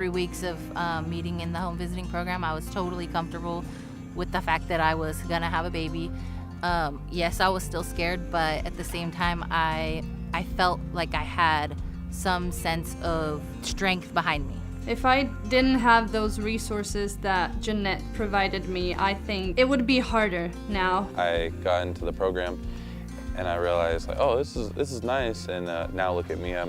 3 weeks of meeting in the home visiting program, I was totally comfortable with the fact that I was gonna have a baby. Yes, I was still scared, but at the same time, I felt like I had some sense of strength behind me. If I didn't have those resources that Jeanette provided me, I think it would be harder now. I got into the program and I realized, like, oh, this is nice. And now look at me, I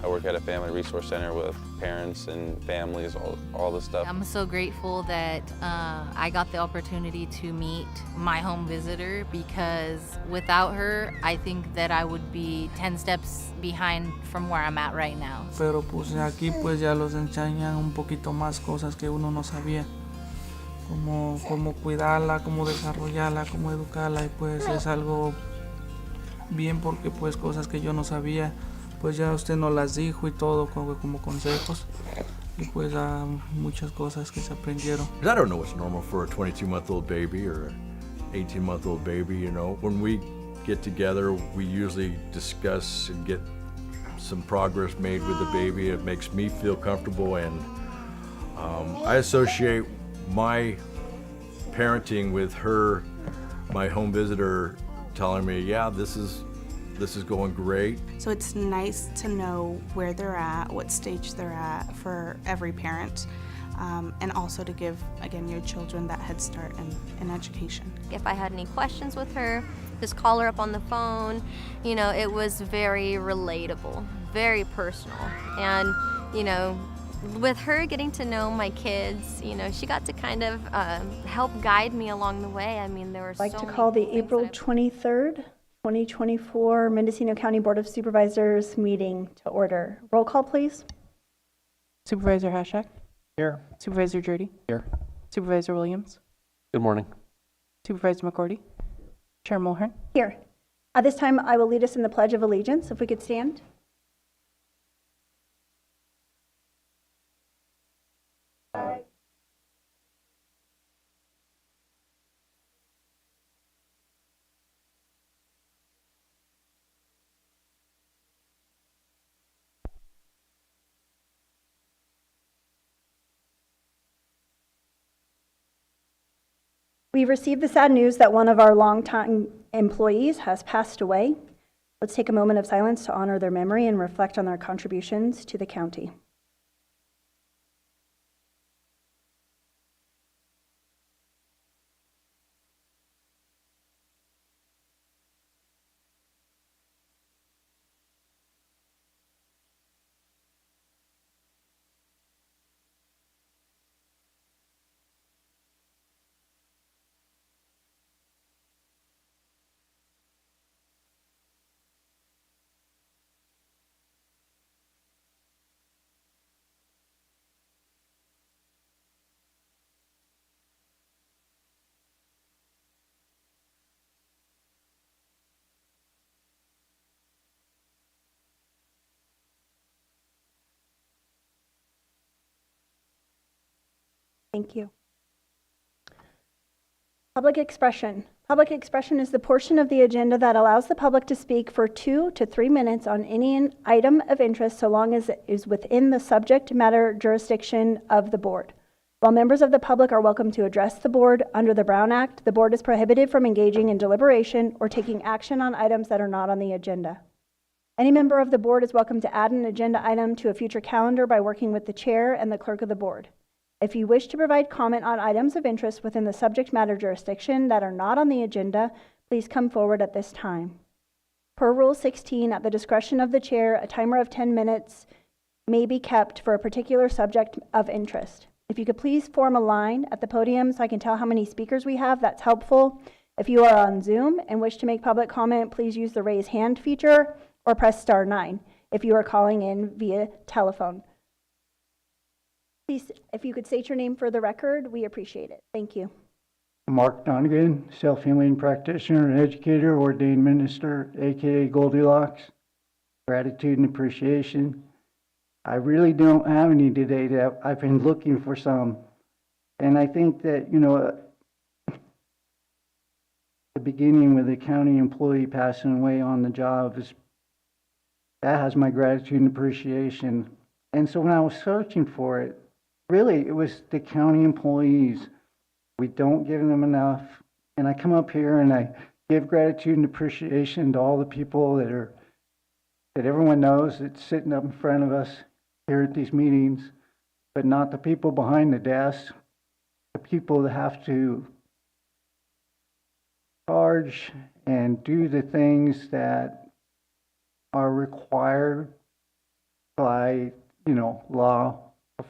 work at a family resource center with parents and families, all this stuff. I'm so grateful that I got the opportunity to meet my home visitor, because without her, I think that I would be 10 steps behind from where I'm at right now. Pero pues aquí pues ya los enseñan un poquito más cosas que uno no sabía, como cómo cuidarla, cómo desarrollarla, cómo educarla, y pues es algo bien porque pues cosas que yo no sabía, pues ya usted nos las dijo y todo como consejos, y pues muchas cosas que se aprendieron. I don't know what's normal for a 22-month-old baby or an 18-month-old baby, you know. When we get together, we usually discuss and get some progress made with the baby. It makes me feel comfortable, and I associate my parenting with her, my home visitor, telling me, yeah, this is going great. So it's nice to know where they're at, what stage they're at for every parent, and also to give, again, your children that head start in education. If I had any questions with her, just call her up on the phone. You know, it was very relatable, very personal. And, you know, with her getting to know my kids, you know, she got to kind of help guide me along the way. I mean, there were so many I'd like to call the April 23rd, 2024 Mendocino County Board of Supervisors meeting to order. Roll call, please. Supervisor Hashak? Here. Supervisor Jurdy? Here. Supervisor Williams? Good morning. Supervisor McCordy? Chair Mulhern? Here. At this time, I will lead us in the Pledge of Allegiance, if we could stand. We've received the sad news that one of our longtime employees has passed away. Let's take a moment of silence to honor their memory and reflect on their contributions to the county. Thank you. Public expression. Public expression is the portion of the agenda that allows the public to speak for 2 to 3 minutes on any item of interest, so long as it is within the subject matter jurisdiction of the board. While members of the public are welcome to address the board, under the Brown Act, the board is prohibited from engaging in deliberation or taking action on items that are not on the agenda. Any member of the board is welcome to add an agenda item to a future calendar by working with the chair and the clerk of the board. If you wish to provide comment on items of interest within the subject matter jurisdiction that are not on the agenda, please come forward at this time. Per Rule 16, at the discretion of the chair, a timer of 10 minutes may be kept for a particular subject of interest. If you could please form a line at the podium so I can tell how many speakers we have, that's helpful. If you are on Zoom and wish to make public comment, please use the raise hand feature or press *9 if you are calling in via telephone. Please, if you could state your name for the record, we appreciate it. Thank you. Mark Donegan, self-healing practitioner and educator, ordained minister, aka Goldilocks. Gratitude and appreciation. I really don't have any today. I've been looking for some. And I think that, you know, the beginning with a county employee passing away on the job, that has my gratitude and appreciation. And so when I was searching for it, really, it was the county employees. We don't give them enough. And I come up here and I give gratitude and appreciation to all the people that everyone knows that's sitting up in front of us here at these meetings, but not the people behind the desk, the people that have to charge and do the things that are required by, law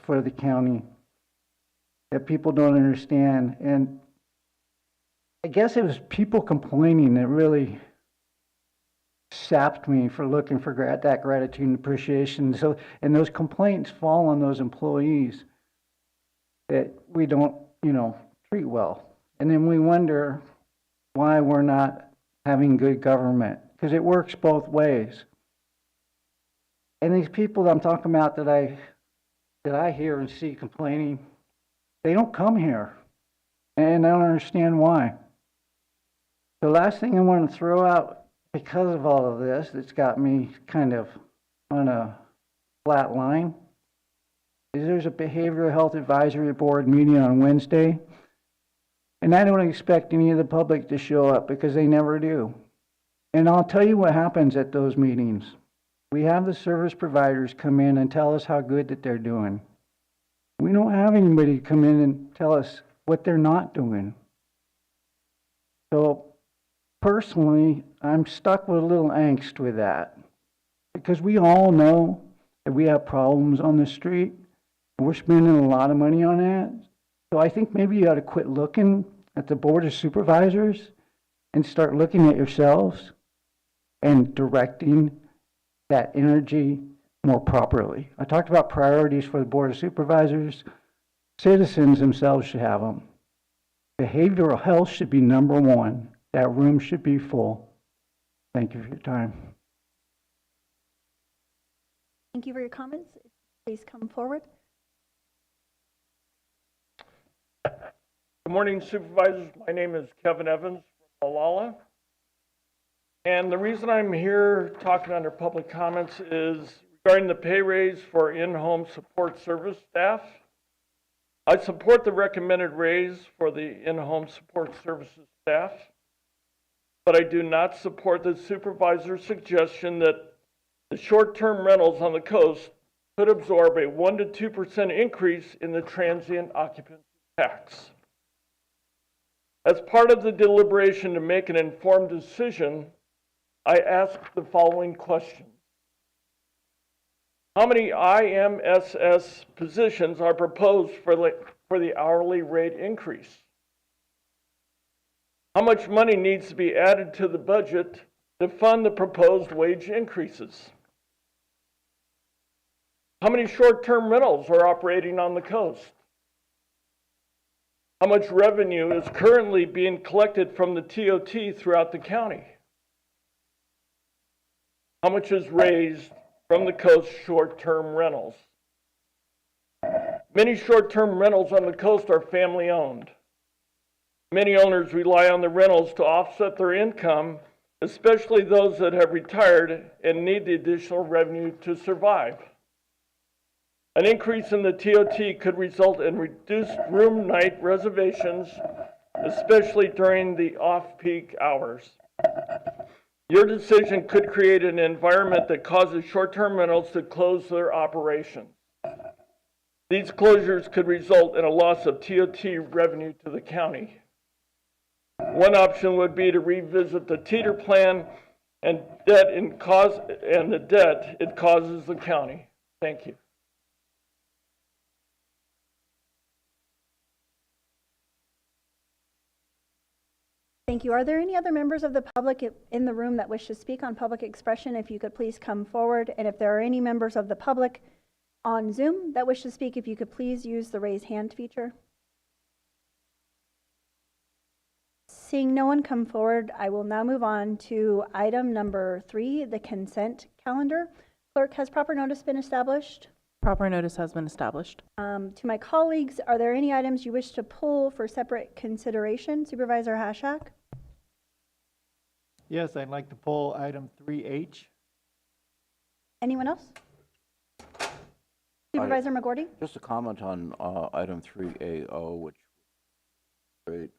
for the county that people don't understand. And I guess it was people complaining that really sapped me for looking for that gratitude and appreciation. So, and those complaints fall on those employees that we don't, treat well. And then we wonder why we're not having good government, because it works both ways. And these people that I'm talking about that I hear and see complaining, they don't come here, and I don't understand why. The last thing I want to throw out, because of all of this, that's got me kind of on a flat line, is there's a Behavioral Health Advisory Board meeting on Wednesday, and I don't expect any of the public to show up because they never do. And I'll tell you what happens at those meetings. We have the service providers come in and tell us how good that they're doing. We don't have anybody come in and tell us what they're not doing. So personally, I'm stuck with a little angst with that, because we all know that we have problems on the street, and we're spending a lot of money on that. So I think maybe you ought to quit looking at the Board of Supervisors and start looking at yourselves and directing that energy more properly. I talked about priorities for the Board of Supervisors. Citizens themselves should have them. Behavioral health should be number one. That room should be full. Thank you for your time. Thank you for your comments. Please come forward. Good morning, Supervisors. My name is Kevin Evans from Malala. And the reason I'm here talking under public comments is regarding the pay raise for in-home support service staff. I support the recommended raise for the in-home support services staff, but I do not support the supervisor's suggestion that the short-term rentals on the coast could absorb a 1% to 2% increase in the transient occupancy tax. As part of the deliberation to make an informed decision, I asked the following question. How many IMSS positions are proposed for the hourly rate increase? How much money needs to be added to the budget to fund the proposed wage increases? How many short-term rentals are operating on the coast? How much revenue is currently being collected from the TOT throughout the county? How much is raised from the coast short-term rentals? Many short-term rentals on the coast are family-owned. Many owners rely on the rentals to offset their income, especially those that have retired and need the additional revenue to survive. An increase in the TOT could result in reduced room night reservations, especially during the off-peak hours. Your decision could create an environment that causes short-term rentals to close their operations. These closures could result in a loss of TOT revenue to the county. One option would be to revisit the teeter plan and the debt it causes the county. Thank you. Thank you. Are there any other members of the public in the room that wish to speak on public expression? If you could please come forward. And if there are any members of the public on Zoom that wish to speak, if you could please use the raise hand feature. Seeing no one come forward, I will now move on to item number 3, the consent calendar. Clerk, has proper notice been established? Proper notice has been established. To my colleagues, are there any items you wish to pull for separate consideration? Supervisor Hashak? Yes, I'd like to pull item 3H. Anyone else? Supervisor McGorty? Just a comment on item 3AO, which was great.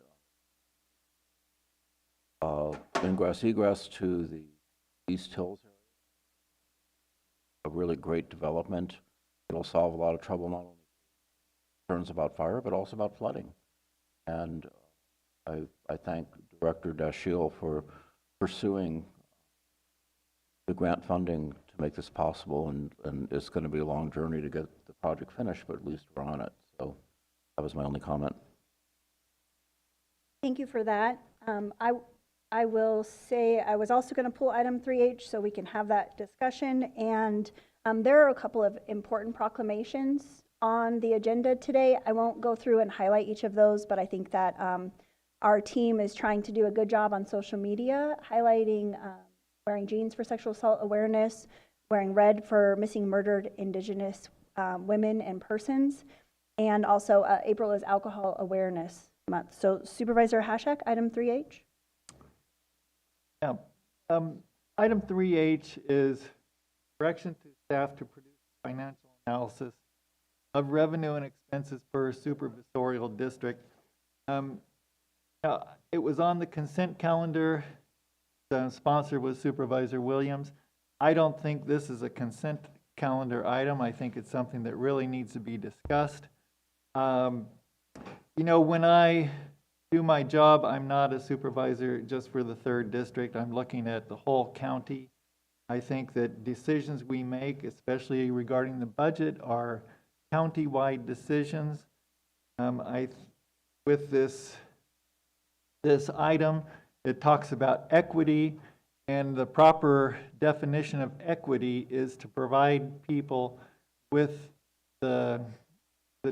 Ingress egress to the East Hills area. A really great development. It'll solve a lot of trouble, not only concerns about fire, but also about flooding. And I thank Director Dashiell for pursuing the grant funding to make this possible, and it's going to be a long journey to get the project finished, but at least we're on it. So that was my only comment. Thank you for that. I will say I was also going to pull item 3H so we can have that discussion. And there are a couple of important proclamations on the agenda today. I won't go through and highlight each of those, but I think that our team is trying to do a good job on social media, highlighting wearing jeans for sexual assault awareness, wearing red for missing murdered Indigenous women and persons, and also April is Alcohol Awareness Month. So Supervisor Hashak, item 3H. Yeah. Item 3H is direction to staff to produce financial analysis of revenue and expenses per supervisorial district. It was on the consent calendar. The sponsor was Supervisor Williams. I don't think this is a consent calendar item. I think it's something that really needs to be discussed. You know, when I do my job, I'm not a supervisor just for the 3rd district. I'm looking at the whole county. I think that decisions we make, especially regarding the budget, are county-wide decisions. With this item, it talks about equity, and the proper definition of equity is to provide people with the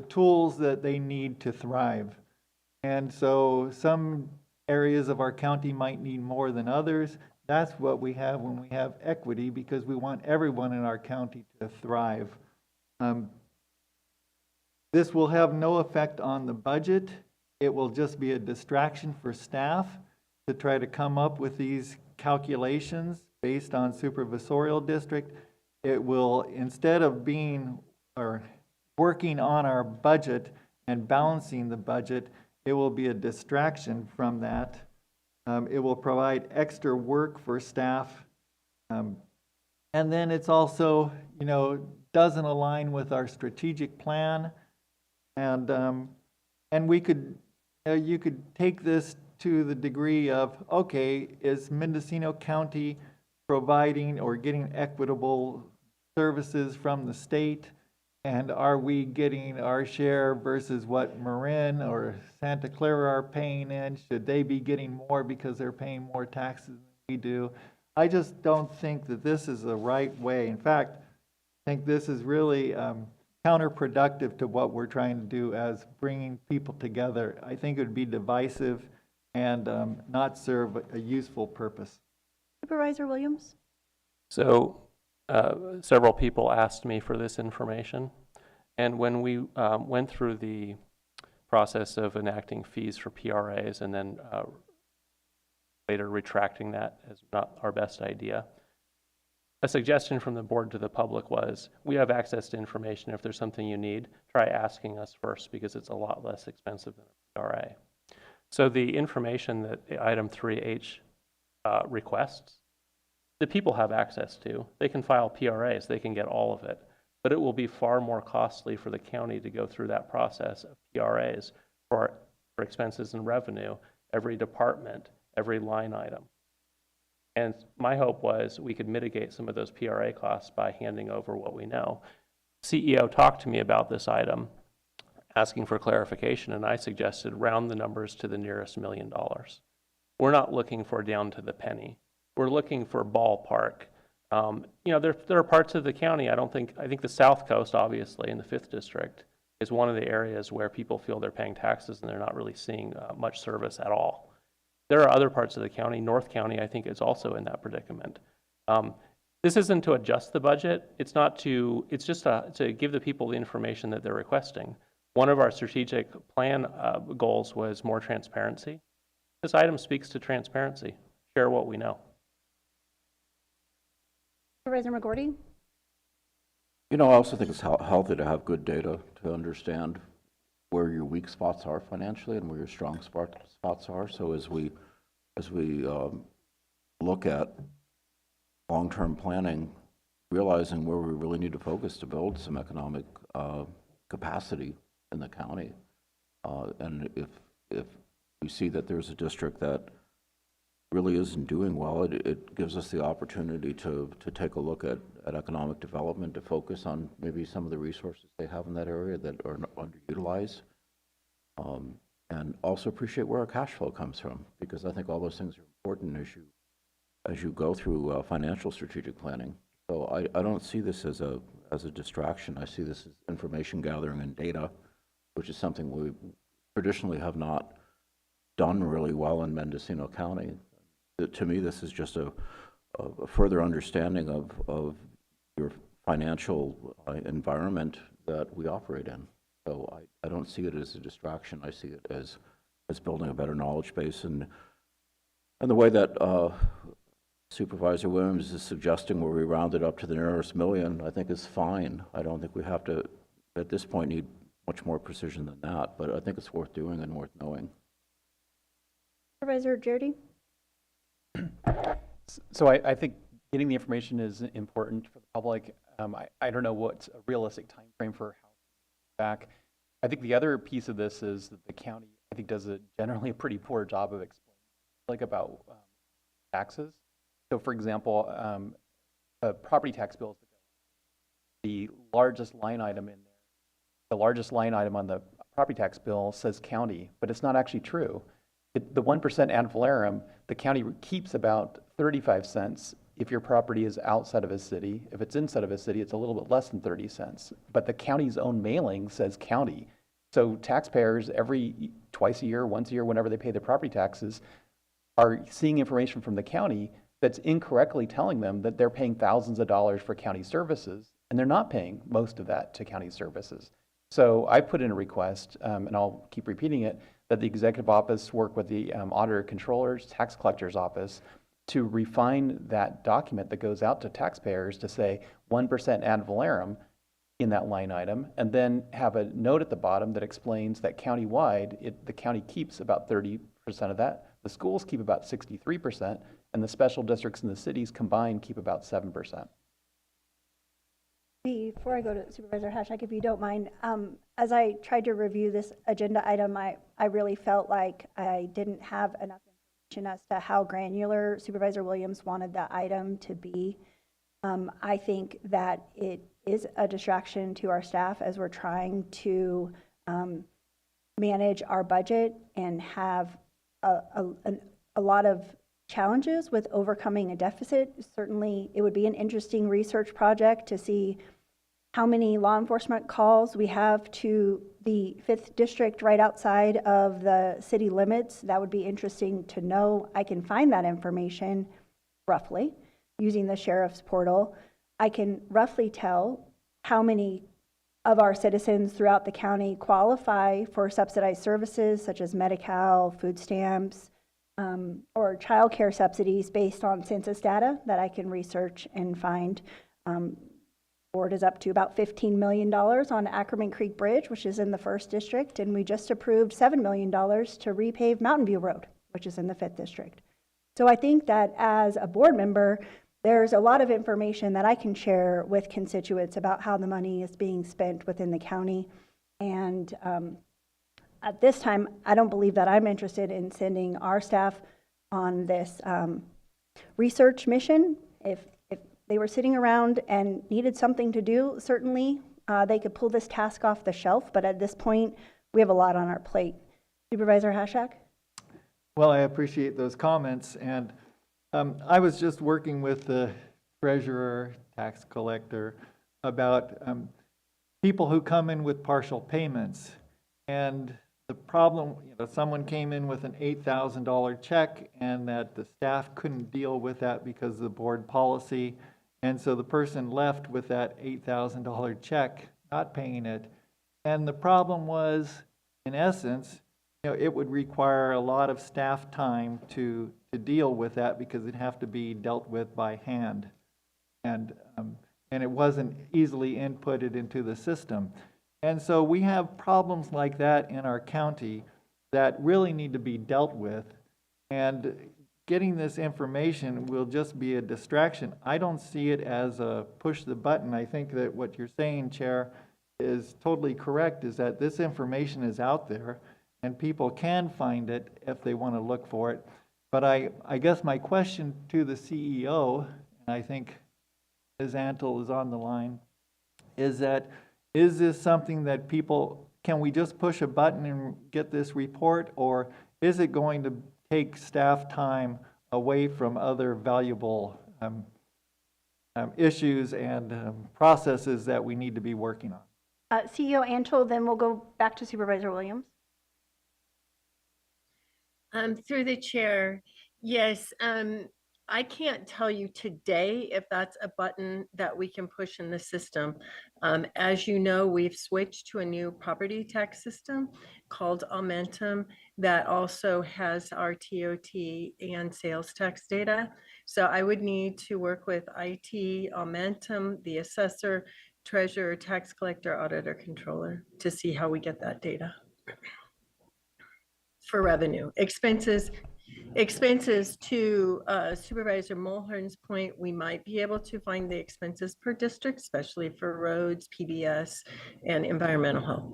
tools that they need to thrive. And so some areas of our county might need more than others. That's what we have when we have equity, because we want everyone in our county to thrive. This will have no effect on the budget. It will just be a distraction for staff to try to come up with these calculations based on supervisorial district. It will, instead of being or working on our budget and balancing the budget, it will be a distraction from that. It will provide extra work for staff. And then it's also, you know, doesn't align with our strategic plan. And we could, you could take this to the degree of, okay, is Mendocino County providing or getting equitable services from the state? And are we getting our share versus what Marin or Santa Clara are paying in? Should they be getting more because they're paying more taxes than we do? I just don't think that this is the right way. In fact, I think this is really counterproductive to what we're trying to do as bringing people together. I think it would be divisive and not serve a useful purpose. Supervisor Williams? So several people asked me for this information, and when we went through the process of enacting fees for PRAs and then later retracting that as not our best idea, a suggestion from the board to the public was, we have access to information. If there's something you need, try asking us first, because it's a lot less expensive than a PRA. So the information that item 3H requests, the people have access to. They can file PRAs, they can get all of it, but it will be far more costly for the county to go through that process of PRAs for expenses and revenue, every department, every line item. And my hope was we could mitigate some of those PRA costs by handing over what we know. CEO talked to me about this item, asking for clarification, and I suggested round the numbers to the nearest $1 million. We're not looking for down to the penny. We're looking for ballpark. You know, there are parts of the county, I think the South Coast, obviously, in the 5th District, is one of the areas where people feel they're paying taxes and they're not really seeing much service at all. There are other parts of the county. North County, I think, is also in that predicament. This isn't to adjust the budget. It's just to give the people the information that they're requesting. One of our strategic plan goals was more transparency. This item speaks to transparency. Share what we know. Supervisor McGorty? You know, I also think it's healthy to have good data to understand where your weak spots are financially and where your strong spots are. So as we look at long-term planning, realizing where we really need to focus to build some economic capacity in the county. And if we see that there's a district that really isn't doing well, it gives us the opportunity to take a look at economic development, to focus on maybe some of the resources they have in that area that are underutilized. And also appreciate where our cash flow comes from, because I think all those things are important as you go through financial strategic planning. So I don't see this as a distraction. I see this as information gathering and data, which is something we traditionally have not done really well in Mendocino County. To me, this is just a further understanding of your financial environment that we operate in. So I don't see it as a distraction. I see it as building a better knowledge base. And the way that Supervisor Williams is suggesting where we round it up to the nearest million, I think is fine. I don't think we have to, at this point, need much more precision than that, but I think it's worth doing and worth knowing. Supervisor Jody? So I think getting the information is important for the public. I don't know what's a realistic time frame for how back. I think the other piece of this is that the county, I think, does generally a pretty poor job of explaining about taxes. So, for example, property tax bills, the largest line item in there, the largest line item on the property tax bill says county, but it's not actually true. The 1% ad valorem, the county keeps about 35 cents if your property is outside of a city. If it's inside of a city, it's a little bit less than 30 cents. But the county's own mailing says county. So taxpayers twice a year, once a year, whenever they pay their property taxes, are seeing information from the county that's incorrectly telling them that they're paying thousands of dollars for county services, and they're not paying most of that to county services. So I put in a request, and I'll keep repeating it, that the executive office work with the auditor controller's tax collector's office to refine that document that goes out to taxpayers to say 1% ad valorem in that line item, and then have a note at the bottom that explains that countywide, the county keeps about 30% of that, the schools keep about 63%, and the special districts in the cities combined keep about 7%. Before I go to Supervisor Hashak, if you don't mind, as I tried to review this agenda item, I really felt like I didn't have enough information as to how granular Supervisor Williams wanted the item to be. I think that it is a distraction to our staff as we're trying to manage our budget and have a lot of challenges with overcoming a deficit. Certainly, it would be an interesting research project to see how many law enforcement calls we have to the 5th district right outside of the city limits. That would be interesting to know. I can find that information roughly using the sheriff's portal. I can roughly tell how many of our citizens throughout the county qualify for subsidized services such as Medi-Cal, food stamps, or child care subsidies based on census data that I can research and find. Board is up to about $15 million on Ackerman Creek Bridge, which is in the 1st district, and we just approved $7 million to repave Mountain View Road, which is in the 5th district. So I think that as a board member, there's a lot of information that I can share with constituents about how the money is being spent within the county. And at this time, I don't believe that I'm interested in sending our staff on this research mission. If they were sitting around and needed something to do, certainly they could pull this task off the shelf, but at this point, we have a lot on our plate. Supervisor Hashak? Well, I appreciate those comments, and I was just working with the treasurer, tax collector, about people who come in with partial payments. And the problem, someone came in with an $8,000 check, and that the staff couldn't deal with that because of the board policy. And so the person left with that $8,000 check, not paying it. And the problem was, in essence, it would require a lot of staff time to deal with that because it'd have to be dealt with by hand. And and it wasn't easily inputted into the system. And so we have problems like that in our county that really need to be dealt with. And getting this information will just be a distraction. I don't see it as a push the button. I think that what you're saying, Chair, is totally correct, is that this information is out there and people can find it if they want to look for it. But I guess my question to the CEO, and I think Ms. Antle is on the line, is that, is this something that people, can we just push a button and get this report, or is it going to take staff time away from other valuable issues and processes that we need to be working on? CEO Antle, then we'll go back to Supervisor Williams. Through the chair, yes, I can't tell you today if that's a button that we can push in the system. As you know, we've switched to a new property tax system called Momentum that also has our TOT and sales tax data. So I would need to work with IT, Momentum, the assessor, treasurer, tax collector, auditor, controller to see how we get that data. For revenue. Expenses to Supervisor Mulhern's point, we might be able to find the expenses per district, especially for roads, PBS, and environmental health.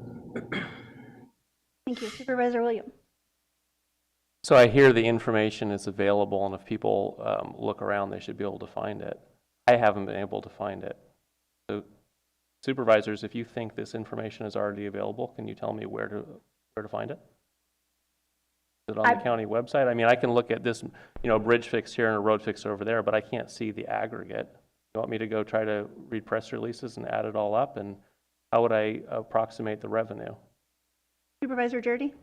Thank you. Supervisor Williams. So I hear the information is available, and if people look around, they should be able to find it. I haven't been able to find it. So supervisors, if you think this information is already available, can you tell me where to find it? Is it on the county website? I mean, I can look at this, bridge fix here and a road fix over there, but I can't see the aggregate. You want me to go try to read press releases and add it all up? And how would I approximate the revenue? Supervisor Jordy?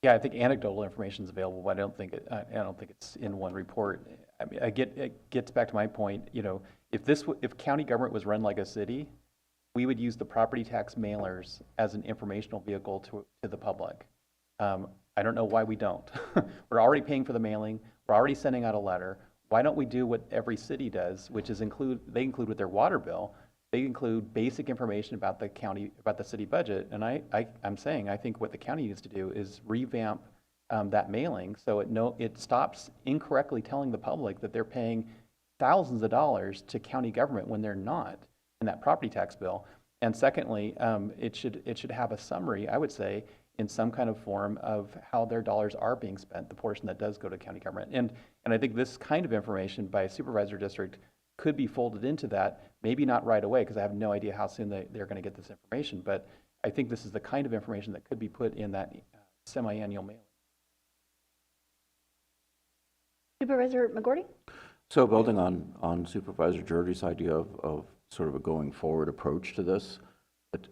Yeah, I think anecdotal information is available, but I don't think it's in one report. I mean, it gets back to my point. If county government was run like a city, we would use the property tax mailers as an informational vehicle to the public. I don't know why we don't. We're already paying for the mailing. We're already sending out a letter. Why don't we do what every city does, which is they include with their water bill, they include basic information about the county, about the city budget. And I'm saying I think what the county needs to do is revamp that mailing so it stops incorrectly telling the public that they're paying thousands of dollars to county government when they're not in that property tax bill. And secondly, it should have a summary, I would say, in some kind of form of how their dollars are being spent, the portion that does go to county government. And I think this kind of information by a supervisor district could be folded into that, maybe not right away, because I have no idea how soon they're going to get this information, but I think this is the kind of information that could be put in that semi-annual mailing. Supervisor McGordy? So building on Supervisor Jordy's idea of sort of a going forward approach to this,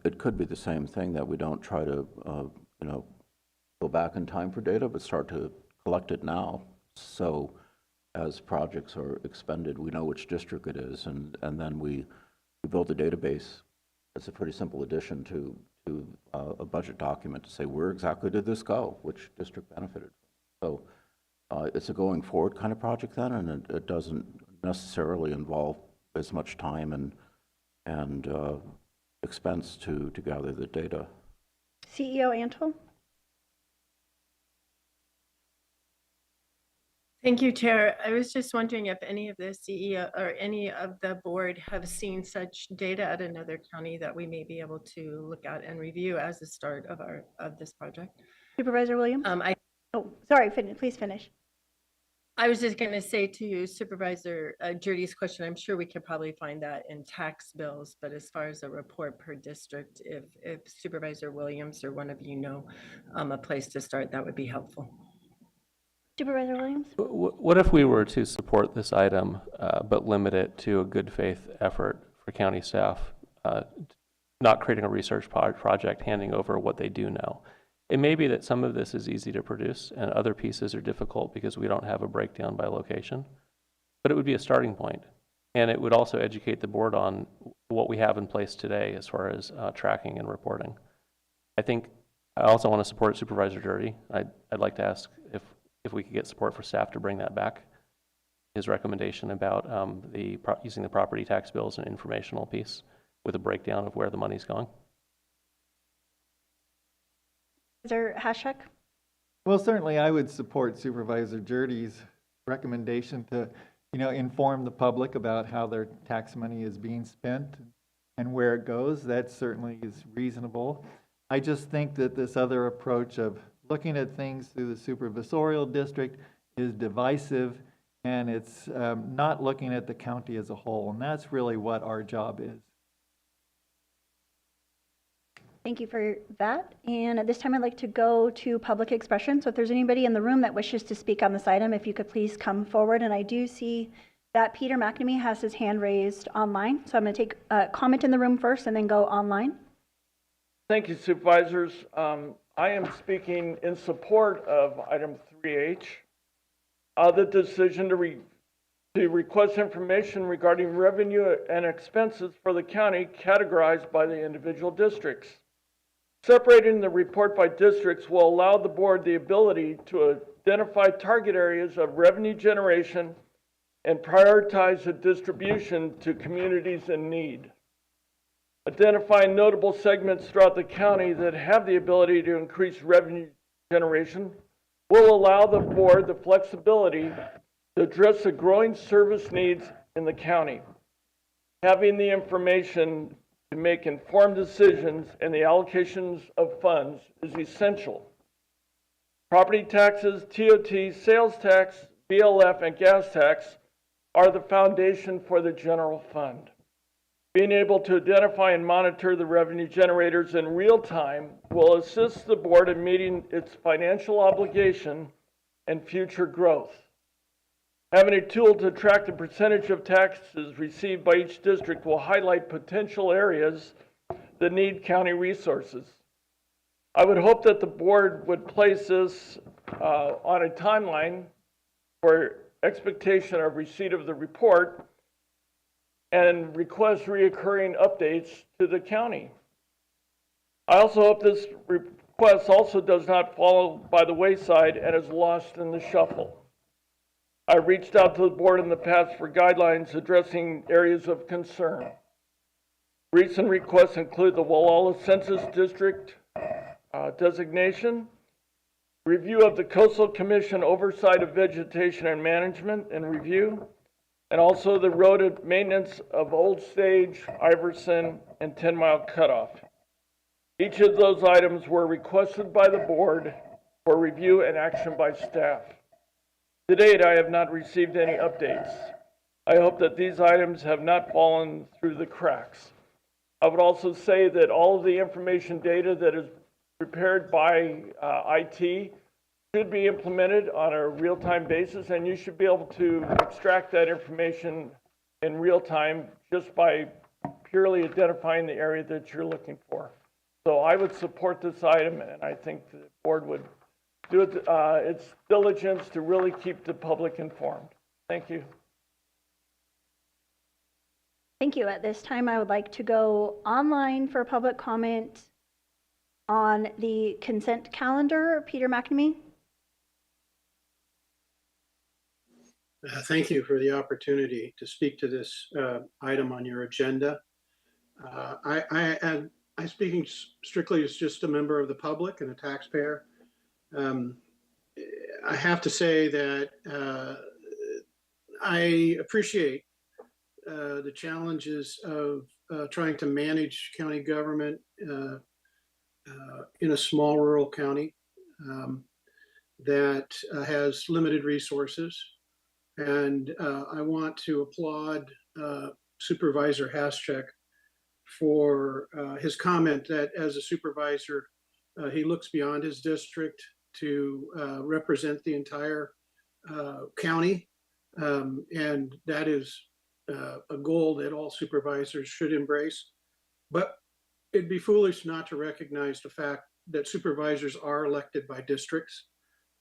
it could be the same thing, that we don't try to go back in time for data, but start to collect it now. So as projects are expended, we know which district it is, and then we build a database. It's a pretty simple addition to a budget document to say, where exactly did this go? Which district benefited? So it's a going forward kind of project then, and it doesn't necessarily involve as much time and expense to gather the data. CEO Antle? Thank you, Chair. I was just wondering if any of the CEO or any of the board have seen such data at another county that we may be able to look at and review as the start of this project. Supervisor Williams? Sorry, please finish. I was just going to say to you, Supervisor Jordy's question, I'm sure we could probably find that in tax bills, but as far as a report per district, if Supervisor Williams or one of you know a place to start, that would be helpful. Supervisor Williams? What if we were to support this item, but limit it to a good faith effort for county staff, not creating a research project, handing over what they do know? It may be that some of this is easy to produce and other pieces are difficult because we don't have a breakdown by location, but it would be a starting point. And it would also educate the board on what we have in place today as far as tracking and reporting. I also want to support Supervisor Jordy. I'd like to ask if we could get support for staff to bring that back. his recommendation about using the property tax bill as an informational piece with a breakdown of where the money's going. Supervisor Hashek? Well, certainly I would support Supervisor Jurdy's recommendation to, inform the public about how their tax money is being spent and where it goes. That certainly is reasonable. I just think that this other approach of looking at things through the supervisorial district is divisive, and it's not looking at the county as a whole, and that's really what our job is. Thank you for that. And at this time, I'd like to go to public expression. So if there's anybody in the room that wishes to speak on this item, if you could please come forward. And I do see that Peter McNamee has his hand raised online. So I'm going to take a comment in the room first and then go online. Thank you, Supervisors. I am speaking in support of item 3H. The decision to request information regarding revenue and expenses for the county categorized by the individual districts. Separating the report by districts will allow the board the ability to identify target areas of revenue generation and prioritize the distribution to communities in need. Identifying notable segments throughout the county that have the ability to increase revenue generation will allow the board the flexibility to address the growing service needs in the county. Having the information to make informed decisions and the allocations of funds is essential. Property taxes, TOT, sales tax, BLF, and gas tax are the foundation for the general fund. Being able to identify and monitor the revenue generators in real time will assist the board in meeting its financial obligation and future growth. Having a tool to track the percentage of taxes received by each district will highlight potential areas that need county resources. I would hope that the board would place this on a timeline for expectation of receipt of the report and request reoccurring updates to the county. I also hope this request also does not fall by the wayside and is lost in the shuffle. I reached out to the board in the past for guidelines addressing areas of concern. Recent requests include the Walla Census District designation, review of the Coastal Commission oversight of vegetation and management and review, and also the road maintenance of Old Stage, Iverson, and 10 Mile Cutoff. Each of those items were requested by the board for review and action by staff. To date, I have not received any updates. I hope that these items have not fallen through the cracks. I would also say that all of the information data that is prepared by IT should be implemented on a real-time basis, and you should be able to extract that information in real time just by purely identifying the area that you're looking for. So I would support this item, and I think the board would do its diligence to really keep the public informed. Thank you. Thank you. At this time, I would like to go online for public comment on the consent calendar. Peter McNamee. Thank you for the opportunity to speak to this item on your agenda. I'm speaking strictly as just a member of the public and a taxpayer. I have to say that I appreciate the challenges of trying to manage county government in a small rural county that has limited resources. And I want to applaud Supervisor Haschek for his comment that as a supervisor, he looks beyond his district to represent the entire county. And that is a goal that all supervisors should embrace. But it'd be foolish not to recognize the fact that supervisors are elected by districts.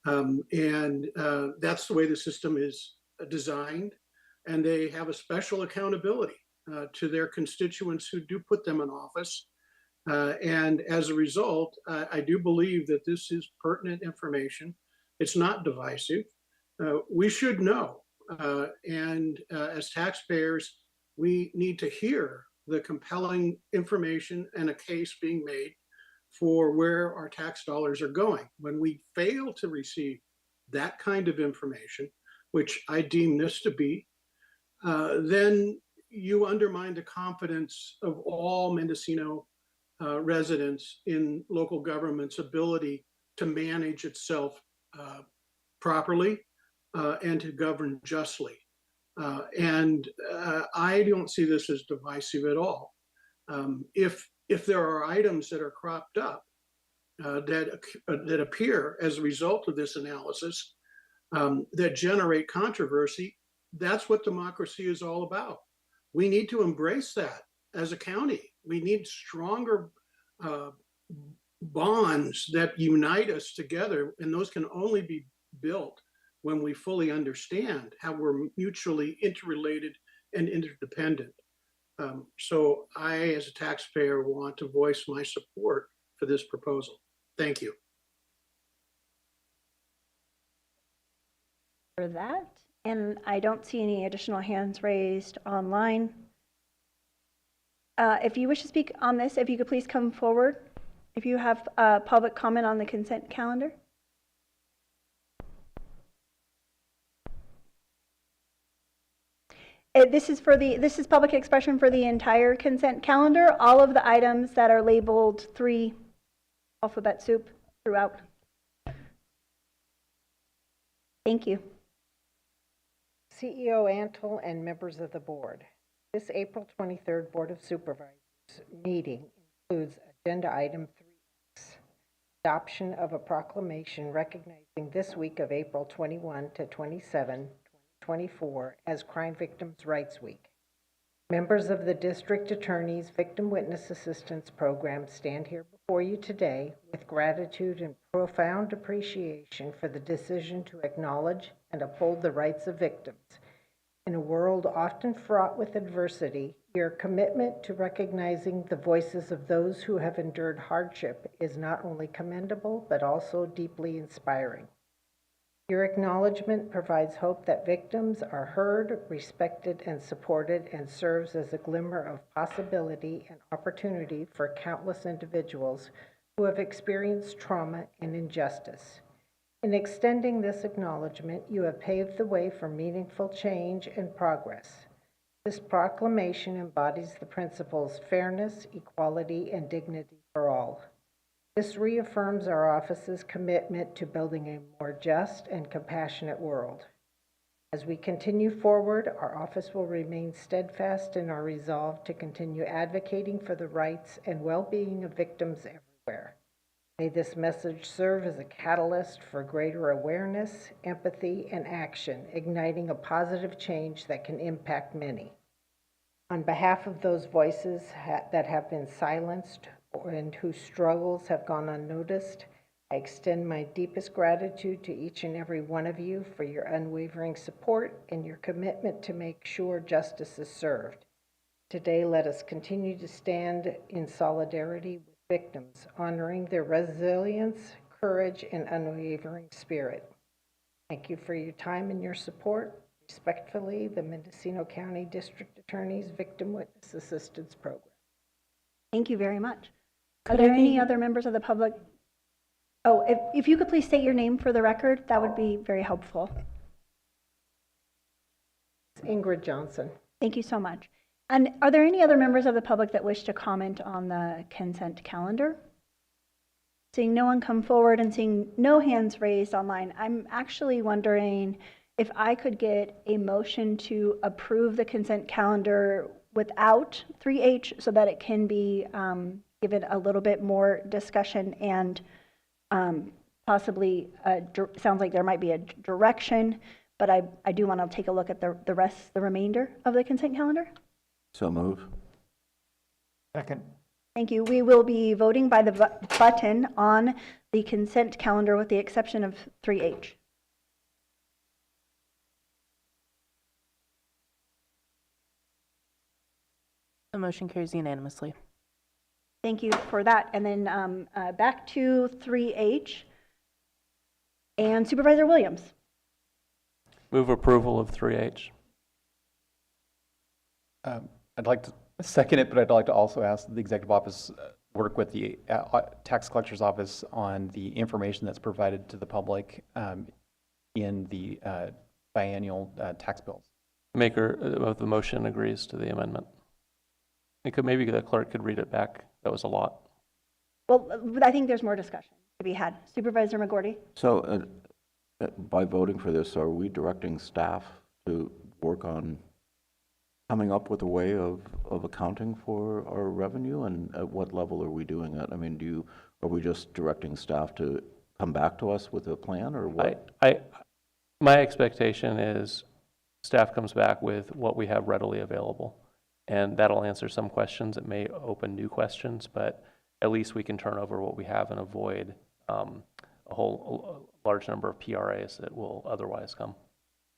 And that's the way the system is designed. And they have a special accountability to their constituents who do put them in office. And as a result, I do believe that this is pertinent information. It's not divisive. We should know And as taxpayers, we need to hear the compelling information and a case being made for where our tax dollars are going. When we fail to receive that kind of information, which I deem this to be, then you undermine the confidence of all Mendocino residents in local government's ability to manage itself properly and to govern justly. I don't see this as divisive at all. If there are items that are cropped up that appear as a result of this analysis that generate controversy, that's what democracy is all about. We need to embrace that as a county. We need stronger bonds that unite us together, and those can only be built when we fully understand how we're mutually interrelated and interdependent. So I, as a taxpayer, want to voice my support for this proposal. Thank you. For that, and I don't see any additional hands raised online. If you wish to speak on this, if you could please come forward. If you have public comment on the consent calendar. This is public expression for the entire consent calendar. All of the items that are labeled 3 alphabet soup throughout. Thank you. CEO Antle and members of the board. This April 23rd Board of Supervisors meeting includes agenda item 3X, adoption of a proclamation recognizing this week of April 21 to 27, 2024 as Crime Victims' Rights Week. Members of the District Attorney's Victim Witness Assistance Program stand here before you today with gratitude and profound appreciation for the decision to acknowledge and uphold the rights of victims. In a world often fraught with adversity, your commitment to recognizing the voices of those who have endured hardship is not only commendable, but also deeply inspiring. Your acknowledgement provides hope that victims are heard, respected, and supported, and serves as a glimmer of possibility and opportunity for countless individuals who have experienced trauma and injustice. In extending this acknowledgement, you have paved the way for meaningful change and progress. This proclamation embodies the principles fairness, equality, and dignity for all. This reaffirms our office's commitment to building a more just and compassionate world. As we continue forward, our office will remain steadfast in our resolve to continue advocating for the rights and well-being of victims everywhere. May this message serve as a catalyst for greater awareness, empathy, and action, igniting a positive change that can impact many. On behalf of those voices that have been silenced and whose struggles have gone unnoticed, I extend my deepest gratitude to each and every one of you for your unwavering support and your commitment to make sure justice is served. Today, let us continue to stand in solidarity with victims, honoring their resilience, courage, and unwavering spirit. Thank you for your time and your support. Respectfully, the Mendocino County District Attorney's Victim Witness Assistance Program. Thank you very much. Are there any other members of the public? Oh, if you could please state your name for the record, that would be very helpful. Ingrid Johnson. Thank you so much. And are there any other members of the public that wish to comment on the consent calendar? Seeing no one come forward and seeing no hands raised online, I'm actually wondering if I could get a motion to approve the consent calendar without 3H so that it can be given a little bit more discussion and possibly sounds like there might be a direction, but I do want to take a look at the remainder of the consent calendar. So move. Second. Thank you. We will be voting by the button on the consent calendar with the exception of 3H. The motion carries unanimously. Thank you for that. And then back to 3H and Supervisor Williams. Move approval of 3H. I'd like to second it, but I'd like to also ask the executive office work with the tax collector's office on the information that's provided to the public in the biannual tax bills. Maker of the motion agrees to the amendment. Maybe the clerk could read it back. That was a lot. Well, I think there's more discussion to be had. Supervisor McGorty? So by voting for this, are we directing staff to work on coming up with a way of accounting for our revenue, and at what level are we doing it? I mean, are we just directing staff to come back to us with a plan, or what? My expectation is staff comes back with what we have readily available, and that'll answer some questions. It may open new questions, but at least we can turn over what we have and avoid a large number of PRAs that will otherwise come.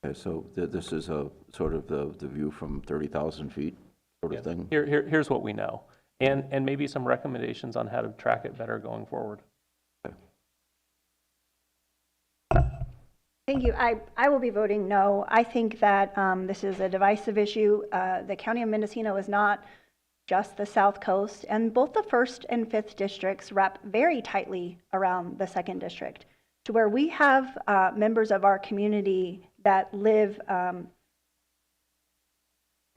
Okay, so this is a sort of the view from 30,000 feet sort of thing? Here's what we know, and maybe some recommendations on how to track it better going forward. Thank you. I will be voting no. I think that this is a divisive issue. The County of Mendocino is not just the South Coast, and both the 1st and 5th districts wrap very tightly around the 2nd district, to where we have members of our community that live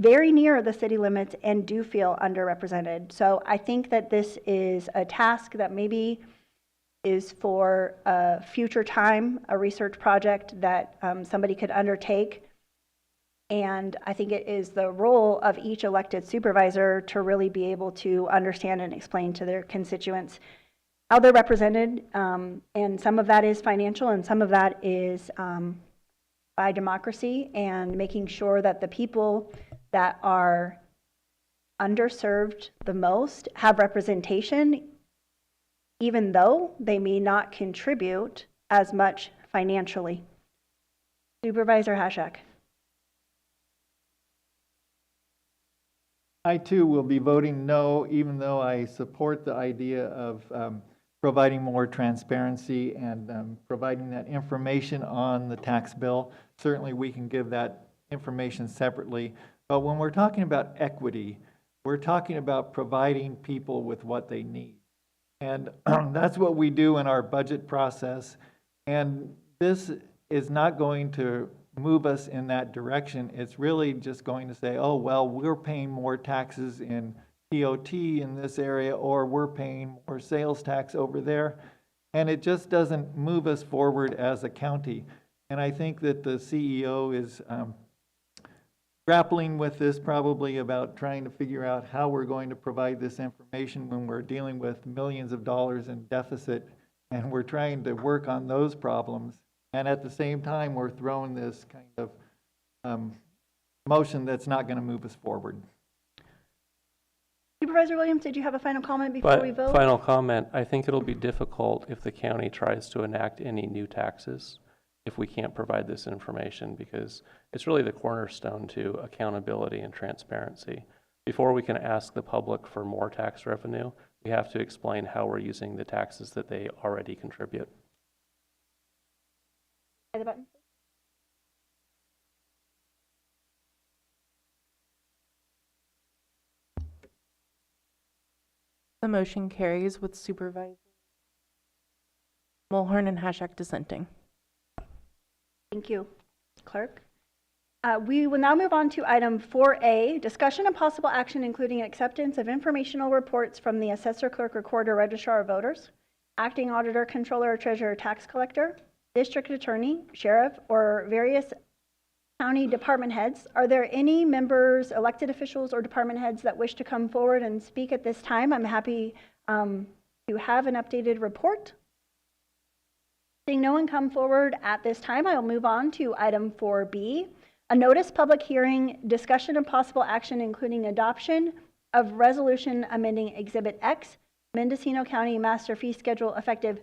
very near the city limits and do feel underrepresented. So I think that this is a task that maybe is for a future time, a research project that somebody could undertake. And I think it is the role of each elected supervisor to really be able to understand and explain to their constituents how they're represented. And some of that is financial, and some of that is by democracy, and making sure that the people that are underserved the most have representation, even though they may not contribute as much financially. Supervisor Hashak. I too will be voting no, even though I support the idea of providing more transparency and providing that information on the tax bill. Certainly we can give that information separately. But when we're talking about equity, we're talking about providing people with what they need. And that's what we do in our budget process. And this is not going to move us in that direction. It's really just going to say, oh, well, we're paying more taxes in POT in this area, or we're paying more sales tax over there. And it just doesn't move us forward as a county. And I think that the CEO is grappling with this, probably about trying to figure out how we're going to provide this information when we're dealing with millions of dollars in deficit, and we're trying to work on those problems. And at the same time, we're throwing this kind of motion that's not going to move us forward. Supervisor Williams, did you have a final comment before we vote? Final comment. I think it'll be difficult if the county tries to enact any new taxes if we can't provide this information, because it's really the cornerstone to accountability and transparency. Before we can ask the public for more tax revenue, we have to explain how we're using the taxes that they already contribute. The button. The motion carries with Supervisor Mulhern and Hashak dissenting. Thank you, Clerk. We will now move on to item 4A, discussion and possible action including acceptance of informational reports from the Assessor, Clerk, Recorder, Registrar of Voters, Acting Auditor, Controller, Treasurer, Tax Collector, District Attorney, Sheriff, or various county department heads. Are there any members, elected officials, or department heads that wish to come forward and speak at this time? I'm happy to have an updated report. Seeing no one come forward at this time, I will move on to item 4B, a notice public hearing, discussion and possible action including adoption of resolution amending Exhibit X, Mendocino County Master Fee Schedule effective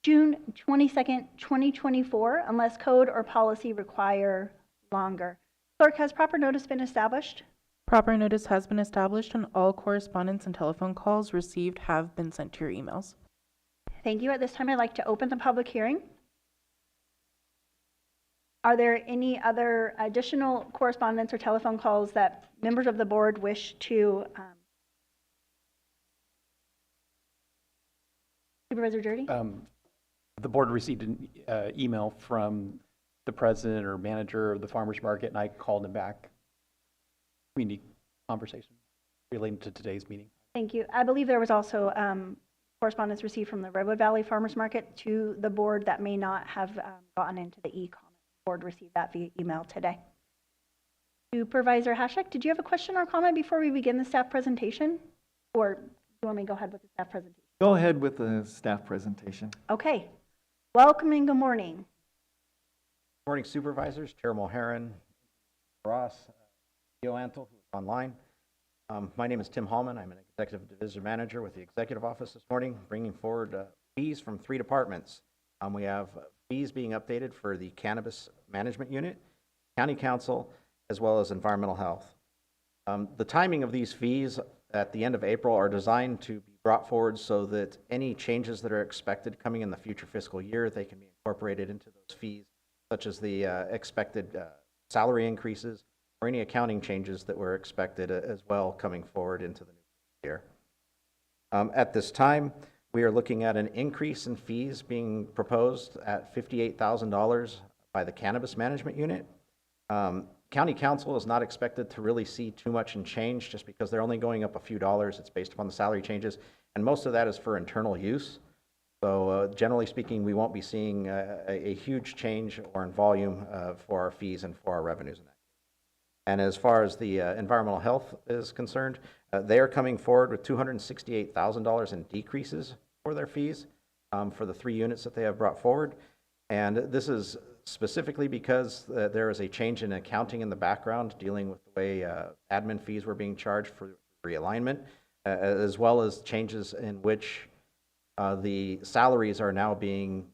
June 22nd, 2024, unless code or policy require longer. Clerk, has proper notice been established? Proper notice has been established, and all correspondence and telephone calls received have been sent to your emails. Thank you. At this time, I'd like to open the public hearing. Are there any other additional correspondence or telephone calls that members of the board wish to? Supervisor Dirty? The board received an email from the president or manager of the farmer's market, and I called him back. Community conversation relating to today's meeting. Thank you. I believe there was also correspondence received from the Redwood Valley Farmers Market to the board that may not have gotten into the e-comment. The board received that via email today. Supervisor Hashek, did you have a question or comment before we begin the staff presentation? Or do you want me to go ahead with the staff presentation? Go ahead with the staff presentation. Okay. Welcome and good morning. Good morning, supervisors. Chair Mulherin, Ross, Theo Antle, who's online. My name is Tim Hallman. I'm an executive division manager with the executive office this morning, bringing forward fees from 3 departments. We have fees being updated for the cannabis management unit, county council, as well as environmental health. The timing of these fees at the end of April are designed to be brought forward so that any changes that are expected coming in the future fiscal year, they can be incorporated into those fees, such as the expected salary increases or any accounting changes that were expected as well coming forward into the new year. At this time, we are looking at an increase in fees being proposed at $58,000 by the cannabis management unit. County council is not expected to really see too much in change just because they're only going up a few dollars. It's based upon the salary changes, and most of that is for internal use. So generally speaking, we won't be seeing a huge change or in volume for our fees and for our revenues in that. And as far as the environmental health is concerned, they are coming forward with $268,000 in decreases for their fees for the 3 units that they have brought forward. And this is specifically because there is a change in accounting in the background dealing with the way admin fees were being charged for realignment, as well as changes in which the salaries are now being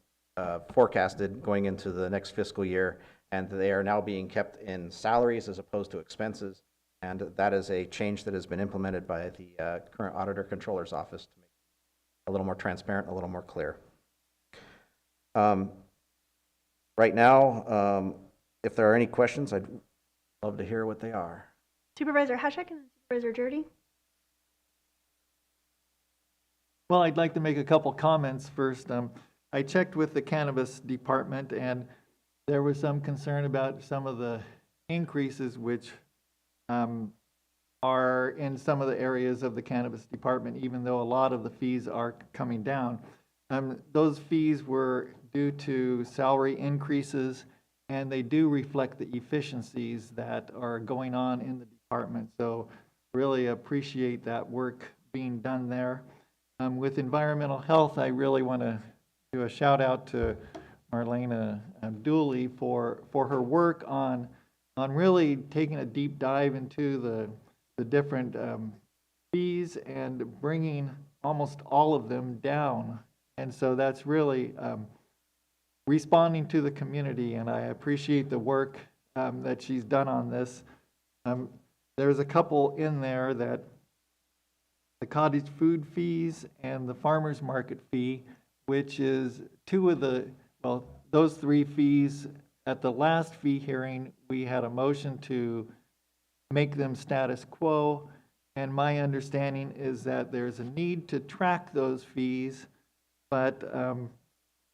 forecasted going into the next fiscal year, and they are now being kept in salaries as opposed to expenses. And that is a change that has been implemented by the current auditor controller's office to make it a little more transparent, a little more clear. Right now, if there are any questions, I'd love to hear what they are. Supervisor Hashek and Supervisor Dirty. Well, I'd like to make a couple comments first. I checked with the cannabis department, and there was some concern about some of the increases which are in some of the areas of the cannabis department, even though a lot of the fees are coming down. Those fees were due to salary increases, and they do reflect the efficiencies that are going on in the department. So really appreciate that work being done there. With environmental health, I really want to do a shout out to Marlena Dooley for her work on really taking a deep dive into the different fees and bringing almost all of them down. And so that's really responding to the community, and I appreciate the work that she's done on this. There's a couple in there that the cottage food fees and the farmer's market fee, which is 2 of the, well, those 3 fees. At the last fee hearing, we had a motion to make them status quo, and my understanding is that there's a need to track those fees, but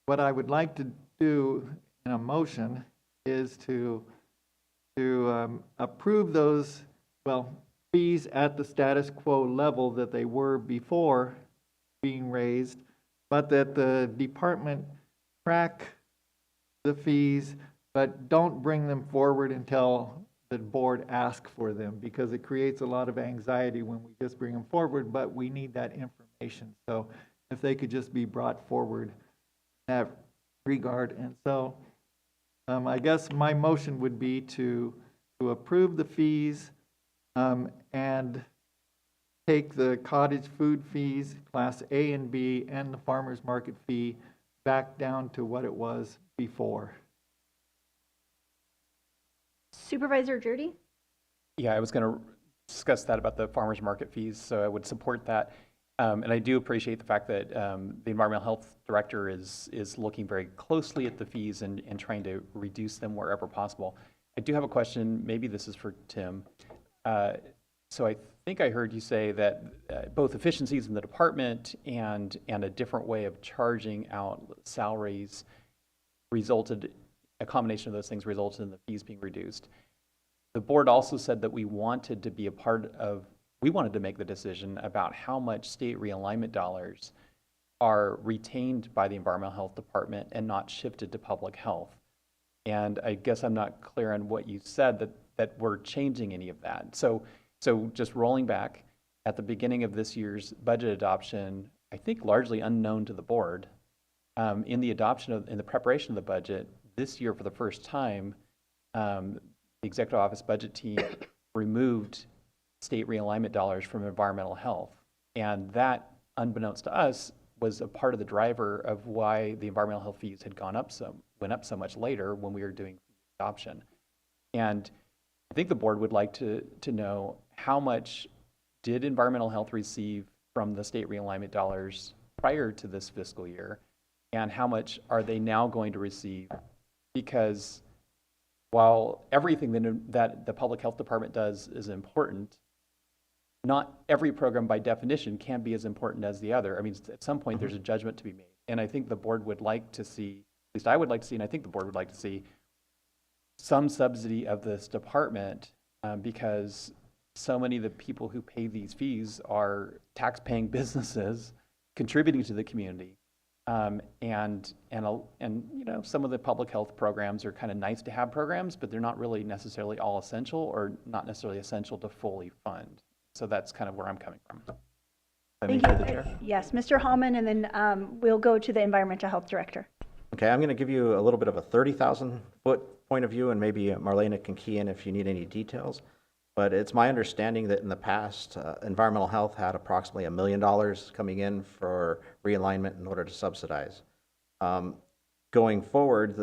what I would like to do in a motion is to approve those, well, fees at the status quo level that they were before being raised, but that the department track the fees, but don't bring them forward until the board asks for them, because it creates a lot of anxiety when we just bring them forward, but we need that information. So if they could just be brought forward in that regard. And so I guess my motion would be to approve the fees and take the cottage food fees, class A and B, and the farmer's market fee back down to what it was before. Supervisor Dirty. Yeah, I was going to discuss that about the farmer's market fees, so I would support that. And I do appreciate the fact that the environmental health director is looking very closely at the fees and trying to reduce them wherever possible. I do have a question, maybe this is for Tim. So I think I heard you say that both efficiencies in the department and a different way of charging out salaries resulted, a combination of those things resulted in the fees being reduced. The board also said that we wanted to be a part of, we wanted to make the decision about how much state realignment dollars are retained by the environmental health department and not shifted to public health. And I guess I'm not clear on what you said, that we're changing any of that. So just rolling back, at the beginning of this year's budget adoption, I think largely unknown to the board, in the preparation of the budget, this year for the first time, the executive office budget team removed state realignment dollars from environmental health. And that, unbeknownst to us, was a part of the driver of why the environmental health fees had went up so much later when we were doing adoption. And I think the board would like to know how much did environmental health receive from the state realignment dollars prior to this fiscal year, and how much are they now going to receive? Because while everything that the public health department does is important, not every program by definition can be as important as the other. I mean, at some point there's a judgment to be made. And I think the board would like to see, at least I would like to see, and I think the board would like to see, some subsidy of this department because so many of the people who pay these fees are tax-paying businesses contributing to the community. And you know, some of the public health programs are kind of nice to have programs, but they're not really necessarily all essential or not necessarily essential to fully fund. So that's kind of where I'm coming from. Thank you. Yes, Mr. Hallman, and then we'll go to the Environmental Health Director. Okay, I'm going to give you a little bit of a 30,000-foot point of view, and maybe Marlena can key in if you need any details. But it's my understanding that in the past, environmental health had approximately $1 million coming in for realignment in order to subsidize. Going forward,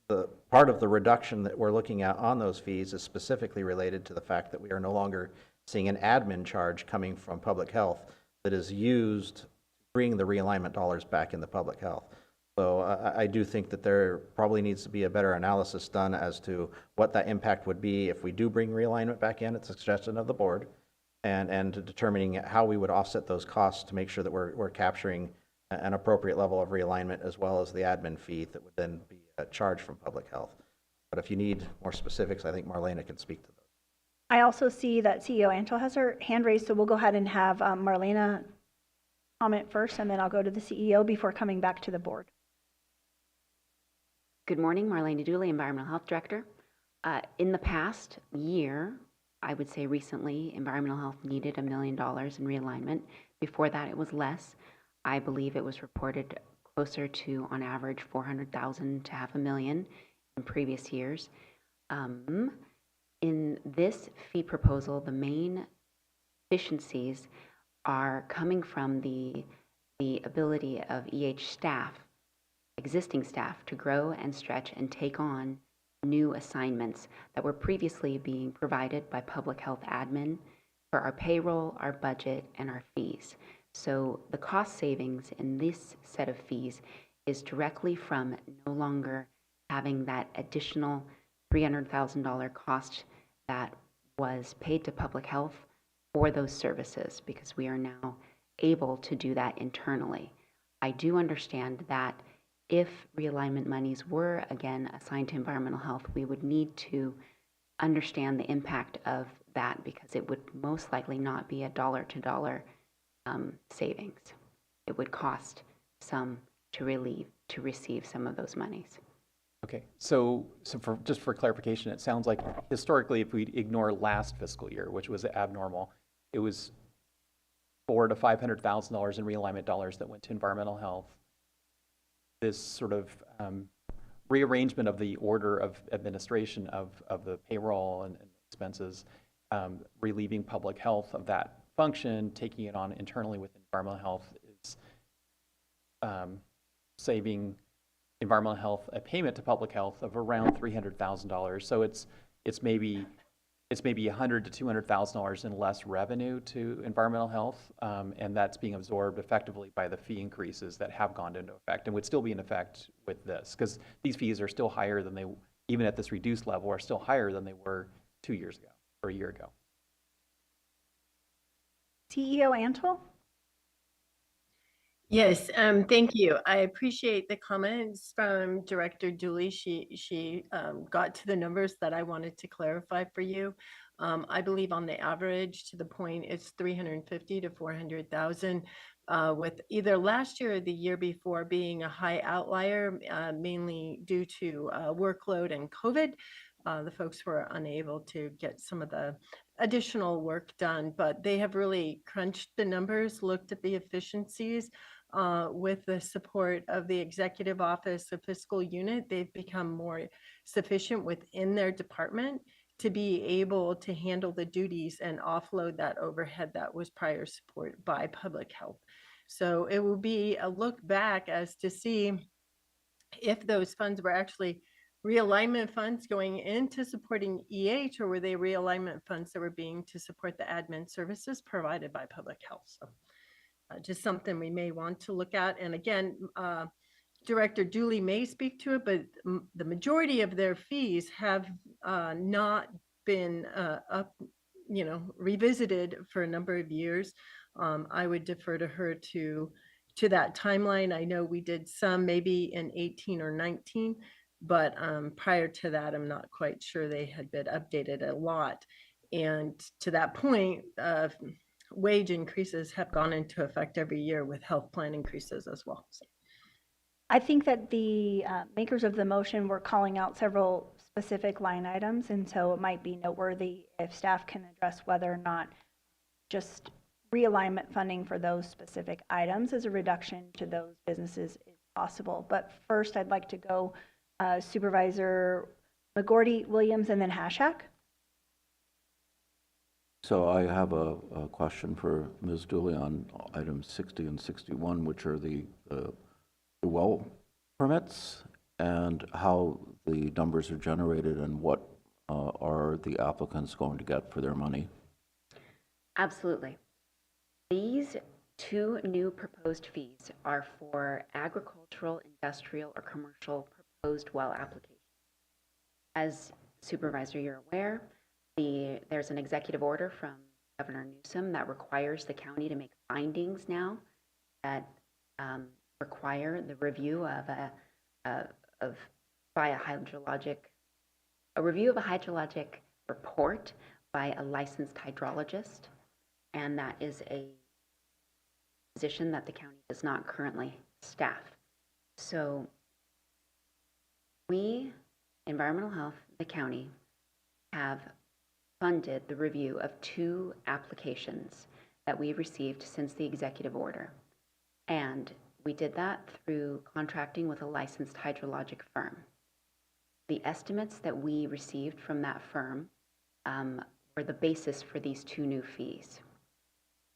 the part of the reduction that we're looking at on those fees is specifically related to the fact that we are no longer seeing an admin charge coming from public health that is used to bring the realignment dollars back into public health. So I do think that there probably needs to be a better analysis done as to what that impact would be if we do bring realignment back in. It's a suggestion of the board, and determining how we would offset those costs to make sure that we're capturing an appropriate level of realignment as well as the admin fee that would then be charged from public health. But if you need more specifics, I think Marlena can speak to those. I also see that CEO Antle has her hand raised, so we'll go ahead and have Marlena comment first, and then I'll go to the CEO before coming back to the board. Good morning, Marlena Dooley, Environmental Health Director. In the past year, I would say recently, environmental health needed $1 million in realignment. Before that, it was less. I believe it was reported closer to, on average, $400,000 to $500,000 in previous years. In this fee proposal, the main efficiencies are coming from the ability of EH staff, existing staff, to grow and stretch and take on new assignments that were previously being provided by public health admin for our payroll, our budget, and our fees. So the cost savings in this set of fees is directly from no longer having that additional $300,000 cost that was paid to public health for those services, because we are now able to do that internally. I do understand that if realignment monies were again assigned to environmental health, we would need to understand the impact of that, because it would most likely not be a dollar-to-dollar savings. It would cost some to receive some of those monies. Okay, so just for clarification, it sounds like historically, if we ignore last fiscal year, which was abnormal, it was $400,000 to $500,000 in realignment dollars that went to environmental health. This sort of rearrangement of the order of administration of the payroll and expenses, relieving public health of that function, taking it on internally with environmental health, is saving environmental health a payment to public health of around $300,000. So it's maybe it's maybe $100,000 to $200,000 in less revenue to environmental health, and that's being absorbed effectively by the fee increases that have gone into effect and would still be in effect with this, because these fees are still higher than they, even at this reduced level, are still higher than they were 2 years ago or a year ago. CEO Antle? Yes, thank you. I appreciate the comments from Director Dooley. She got to the numbers that I wanted to clarify for you. I believe on the average, to the point, it's 350 to 400,000, with either last year or the year before being a high outlier, mainly due to workload and COVID. The folks were unable to get some of the additional work done, but they have really crunched the numbers, looked at the efficiencies. With the support of the Executive Office, the fiscal unit, they've become more sufficient within their department to be able to handle the duties and offload that overhead that was prior supported by public health. So it will be a look back as to see if those funds were actually realignment funds going into supporting EH, or were they realignment funds that were being to support the admin services provided by public health. So just something we may want to look at. And again, Director Dooley may speak to it, but the majority of their fees have not been revisited for a number of years. I would defer to her to that timeline. I know we did some maybe in 18 or 19, but prior to that, I'm not quite sure they had been updated a lot. And to that point, wage increases have gone into effect every year with health plan increases as well. So. I think that the makers of the motion were calling out several specific line items, and so it might be noteworthy if staff can address whether or not just realignment funding for those specific items as a reduction to those businesses is possible. But first, I'd like to go Supervisor McGorty, Williams, and then Hashak. So I have a question for Ms. Dooley on items 60 and 61, which are the well permits and how the numbers are generated and what are the applicants going to get for their money. Absolutely. These two new proposed fees are for agricultural, industrial, or commercial proposed well applications. As Supervisor, you're aware, there's an executive order from Governor Newsom that requires the county to make findings now that require the review of a hydrologic report by a licensed hydrologist, and that is a position that the county does not currently staff. So we, Environmental Health, the county, have funded the review of 2 applications that we received since the executive order. And we did that through contracting with a licensed hydrologic firm. The estimates that we received from that firm were the basis for these 2 new fees.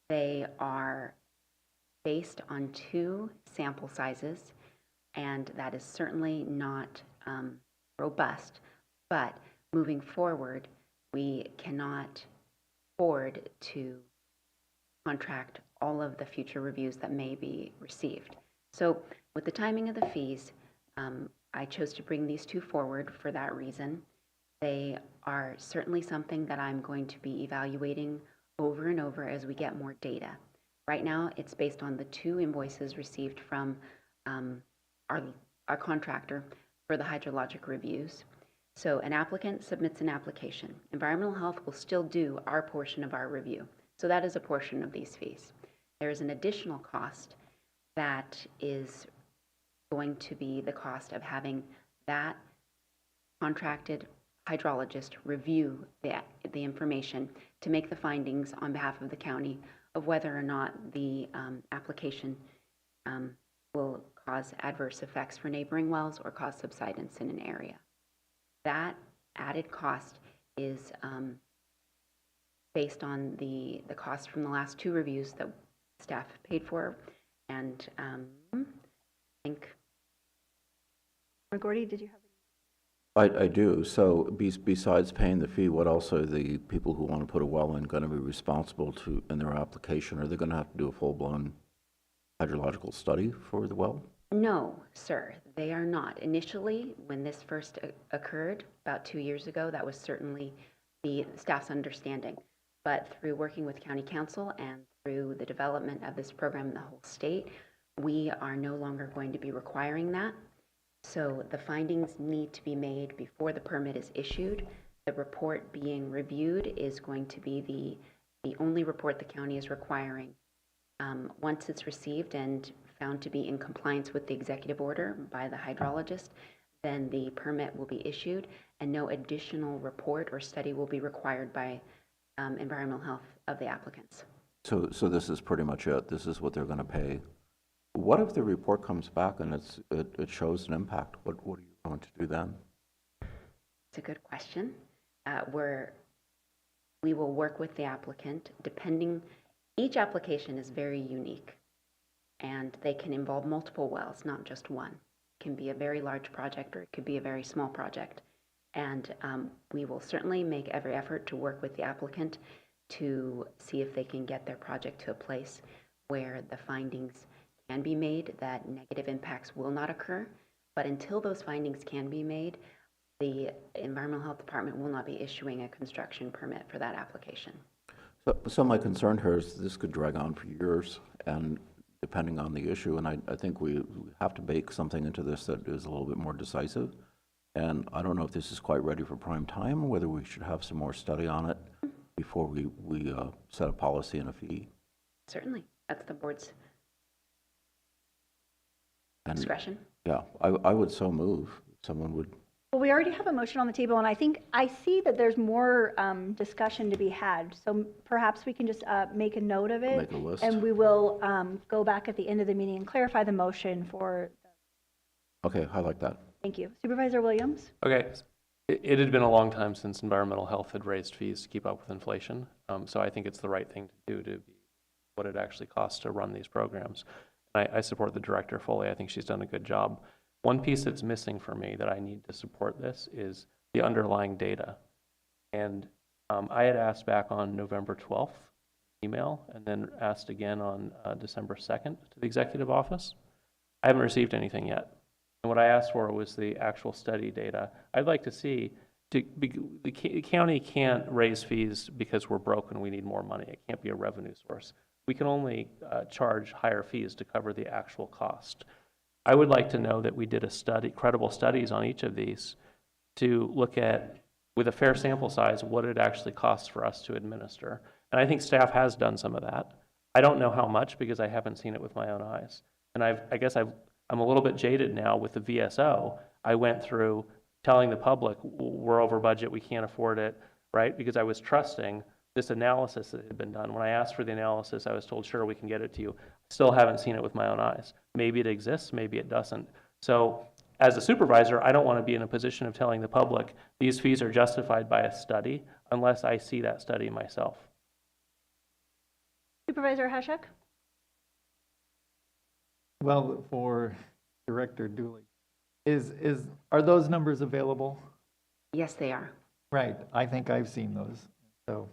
They are based on 2 sample sizes, and that is certainly not robust, but moving forward, we cannot afford to contract all of the future reviews that may be received. So with the timing of the fees, I chose to bring these 2 forward for that reason. They are certainly something that I'm going to be evaluating over and over as we get more data. Right now, it's based on the 2 invoices received from our contractor for the hydrologic reviews. So an applicant submits an application. Environmental Health will still do our portion of our review. So that is a portion of these fees. There is an additional cost that is going to be the cost of having that contracted hydrologist review the information to make the findings on behalf of the county of whether or not the application will cause adverse effects for neighboring wells or cause subsidence in an area. That added cost is based on the cost from the last 2 reviews that staff paid for, and I think. McGorty, did you have I do. So besides paying the fee, what else are the people who want to put a well in going to be responsible to in their application? Are they going to have to do a full-blown hydrological study for the well? No, sir, they are not. Initially, when this first occurred about 2 years ago, that was certainly the staff's understanding. But through working with county council and through the development of this program in the whole state, we are no longer going to be requiring that. So the findings need to be made before the permit is issued. The report being reviewed is going to be the only report the county is requiring. Once it's received and found to be in compliance with the executive order by the hydrologist, then the permit will be issued and no additional report or study will be required by environmental health of the applicants. So this is pretty much it. This is what they're going to pay. What if the report comes back and it shows an impact? What are you going to do then? It's a good question. We will work with the applicant depending. Each application is very unique and they can involve multiple wells, not just one. It can be a very large project or it could be a very small project. And we will certainly make every effort to work with the applicant to see if they can get their project to a place where the findings can be made that negative impacts will not occur. But until those findings can be made, the Environmental Health Department will not be issuing a construction permit for that application. So my concern here is this could drag on for years, and depending on the issue, and I think we have to bake something into this that is a little bit more decisive. And I don't know if this is quite ready for prime time, or whether we should have some more study on it before we set a policy and a fee. Certainly, that's the board's discretion. Yeah, I would so move. Someone would. Well, we already have a motion on the table, and I think I see that there's more discussion to be had. So perhaps we can just make a note of it. Make a list. And we will go back at the end of the meeting and clarify the motion for. Okay, I like that. Thank you. Supervisor Williams? Okay. It had been a long time since environmental health had raised fees to keep up with inflation. So I think it's the right thing to do to be what it actually costs to run these programs. I support the director fully. I think she's done a good job. One piece that's missing for me that I need to support this is the underlying data. And I had asked back on November 12th email and then asked again on December 2nd to the executive office. I haven't received anything yet. And what I asked for was the actual study data. I'd like to see, the county can't raise fees because we're broke and we need more money. It can't be a revenue source. We can only charge higher fees to cover the actual cost. I would like to know that we did a study, credible studies on each of these to look at, with a fair sample size, what it actually costs for us to administer. And I think staff has done some of that. I don't know how much because I haven't seen it with my own eyes. And I guess I'm a little bit jaded now with the VSO. I went through telling the public, we're over budget, we can't afford it, right? Because I was trusting this analysis that had been done. When I asked for the analysis, I was told, sure, we can get it to you. Still haven't seen it with my own eyes. Maybe it exists, maybe it doesn't. So as a supervisor, I don't want to be in a position of telling the public these fees are justified by a study unless I see that study myself. Supervisor Hashek? Well, for Director Dooley, are those numbers available? Yes, they are. Right, I think I've seen those. So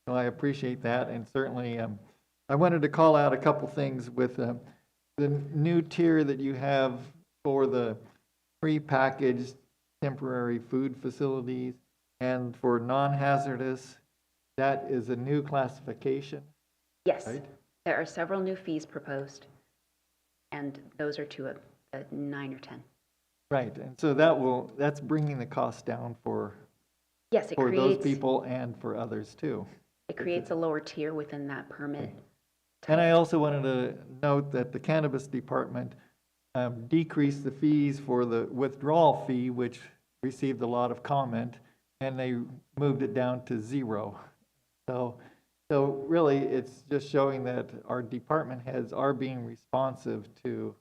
I appreciate that, and certainly I wanted to call out a couple things with the new tier that you have for the prepackaged temporary food facilities and for non-hazardous. That is a new classification. Yes, right? There are several new fees proposed, and those are to a 9 or 10. Right, and so that's bringing the cost down for Yes, for those people and for others too. It creates a lower tier within that permit. And I also wanted to note that the Cannabis Department decreased the fees for the withdrawal fee, which received a lot of comment, and they moved it down to 0. So really, it's just showing that our department heads are being responsive to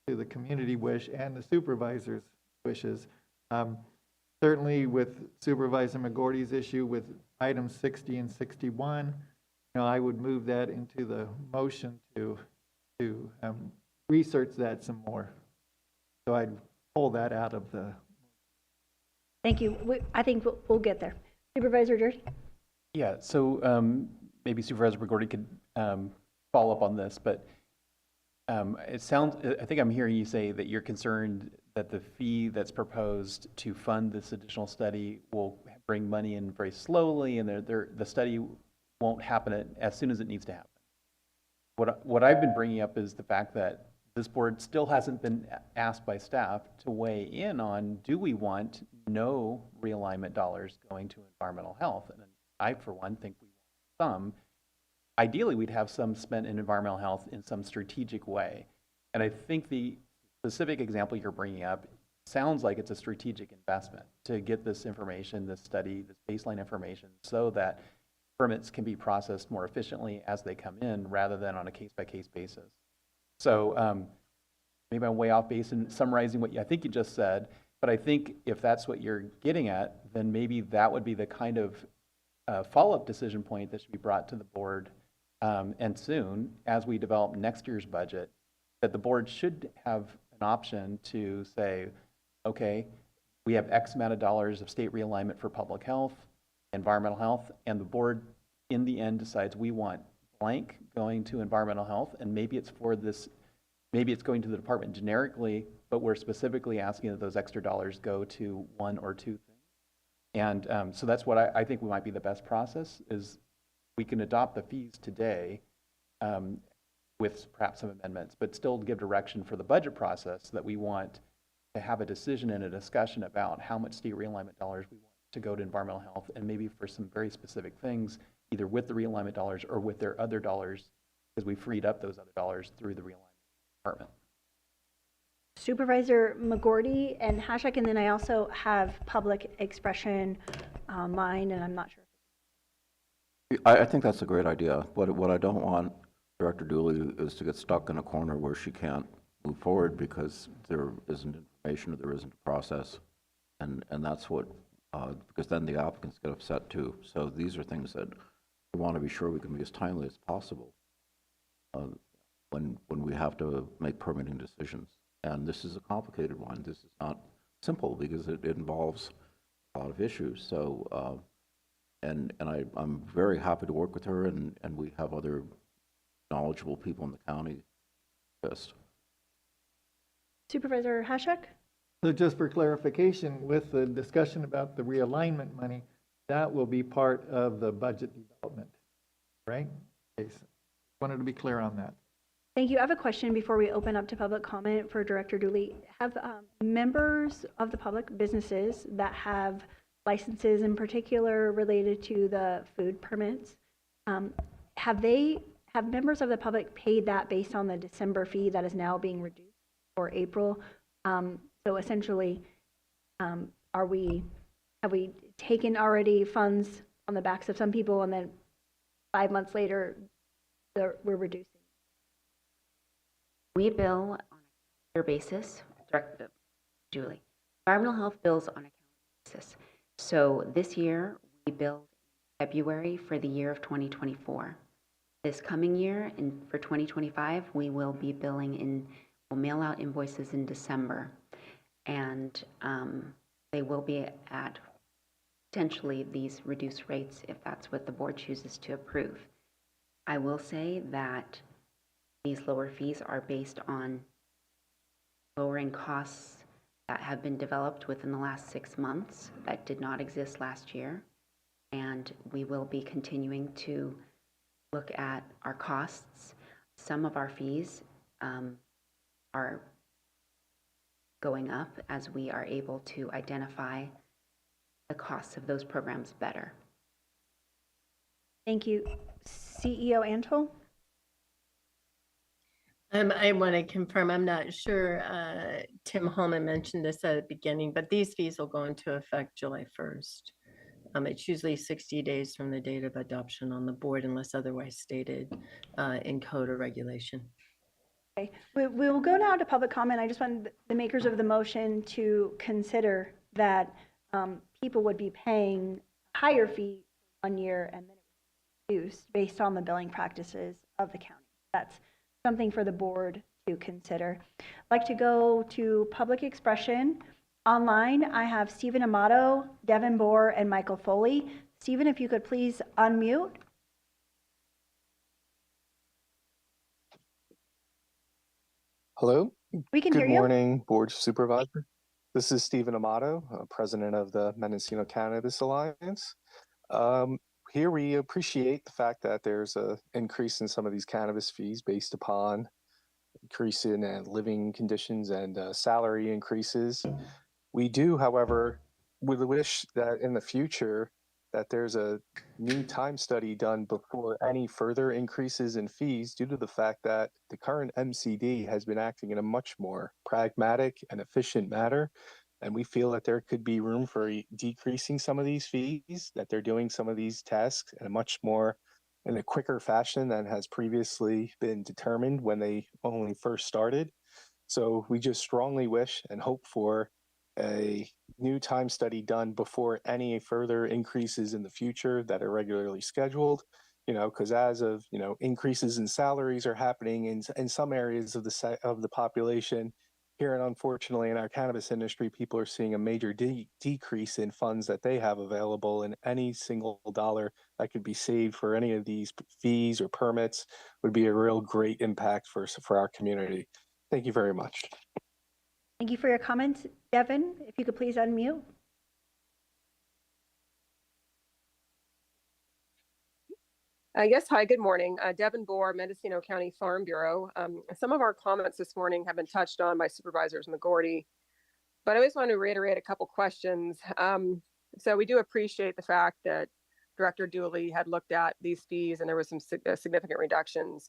the community wish and the supervisor's wishes. Certainly with Supervisor McGordy's issue with items 60 and 61, I would move that into the motion to research that some more. So I'd pull that out of the. Thank you. I think we'll get there. Supervisor Durst? Yeah, so maybe Supervisor McGordy could follow up on this, but it sounds, I think I'm hearing you say that you're concerned that the fee that's proposed to fund this additional study will bring money in very slowly, and the study won't happen as soon as it needs to happen. What I've been bringing up is the fact that this board still hasn't been asked by staff to weigh in on, do we want no realignment dollars going to environmental health? And I, for one, think we want some. Ideally, we'd have some spent in environmental health in some strategic way. And I think the specific example you're bringing up sounds like it's a strategic investment to get this information, this study, this baseline information, so that permits can be processed more efficiently as they come in rather than on a case-by-case basis. So maybe I'm way off base in summarizing what I think you just said, but I think if that's what you're getting at, then maybe that would be the kind of follow-up decision point that should be brought to the board and soon as we develop next year's budget, that the board should have an option to say, okay, we have X amount of dollars of state realignment for public health, environmental health, and the board in the end decides we want blank going to environmental health, and maybe it's for this, maybe it's going to the department generically, but we're specifically asking that those extra dollars go to one or two things. And so that's what I think might be the best process, is we can adopt the fees today with perhaps some amendments, but still give direction for the budget process that we want to have a decision and a discussion about how much state realignment dollars we want to go to environmental health, and maybe for some very specific things, either with the realignment dollars or with their other dollars, because we freed up those other dollars through the realignment department. Supervisor McGordy and Hashak, and then I also have public expression on mine, and I'm not sure. I think that's a great idea, but what I don't want Director Dooley is to get stuck in a corner where she can't move forward because there isn't information or there isn't a process, and that's what, because then the applicants get upset too. So these are things that we want to be sure we can be as timely as possible when we have to make permitting decisions. And this is a complicated one. This is not simple because it involves a lot of issues. So, I'm very happy to work with her, and we have other knowledgeable people in the county. Just. Supervisor Hashak? So just for clarification, with the discussion about the realignment money, that will be part of the budget development, right? Okay, so wanted to be clear on that. Thank you. I have a question before we open up to public comment for Director Dooley. Have members of the public, businesses that have licenses in particular related to the food permits, have members of the public paid that based on the December fee that is now being reduced for April? So essentially, have we taken already funds on the backs of some people, and then 5 months later we're reducing? We bill on a calendar basis, Director Julie. Environmental health bills on a calendar basis. So this year, we billed in February for the year of 2024. This coming year, for 2025, we will be billing we'll mail out invoices in December. And they will be at potentially these reduced rates if that's what the board chooses to approve. I will say that these lower fees are based on lowering costs that have been developed within the last 6 months that did not exist last year. And we will be continuing to look at our costs. Some of our fees are going up as we are able to identify the costs of those programs better. Thank you. CEO Antle? I want to confirm, I'm not sure Tim Holman mentioned this at the beginning, but these fees will go into effect July 1st. It's usually 60 days from the date of adoption on the board unless otherwise stated in code or regulation. Okay. We will go now to public comment. I just want the makers of the motion to consider that people would be paying a higher fee 1 year and then it would reduce based on the billing practices of the county. That's something for the board to consider. I'd like to go to public expression Online, I have Stephen Amato, Devin Bohr, and Michael Foley. Stephen, if you could please unmute. Hello. We can Good hear you. morning, Board Supervisor. This is Stephen Amato, President of the Mendocino Cannabis Alliance. Here we appreciate the fact that there's an increase in some of these cannabis fees based upon increase in living conditions and salary increases. We do, however, would wish that in the future that there's a new time study done before any further increases in fees due to the fact that the current MCD has been acting in a much more pragmatic and efficient manner. And we feel that there could be room for decreasing some of these fees, that they're doing some of these tasks in a quicker fashion than has previously been determined when they only first started. So we just strongly wish and hope for a new time study done before any further increases in the future that are regularly scheduled, because as of, increases in salaries are happening in some areas of the population here. And unfortunately, in our cannabis industry, people are seeing a major decrease in funds that they have available, and any single dollar that could be saved for any of these fees or permits would be a real great impact for our community. Thank you very much. Thank you for your comments. Devin, if you could please unmute. Yes, hi, good morning. Devin Bohr, Mendocino County Farm Bureau. Some of our comments this morning have been touched on by Supervisors McGorty, but I always want to reiterate a couple questions. So we do appreciate the fact that Director Dooley had looked at these fees and there was some significant reductions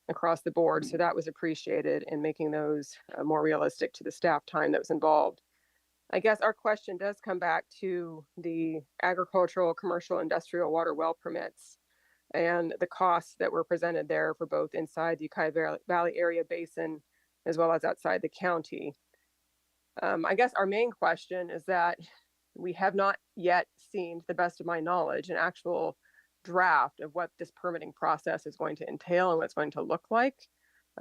across the board. So that was appreciated in making those more realistic to the staff time that was involved. I guess our question does come back to the agricultural, commercial, industrial water well permits and the costs that were presented there for both inside the Ukiah Valley area basin as well as outside the county. I guess our main question is that we have not yet seen, to the best of my knowledge, an actual draft of what this permitting process is going to entail and what it's going to look like.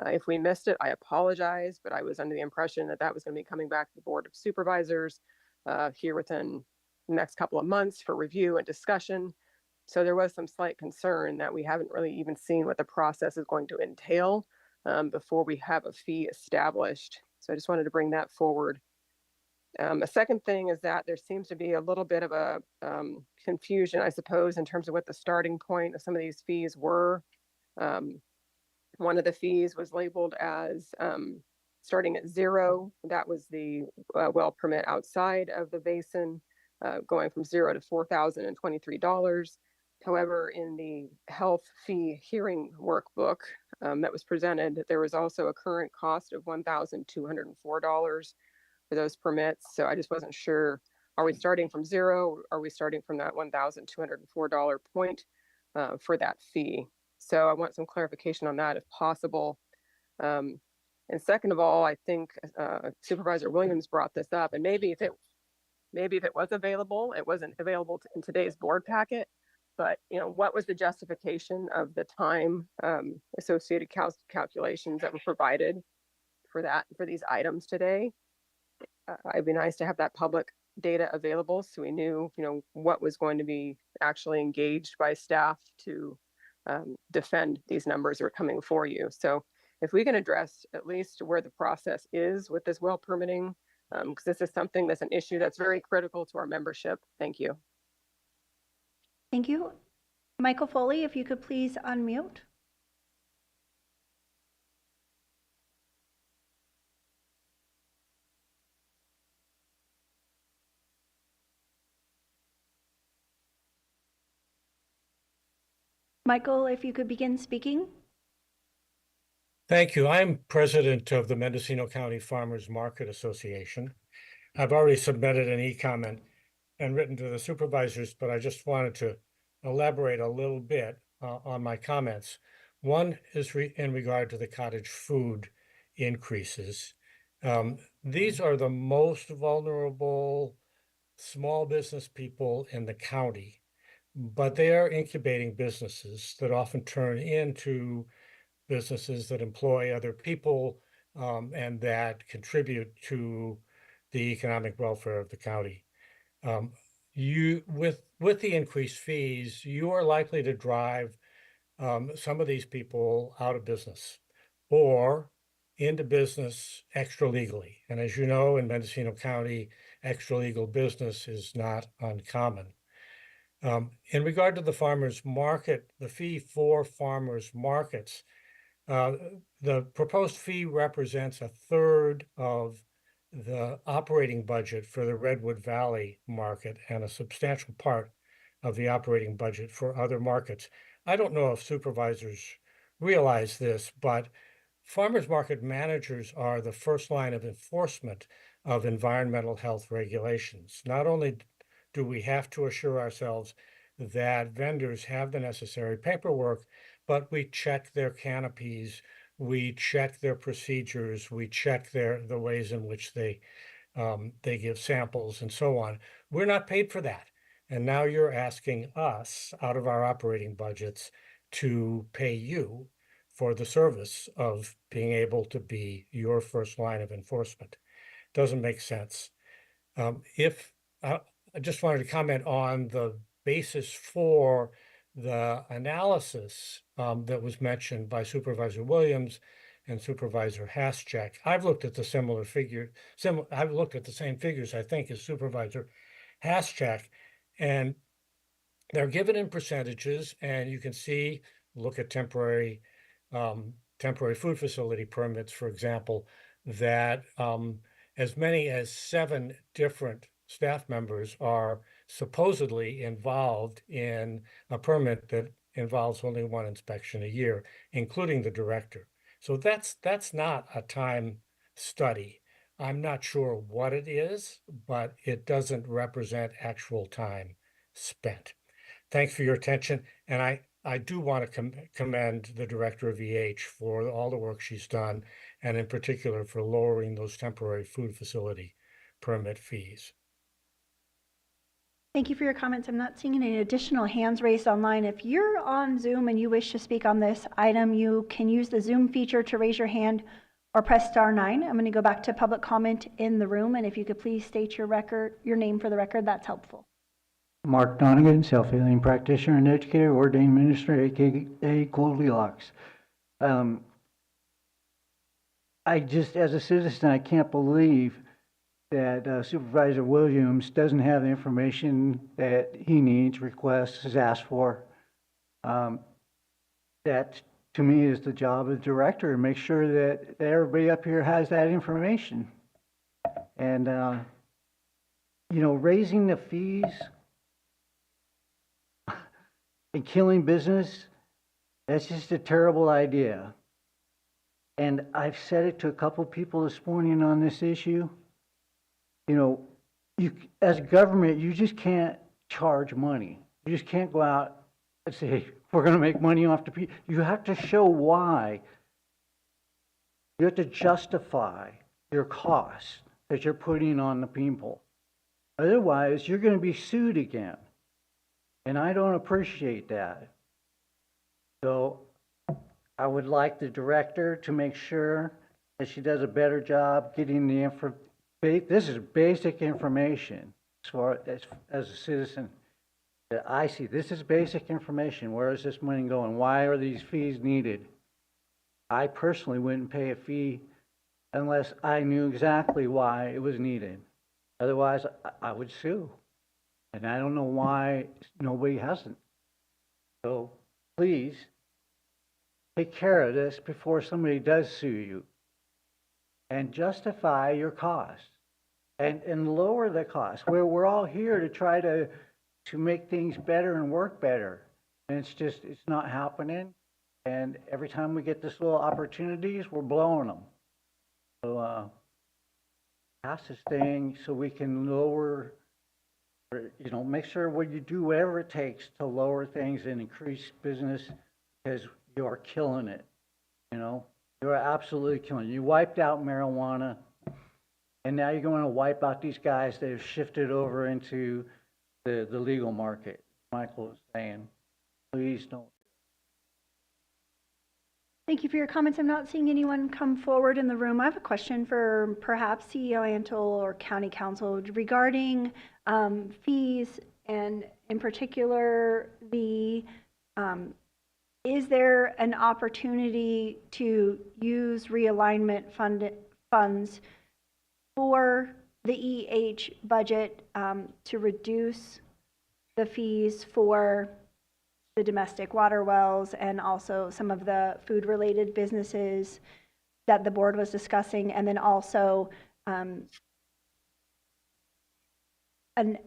If we missed it, I apologize, but I was under the impression that that was going to be coming back to the Board of Supervisors here within the next couple of months for review and discussion. So there was some slight concern that we haven't really even seen what the process is going to entail before we have a fee established. So I just wanted to bring that forward. A second thing is that there seems to be a little bit of a confusion, I suppose, in terms of what the starting point of some of these fees were. One of the fees was labeled as starting at $0. That was the well permit outside of the basin, going from $0 to $4,023. However, in the health fee hearing workbook that was presented, there was also a current cost of $1,204 for those permits. So I just wasn't sure, are we starting from $0 or are we starting from that $1,204 point for that fee? So I want some clarification on that if possible. And second of all, I think Supervisor Williams brought this up, and maybe if it was available, it wasn't available in today's board packet, but what was the justification of the time associated calculations that were provided for these items today? It'd be nice to have that public data available so we knew, what was going to be actually engaged by staff to defend these numbers that are coming for you. So if we can address at least where the process is with this well permitting, because this is something that's an issue that's very critical to our membership. Thank you. Thank you. Michael Foley, if you could please unmute. Michael, if you could begin speaking. Thank you. I'm president of the Mendocino County Farmers Market Association. I've already submitted an e-comment and written to the supervisors, but I just wanted to elaborate a little bit on my comments. One is in regard to the cottage food increases. These are the most vulnerable small business people in the county, but they are incubating businesses that often turn into businesses that employ other people and that contribute to the economic welfare of the county. With the increased fees, you are likely to drive some of these people out of business or into business extra legally. And as you know, in Mendocino County, extra legal business is not uncommon. In regard to the farmers market, the fee for farmers markets, the proposed fee represents a third of the operating budget for the Redwood Valley market and a substantial part of the operating budget for other markets. I don't know if supervisors realize this, but farmers market managers are the first line of enforcement of environmental health regulations. Not only do we have to assure ourselves that vendors have the necessary paperwork, but we check their canopies, we check their procedures, we check the ways in which they give samples and so on. We're not paid for that. And now you're asking us out of our operating budgets to pay you for the service of being able to be your first line of enforcement. Doesn't make sense. I just wanted to comment on the basis for the analysis that was mentioned by Supervisor Williams and Supervisor Haschek. I've looked at the I've looked at the same figures, I think, as Supervisor Haschek, and they're given in percentages, and you can see, look at temporary food facility permits, for example, that as many as 7 different staff members are supposedly involved in a permit that involves only 1 inspection a year, including the director. So that's not a time study. I'm not sure what it is, but it doesn't represent actual time spent. Thanks for your attention. And I do want to commend the director of EH for all the work she's done, and in particular for lowering those temporary food facility permit fees. Thank you for your comments. I'm not seeing any additional hands raised online. If you're on Zoom and you wish to speak on this item, you can use the Zoom feature to raise your hand or press *9. I'm going to go back to public comment in the room, and if you could please state your name for the record, that's helpful. Mark Donegan, self-healing practitioner and educator, ordained minister, aka Goldilocks. I just, as a citizen, I can't believe that Supervisor Williams doesn't have the information that he needs, requests, has asked for. That, to me, is the job of the director, to make sure that everybody up here has that information. And, you know, raising the fees and killing business, that's just a terrible idea. And I've said it to a couple people this morning on this issue. You know, as government, you just can't charge money. You just can't go out and say, we're going to make money off the people. You have to show why. You have to justify your costs that you're putting on the people. Otherwise, you're going to be sued again. And I don't appreciate that. So I would like the director to make sure that she does a better job getting the information. This is basic information as a citizen that I see. This is basic information. Where is this money going? Why are these fees needed? I personally wouldn't pay a fee unless I knew exactly why it was needed. Otherwise, I would sue. And I don't know why nobody hasn't. So please take care of this before somebody does sue you. And justify your costs. And lower the cost. We're all here to try to make things better and work better. And it's not happening. And every time we get this little opportunities, we're blowing them. So pass this thing so we can lower, you know, make sure when you do whatever it takes to lower things and increase business, because you are killing it. You know, you are absolutely killing it. You wiped out marijuana. And now you're going to wipe out these guys that have shifted over into the legal market. Michael was saying, please don't. Thank you for your comments. I'm not seeing anyone come forward in the room. I have a question for perhaps CEO Antle or County Council regarding fees, and in particular, is there an opportunity to use realignment funds for the EH budget to reduce the fees for the domestic water wells and also some of the food-related businesses that the board was discussing? And then also,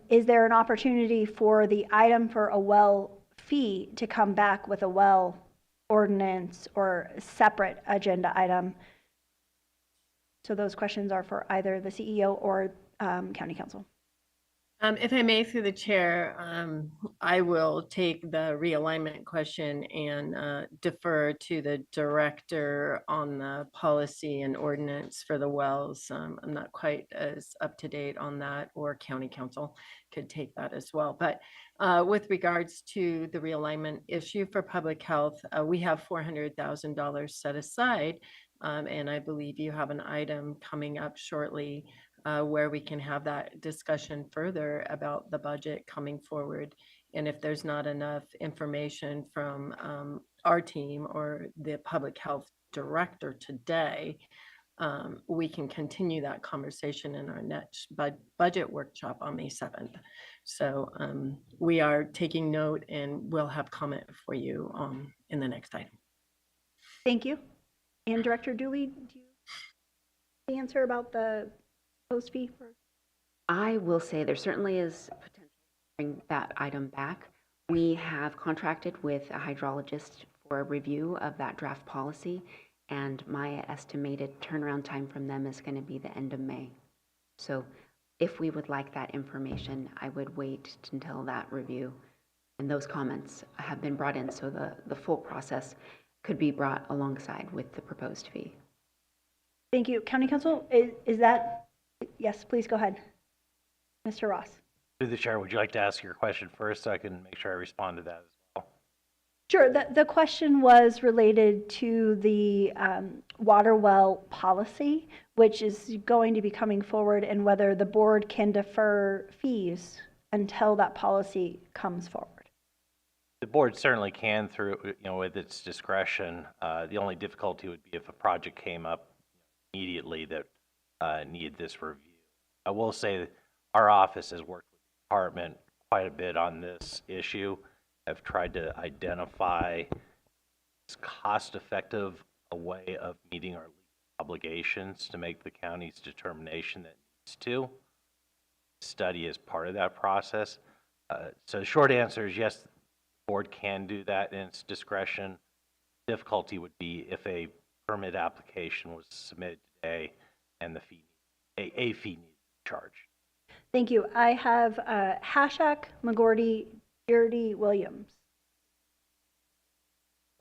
is there an opportunity for the item for a well fee to come back with a well ordinance or a separate agenda item? So those questions are for either the CEO or County Council. If I may, through the chair, I will take the realignment question and defer to the director on the policy and ordinance for the wells. I'm not quite as up to date on that, or County Council could take that as well. But with regards to the realignment issue for public health, we have $400,000 set aside, and I believe you have an item coming up shortly where we can have that discussion further about the budget coming forward. And if there's not enough information from our team or the public health director today, we can continue that conversation in our next budget workshop on May 7th. So we are taking note, and we'll have comment for you in the next item. Thank you. And Director Dooley, do you answer about the post fee? I will say there certainly is potential to bring that item back. We have contracted with a hydrologist for a review of that draft policy, and my estimated turnaround time from them is going to be the end of May. So if we would like that information, I would wait until that review and those comments have been brought in, so the full process could be brought alongside with the proposed fee. Thank you. County Council, is that? Yes, please go ahead. Mr. Ross. Through the chair, would you like to ask your question first so I can make sure I respond to that as well? Sure. The question was related to the water well policy, which is going to be coming forward, and whether the board can defer fees until that policy comes forward. The board certainly can, through with its discretion. The only difficulty would be if a project came up immediately that needed this review. I will say that our office has worked with the department quite a bit on this issue. I've tried to identify as cost-effective a way of meeting our obligations to make the county's determination that it needs to. Study is part of that process. So the short answer is yes, the board can do that in its discretion. Difficulty would be if a permit application was submitted today and the fee, a fee needed to be charged. Thank you. I have Hashak, McGorty, Beardy, Williams.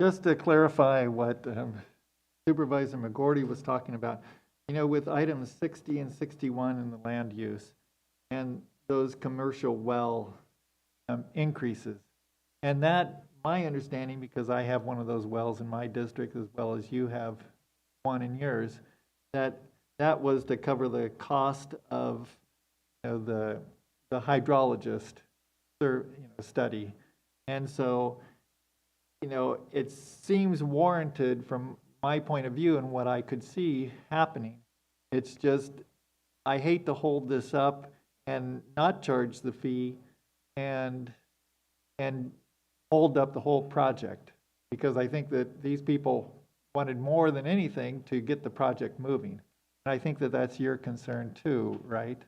Just to clarify what Supervisor McGorty was talking about, with items 60 and 61 in the land use and those commercial well increases, and that, my understanding, because I have one of those wells in my district as well as you have one in yours, that was to cover the cost of the hydrologist study. And so it seems warranted from my point of view and what I could see happening. It's just, I hate to hold this up and not charge the fee and hold up the whole project, because I think that these people wanted more than anything to get the project moving. And I think that that's your concern too, right?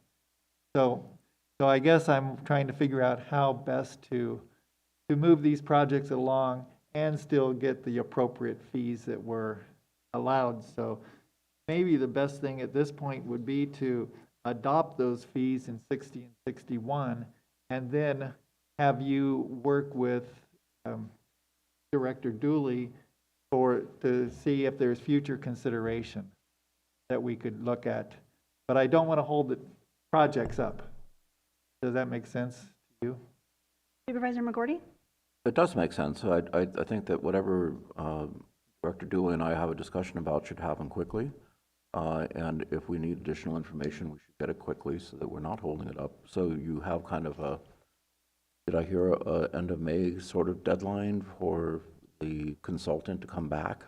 So I guess I'm trying to figure out how best to move these projects along and still get the appropriate fees that were allowed. So maybe the best thing at this point would be to adopt those fees in 60 and 61, and then have you work with Director Dooley to see if there's future consideration that we could look at. But I don't want to hold the projects up. Does that make sense to you? Supervisor McGorty? It does make sense. I think that whatever Director Dewey and I have a discussion about should happen quickly. And if we need additional information, we should get it quickly so that we're not holding it up. So you have kind of a, did I hear a end of May sort of deadline for the consultant to come back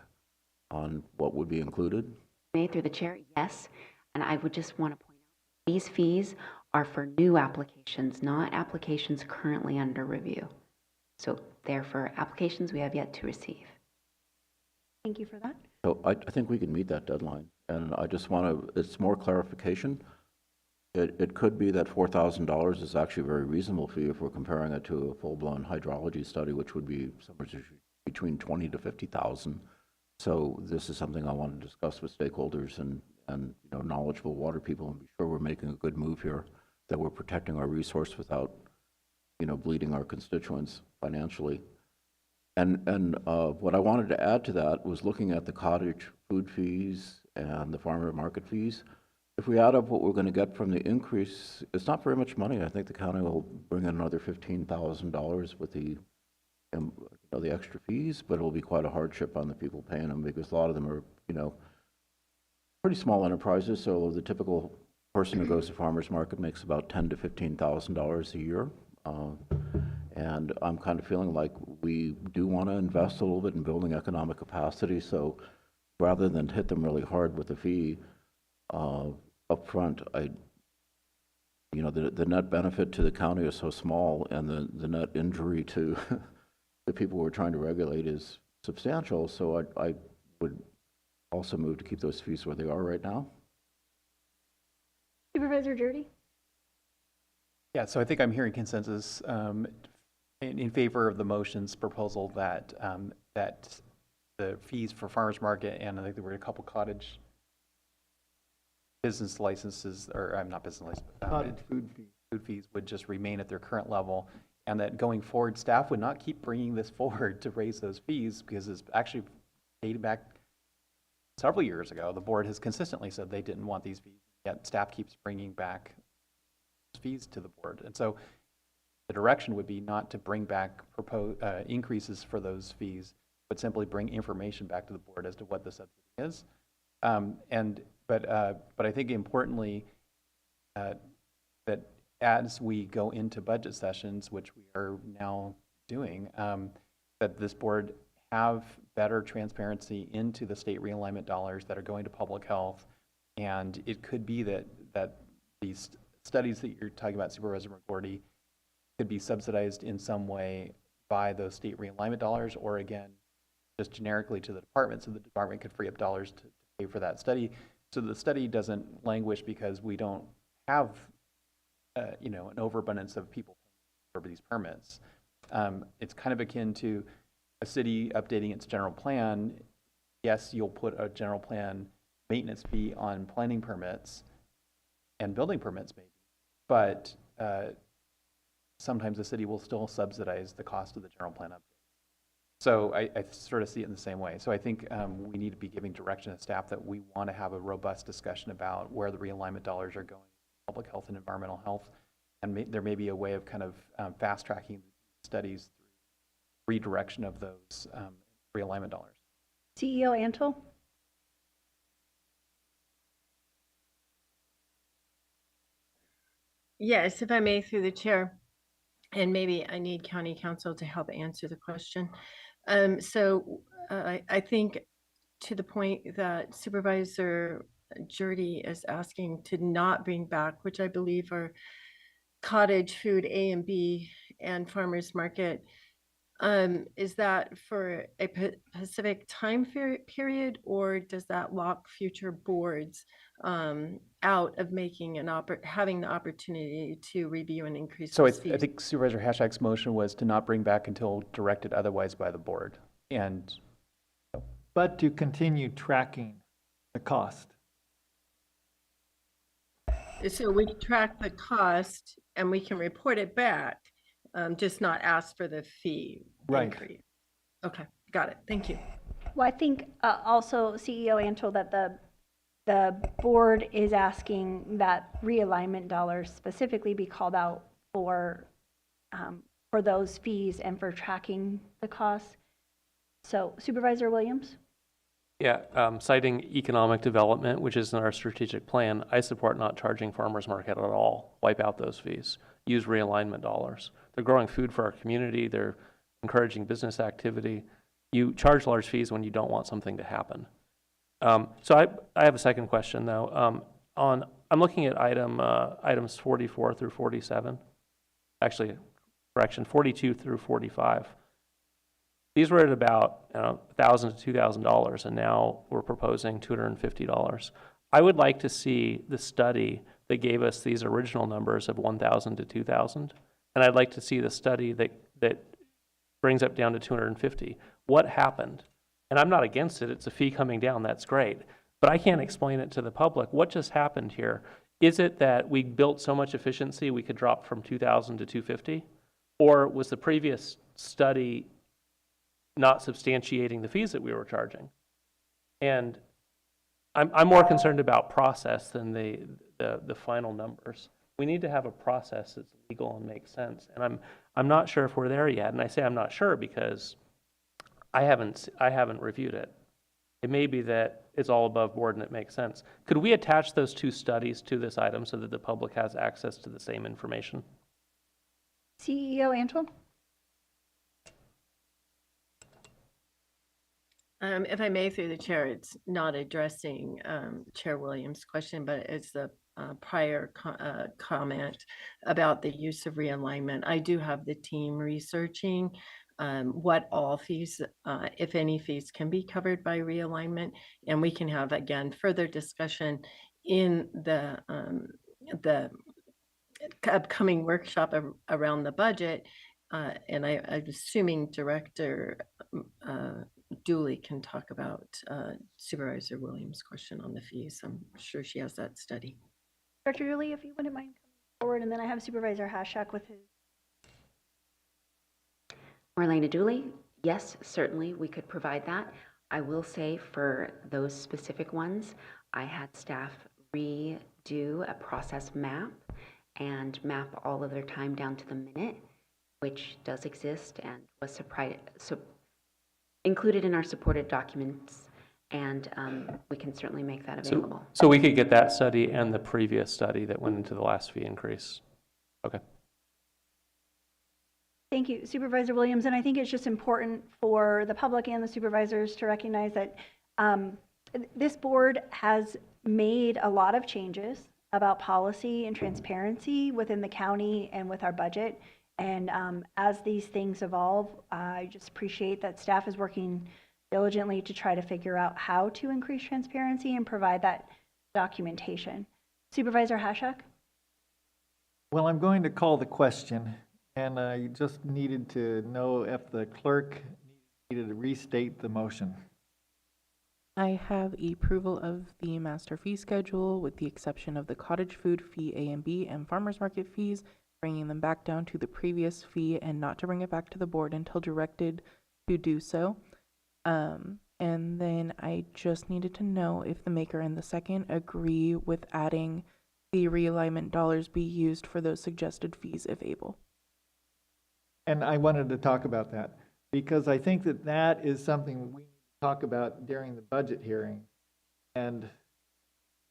on what would be included? May, through the chair, yes. And I would just want to point out, these fees are for new applications, not applications currently under review. So they're for applications we have yet to receive. Thank you for that. So I think we can meet that deadline. And I just want to, it's more clarification. It could be that $4,000 is actually a very reasonable fee if we're comparing it to a full-blown hydrology study, which would be somewhere between 20 to 50,000. So this is something I want to discuss with stakeholders and knowledgeable water people, and be sure we're making a good move here, that we're protecting our resource without bleeding our constituents financially. And what I wanted to add to that was looking at the cottage food fees and the farmer market fees. If we add up what we're going to get from the increase, it's not very much money. I think the county will bring in another $15,000 with the the extra fees, but it'll be quite a hardship on the people paying them, because a lot of them are pretty small enterprises. So the typical person who goes to farmers market makes about $10,000 to $15,000 a year. And I'm kind of feeling like we do want to invest a little bit in building economic capacity. So rather than hit them really hard with the fee up front, the net benefit to the county is so small, and the net injury to the people we're trying to regulate is substantial. So I would also move to keep those fees where they are right now. Supervisor Jordy? Yeah, so I think I'm hearing consensus in favor of the motion's proposal that that the fees for farmers market, and I think there were a couple cottage business licenses, or I'm not business license, Cottage food fees. Food fees would just remain at their current level, and that going forward, staff would not keep bringing this forward to raise those fees, because it's actually dated back several years ago. The board has consistently said they didn't want these fees, yet staff keeps bringing back fees to the board. And so the direction would be not to bring back increases for those fees, but simply bring information back to the board as to what the subsidy is. But I think importantly, that as we go into budget sessions, which we are now doing, that this board have better transparency into the state realignment dollars that are going to public health. And it could be that these studies that you're talking about, Supervisor McGordy, could be subsidized in some way by those state realignment dollars, or again, just generically to the department, so the department could free up dollars to pay for that study. So the study doesn't languish because we don't have, an overabundance of people for these permits. It's kind of akin to a city updating its general plan. Yes, you'll put a general plan maintenance fee on planning permits and building permits maybe, but sometimes the city will still subsidize the cost of the general plan update. So I sort of see it in the same way. So I think we need to be giving direction to staff that we want to have a robust discussion about where the realignment dollars are going, public health and environmental health, and there may be a way of kind of fast tracking studies through redirection of those realignment dollars. CEO Antle? Yes, if I may, through the chair, and maybe I need county council to help answer the question. I think to the point that Supervisor Jordy is asking to not bring back, which I believe are cottage food A and B and farmers market, is that for a specific time period, or does that lock future boards out of making having the opportunity to review and increase? So I think Supervisor Hashak's motion was to not bring back until directed otherwise by the board, but to continue tracking the cost. So we track the cost and we can report it back, just not ask for the fee increase. Okay, got it. Thank you. Well, I think also, CEO Antle, that the board is asking that realignment dollars specifically be called out for those fees and for tracking the costs. So Supervisor Williams? Yeah, citing economic development, which is in our strategic plan, I support not charging farmers market at all. Wipe out those fees. Use realignment dollars. They're growing food for our community. They're encouraging business activity. You charge large fees when you don't want something to happen. So I have a second question though. I'm looking at items 44 through 47. Actually, correction, 42 through 45. These were at about $1,000 to $2,000, and now we're proposing $250. I would like to see the study that gave us these original numbers of 1,000 to 2,000, and I'd like to see the study that brings up down to 250. What happened? And I'm not against it. It's a fee coming down. That's great. But I can't explain it to the public. What just happened here? Is it that we built so much efficiency we could drop from 2,000 to 250? Or was the previous study not substantiating the fees that we were charging? And I'm more concerned about process than the final numbers. We need to have a process that's legal and makes sense. And I'm not sure if we're there yet. And I say I'm not sure because I haven't reviewed it. It may be that it's all above board and it makes sense. Could we attach those two studies to this item so that the public has access to the same information? CEO Antle? If I may, through the chair, it's not addressing Chair Williams' question, but it's the prior comment about the use of realignment. I do have the team researching what all fees, if any fees, can be covered by realignment, and we can have, again, further discussion in the upcoming workshop around the budget. And I'm assuming Director Dooley can talk about Supervisor Williams' question on the fees. I'm sure she has that study. Director Dooley, if you wouldn't mind coming forward, and then I have Supervisor Hashak with his. Marlena Dooley, yes, certainly we could provide that. I will say for those specific ones, I had staff redo a process map and map all of their time down to the minute, which does exist and was included in our supported documents, and we can certainly make that available. So we could get that study and the previous study that went into the last fee increase. Okay. Thank you, Supervisor Williams. And I think it's just important for the public and the supervisors to recognize that this board has made a lot of changes about policy and transparency within the county and with our budget. And as these things evolve, I just appreciate that staff is working diligently to try to figure out how to increase transparency and provide that documentation. Supervisor Hashak? Well, I'm going to call the question, and I just needed to know if the clerk needed to restate the motion. I have approval of the master fee schedule with the exception of the cottage food fee A and B and farmers market fees, bringing them back down to the previous fee and not to bring it back to the board until directed to do so. And then I just needed to know if the maker and the second agree with adding the realignment dollars be used for those suggested fees if able. And I wanted to talk about that because I think that that is something we talk about during the budget hearing. And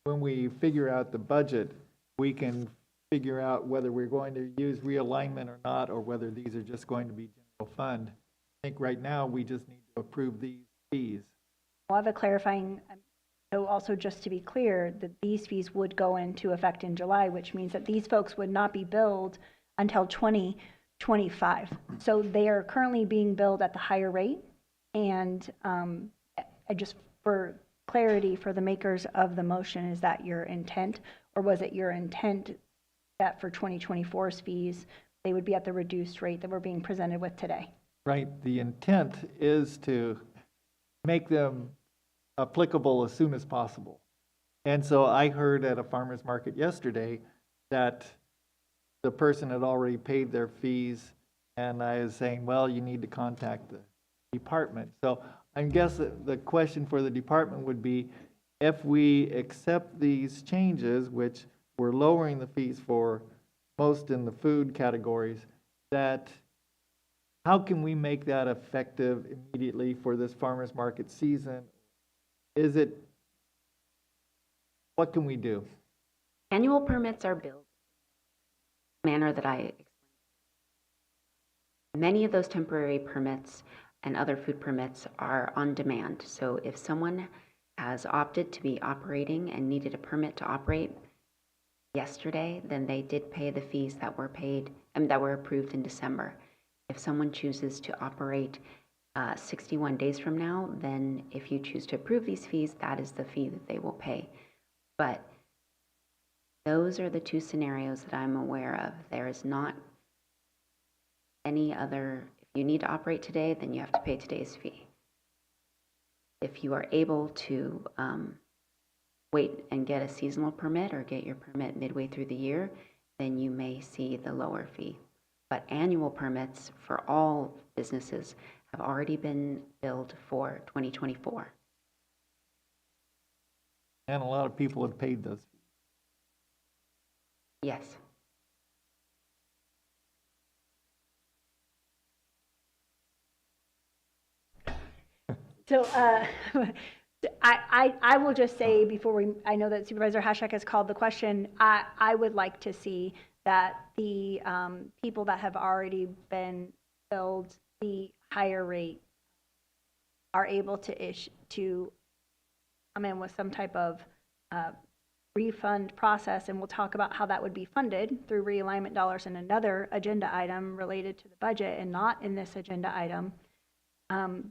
when we figure out the budget, we can figure out whether we're going to use realignment or not, or whether these are just going to be general fund. I think right now we just need to approve these fees. I'll have a clarifying, so also just to be clear, that these fees would go into effect in July, which means that these folks would not be billed until 2025. So they are currently being billed at the higher rate. And I just, for clarity for the makers of the motion, is that your intent, or was it your intent that for 2024's fees, they would be at the reduced rate that we're being presented with today? Right. The intent is to make them applicable as soon as possible. And so I heard at a farmer's market yesterday that the person had already paid their fees, and I was saying, well, you need to contact the department. So I guess the question for the department would be, if we accept these changes, which we're lowering the fees for most in the food categories, that how can we make that effective immediately for this farmer's market season? Is it, what can we do? Annual permits are billed in the manner that I explained. Many of those temporary permits and other food permits are on demand. So if someone has opted to be operating and needed a permit to operate yesterday, then they did pay the fees that were paid and that were approved in December. If someone chooses to operate 61 days from now, then if you choose to approve these fees, that is the fee that they will pay. But those are the two scenarios that I'm aware of. There is not any other. If you need to operate today, then you have to pay today's fee. If you are able to wait and get a seasonal permit or get your permit midway through the year, then you may see the lower fee. But annual permits for all businesses have already been billed for 2024. And a lot of people have paid those. Yes. So I will just say before I know that Supervisor Hashak has called the question, I would like to see that the people that have already been billed the higher rate are able to come in with some type of refund process, and we'll talk about how that would be funded through realignment dollars in another agenda item related to the budget and not in this agenda item.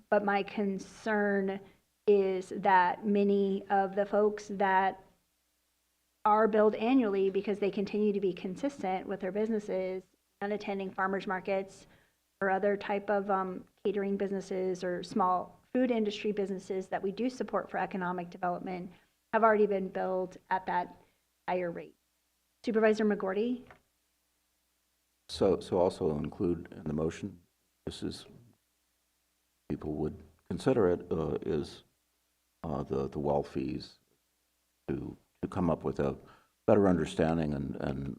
But my concern is that many of the folks that are billed annually because they continue to be consistent with their businesses and attending farmers markets or other type of catering businesses or small food industry businesses that we do support for economic development have already been billed at that higher rate. Supervisor McGorty? So also include in the motion, this is, people would consider it, is the well fees to come up with a better understanding and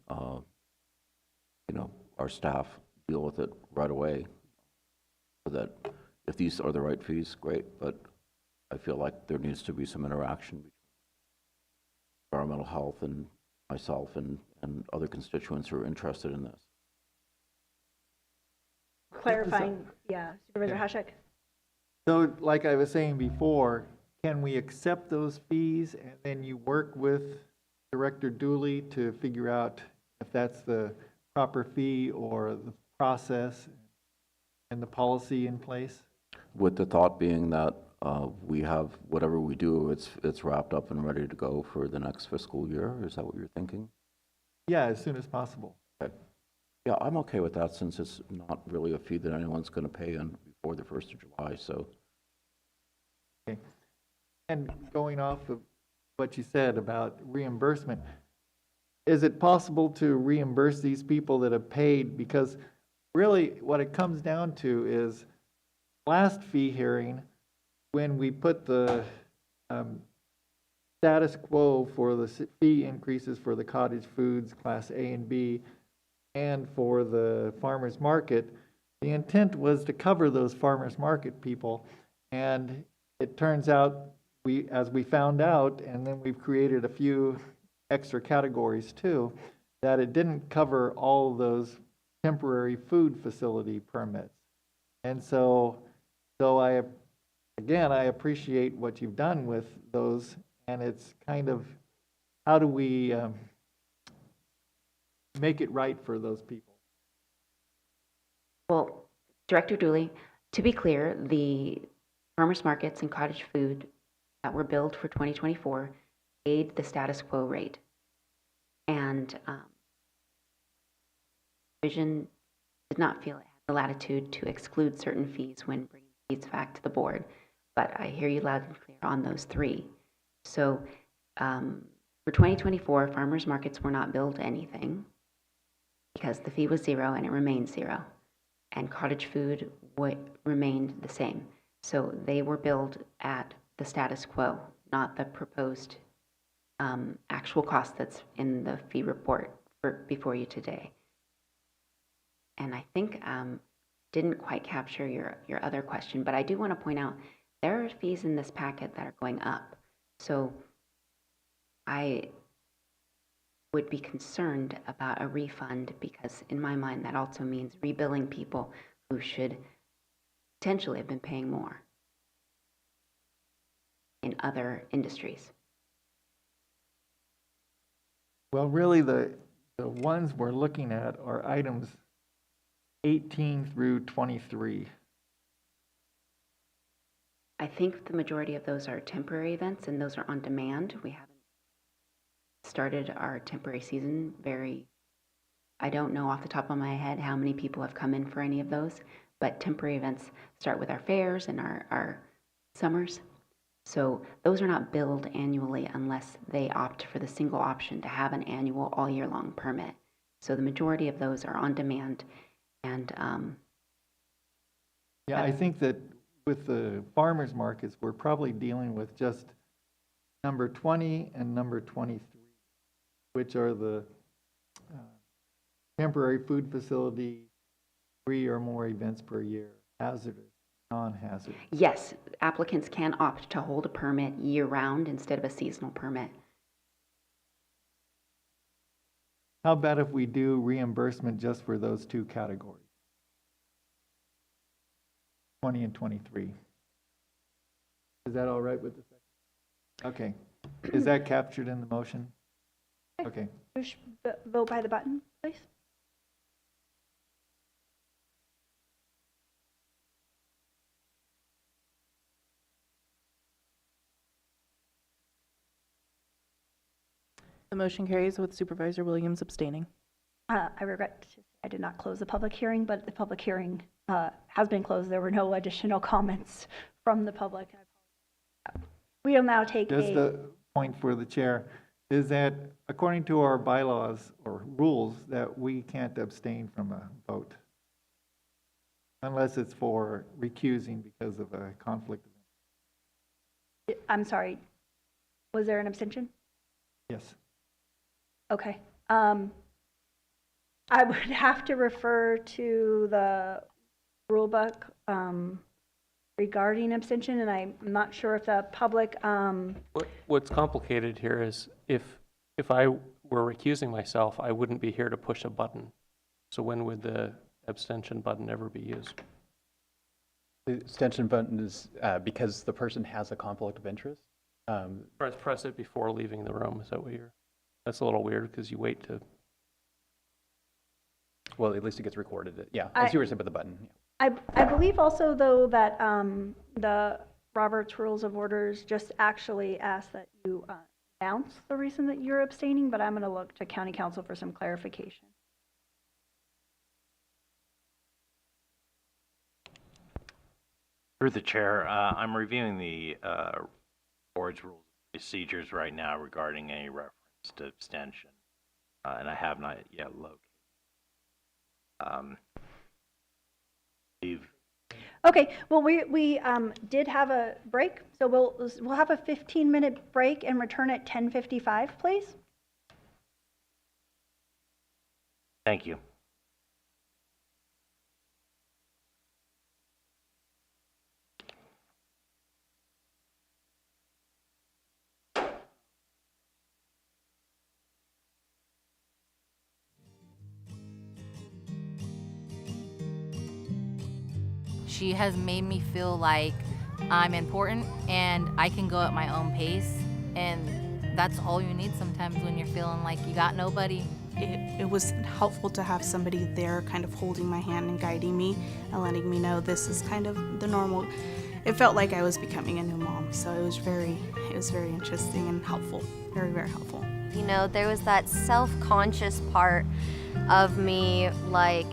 you know, our staff deal with it right away. So that if these are the right fees, great, but I feel like there needs to be some interaction between environmental health and myself and other constituents who are interested in this. Clarifying, yeah, Supervisor Hashak? So like I was saying before, can we accept those fees and then you work with Director Dooley to figure out if that's the proper fee or the process and the policy in place? With the thought being that we have whatever we do, it's wrapped up and ready to go for the next fiscal year. Is that what you're thinking? Yeah, as soon as possible. Okay. Yeah, I'm okay with that since it's not really a fee that anyone's going to pay in before the 1st of July. So. Okay. And going off of what you said about reimbursement, is it possible to reimburse these people that have paid? Because really what it comes down to is last fee hearing, when we put the status quo for the fee increases for the cottage foods, Class A and B, and for the farmers market, the intent was to cover those farmers market people. And it turns out, as we found out, and then we've created a few extra categories too, that it didn't cover all those temporary food facility permits. And so I appreciate what you've done with those, and it's kind of, how do we make it right for those people? Well, Director Dooley, to be clear, the farmers markets and cottage food that were billed for 2024 paid the status quo rate. And Division did not feel it had the latitude to exclude certain fees when bringing fees back to the board. But I hear you loud and clear on those three. So for 2024, farmers markets were not billed anything because the fee was 0 and it remained 0. And cottage food remained the same. So they were billed at the status quo, not the proposed actual cost that's in the fee report before you today. And I think didn't quite capture your other question, but I do want to point out There are fees in this packet that are going up. So I would be concerned about a refund because in my mind that also means rebilling people who should potentially have been paying more in other industries. Well, really, the ones we're looking at are items 18 through 23. I think the majority of those are temporary events and those are on demand. We haven't started our temporary season I don't know off the top of my head how many people have come in for any of those, but temporary events start with our fairs and our summers. So those are not billed annually unless they opt for the single option to have an annual all year long permit. So the majority of those are on demand and Yeah, I think that with the farmers markets, we're probably dealing with just number 20 and number 23, which are the temporary food facility, 3 or more events per year, hazardous, non-hazardous. yes, applicants can opt to hold a permit year-round instead of a seasonal permit. How about if we do reimbursement just for those 2 categories? 20 and 23. Is that all right with the second? Okay. Is that captured in the motion? Okay. Push vote by the button, please. The motion carries with Supervisor Williams abstaining. I regret to say I did not close the public hearing, but the public hearing has been closed. There were no additional comments from the public. We will now take Just a point for the chair is that according to our bylaws or rules that we can't abstain from a vote unless it's for recusing because of a conflict. I'm sorry, was there an abstention? Yes. Okay. I would have to refer to the rule book regarding abstention, and I'm not sure if the public. What's complicated here is if I were recusing myself, I wouldn't be here to push a button. So when would the abstention button ever be used? The abstention button is because the person has a conflict of interest. Press it before leaving the room. Is that what you're? That's a little weird because you wait to. Well, at least it gets recorded. Yeah, I see what you're saying with the button. I believe also, though, that the Robert's Rules of Orders just actually ask that you announce the reason that you're abstaining, but I'm going to look to County Council for some clarification. Through the chair, I'm reviewing the board's rules and procedures right now regarding any reference to abstention, and I have not yet located. Okay, well, we did have a break, so we'll have a 15-minute break and return at 10:55, please. Thank you. She has made me feel like I'm important and I can go at my own pace, and that's all you need sometimes when you're feeling like you got nobody. It was helpful to have somebody there kind of holding my hand and guiding me and letting me know this is kind of the normal. It felt like I was becoming a new mom, so it was very interesting and helpful, very, very helpful. You know, there was that self-conscious part of me, like,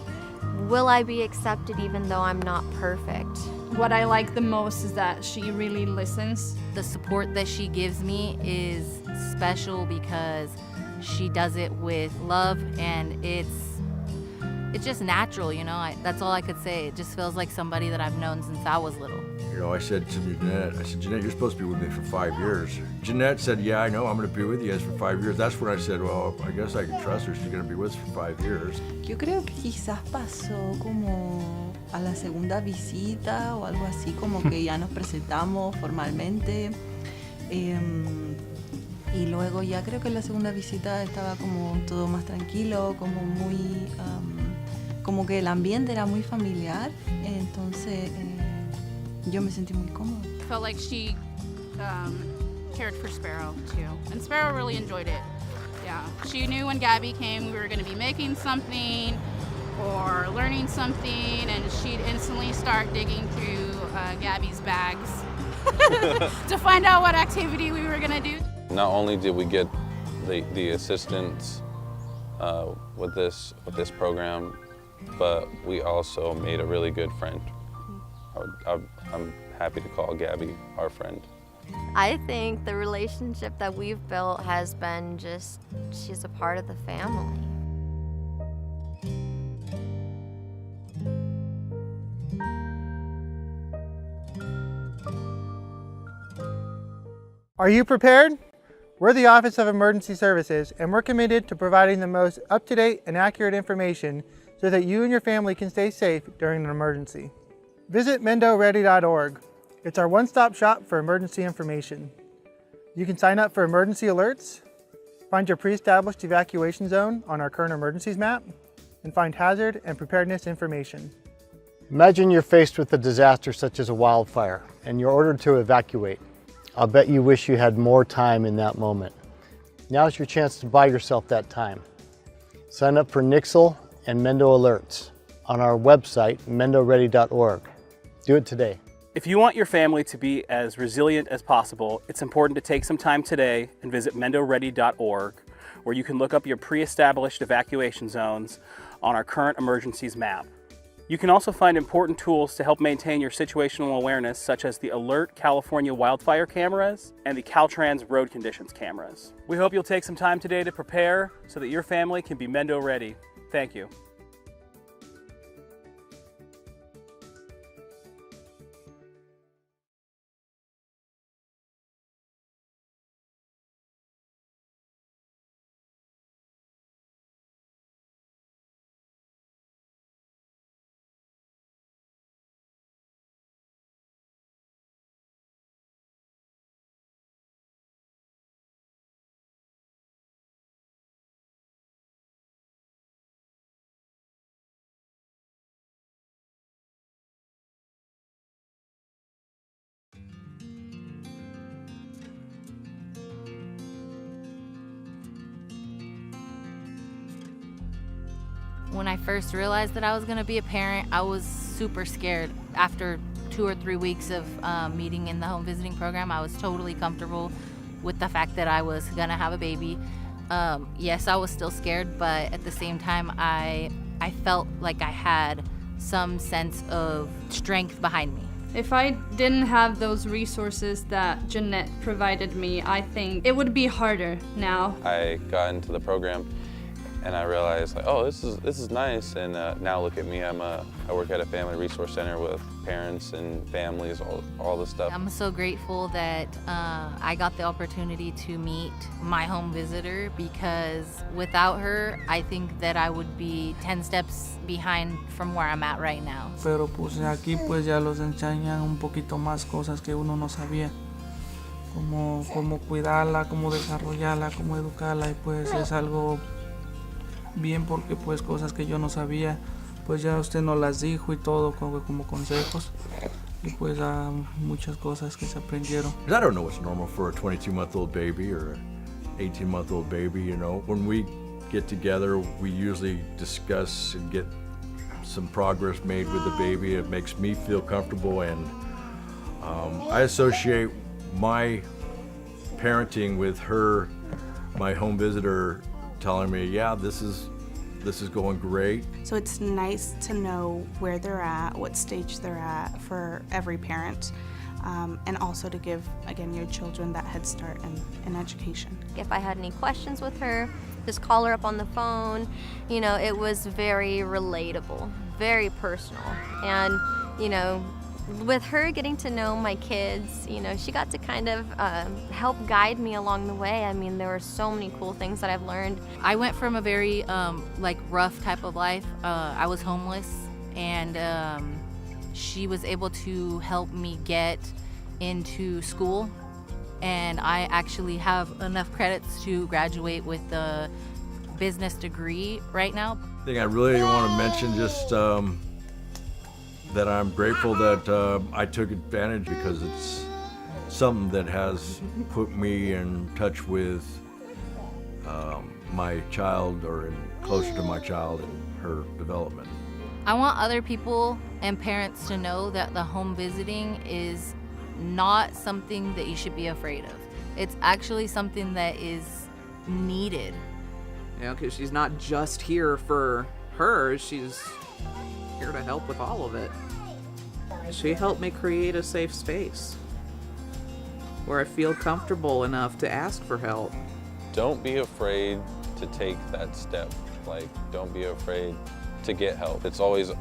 will I be accepted even though I'm not perfect? What I like the most is that she really listens. The support that she gives me is special because she does it with love, and it's just natural, you know? That's all I could say. It just feels like somebody that I've known since I was little. You know, I said to Jeanette, Jeanette, you're supposed to be with me for 5 years. Jeanette said, yeah, I know, I'm gonna be with you guys for 5 years. That's when I said, well, I guess I can trust her, she's gonna be with us for 5 years. Yo creo que quizás pasó como a la segunda visita o algo así, como que ya nos presentamos formalmente. Y luego ya creo que en la segunda visita estaba como todo más tranquilo, como muy, como que el ambiente era muy familiar, entonces yo me sentí muy cómoda. Felt like she cared for Sparrow too, and Sparrow really enjoyed it. Yeah, she knew when Gabby came we were going to be making something or learning something, and she'd instantly start digging through Gabby's bags to find out what activity we were going to do. Not only did we get the assistance with this program, but we also made a really good friend. I'm happy to call Gabby our friend. I think the relationship that we've built has been just, she's a part of the family. Are you prepared? We're the Office of Emergency Services, and we're committed to providing the most up-to-date and accurate information so that you and your family can stay safe during an emergency. Visit MendoReady.org. It's our one-stop shop for emergency information. You can sign up for emergency alerts, find your pre-established evacuation zone on our current emergencies map, and find hazard and preparedness information. Imagine you're faced with a disaster such as a wildfire, and you're ordered to evacuate. I'll bet you wish you had more time in that moment. Now's your chance to buy yourself that time. Sign up for Nixle and Mendo Alerts on our website, MendoReady.org. Do it today. If you want your family to be as resilient as possible, it's important to take some time today and visit MendoReady.org, where you can look up your pre-established evacuation zones on our current emergencies map. You can also find important tools to help maintain your situational awareness, such as the Alert California wildfire cameras and the Caltrans road conditions cameras. We hope you'll take some time today to prepare so that your family can be Mendo ready. Thank you. When I first realized that I was going to be a parent, I was super scared. After 2 or 3 weeks of meeting in the home visiting program, I was totally comfortable with the fact that I was going to have a baby. Yes, I was still scared, but at the same time, I felt like I had some sense of strength behind me. If I didn't have those resources that Jeanette provided me, I think it would be harder now. I got into the program and I realized, like, oh, this is nice. And now look at me, I work at a family resource center with parents and families, all this stuff. I'm so grateful that I got the opportunity to meet my home visitor, because without her, I think that I would be 10 steps behind from where I'm at right now. Pero pues aquí pues ya los enseñan un poquito más cosas que uno no sabía. Como cómo cuidarla, cómo desarrollarla, cómo educarla, y pues es algo bien, porque pues cosas que yo no sabía, pues ya usted nos las dijo y todo como consejos, y pues muchas cosas que se aprendieron. I don't know what's normal for a 22-month-old baby or an 18-month-old baby, you know. When we get together, we usually discuss and get some progress made with the baby. It makes me feel comfortable, and I associate my parenting with her, my home visitor, telling me, yeah, this is going great. So it's nice to know where they're at, what stage they're at for every parent, and also to give, again, your children that head start in education. If I had any questions with her, just call her up on the phone. You know, it was very relatable, very personal. And, you know, with her getting to know my kids, you know, she got to kind of help guide me along the way. I mean, there were so many cool things that I've learned. I went from a very rough type of life. I was homeless, and she was able to help me get into school, and I actually have enough credits to graduate with a business degree right now. I think I really want to mention just that I'm grateful that I took advantage, because it's something that has put me in touch with my child, or closer to my child and her development. I want other people and parents to know that the home visiting is not something that you should be afraid of. It's actually something that is needed. You know, because she's not just here for her, she's here to help with all of it. She helped me create a safe space where I feel comfortable enough to ask for help. Don't be afraid to take that step. Like, don't be afraid to get help. It's always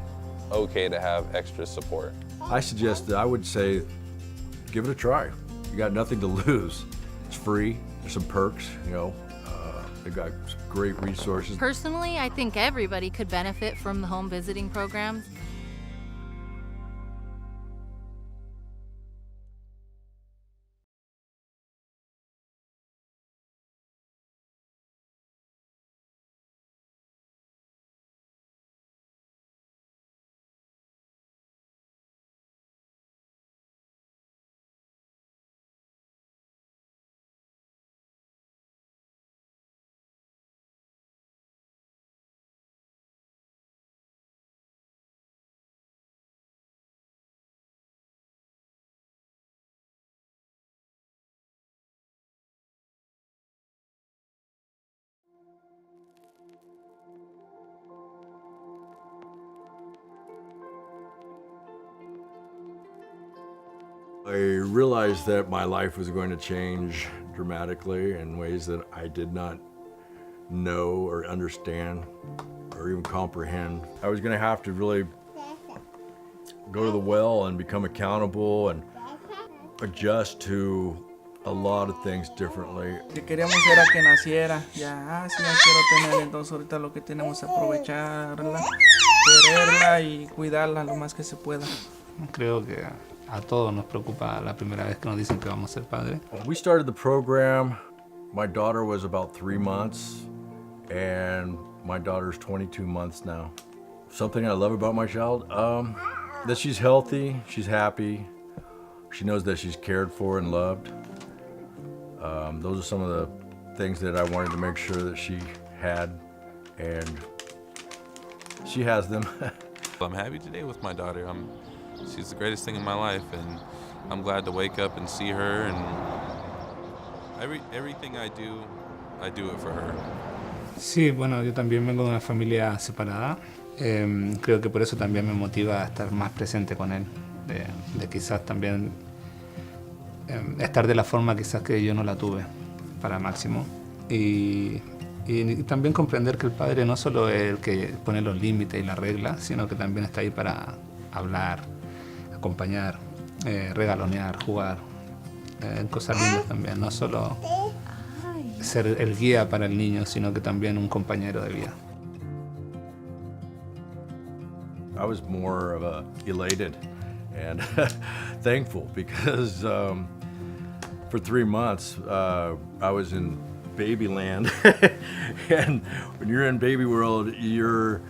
okay to have extra support. I would say, give it a try. You got nothing to lose. It's free. There's some perks, you know. They got great resources. Personally, I think everybody could benefit from the home visiting programs. I realized that my life was going to change dramatically in ways that I did not know or understand or even comprehend. I was going to have to really go to the well and become accountable and adjust to a lot of things differently. Que queríamos era que naciera, ya quiero tener, entonces ahorita lo que tenemos es aprovecharla, quererla y cuidarla lo más que se pueda. Creo que a todos nos preocupa la primera vez que nos dicen que vamos a ser padres. When we started the program, my daughter was about 3 months, and my daughter's 22 months now. Something I love about my child, that she's healthy, she's happy, she knows that she's cared for and loved. Those are some of the things that I wanted to make sure that she had, and she has them. I'm happy today with my daughter. She's the greatest thing in my life, and I'm glad to wake up and see her, and everything I do it for her. Sí, bueno, yo también vengo de una familia separada. Creo que por eso también me motiva a estar más presente con él, de quizás también estar de la forma quizás que yo no la tuve para Máximo, y también comprender que el padre no solo es el que pone los límites y las reglas, sino que también está ahí para hablar, acompañar, regalonear, jugar, cosas lindas también, no solo ser el guía para el niño, sino que también un compañero de vida. I was more of a elated and thankful because for 3 months I was in baby land, and when you're in baby world, you're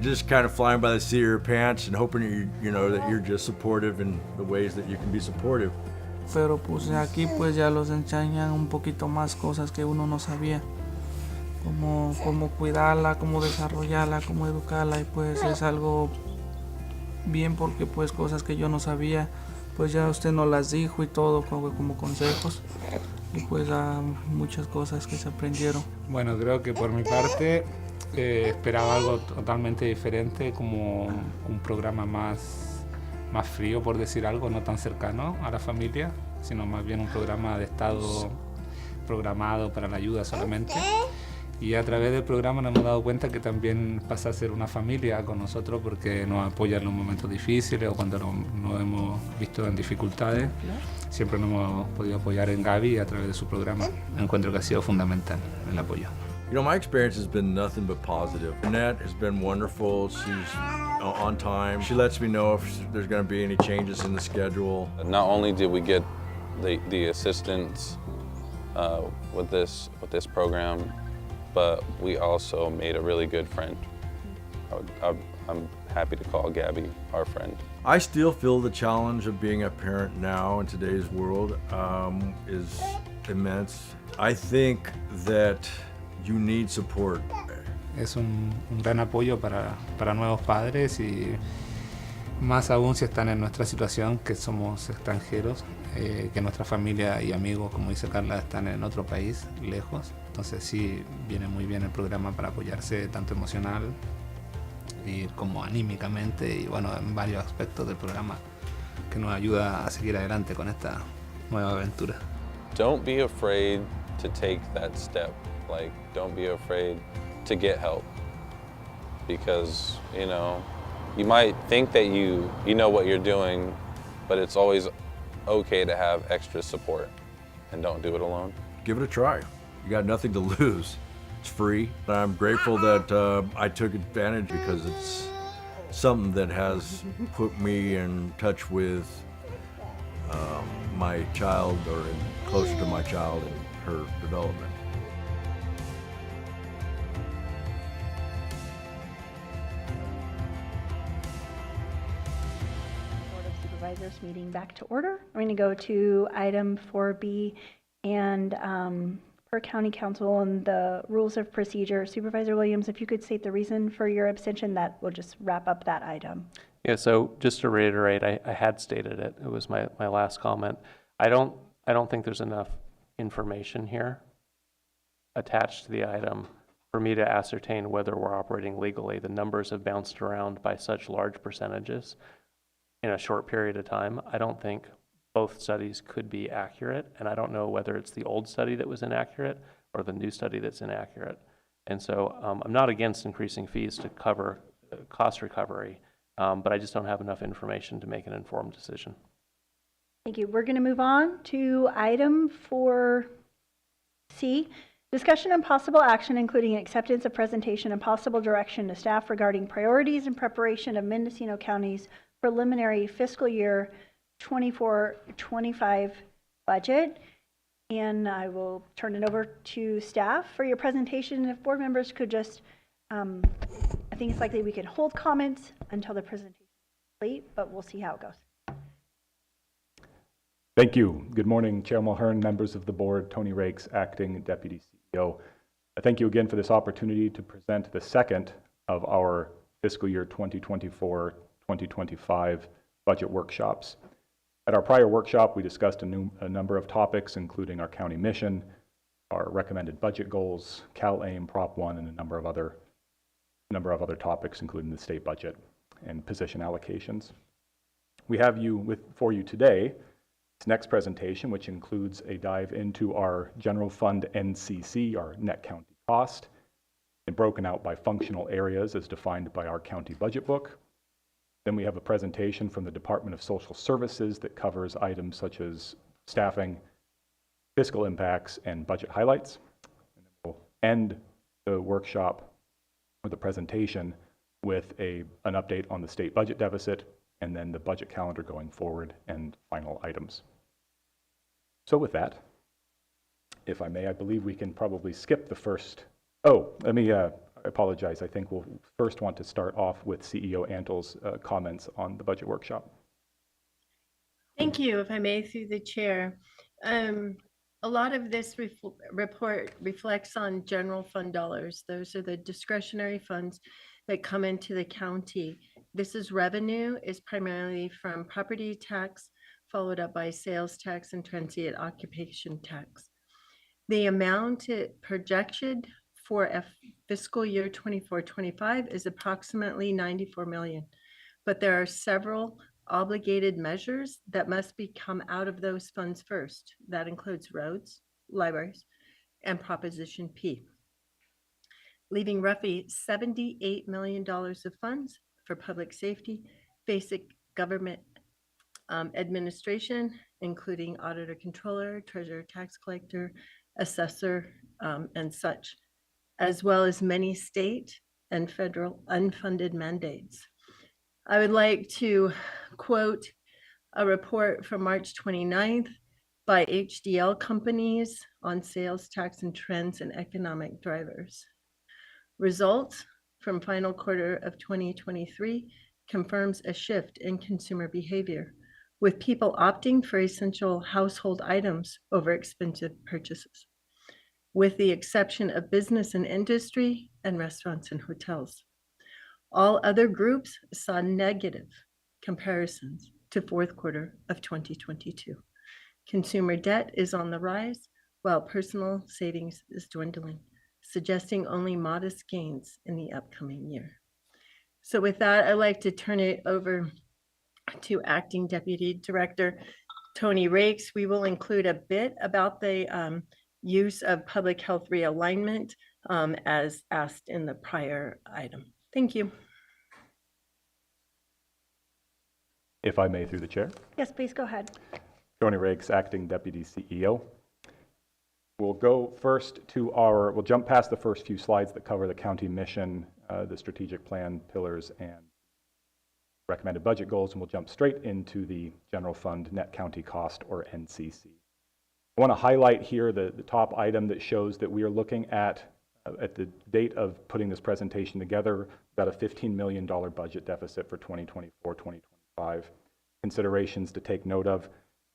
just kind of flying by the seat of your pants and hoping that you're just supportive in the ways that you can be supportive. Pero pues aquí pues ya los enseñan un poquito más cosas que uno no sabía, como cuidarla, cómo desarrollarla, cómo educarla, y pues es algo bien porque pues cosas que yo no sabía, pues ya usted nos las dijo y todo como consejos, y pues muchas cosas que se aprendieron. Bueno, creo que por mi parte esperaba algo totalmente diferente, como un programa más frío, por decir algo, no tan cercano a la familia, sino más bien un programa de estado programado para la ayuda solamente. Y a través del programa nos hemos dado cuenta que también pasa a ser una familia con nosotros porque nos apoya en los momentos difíciles o cuando nos hemos visto en dificultades. Siempre nos hemos podido apoyar en Gaby a través de su programa. Encuentro que ha sido fundamental el apoyo. You know, my experience has been nothing but positive. Annette has been wonderful. She's on time. She lets me know if there's going to be any changes in the schedule. Not only did we get the assistance with this program, but we also made a really good friend. I'm happy to call Gabby our friend. I still feel the challenge of being a parent now in today's world is immense. I think that you need support. Es un gran apoyo para nuevos padres y más aún si están en nuestra situación, que somos extranjeros, que nuestra familia y amigos, como dice Carla, están en otro país, lejos. Entonces sí, viene muy bien el programa para apoyarse tanto emocional y como anímicamente y bueno, en varios aspectos del programa que nos ayuda a seguir adelante con esta nueva aventura. Don't be afraid to take that step. Like, don't be afraid to get help. Because, you know, you might think that you know what you're doing, but it's always okay to have extra support, and don't do it alone. Give it a try. You got nothing to lose. It's free. I'm grateful that I took advantage because it's something that has put me in touch with my child or closer to my child and her development. Supervisors meeting back to order. I'm going to go to item 4B and per County Council and the rules of procedure. Supervisor Williams, if you could state the reason for your abstention, that will just wrap up that item. Yeah, so just to reiterate, I had stated it. It was my last comment. I don't think there's enough information here attached to the item for me to ascertain whether we're operating legally. The numbers have bounced around by such large percentages in a short period of time. I don't think both studies could be accurate, and I don't know whether it's the old study that was inaccurate or the new study that's inaccurate. And so I'm not against increasing fees to cover cost recovery, but I just don't have enough information to make an informed decision. Thank you. We're going to move on to item 4C. Discussion and possible action, including acceptance of presentation and possible direction to staff regarding priorities and preparation of Mendocino County's preliminary fiscal year 24-25 budget. And I will turn it over to staff for your presentation. If board members could just, I think it's likely we could hold comments until the presentation is complete, but we'll see how it goes. Thank you. Good morning, Chair Mulhern, members of the board, Tony Rakes, Acting Deputy CEO. Thank you again for this opportunity to present the second of our fiscal year 2024-2025 budget workshops. At our prior workshop, we discussed a number of topics, including our county mission, our recommended budget goals, CalAIM, Prop 1, and a number of other topics, including the state budget and position allocations. We have for you today this next presentation, which includes a dive into our general fund NCC, our net county cost, and broken out by functional areas as defined by our county budget book. Then we have a presentation from the Department of Social Services that covers items such as staffing, fiscal impacts, and budget highlights. And then we'll end the workshop or the presentation with an update on the state budget deficit, and then the budget calendar going forward and final items. So with that, if I may, I believe we can probably skip the first. Oh, let me I apologize. I think we'll first want to start off with CEO Antle's comments on the budget workshop. Thank you, if I may, through the chair. A lot of this report reflects on general fund dollars. Those are the discretionary funds that come into the county. This is revenue, is primarily from property tax, followed up by sales tax and transient occupation tax. The amount projected for a fiscal year 24-25 is approximately $94 million, but there are several obligated measures that must come out of those funds first. That includes roads, libraries, and Proposition P. leaving roughly $78 million of funds for public safety, basic government administration, including auditor, controller, treasurer, tax collector, assessor, and such, as well as many state and federal unfunded mandates. I would like to quote a report from March 29th by HDL companies on sales tax and trends and economic drivers. Results from final quarter of 2023 confirms a shift in consumer behavior, with people opting for essential household items over expensive purchases, with the exception of business and industry and restaurants and hotels. All other groups saw negative comparisons to fourth quarter of 2022. Consumer debt is on the rise, while personal savings is dwindling, suggesting only modest gains in the upcoming year. So with that, I'd like to turn it over to Acting Deputy Director Tony Rakes. We will include a bit about the use of public health realignment as asked in the prior item. Thank you. If I may, through the chair. Yes, please go ahead. Tony Rakes, Acting Deputy CEO. We'll go first to we'll jump past the first few slides that cover the county mission, the strategic plan pillars, and recommended budget goals, and we'll jump straight into the general fund net county cost, or NCC. I want to highlight here the top item that shows that we are looking at the date of putting this presentation together, about a $15 million budget deficit for 2024-2025. Considerations to take note of.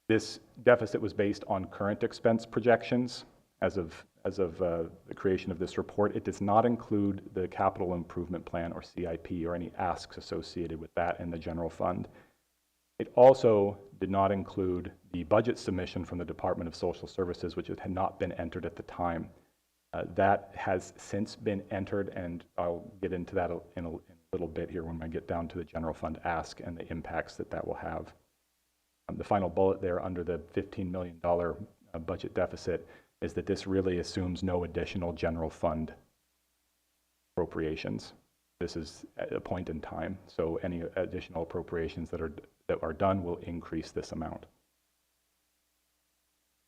This deficit was based on current expense projections as of the creation of this report. It does not include the capital improvement plan, or CIP, or any asks associated with that in the general fund. It also did not include the budget submission from the Department of Social Services, which had not been entered at the time. That has since been entered, and I'll get into that in a little bit here when I get down to the general fund ask and the impacts that will have. The final bullet there under the $15 million budget deficit is that this really assumes no additional general fund appropriations. This is at a point in time, so any additional appropriations that are done will increase this amount.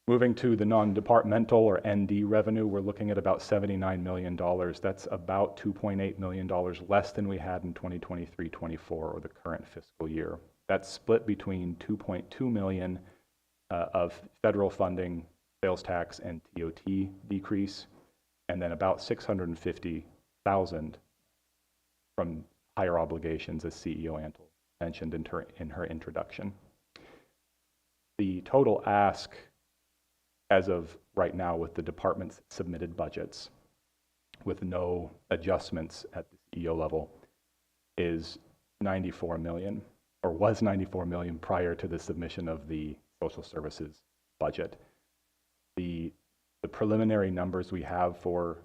Moving to the non-departmental, or ND revenue, we're looking at about $79 million. That's about $2.8 million less than we had in 2023-24, or the current fiscal year. That's split between $2.2 million of federal funding, sales tax, and TOT decrease, and then about $650,000 from higher obligations, as CEO Antle mentioned in her introduction. The total ask as of right now with the department's submitted budgets, with no adjustments at the CEO level, is $94 million, or was $94 million prior to the submission of the social services budget. The preliminary numbers we have for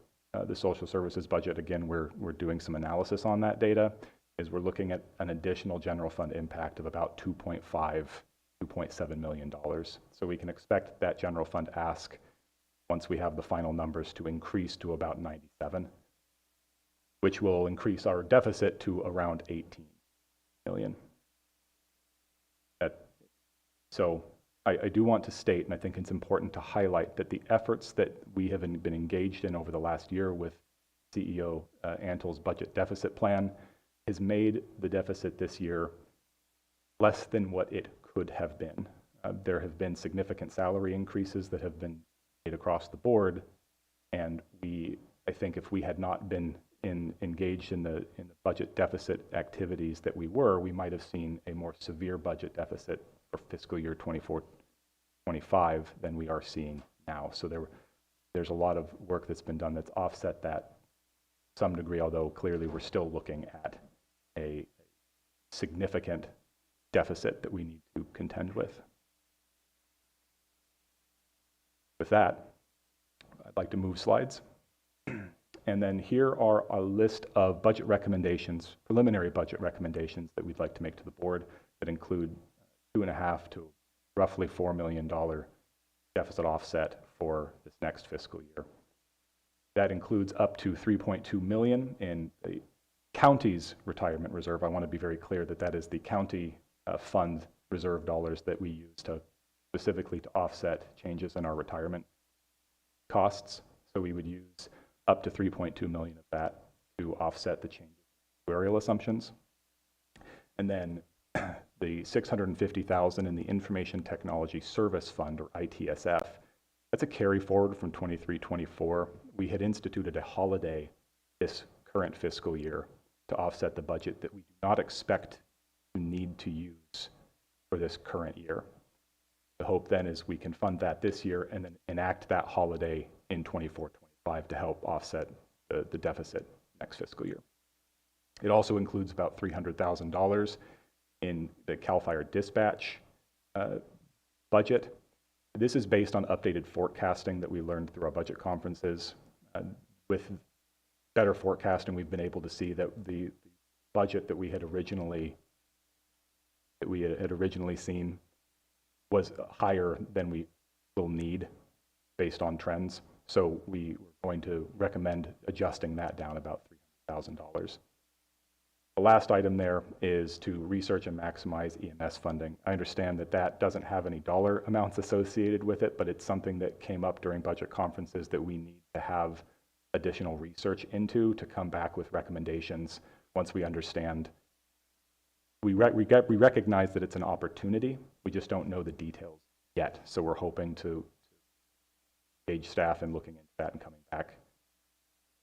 the social services budget, again, we're doing some analysis on that data, is we're looking at an additional general fund impact of about $2.7 million. So we can expect that general fund ask, once we have the final numbers, to increase to about 97, which will increase our deficit to around 18 million. So I do want to state, and I think it's important to highlight, that the efforts that we have been engaged in over the last year with CEO Antle's budget deficit plan has made the deficit this year less than what it could have been. There have been significant salary increases that have been made across the board, and I think if we had not been engaged in the budget deficit activities that we might have seen a more severe budget deficit for fiscal year 24-25 than we are seeing now. So there's a lot of work that's been done that's offset that to some degree, although clearly we're still looking at a significant deficit that we need to contend with. With that, I'd like to move slides. And then here are a list of budget recommendations, preliminary budget recommendations that we'd like to make to the board that include $2.5 to roughly $4 million deficit offset for this next fiscal year. That includes up to $3.2 million in the county's retirement reserve. I want to be very clear that that is the county fund reserve dollars that we use to specifically to offset changes in our retirement costs. So we would use up to $3.2 million of that to offset the changes in actuarial assumptions. And then the $650,000 in the Information Technology Service Fund, or ITSF, that's a carry forward from 23-24. We had instituted a holiday this current fiscal year to offset the budget that we do not expect to need to use for this current year. The hope then is we can fund that this year and then enact that holiday in 24-25 to help offset the deficit next fiscal year. It also includes about $300,000 in the CAL FIRE dispatch budget. This is based on updated forecasting that we learned through our budget conferences. With better forecasting, we've been able to see that the budget that we had originally seen was higher than we will need based on trends. So we were going to recommend adjusting that down about $300,000. The last item there is to research and maximize EMS funding. I understand that that doesn't have any dollar amounts associated with it, but it's something that came up during budget conferences that we need to have additional research into to come back with recommendations once we understand. We recognize that it's an opportunity. We just don't know the details yet. So we're hoping to engage staff in looking into that and coming back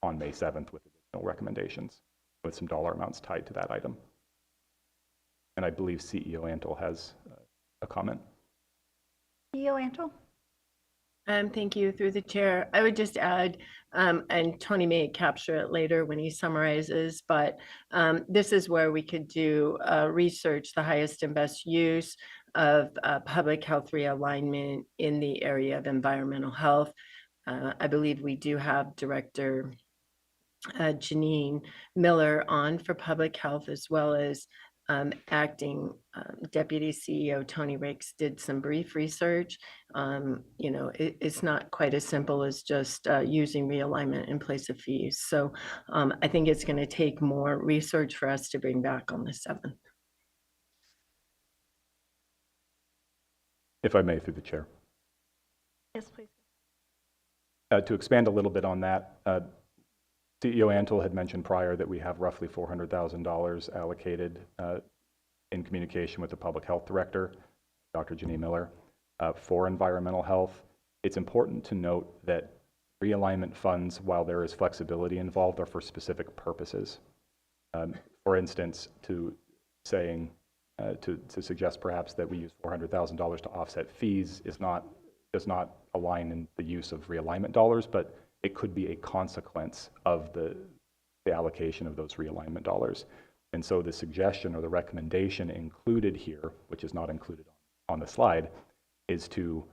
on May 7th with additional recommendations with some dollar amounts tied to that item. And I believe CEO Antle has a comment. CEO Antle? Thank you, through the chair. I would just add, and Tony may capture it later when he summarizes, but this is where we could do research, the highest and best use of public health realignment in the area of environmental health. I believe we do have Director Janine Miller on for public health, as well as acting Deputy CEO Tony Ricks did some brief research. You know, it's not quite as simple as just using realignment in place of fees. So I think it's going to take more research for us to bring back on the 7th. If I may, through the chair. Yes, please. To expand a little bit on that, CEO Antle had mentioned prior that we have roughly $400,000 allocated in communication with the public health director, Dr. Janine Miller, for environmental health. It's important to note that realignment funds, while there is flexibility involved, are for specific purposes. For instance, to suggest perhaps that we use $400,000 to offset fees does not align in the use of realignment dollars, but it could be a consequence of the allocation of those realignment dollars. And so the suggestion or the recommendation included here, which is not included on the slide, is to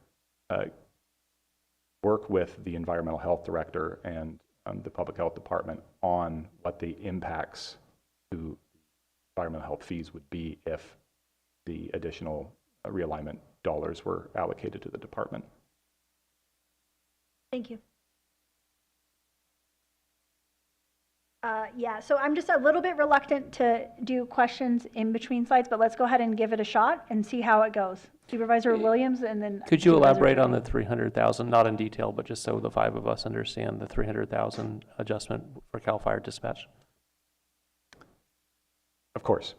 work with the environmental health director and the public health department on what the impacts to environmental health fees would be if the additional realignment dollars were allocated to the department. Thank you. Yeah, so I'm just a little bit reluctant to do questions in between slides, but let's go ahead and give it a shot and see how it goes. Supervisor Williams, and then could you Supervisor elaborate on Jordan. the 300,000, not in detail, but just so the 5 of us understand the 300,000 adjustment for CAL FIRE dispatch? Of course.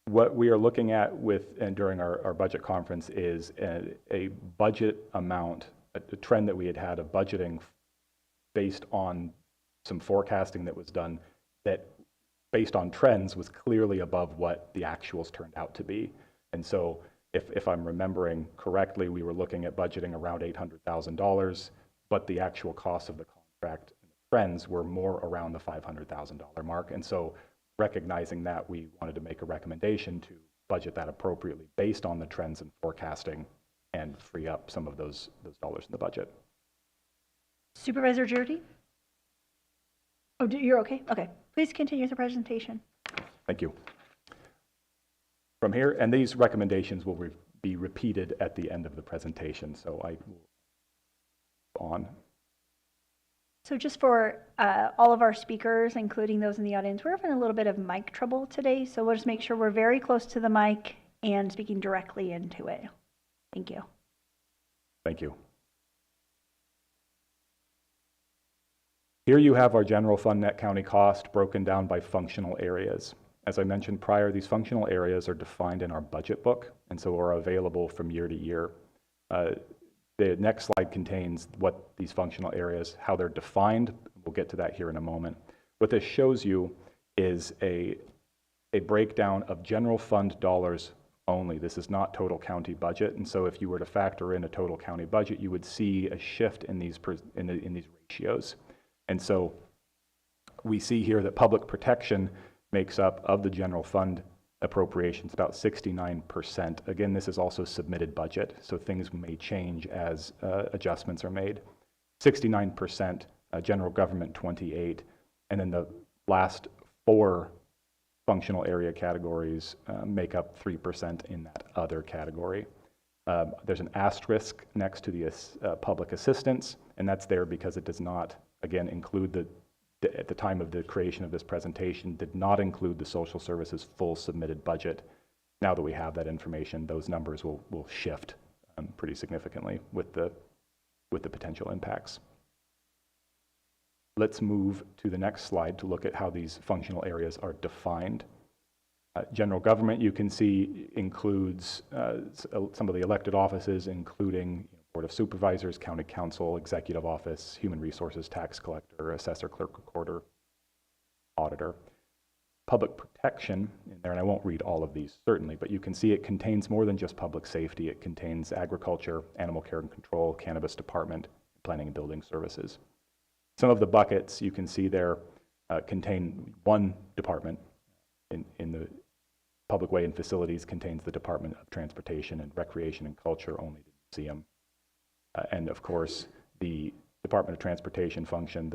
What we are looking at and during our budget conference is a budget amount, a trend that we had of budgeting based on some forecasting that was done that, based on trends, was clearly above what the actuals turned out to be. And so if I'm remembering correctly, we were looking at budgeting around $800,000, but the actual cost of the contract and the trends were more around the $500,000 mark. And so recognizing that, we wanted to make a recommendation to budget that appropriately based on the trends and forecasting and free up some of those dollars in the budget. Supervisor Jordan? Oh, you're okay? Okay. Please continue the presentation. Thank you. From here, and these recommendations will be repeated at the end of the presentation, so I will go on. So just for all of our speakers, including those in the audience, we're having a little bit of mic trouble today, so we'll just make sure we're very close to the mic and speaking directly into it. Thank you. Thank you. Here you have our general fund net county cost broken down by functional areas. As I mentioned prior, these functional areas are defined in our budget book, and so are available from year to year. The next slide contains what these functional areas, how they're defined. We'll get to that here in a moment. What this shows you is a breakdown of general fund dollars only. This is not total county budget, and so if you were to factor in a total county budget, you would see a shift in these ratios. And so we see here that public protection makes up of the general fund appropriations about 69%. Again, this is also submitted budget, so things may change as adjustments are made. 69%, general government 28%, and then the last four functional area categories make up 3% in that other category. There's an asterisk next to the public assistance, and that's there because it does not, again, include at the time of the creation of this presentation, did not include the social services full submitted budget. Now that we have that information, those numbers will shift pretty significantly with the potential impacts. Let's move to the next slide to look at how these functional areas are defined. General government, you can see, includes some of the elected offices, including Board of Supervisors, County Council, Executive Office, Human Resources, Tax Collector, Assessor, Clerk, Recorder, Auditor. Public protection in there, and I won't read all of these certainly, but you can see it contains more than just public safety. It contains agriculture, animal care and control, cannabis department, planning and building services. Some of the buckets you can see there contain one department. In the public way and facilities contains the Department of Transportation, and recreation and culture only the museum. And of course, the Department of Transportation function,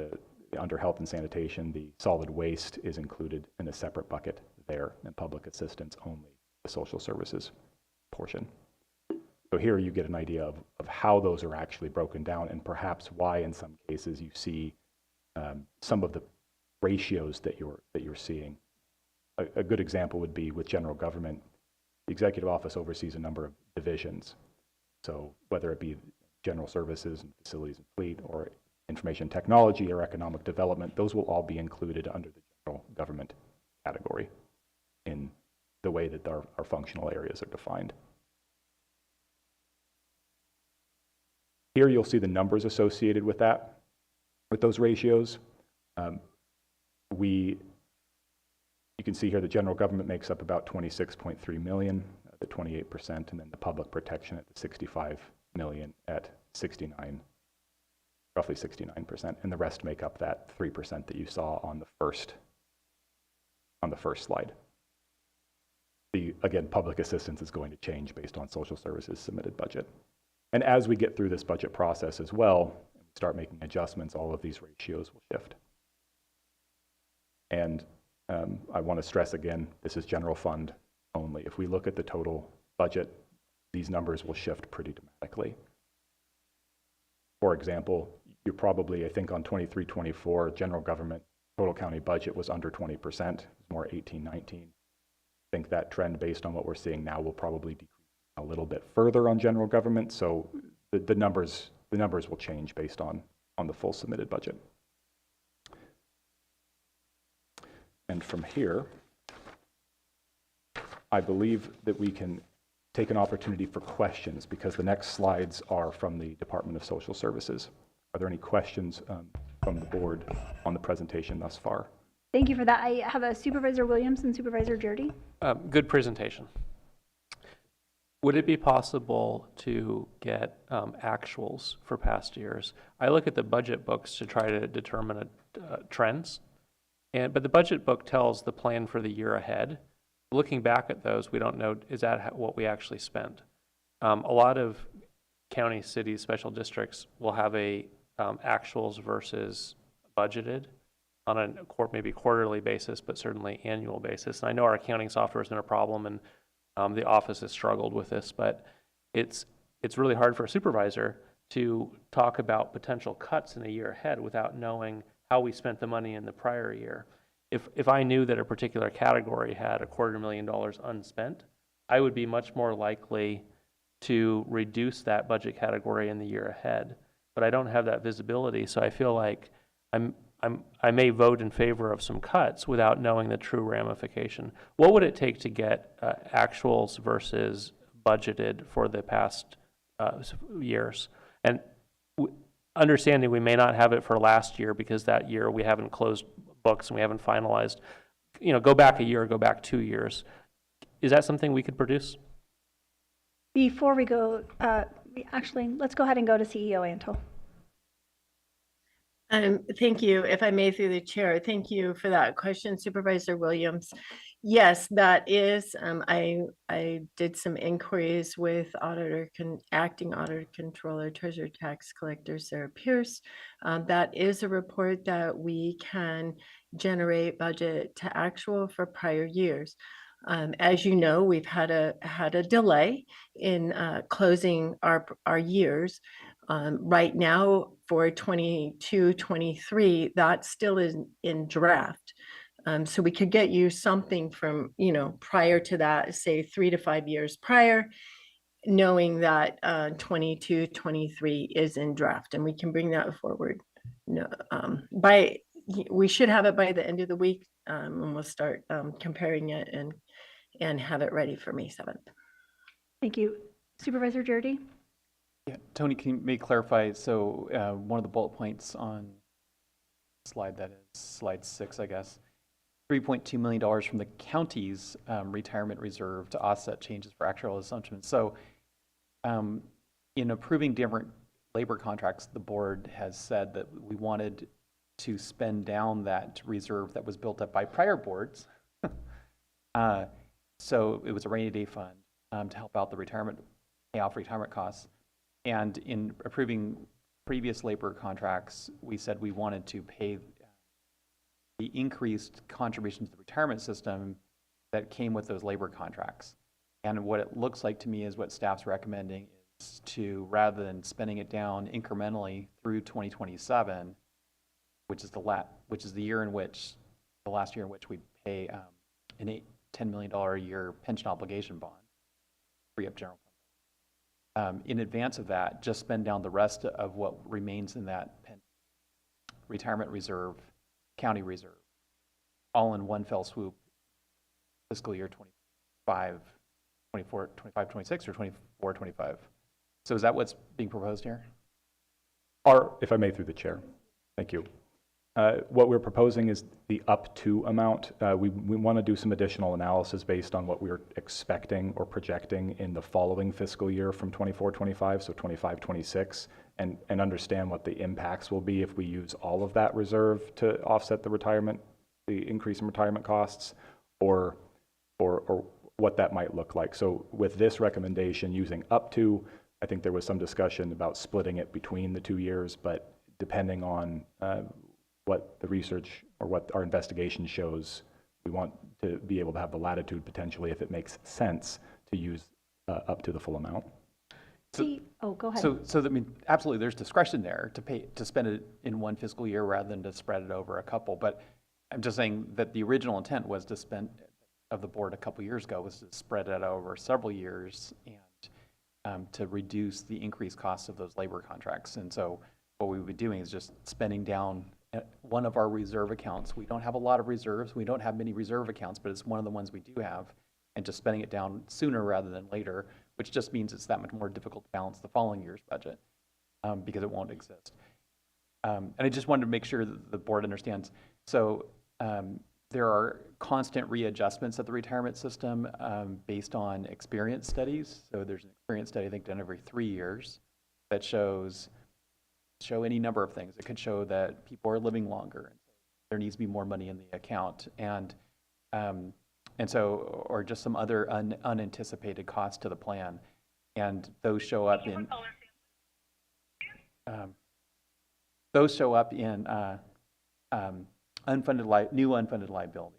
under health and sanitation, the solid waste is included in a separate bucket there, and public assistance only the social services portion. So here you get an idea of how those are actually broken down, and perhaps why in some cases you see some of the ratios that you're seeing. A good example would be with general government. The executive office oversees a number of divisions. So whether it be general services and facilities and fleet, or information technology or economic development, those will all be included under the general government category in the way that our functional areas are defined. Here you'll see the numbers associated with that, with those ratios. You can see here the general government makes up about 26.3 million, the 28%, and then the public protection at the 65 million at 69, roughly 69%, and the rest make up that 3% that you saw on the first slide. Again, public assistance is going to change based on social services submitted budget. And as we get through this budget process as well, and start making adjustments, all of these ratios will shift. And I want to stress again, this is general fund only. If we look at the total budget, these numbers will shift pretty dramatically. For example, you're probably, I think on 23-24, general government total county budget was under 20%. It was more 18-19. I think that trend, based on what we're seeing now, will probably decrease a little bit further on general government. So the numbers will change based on the full submitted budget. And from here, I believe that we can take an opportunity for questions, because the next slides are from the Department of Social Services. Are there any questions from the board on the presentation thus far? Thank you for that. I have a Supervisor Williams and Supervisor Jurdy. Good presentation. Would it be possible to get actuals for past years? I look at the budget books to try to determine trends. But the budget book tells the plan for the year ahead. Looking back at those, we don't know, is that what we actually spent? A lot of counties, cities, special districts will have a actuals versus budgeted on a maybe quarterly basis, but certainly annual basis. And I know our accounting software has been a problem, and the office has struggled with this, but it's really hard for a supervisor to talk about potential cuts in a year ahead without knowing how we spent the money in the prior year. If I knew that a particular category had $250,000 unspent, I would be much more likely to reduce that budget category in the year ahead. But I don't have that visibility, so I feel like I may vote in favor of some cuts without knowing the true ramification. What would it take to get actuals versus budgeted for the past years? And understanding we may not have it for last year because that year we haven't closed books and we haven't finalized. Go back a year, go back 2 years. Is that something we could produce? Before we go, actually, let's go ahead and go to CEO Antle. Thank you, if I may, through the chair. Thank you for that question, Supervisor Williams. Yes, that is, I did some inquiries with acting auditor controller, treasurer tax collector Sarah Pierce. That is a report that we can generate budget to actual for prior years. As you know, we've had a delay in closing our years. Right now for 22-23, that still is in draft. So we could get you something from, prior to that, say 3 to 5 years prior, knowing that 22-23 is in draft, and we can bring that forward. No, we should have it by the end of the week, and we'll start comparing it and have it ready for May 7th. Thank you. Supervisor Jordy? Yeah, Tony, can you maybe clarify? So one of the bullet points on slide, that is slide 6, I guess, $3.2 million from the county's retirement reserve to offset changes for actual assumptions. So in approving different labor contracts, the board has said that we wanted to spend down that reserve that was built up by prior boards. So it was a rainy day fund to help out the pay off retirement costs. And in approving previous labor contracts, we said we wanted to pay the increased contributions to the retirement system that came with those labor contracts. And what it looks like to me is what staff's recommending is to, rather than spending it down incrementally through 2027, which is the last year in which we pay an $10 million a year pension obligation bond, free up general fund. In advance of that, just spend down the rest of what remains in that retirement reserve, county reserve, all in one fell swoop, fiscal year 25, 26, or 24, 25. So is that what's being proposed here? If I may, through the chair. Thank you. What we're proposing is the up to amount. We want to do some additional analysis based on what we're expecting or projecting in the following fiscal year from 24-25, so 25-26, and understand what the impacts will be if we use all of that reserve to offset the increase in retirement costs, or what that might look like. So with this recommendation using up to, I think there was some discussion about splitting it between the 2 years, but depending on what the research or what our investigation shows, we want to be able to have the latitude potentially, if it makes sense, to use up to the full amount. Go ahead. So I mean, absolutely, there's discretion there to spend it in one fiscal year rather than to spread it over a couple. But I'm just saying that the original intent was to spend, of the board a couple years ago, was to spread it over several years and to reduce the increased costs of those labor contracts. And so what we would be doing is just spending down one of our reserve accounts. We don't have a lot of reserves. We don't have many reserve accounts, but it's one of the ones we do have, and just spending it down sooner rather than later, which just means it's that much more difficult to balance the following year's budget because it won't exist. And I just wanted to make sure that the board understands. So there are constant readjustments of the retirement system based on experience studies. So there's an experience study, I think, done every 3 years that show any number of things. It could show that people are living longer, and there needs to be more money in the account, and so, or just some other unanticipated costs to the plan, and those show up in new unfunded liability,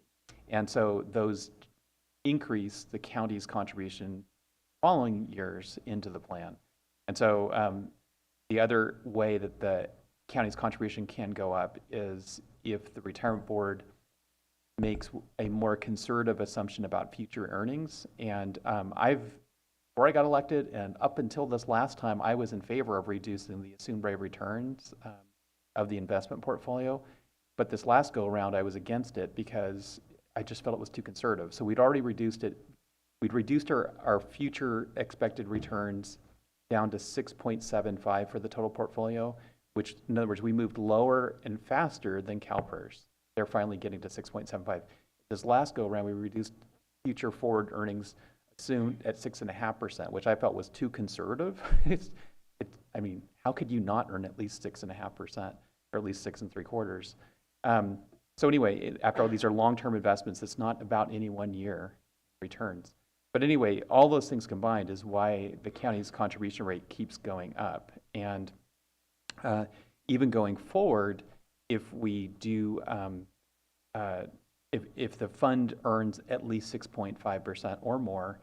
and so those increase the county's contribution following years into the plan, and so The other way that the county's contribution can go up is if the retirement board makes a more conservative assumption about future earnings. And before I got elected and up until this last time, I was in favor of reducing the assumed rate of returns of the investment portfolio. But this last go around, I was against it because I just felt it was too conservative. So we'd already reduced it. We'd reduced our future expected returns down to 6.75 for the total portfolio, which in other words, we moved lower and faster than CalPERS. They're finally getting to 6.75. This last go around, we reduced future forward earnings assumed at 6.5%, which I felt was too conservative. I mean, how could you not earn at least 6.5% or at least 6 3/4? So anyway, after all, these are long-term investments. It's not about any 1 year returns. But anyway, all those things combined is why the county's contribution rate keeps going up. And even going forward, if we do, if the fund earns at least 6.5% or more,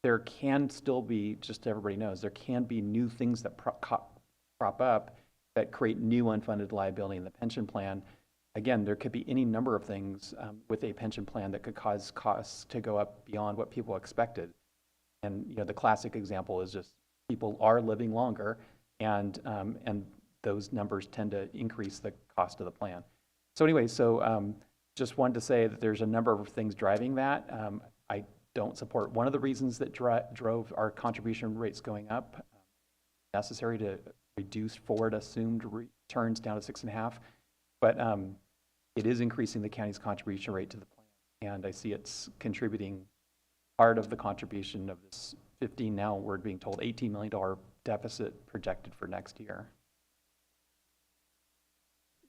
there can still be, just so everybody knows, there can be new things that crop up that create new unfunded liability in the pension plan. Again, there could be any number of things with a pension plan that could cause costs to go up beyond what people expected. And the classic example is just people are living longer, and those numbers tend to increase the cost of the plan. So anyway, just wanted to say that there's a number of things driving that. I don't support one of the reasons that drove our contribution rates going up. Necessary to reduce forward assumed returns down to 6.5, but it is increasing the county's contribution rate to the plan, and I see it's contributing part of the contribution of this 15, now we're being told $18 million deficit projected for next year.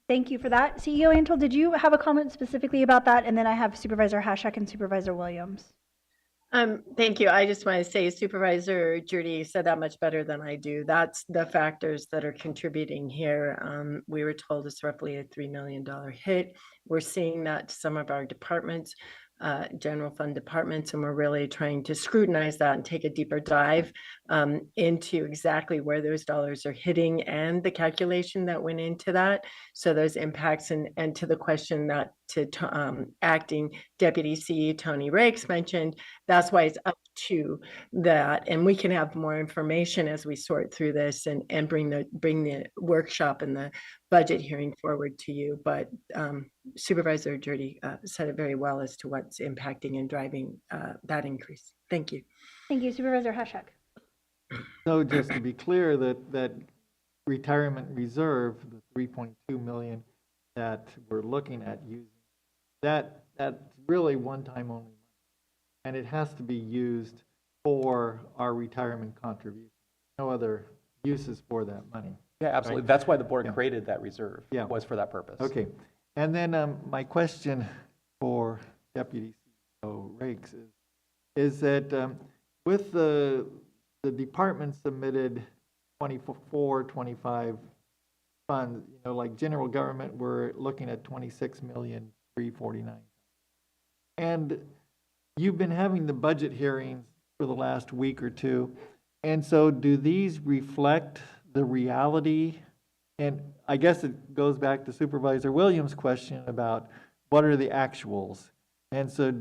Thank you for that. CEO Antle, did you have a comment specifically about that? And then I have Supervisor Hashak and Supervisor Williams. Thank you. I just want to say Supervisor Judy said that much better than I do. That's the factors that are contributing here. We were told it's roughly a $3 million hit. We're seeing that to some of our departments, general fund departments, and we're really trying to scrutinize that and take a deeper dive into exactly where those dollars are hitting and the calculation that went into that. So those impacts, and to the question that acting Deputy CEO Tony Rakes mentioned, that's why it's up to that. And we can have more information as we sort through this and bring the workshop and the budget hearing forward to you. But Supervisor Judy said it very well as to what's impacting and driving that increase. Thank you. Thank you, Supervisor Hashak. So just to be clear, that retirement reserve, the 3.2 million that we're looking at using, that's really one-time only money, and it has to be used for our retirement contribution. No other uses for that money. Yeah, absolutely. Right? That's why the board created that reserve. Yeah, was for that purpose. Okay, and then my question for Deputy CEO Rakes is that with the department submitted 24, 25 funds, like general government, we're looking at 26,349,000. And you've been having the budget hearings for the last week or two. And so do these reflect the reality? And I guess it goes back to Supervisor Williams' question about what are the actuals? And so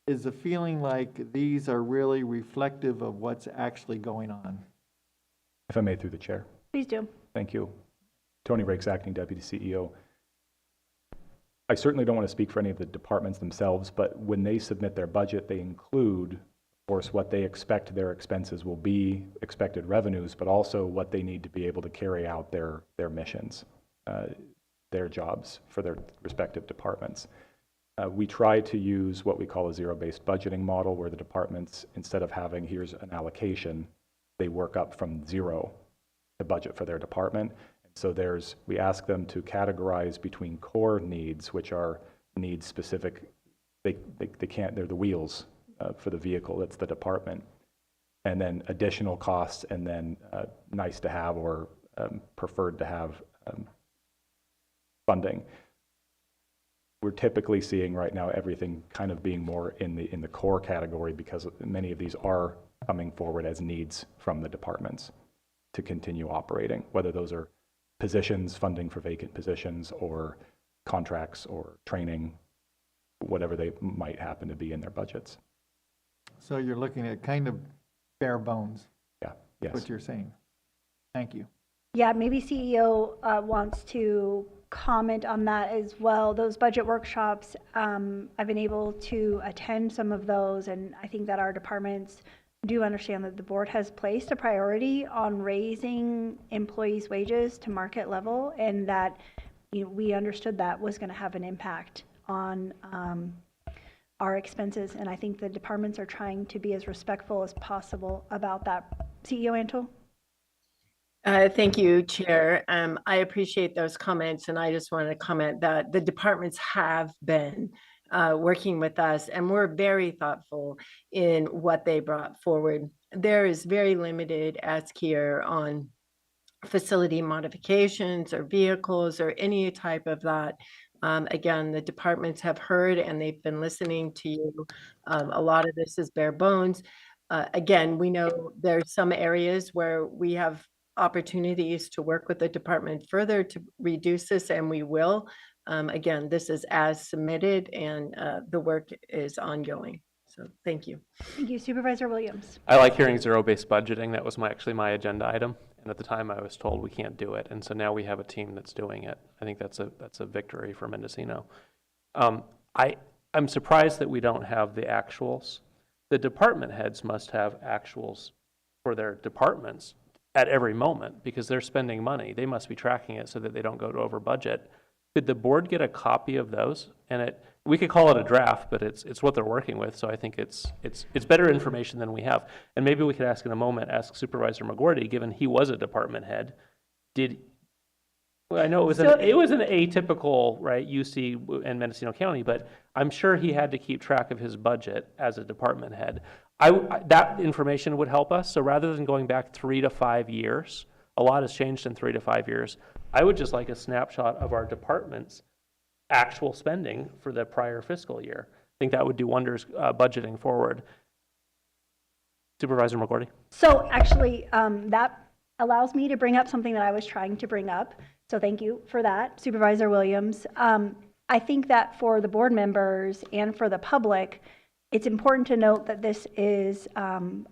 is the feeling like these are really reflective of what's actually going on? If I may, through the chair. Please do. Thank you. Tony Rakes, Acting Deputy CEO. I certainly don't want to speak for any of the departments themselves, but when they submit their budget, they include, of course, what they expect their expenses will be, expected revenues, but also what they need to be able to carry out their missions, their jobs for their respective departments. We try to use what we call a zero-based budgeting model, where the departments, instead of having here's an allocation, they work up from zero to budget for their department. And so we ask them to categorize between core needs, which are needs specific. They can't, they're the wheels for the vehicle, that's the department. And then additional costs, and then nice to have or preferred to have funding. We're typically seeing right now everything kind of being more in the core category, because many of these are coming forward as needs from the departments. to continue operating, whether those are positions, funding for vacant positions, or contracts or training, whatever they might happen to be in their budgets. So you're looking at kind of bare bones. Yeah, yes. What you're saying. Thank you. Yeah, maybe CEO wants to comment on that as well. Those budget workshops, I've been able to attend some of those, and I think that our departments do understand that the board has placed a priority on raising employees' wages to market level, and that we understood that was going to have an impact on our expenses. And I think the departments are trying to be as respectful as possible about that. CEO Antle? Thank you, Chair. I appreciate those comments, and I just want to comment that the departments have been working with us, and we're very thoughtful in what they brought forward. There is very limited ask here on facility modifications or vehicles or any type of that. Again, the departments have heard and they've been listening to you. A lot of this is bare bones. Again, we know there's some areas where we have opportunities to work with the department further to reduce this, and we will. Again, this is as submitted, and the work is ongoing. So thank you. Thank you. Supervisor Williams. I like hearing zero-based budgeting. That was actually my agenda item. And at the time I was told we can't do it. And so now we have a team that's doing it. I think that's a victory for Mendocino. I'm surprised that we don't have the actuals. The department heads must have actuals for their departments at every moment because they're spending money. They must be tracking it so that they don't go over budget. Could the board get a copy of those? And we could call it a draft, but it's what they're working with. So I think it's better information than we have. And maybe we could ask in a moment, ask Supervisor McGordy, given he was a department head, I know it was an atypical, right, UC and Mendocino County, but I'm sure he had to keep track of his budget as a department head. That information would help us. So rather than going back 3 to 5 years, a lot has changed in 3 to 5 years. I would just like a snapshot of our department's actual spending for the prior fiscal year. I think that would do wonders budgeting forward. Supervisor McGordy? So actually, that allows me to bring up something that I was trying to bring up. So thank you for that, Supervisor Williams. I think that for the board members and for the public, it's important to note that this is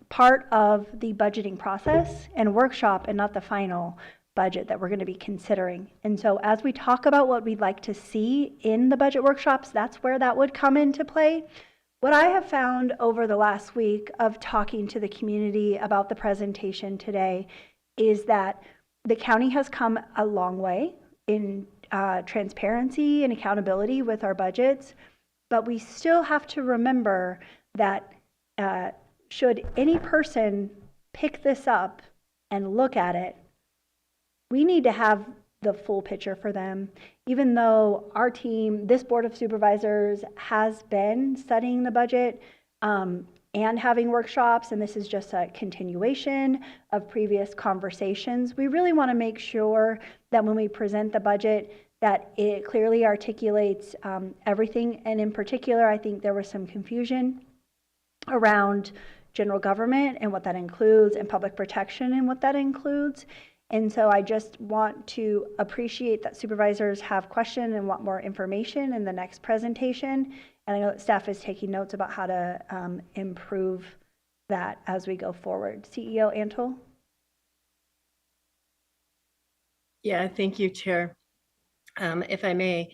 part of the budgeting process and workshop and not the final budget that we're going to be considering. And so as we talk about what we'd like to see in the budget workshops, that's where that would come into play. What I have found over the last week of talking to the community about the presentation today is that the county has come a long way in transparency and accountability with our budgets, but we still have to remember that should any person pick this up and look at it, we need to have the full picture for them. Even though our team, this Board of Supervisors, has been studying the budget and having workshops, and this is just a continuation of previous conversations, we really want to make sure that when we present the budget, that it clearly articulates everything. And in particular, I think there was some confusion around general government and what that includes, and public protection and what that includes. And so I just want to appreciate that supervisors have questions and want more information in the next presentation. And I know that staff is taking notes about how to improve that as we go forward. CEO Antle? Yeah, thank you, Chair. If I may,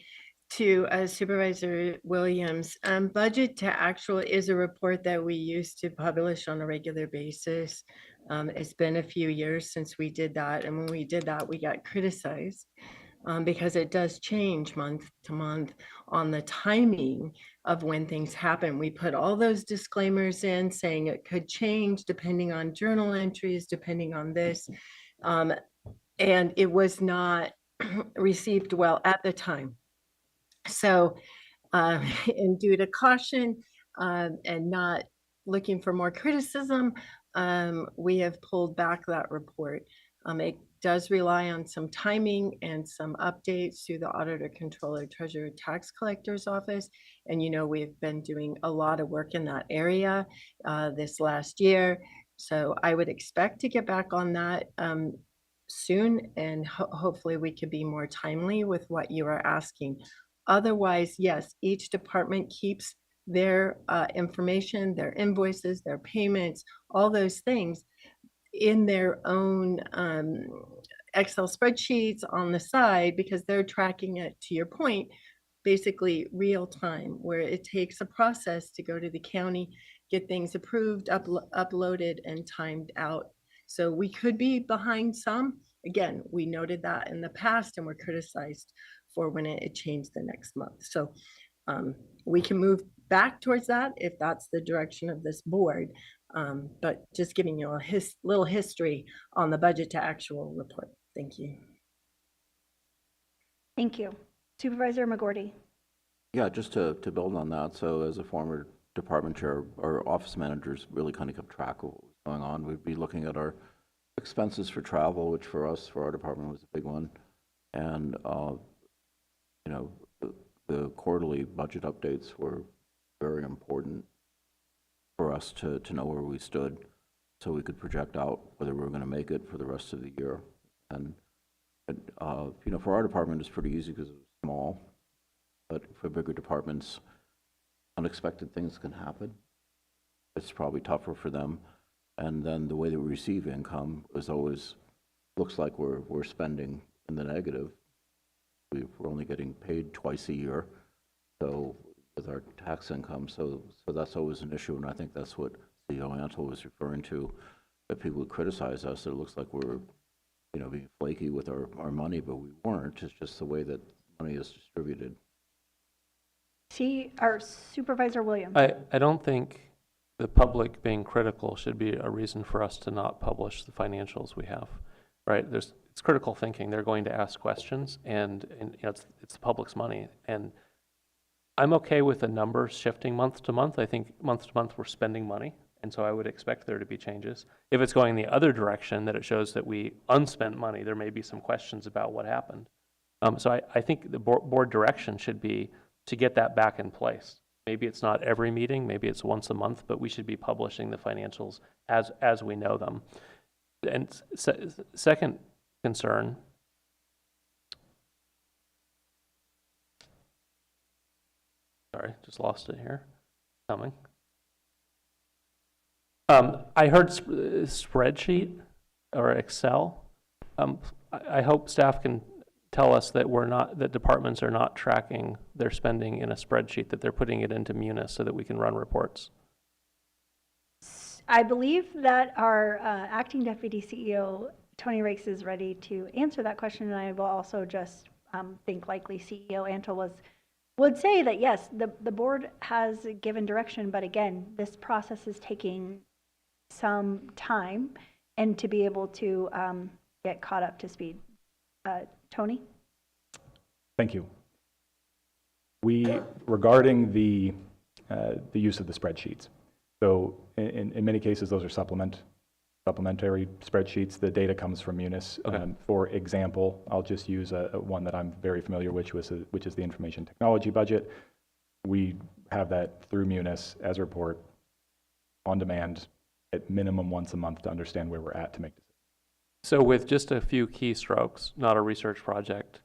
to Supervisor Williams, budget to actual is a report that we used to publish on a regular basis. It's been a few years since we did that, and when we did that, we got criticized because it does change month to month on the timing of when things happen. We put all those disclaimers in saying it could change depending on journal entries, depending on this, and it was not received well at the time. So, and due to caution and not looking for more criticism, we have pulled back that report. It does rely on some timing and some updates through the Auditor, Controller, Treasurer, Tax Collector's Office. And we've been doing a lot of work in that area this last year. So I would expect to get back on that soon, and hopefully we can be more timely with what you are asking. Otherwise, yes, each department keeps their information, their invoices, their payments, all those things in their own Excel spreadsheets on the side, because they're tracking it, to your point, basically real time, where it takes a process to go to the county, get things approved, uploaded, and timed out. So we could be behind some. Again, we noted that in the past and were criticized for when it changed the next month. So we can move back towards that if that's the direction of this board. But just giving you a little history on the budget to actual report. Thank you. Thank you. Supervisor McGordy. Yeah, just to build on that, so as a former department chair, our office managers really kind of kept track of what was going on. We'd be looking at our expenses for travel, which for us, for our department, was a big one. And, you know, the quarterly budget updates were very important for us to know where we stood, so we could project out whether we were going to make it for the rest of the year. And, you know, for our department, it's pretty easy because it was small. But for bigger departments, unexpected things can happen. It's probably tougher for them. And then the way that we receive income is always, looks like we're spending in the negative. We're only getting paid twice a year, so with our tax income. So that's always an issue, and I think that's what CEO Antle was referring to, that people would criticize us, that it looks like we're, you know, being flaky with our money, but we weren't. It's just the way that money is distributed. Our Supervisor Williams. I don't think the public being critical should be a reason for us to not publish the financials we have, right? It's critical thinking. They're going to ask questions, and you know, it's the public's money. And I'm okay with the numbers shifting month to month. I think month to month we're spending money, and so I would expect there to be changes. If it's going the other direction, that it shows that we unspent money, there may be some questions about what happened. So I think the board direction should be to get that back in place. Maybe it's not every meeting, maybe it's once a month, but we should be publishing the financials as we know them. And second concern, sorry, just lost it here, coming. I heard spreadsheet or Excel. I hope staff can tell us that that departments are not tracking their spending in a spreadsheet, that they're putting it into Munis so that we can run reports. I believe that our acting deputy CEO, Tony Rakes, is ready to answer that question, and I will also just think likely CEO Antle would say that yes, the board has given direction, but again, this process is taking some time, and to be able to get caught up to speed. Tony? Thank you. Regarding the use of the spreadsheets. So in many cases, those are supplementary spreadsheets. The data comes from Munis. Okay. For example, I'll just use one that I'm very familiar with, which is the information technology budget. We have that through Munis as a report on demand at minimum once a month to understand where we're at to make decisions. So with just a few keystrokes, not a research project,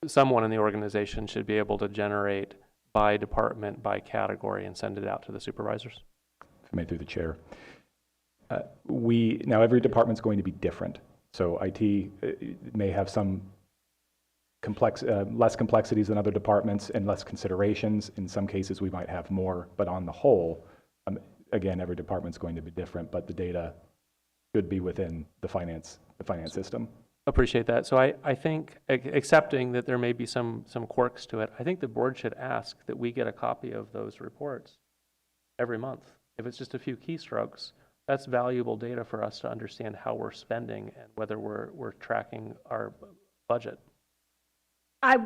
someone in the organization should be able to generate by department, by category, and send it out to the supervisors? If I may, through the chair. Now every department's going to be different. So IT may have some less complexities than other departments and less considerations. In some cases we might have more, but on the whole, again, every department's going to be different, but the data should be within the finance system. Appreciate that. So I think, accepting that there may be some quirks to it, I think the board should ask that we get a copy of those reports every month. If it's just a few keystrokes, that's valuable data for us to understand how we're spending and whether we're tracking our budget. I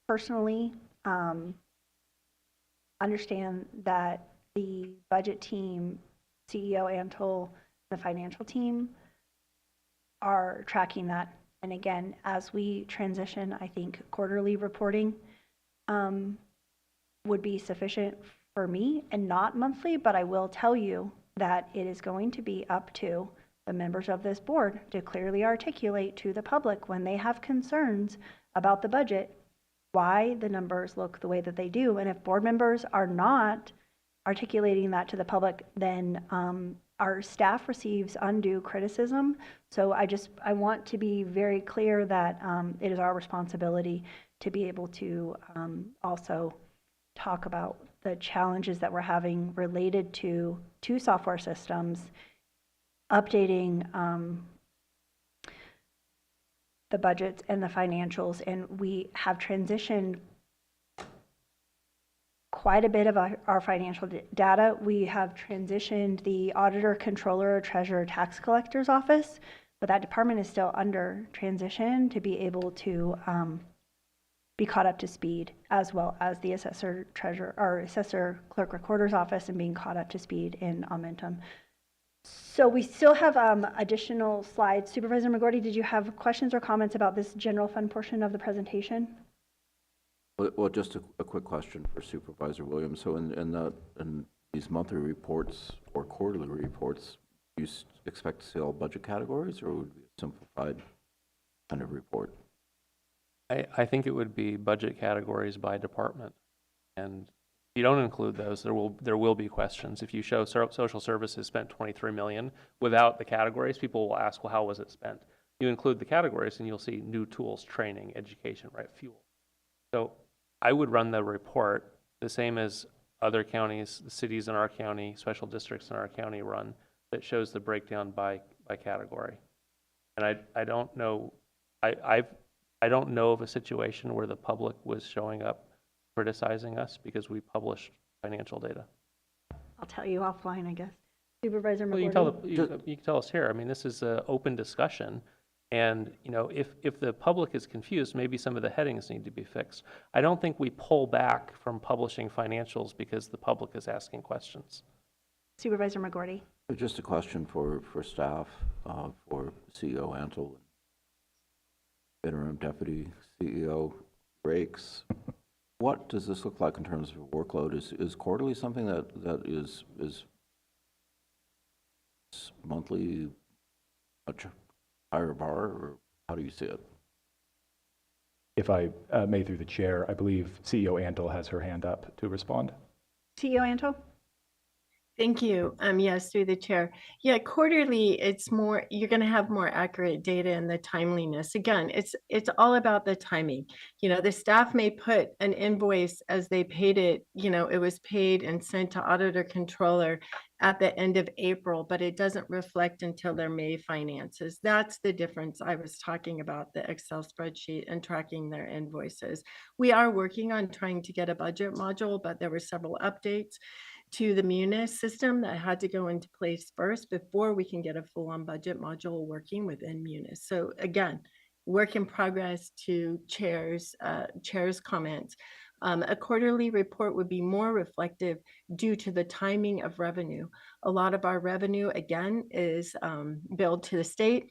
personally understand that the budget team, CEO Antle, the financial team are tracking that. And again, as we transition, I think quarterly reporting would be sufficient for me and not monthly, but I will tell you that it is going to be up to the members of this board to clearly articulate to the public when they have concerns about the budget, why the numbers look the way that they do. And if board members are not articulating that to the public, then our staff receives undue criticism. So I want to be very clear that it is our responsibility to be able to also talk about the challenges that we're having related to software systems, updating the budgets and the financials. And we have transitioned quite a bit of our financial data. We have transitioned the auditor, controller, treasurer, tax collector's office, but that department is still under transition to be able to be caught up to speed, as well as the assessor, treasurer, or assessor, clerk, recorder's office, and being caught up to speed in Momentum. So we still have additional slides. Supervisor McGorty, did you have questions or comments about this general fund portion of the presentation? Well, just a quick question for Supervisor Williams. So in these monthly reports or quarterly reports, do you expect to see all budget categories, or would it be a simplified kind of report? I think it would be budget categories by department. And if you don't include those, there will be questions. If you show social services spent $23 million without the categories, people will ask, well, how was it spent? You include the categories and you'll see new tools, training, education, right, fuel. So I would run the report the same as other counties, the cities in our county, special districts in our county run, that shows the breakdown by category. And I don't know, I don't know of a situation where the public was showing up criticizing us because we published financial data. I'll tell you offline, I guess. Supervisor McGorty. Well, you can tell us here. I mean, this is an open discussion. And, you know, if the public is confused, maybe some of the headings need to be fixed. I don't think we pull back from publishing financials because the public is asking questions. Supervisor McGorty. Just a question for staff, for CEO Antle, Interim Deputy CEO Rakes. What does this look like in terms of workload? Is quarterly something that is monthly much higher bar, or how do you see it? If I may, through the chair, I believe CEO Antle has her hand up to respond. CEO Antle. Thank you. Yes, through the chair. Yeah, quarterly, it's more, you're going to have more accurate data and the timeliness. Again, it's all about the timing. You know, the staff may put an invoice as they paid it, you know, it was paid and sent to auditor controller at the end of April, but it doesn't reflect until their May finances. That's the difference I was talking about, the Excel spreadsheet and tracking their invoices. We are working on trying to get a budget module, but there were several updates to the Munis system that had to go into place first before we can get a full-on budget module working within Munis. So again, work in progress to chair's comments. A quarterly report would be more reflective due to the timing of revenue. A lot of our revenue, again, is billed to the state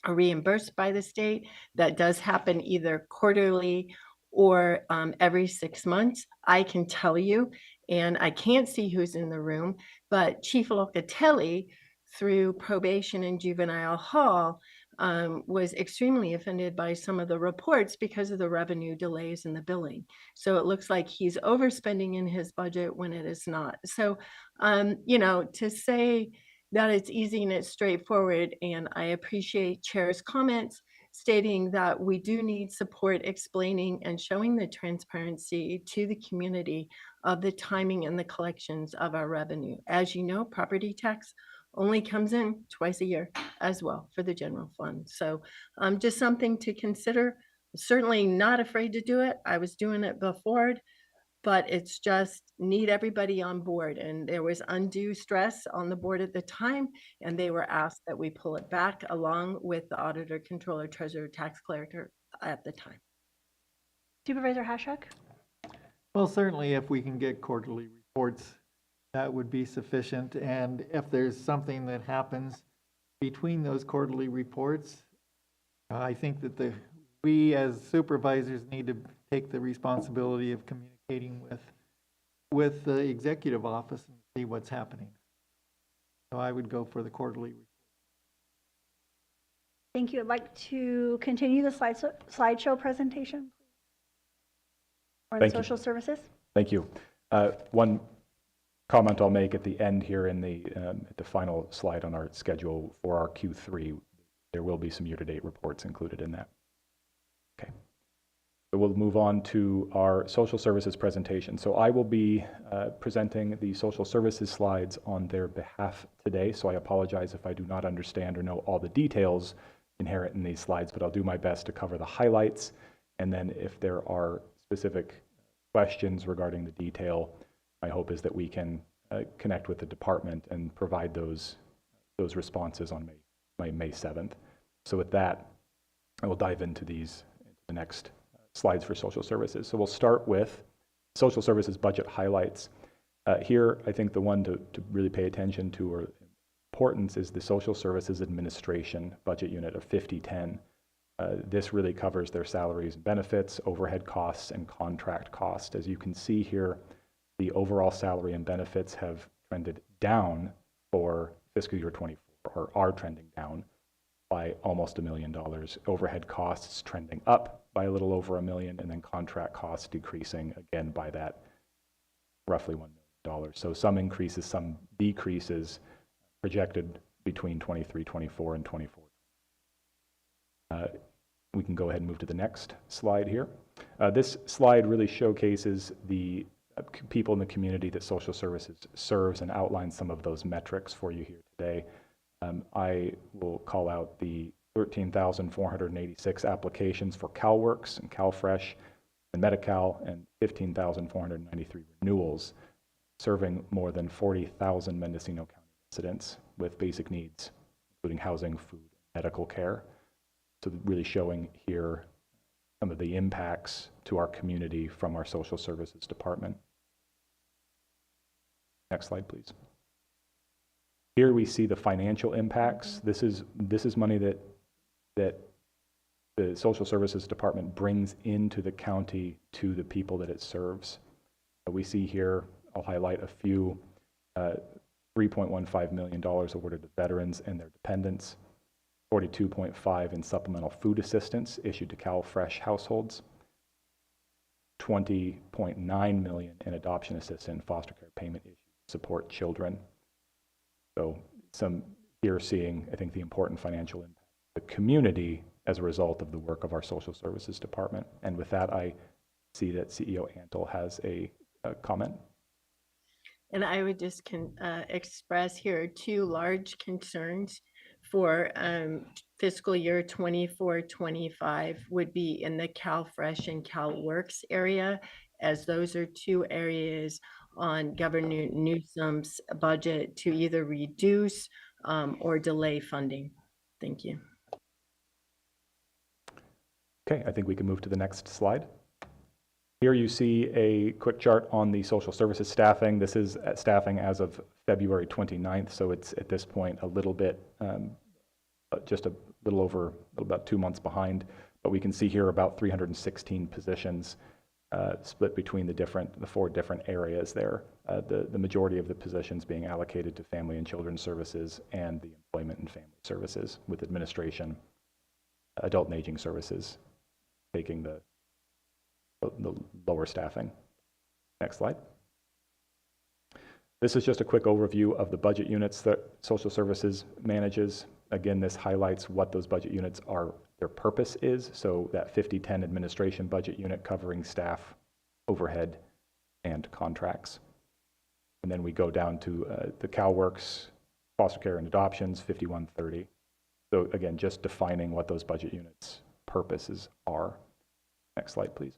or reimbursed by the state. That does happen either quarterly or every 6 months. I can tell you, and I can't see who's in the room, but Chief Locatelli, through probation and juvenile hall, was extremely offended by some of the reports because of the revenue delays in the billing. So it looks like he's overspending in his budget when it is not. So, you know, to say that it's easy and it's straightforward, and I appreciate Chair's comments stating that we do need support explaining and showing the transparency to the community of the timing and the collections of our revenue. As you know, property tax only comes in twice a year as well for the general fund. So just something to consider. Certainly not afraid to do it. I was doing it before, but it's just need everybody on board. And there was undue stress on the board at the time, and they were asked that we pull it back along with the auditor, controller, treasurer, tax collector at the time. Supervisor Hashuk. Well, certainly if we can get quarterly reports, that would be sufficient. And if there's something that happens between those quarterly reports, I think that we as supervisors need to take the responsibility of communicating with with the executive office and see what's happening. So I would go for the quarterly report. Thank you. I'd like to continue the slideshow presentation. Or in Thank you. social services. Thank you. One comment I'll make at the end here in at the final slide on our schedule for our Q3, there will be some year-to-date reports included in that. Okay. So we'll move on to our social services presentation. So I will be presenting the social services slides on their behalf today. So I apologize if I do not understand or know all the details inherent in these slides, but I'll do my best to cover the highlights. And then if there are specific questions regarding the detail, my hope is that we can connect with the department and provide those responses on May 7th. So with that, I will dive into the next slides for social services. So we'll start with social services budget highlights. Here, I think the one to really pay attention to or importance is the social services administration budget unit of 5010. This really covers their salaries and benefits, overhead costs, and contract costs. As you can see here, the overall salary and benefits have trended down for fiscal year 24, or are trending down by almost $1 million. Overhead costs trending up by a little over $1 million, and then contract costs decreasing again by that roughly $1 million. So some increases, some decreases projected between 23, 24, and 24. We can go ahead and move to the next slide here. This slide really showcases the people in the community that social services serves and outlines some of those metrics for you here today. I will call out the 13,486 applications for CalWorks and CalFresh and Medi-Cal, and 15,493 renewals, serving more than 40,000 Mendocino County residents with basic needs, including housing, food, and medical care. So really showing here some of the impacts to our community from our social services department. Next slide, please. Here we see the financial impacts. This is money that the social services department brings into the county to the people that it serves. We see here, I'll highlight a few, $3.15 million awarded to veterans and their dependents, $42.5 in supplemental food assistance issued to CalFresh households, $20.9 million in adoption assistance and foster care payment issues to support children. So some here seeing, I think, the important financial impact of the community as a result of the work of our social services department. And with that, I see that CEO Antle has a comment. And I would just express here 2 large concerns for fiscal year 24-25 would be in the CalFresh and CalWorks area, as those are 2 areas on Governor Newsom's budget to either reduce or delay funding. Thank you. Okay, I think we can move to the next slide. Here you see a quick chart on the social services staffing. This is staffing as of February 29th, so it's at this point a little bit, just a little over, about 2 months behind. But we can see here about 316 positions split between the 4 different areas there. The majority of the positions being allocated to family and children's services and the employment and family services, with administration, adult and aging services taking the lower staffing. Next slide. This is just a quick overview of the budget units that social services manages. Again, this highlights what those budget units are, their purpose is. So that 5010 administration budget unit covering staff, overhead, and contracts. And then we go down to the CalWorks, foster care and adoptions, 5130. So again, just defining what those budget units' purposes are. Next slide, please.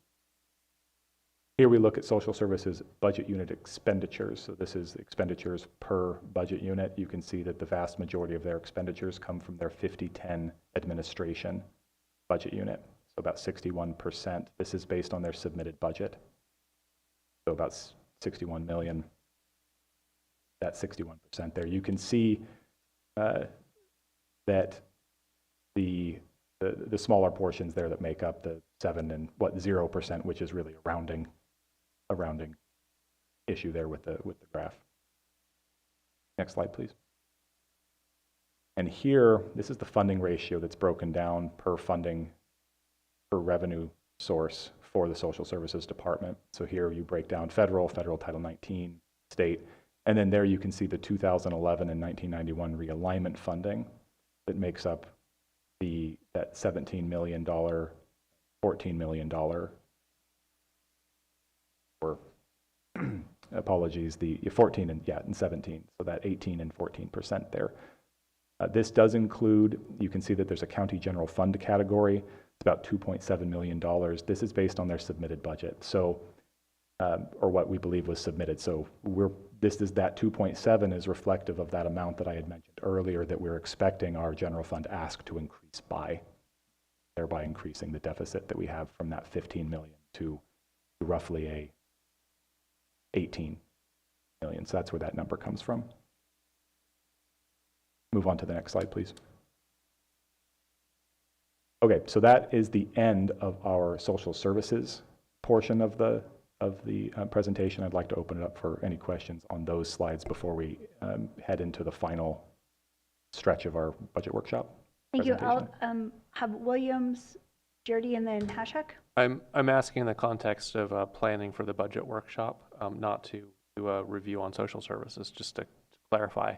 Here we look at social services budget unit expenditures. So this is expenditures per budget unit. You can see that the vast majority of their expenditures come from their 5010 administration budget unit. So about 61%. This is based on their submitted budget. So about 61 million. That's 61% there. You can see that the smaller portions there that make up the 7 and 0%, which is really a rounding issue there with the graph. Next slide, please. And here, this is the funding ratio that's broken down per revenue source for the Social Services Department. So here you break down federal Title 19, state, and then there you can see the 2011 and 1991 realignment funding that makes up that $17 million, $14 million, or apologies, the 14 and 17, so that 18 and 14% there. This does include, you can see that there's a county general fund category. It's about $2.7 million. This is based on their submitted budget, so or what we believe was submitted. So that 2.7 is reflective of that amount that I had mentioned earlier that we're expecting our general fund ask to increase by, thereby increasing the deficit that we have from that 15 million to roughly a 18 million. So that's where that number comes from. Move on to the next slide, please. Okay, so that is the end of our social services portion of the presentation. I'd like to open it up for any questions on those slides before we head into the final stretch of our budget workshop. Thank you. I'll have Williams, Jerdy, and then Hashak. I'm asking in the context of planning for the budget workshop, not to do a review on social services, just to clarify.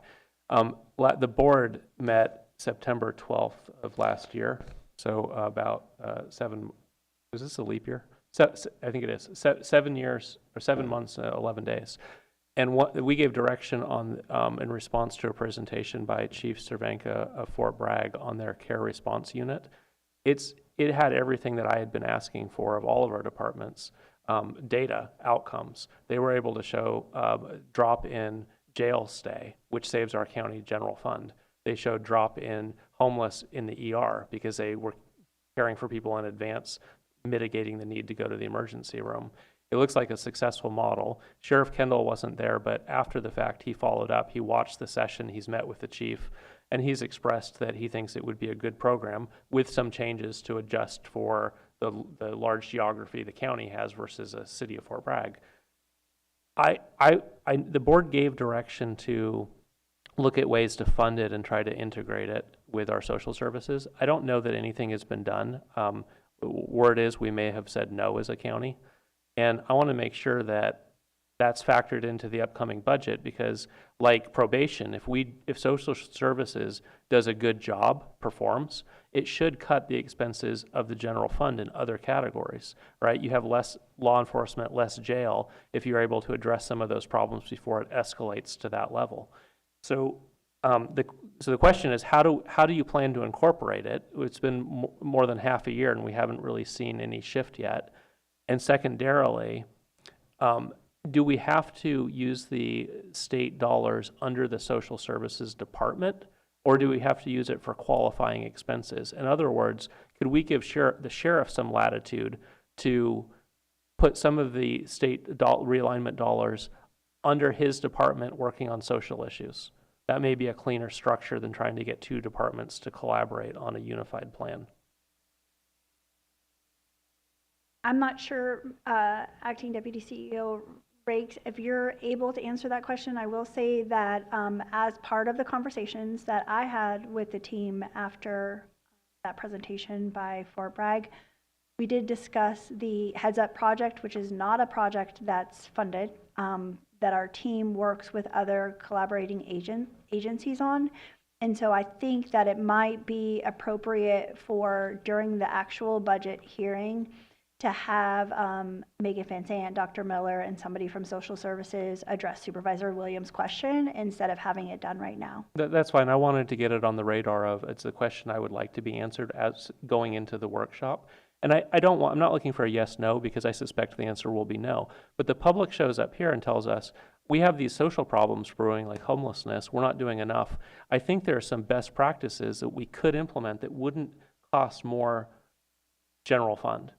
The board met September 12th of last year, so about 7, is this a leap year? I think it is, 7 years, or 7 months, 11 days. And we gave direction on, in response to a presentation by Chief Cervenka of Fort Bragg on their care response unit. It had everything that I had been asking for of all of our departments, data, outcomes. They were able to show drop in jail stay, which saves our county general fund. They showed drop in homeless in the ER because they were caring for people in advance, mitigating the need to go to the emergency room. It looks like a successful model. Sheriff Kendall wasn't there, but after the fact, he followed up. He watched the session, he's met with the chief, and he's expressed that he thinks it would be a good program with some changes to adjust for the large geography the county has versus a city of Fort Bragg. The board gave direction to look at ways to fund it and try to integrate it with our social services. I don't know that anything has been done. Word is we may have said no as a county. And I want to make sure that that's factored into the upcoming budget, because like probation, if social services does a good job, performs, it should cut the expenses of the general fund in other categories, right? You have less law enforcement, less jail, if you're able to address some of those problems before it escalates to that level. So the question is, how do you plan to incorporate it? It's been more than half a year and we haven't really seen any shift yet. And secondarily, do we have to use the state dollars under the social services department, or do we have to use it for qualifying expenses? In other words, could we give the sheriff some latitude to put some of the state realignment dollars under his department working on social issues? That may be a cleaner structure than trying to get two departments to collaborate on a unified plan. I'm not sure, Acting Deputy CEO Rakes, if you're able to answer that question. I will say that as part of the conversations that I had with the team after that presentation by Fort Bragg, we did discuss the Heads Up project, which is not a project that's funded, that our team works with other collaborating agencies on. And so I think that it might be appropriate for, during the actual budget hearing, to have Megan Fansant, Dr. Miller, and somebody from social services address Supervisor Williams' question instead of having it done right now. That's fine. I wanted to get it on the radar of, it's a question I would like to be answered as going into the workshop. And I'm not looking for a yes, no, because I suspect the answer will be no. But the public shows up here and tells us, we have these social problems brewing like homelessness. We're not doing enough. I think there are some best practices that we could implement that wouldn't cost more general fund.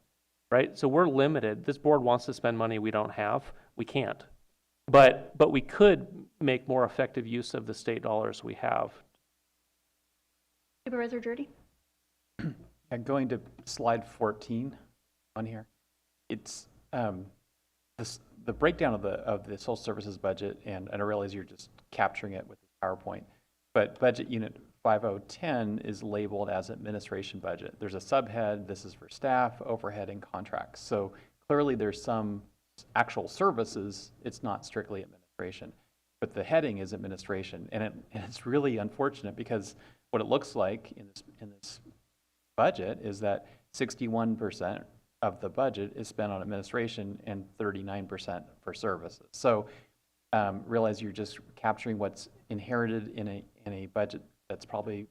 Right? So we're limited. This board wants to spend money we don't have. We can't. But we could make more effective use of the state dollars we have. Supervisor Jerdy? Going to slide 14 on here. It's the the breakdown of the social services budget, and I realize you're just capturing it with the PowerPoint, but budget unit 5010 is labeled as administration budget. There's a subhead, this is for staff, overhead, and contracts. So clearly there's some actual services, it's not strictly administration, but the heading is administration. And it's really unfortunate because what it looks like in this budget is that 61% of the budget is spent on administration and 39% for services. So realize you're just capturing what's inherited in a budget that's probably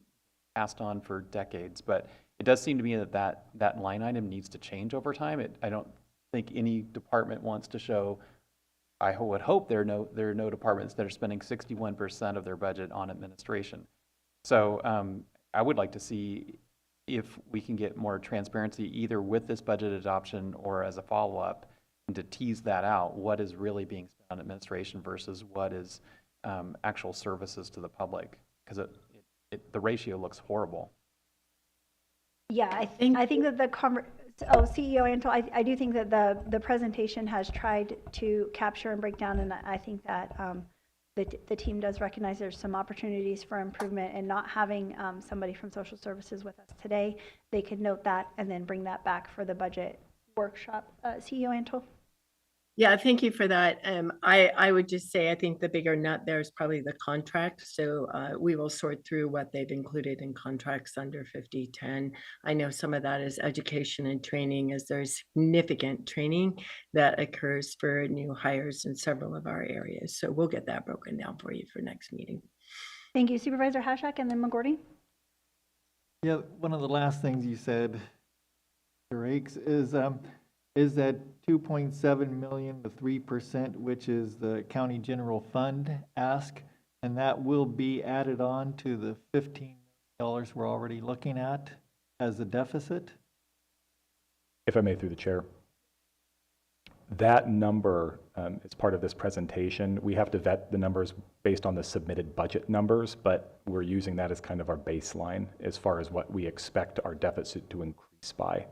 passed on for decades. But it does seem to me that line item needs to change over time. I don't think any department wants to show, I would hope there are no departments that are spending 61% of their budget on administration. So I would like to see if we can get more transparency either with this budget adoption or as a follow-up, and to tease that out, what is really being spent on administration versus what is actual services to the public, because the ratio looks horrible. Yeah, I think that CEO Antle, I do think that the presentation has tried to capture and break down, and I think that the team does recognize there's some opportunities for improvement, and not having somebody from social services with us today, they could note that and then bring that back for the budget workshop. CEO Antle? Yeah, thank you for that. I would just say I think the bigger nut there is probably the contract. So we will sort through what they've included in contracts under 5010. I know some of that is education and training, as there's significant training that occurs for new hires in several of our areas. So we'll get that broken down for you for next meeting. Thank you. Supervisor Hashak and then McGordy. Yeah, one of the last things you said, Mr. Rakes, is that 2.7 million, the 3%, which is the county general fund ask, and that will be added on to the $15 million we're already looking at as a deficit? If I may, through the chair. That number is part of this presentation. We have to vet the numbers based on the submitted budget numbers, but we're using that as kind of our baseline as far as what we expect our deficit to increase by.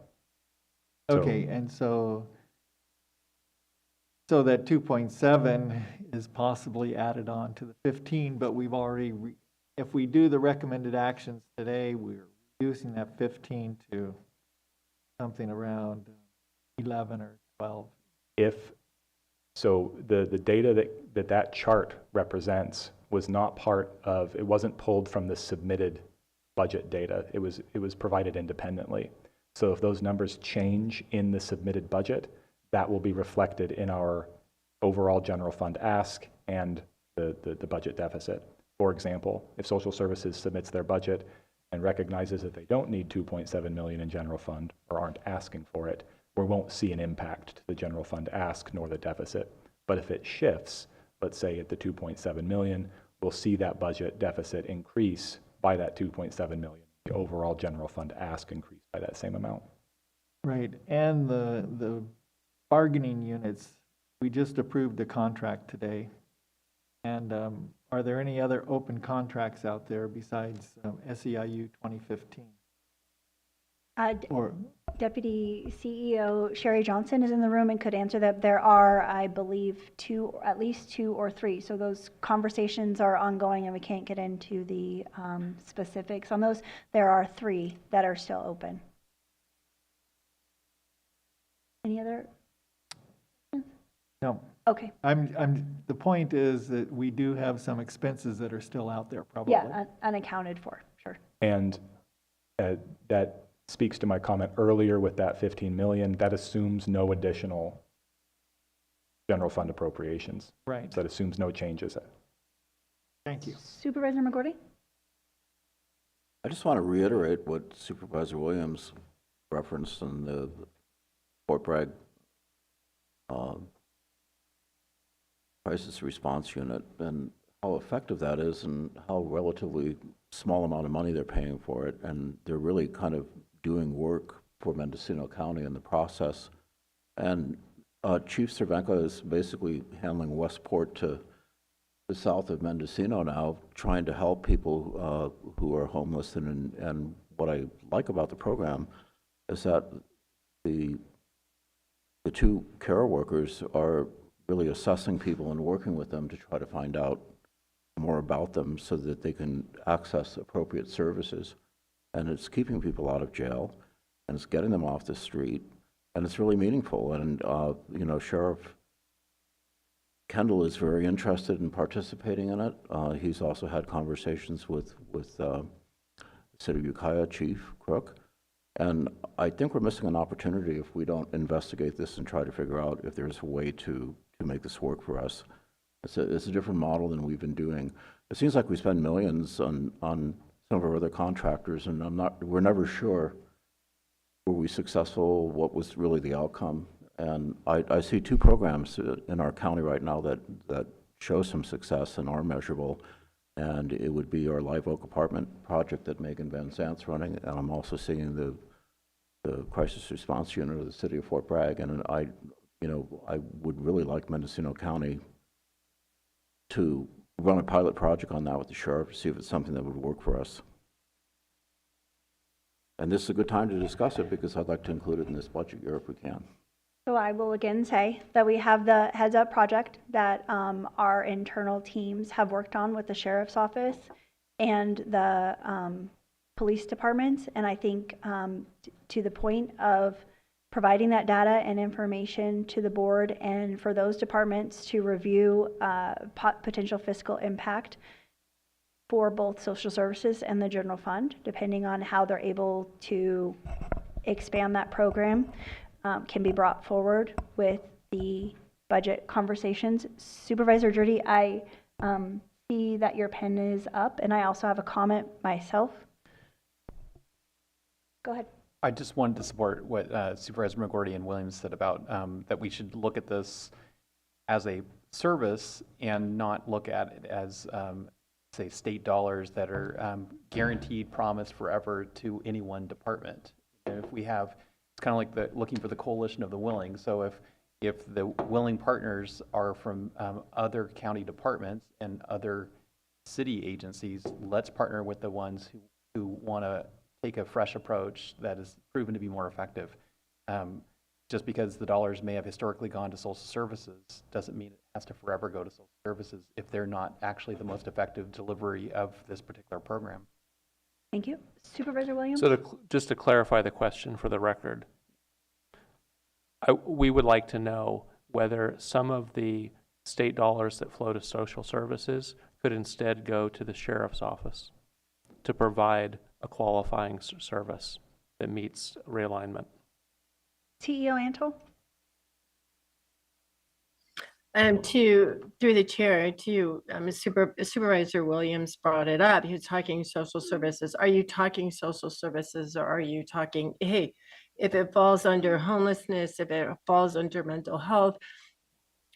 Okay, and so that 2.7 is possibly added on to the 15, but we've already, if we do the recommended actions today, we're reducing that 15 to something around 11 or 12. So the data that chart represents was not part of, it wasn't pulled from the submitted budget data. It was provided independently. So if those numbers change in the submitted budget, that will be reflected in our overall general fund ask and the budget deficit. For example, if social services submits their budget and recognizes that they don't need 2.7 million in general fund or aren't asking for it, we won't see an impact to the general fund ask nor the deficit. But if it shifts, let's say at the 2.7 million, we'll see that budget deficit increase by that 2.7 million. The overall general fund ask increase by that same amount. Right, and the bargaining units, we just approved the contract today. And are there any other open contracts out there besides SEIU 2015? Deputy CEO Sherry Johnson is in the room and could answer that. There are, I believe, at least two or three. So those conversations are ongoing and we can't get into the specifics on those. There are 3 that are still open. Any other? No. Okay. The point is that we do have some expenses that are still out there probably. Yeah, unaccounted for, sure. And that speaks to my comment earlier with that 15 million. That assumes no additional general fund appropriations. Right. So that assumes no changes. Thank you. Supervisor McGordy? I just want to reiterate what Supervisor Williams referenced in the Fort Bragg crisis response unit and how effective that is and how relatively small amount of money they're paying for it. And they're really kind of doing work for Mendocino County in the process. And Chief Cervenka is basically handling Westport to the south of Mendocino now, trying to help people who are homeless. And what I like about the program is that the 2 care workers are really assessing people and working with them to try to find out more about them so that they can access appropriate services. And it's keeping people out of jail, and it's getting them off the street, and it's really meaningful. And, you know, Sheriff Kendall is very interested in participating in it. He's also had conversations with City of Ukiah Chief Crook. And I think we're missing an opportunity if we don't investigate this and try to figure out if there's a way to make this work for us. It's a different model than we've been doing. It seems like we spend millions on some of our other contractors, and we're never sure, were we successful, what was really the outcome. And I see two programs in our county right now that show some success and are measurable. And it would be our Live Oak apartment project that Megan Van Zant's running. And I'm also seeing the crisis response unit of the city of Fort Bragg. And I would really like Mendocino County to run a pilot project on that with the sheriff to see if it's something that would work for us. And this is a good time to discuss it because I'd like to include it in this budget year if we can. So I will again say that we have the Heads Up project that our internal teams have worked on with the Sheriff's Office and the police departments. And I think to the point of providing that data and information to the board and for those departments to review potential fiscal impact for both social services and the general fund, depending on how they're able to expand that program. Can be brought forward with the budget conversations. Supervisor Jordy, I see that your pen is up, and I also have a comment myself. Go ahead. I just wanted to support what Supervisor McGordy and Williams said about that we should look at this as a service and not look at it as, say, state dollars that are guaranteed, promised forever to any one department. If we have, it's kind of like looking for the coalition of the willing. So if the willing partners are from other county departments and other city agencies, let's partner with the ones who want to take a fresh approach that is proven to be more effective. Just because the dollars may have historically gone to social services doesn't mean it has to forever go to social services if they're not actually the most effective delivery of this particular program. Thank you. Supervisor Williams? So just to clarify the question for the record, we would like to know whether some of the state dollars that flow to social services could instead go to the sheriff's office to provide a qualifying service that meets realignment. CEO Antle? Through the chair, Supervisor Williams brought it up. He was talking social services. Are you talking social services, or are you talking, hey, if it falls under homelessness, if it falls under mental health,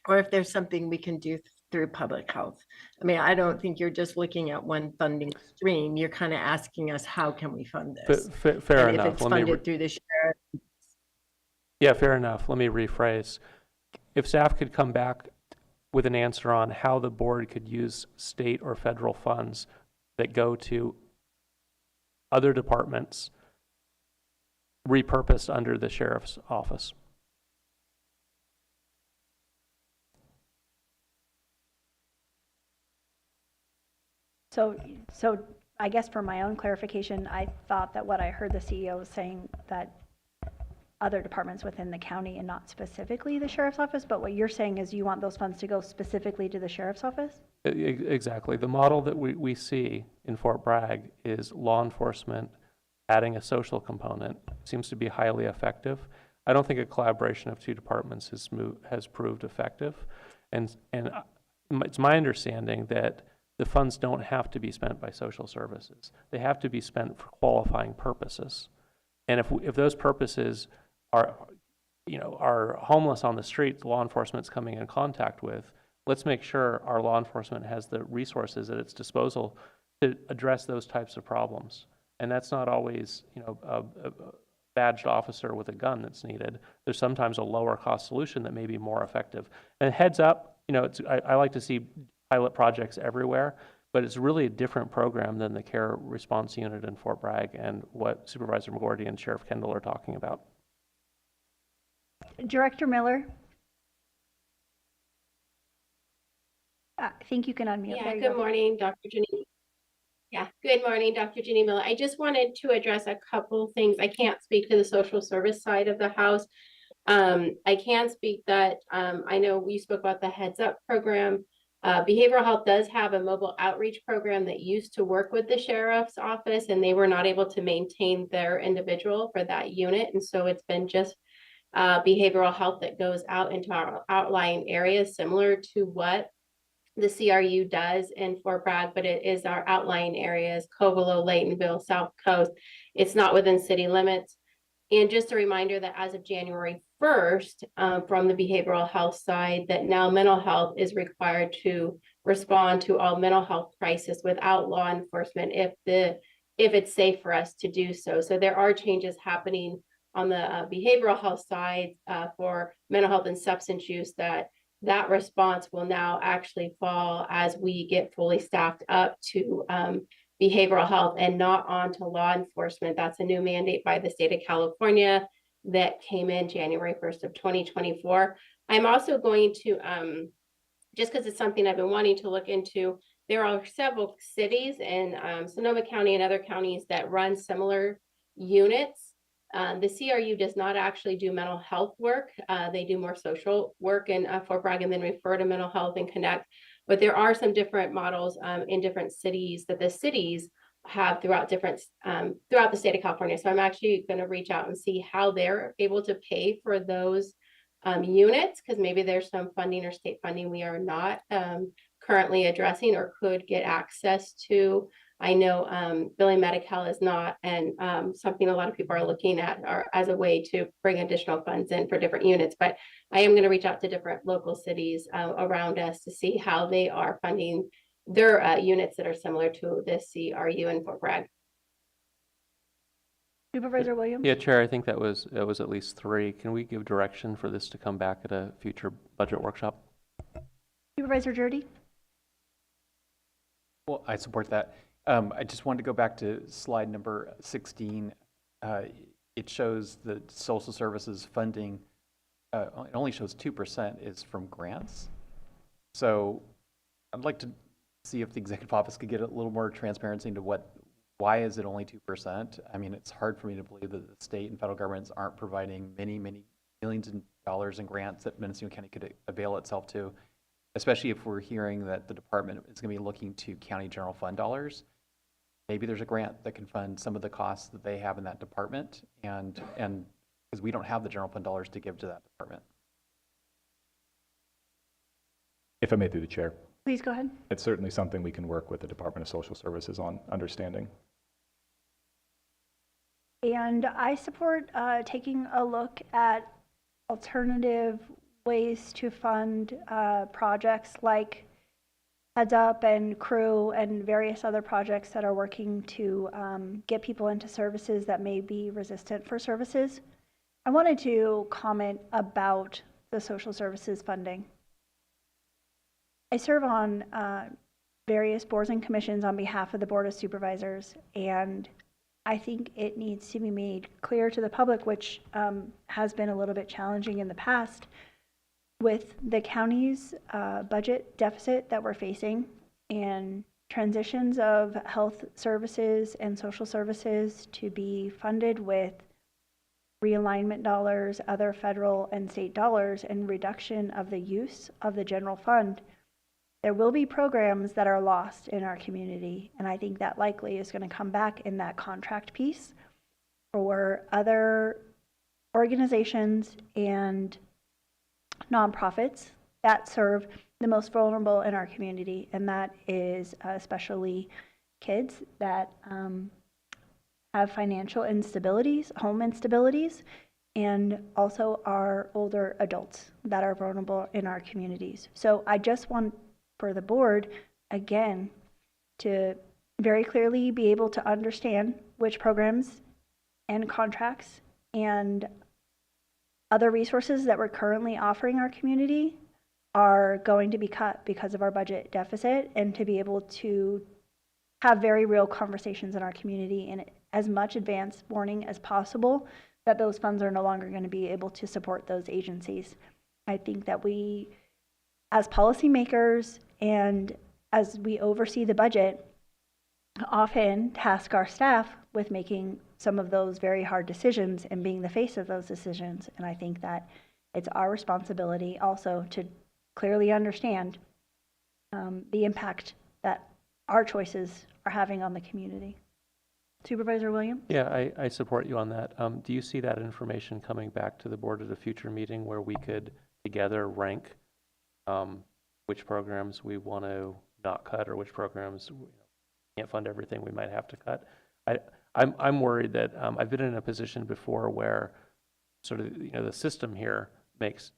or if there's something we can do through public health? I mean, I don't think you're just looking at one funding stream. You're kind of asking us, how can we fund this? Fair enough. If it's funded through the sheriff. Yeah, fair enough. Let me rephrase. If staff could come back with an answer on how the board could use state or federal funds that go to other departments repurposed under the sheriff's office. So I guess for my own clarification, I thought that what I heard the CEO was saying that other departments within the county and not specifically the sheriff's office, but what you're saying is you want those funds to go specifically to the sheriff's office? Exactly. The model that we see in Fort Bragg is law enforcement adding a social component. Seems to be highly effective. I don't think a collaboration of two departments has proved effective. And it's my understanding that the funds don't have to be spent by social services. They have to be spent for qualifying purposes. And if those purposes are homeless on the street, the law enforcement's coming in contact with, let's make sure our law enforcement has the resources at its disposal to address those types of problems. And that's not always, a badged officer with a gun that's needed. There's sometimes a lower cost solution that may be more effective. And heads up, I like to see pilot projects everywhere, but it's really a different program than the Care Response Unit in Fort Bragg and what Supervisor McGordy and Sheriff Kendall are talking about. Director Miller? I think you can unmute. Yeah, There you good go. morning, Dr. Janine. Yeah, good morning, Dr. Janine Miller. I just wanted to address a couple things. I can't speak to the social service side of the house. I can speak that I know we spoke about the Heads Up program. Behavioral health does have a mobile outreach program that used to work with the sheriff's office, and they were not able to maintain their individual for that unit. And so it's been just behavioral health that goes out into our outlying areas, similar to what the CRU does in Fort Bragg, but it is our outlying areas, Covelo, Laytonville, South Coast. It's not within city limits. And just a reminder that as of January 1st, from the behavioral health side, that now mental health is required to respond to all mental health crisis without law enforcement if it's safe for us to do so. So there are changes happening on the behavioral health side for mental health and substance use that response will now actually fall as we get fully staffed up to behavioral health and not on to law enforcement. That's a new mandate by the state of California that came in January 1st of 2024. I'm also going to, just because it's something I've been wanting to look into, there are several cities in Sonoma County and other counties that run similar units. The CRU does not actually do mental health work. They do more social work in Fort Bragg and then refer to mental health and connect. But there are some different models in different cities that the cities have throughout the state of California. So I'm actually going to reach out and see how they're able to pay for those units, because maybe there's some funding or state funding we are not currently addressing or could get access to. I know billing Medi-Cal is not, and something a lot of people are looking at as a way to bring additional funds in for different units. But I am going to reach out to different local cities around us to see how they are funding their units that are similar to the CRU in Fort Bragg. Supervisor Williams? Yeah, Chair, I think that was at least 3. Can we give direction for this to come back at a future budget workshop? Supervisor Jordy? Well, I support that. I just wanted to go back to slide number 16. It shows the social services funding, it only shows 2% is from grants. So I'd like to see if the executive office could get a little more transparency into why is it only 2%? I mean, it's hard for me to believe that the state and federal governments aren't providing many, many millions of dollars in grants that Mendocino County could avail itself to, especially if we're hearing that the department is going to be looking to county general fund dollars. Maybe there's a grant that can fund some of the costs that they have in that department, and because we don't have the general fund dollars to give to that department. If I may, through the chair. Please go ahead. It's certainly something we can work with the Department of Social Services on understanding. And I support taking a look at alternative ways to fund projects like Heads Up and Crew and various other projects that are working to get people into services that may be resistant for services. I wanted to comment about the social services funding. I serve on various boards and commissions on behalf of the Board of Supervisors, and I think it needs to be made clear to the public, which has been a little bit challenging in the past, with the county's budget deficit that we're facing and transitions of health services and social services to be funded with realignment dollars, other federal and state dollars, and reduction of the use of the general fund, there will be programs that are lost in our community. And I think that likely is going to come back in that contract piece for other organizations and nonprofits that serve the most vulnerable in our community, and that is especially kids that have financial instabilities, home instabilities, and also our older adults that are vulnerable in our communities. So I just want for the board, again, to very clearly be able to understand which programs and contracts and other resources that we're currently offering our community are going to be cut because of our budget deficit, and to be able to have very real conversations in our community in as much advance warning as possible that those funds are no longer going to be able to support those agencies. I think that we as policymakers and as we oversee the budget, often task our staff with making some of those very hard decisions and being the face of those decisions. And I think that it's our responsibility also to clearly understand the impact that our choices are having on the community. Supervisor Williams? Yeah, I support you on that. Do you see that information coming back to the board at a future meeting where we could together rank which programs we want to not cut or which programs can't fund everything we might have to cut? I'm worried that I've been in a position before where sort of the system here makes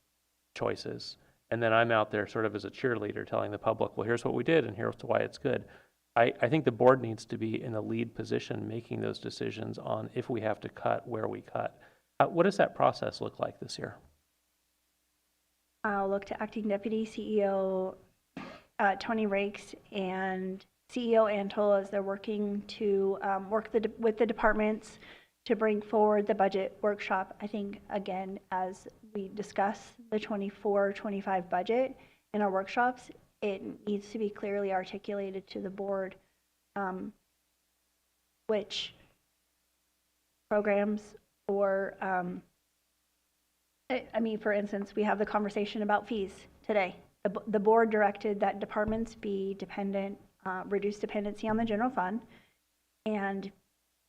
choices, and then I'm out there sort of as a cheerleader telling the public, well, here's what we did and here's why it's good. I think the board needs to be in a lead position making those decisions on if we have to cut, where we cut. What does that process look like this year? I'll look to Acting Deputy CEO Tony Rakes and CEO Antle as they're working to work with the departments to bring forward the budget workshop. I think, again, as we discuss the 24-25 budget in our workshops, it needs to be clearly articulated to the board which programs or, I mean, for instance, we have the conversation about fees today. The board directed that departments be dependent, reduce dependency on the general fund and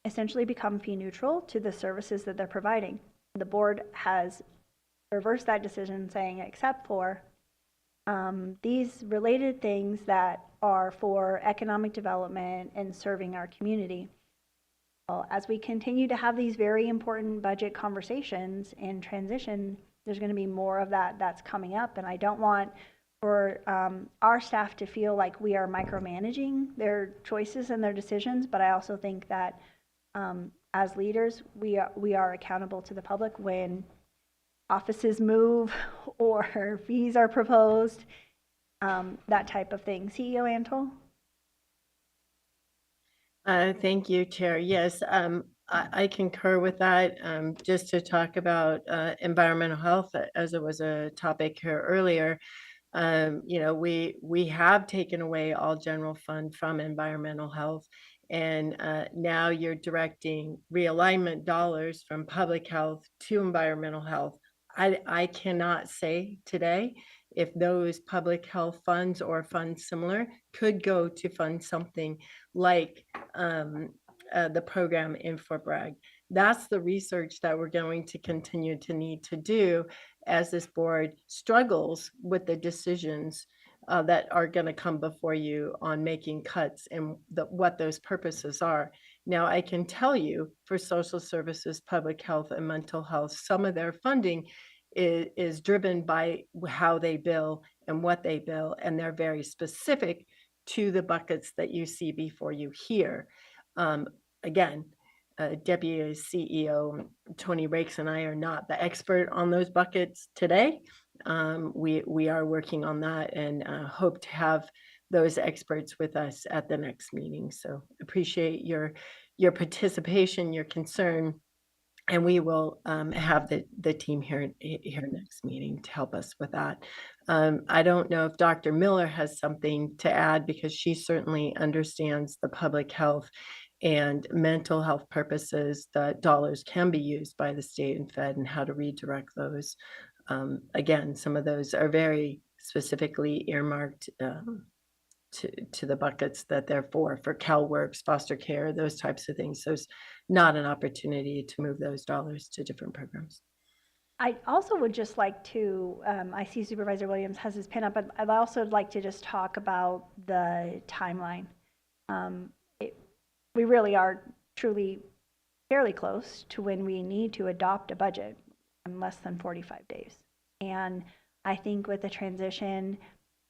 essentially become fee neutral to the services that they're providing. The board has reversed that decision saying except for these related things that are for economic development and serving our community. Well, as we continue to have these very important budget conversations and transition, there's going to be more of that that's coming up, and I don't want for our staff to feel like we are micromanaging their choices and their decisions, but I also think that as leaders, we are accountable to the public when offices move or fees are proposed, that type of thing. CEO Antle? Thank you, Chair. Yes, I concur with that. Just to talk about environmental health, as it was a topic here earlier, we have taken away all general fund from environmental health, and now you're directing realignment dollars from public health to environmental health. I cannot say today if those public health funds or funds similar could go to fund something like the program in Fort Bragg. That's the research that we're going to continue to need to do as this board struggles with the decisions that are going to come before you on making cuts and what those purposes are. Now, I can tell you for social services, public health, and mental health, some of their funding is driven by how they bill and what they bill, and they're very specific to the buckets that you see before you here. Again, Deputy CEO Tony Rakes and I are not the expert on those buckets today. We are working on that and hope to have those experts with us at the next meeting. So appreciate your participation, your concern, and we will have the team here next meeting to help us with that. I don't know if Dr. Miller has something to add, because she certainly understands the public health and mental health purposes that dollars can be used by the state and Fed and how to redirect those. Again, some of those are very specifically earmarked to the buckets that they're for CalWorks, foster care, those types of things. So it's not an opportunity to move those dollars to different programs. I also would just like to, I see Supervisor Williams has his pin up, but I'd also like to just talk about the timeline. We really are truly fairly close to when we need to adopt a budget in less than 45 days. And I think with the transition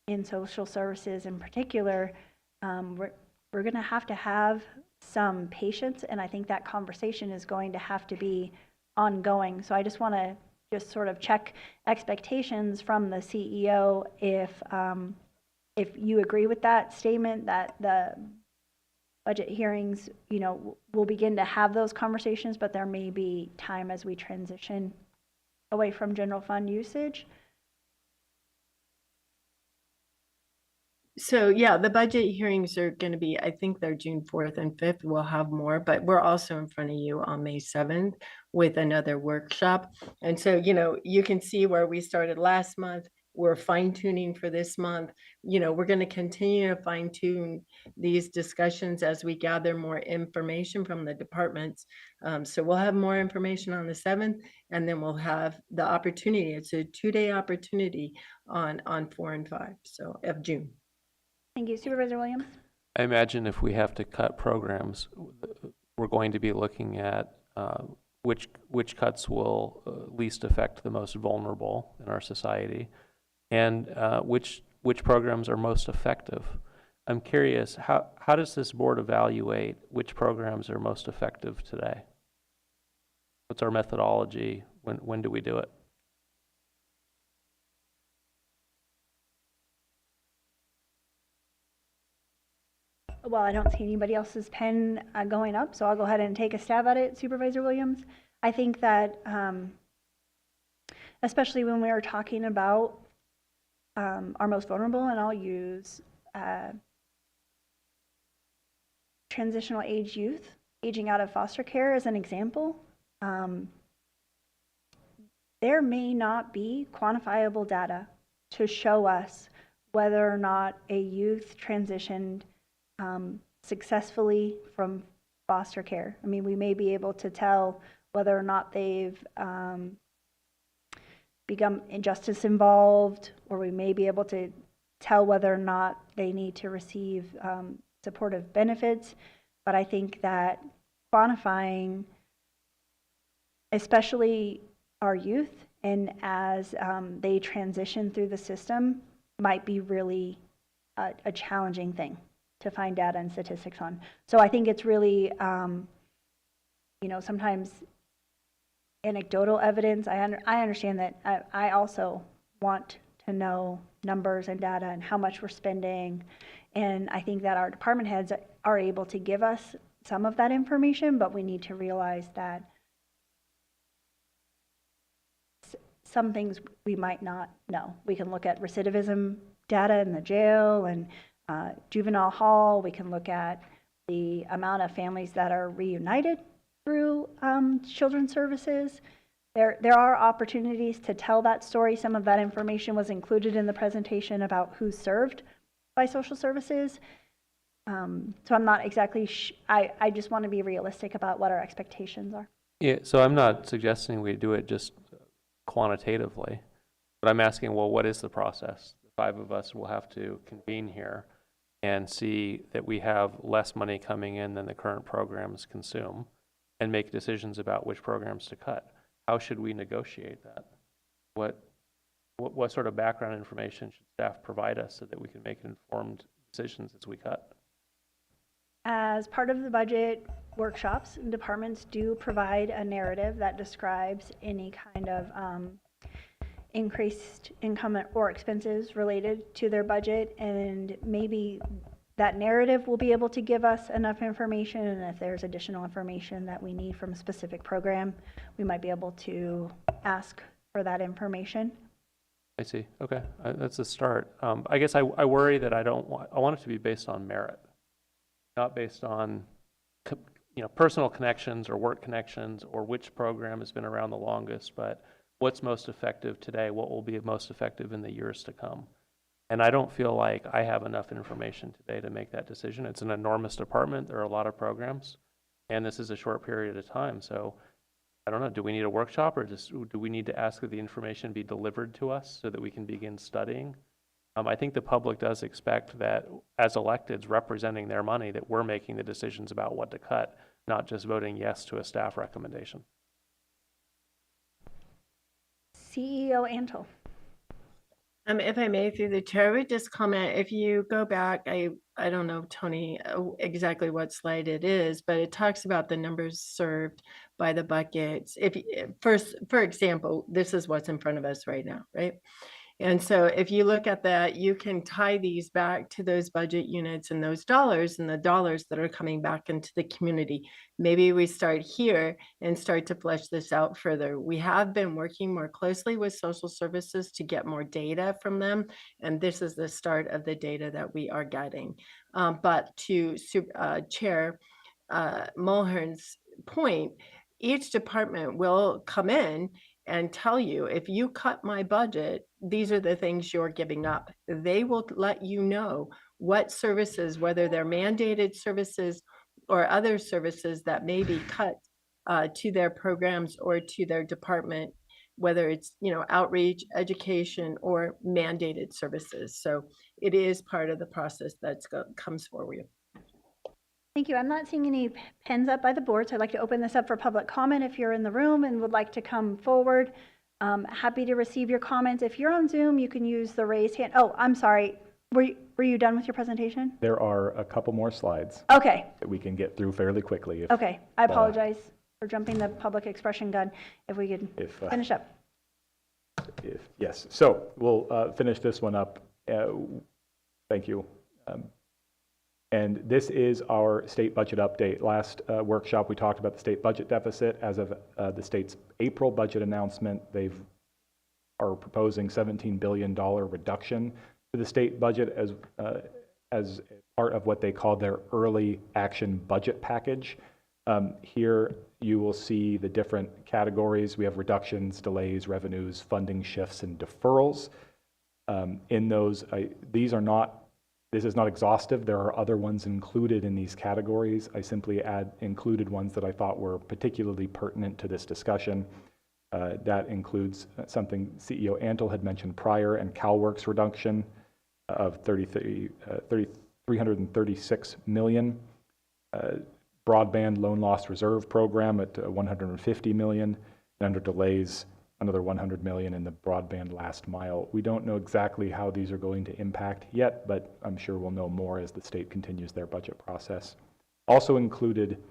in social services in particular, we're going to have some patience, and I think that conversation is going to have to be ongoing. So I just want to just sort of check expectations from the CEO if you agree with that statement, that the budget hearings, we'll begin to have those conversations, but there may be time as we transition away from general fund usage. So yeah, the budget hearings are going to be, I think they're June 4th and 5th. We'll have more, but we're also in front of you on May 7th with another workshop. And so, you know, you can see where we started last month. We're fine tuning for this month. You know, we're going to continue to fine tune these discussions as we gather more information from the departments. So we'll have more information on the 7th, and then we'll have the opportunity. It's a 2-day opportunity on 4 and 5 of June. Thank you. Supervisor Williams? I imagine if we have to cut programs, we're going to be looking at which cuts will least affect the most vulnerable in our society, and which programs are most effective. I'm curious, how does this board evaluate which programs are most effective today? What's our methodology? When do we do it? Well, I don't see anybody else's pen going up, so I'll go ahead and take a stab at it, Supervisor Williams. I think that, especially when we are talking about our most vulnerable, and I'll use transitional age youth, aging out of foster care as an example. There may not be quantifiable data to show us whether or not a youth transitioned successfully from foster care. I mean, we may be able to tell whether or not they've become injustice involved, or we may be able to tell whether or not they need to receive supportive benefits. But I think that quantifying, especially our youth, and as they transition through the system, might be really a challenging thing to find data and statistics on. So I think it's really, you know, sometimes anecdotal evidence. I understand that. I also want to know numbers and data and how much we're spending. And I think that our department heads are able to give us some of that information, but we need to realize that some things we might not know. We can look at recidivism data in the jail and juvenile hall. We can look at the amount of families that are reunited through children's services. There are opportunities to tell that story. Some of that information was included in the presentation about who's served by social services. So I'm not exactly, I just want to be realistic about what our expectations are. Yeah, so I'm not suggesting we do it just quantitatively, but I'm asking, well, what is the process? The 5 of us will have to convene here and see that we have less money coming in than the current programs consume, and make decisions about which programs to cut. How should we negotiate that? What sort of background information should staff provide us so that we can make informed decisions as we cut? As part of the budget workshops, departments do provide a narrative that describes any kind of increased income or expenses related to their budget, and maybe that narrative will be able to give us enough information, and if there's additional information that we need from a specific program, we might be able to ask for that information. I see. Okay, that's a start. I guess I worry that I want it to be based on merit, not based on personal connections or work connections or which program has been around the longest, but what's most effective today, what will be most effective in the years to come. And I don't feel like I have enough information today to make that decision. It's an enormous department. There are a lot of programs, and this is a short period of time. So I don't know, do we need a workshop, or do we need to ask that the information be delivered to us so that we can begin studying? I think the public does expect that as electeds representing their money, that we're making the decisions about what to cut, not just voting yes to a staff recommendation. CEO Antle. If I may, through the chair, I would just comment, if you go back, I don't know, Tony, exactly what slide it is, but it talks about the numbers served by the buckets. If first, for example, this is what's in front of us right now, right? And so if you look at that, you can tie these back to those budget units and those dollars and the dollars that are coming back into the community. Maybe we start here and start to flesh this out further. We have been working more closely with social services to get more data from them. And this is the start of the data that we are getting. But to Chair Mulhern's point, each department will come in and tell you, if you cut my budget, these are the things you're giving up. They will let you know what services, whether they're mandated services or other services that may be cut to their programs or to their department, whether it's, you know, outreach, education, or mandated services. So it is part of the process that comes forward. Thank you. I'm not seeing any pens up by the board, so I'd like to open this up for public comment if you're in the room and would like to come forward. Happy to receive your comments. If you're on Zoom, you can use the raise hand. Oh, I'm sorry. Were you done with your presentation? There are a couple more slides. Okay. That we can get through fairly quickly. If, Okay. I apologize for jumping the public expression gun. If we could finish up. Yes. So we'll finish this one up. Thank you. And this is our state budget update. Last workshop, we talked about the state budget deficit. As of the state's April budget announcement, they are proposing $17 billion reduction to the state budget as part of what they call their early action budget package. Here you will see the different categories. We have reductions, delays, revenues, funding shifts, and deferrals. In those, this is not exhaustive. There are other ones included in these categories. I simply included ones that I thought were particularly pertinent to this discussion. That includes something CEO Antle had mentioned prior, and CalWorks reduction of 336 million. Broadband loan loss reserve program at 150 million, and under delays, another 100 million in the broadband last mile. We don't know exactly how these are going to impact yet, but I'm sure we'll know more as the state continues their budget process. Also included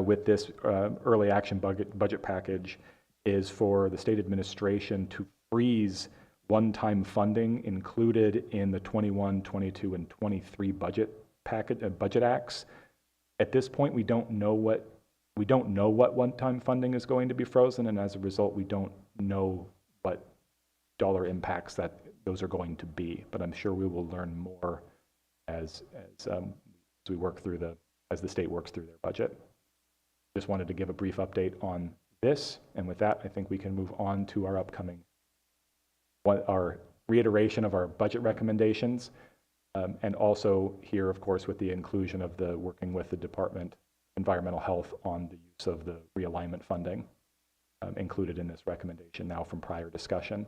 with this early action budget package is for the state administration to freeze one-time funding included in the 21, 22, and 23 budget acts. At this point, we don't know what one-time funding is going to be frozen, and as a result, we don't know what dollar impacts that those are going to be. But I'm sure we will learn more as we work through as the state works through their budget. Just wanted to give a brief update on this, and with that, I think we can move on to our upcoming, our reiteration of our budget recommendations. And also here, of course, with the inclusion of the working with the Department of Environmental Health on the use of the realignment funding included in this recommendation now from prior discussion.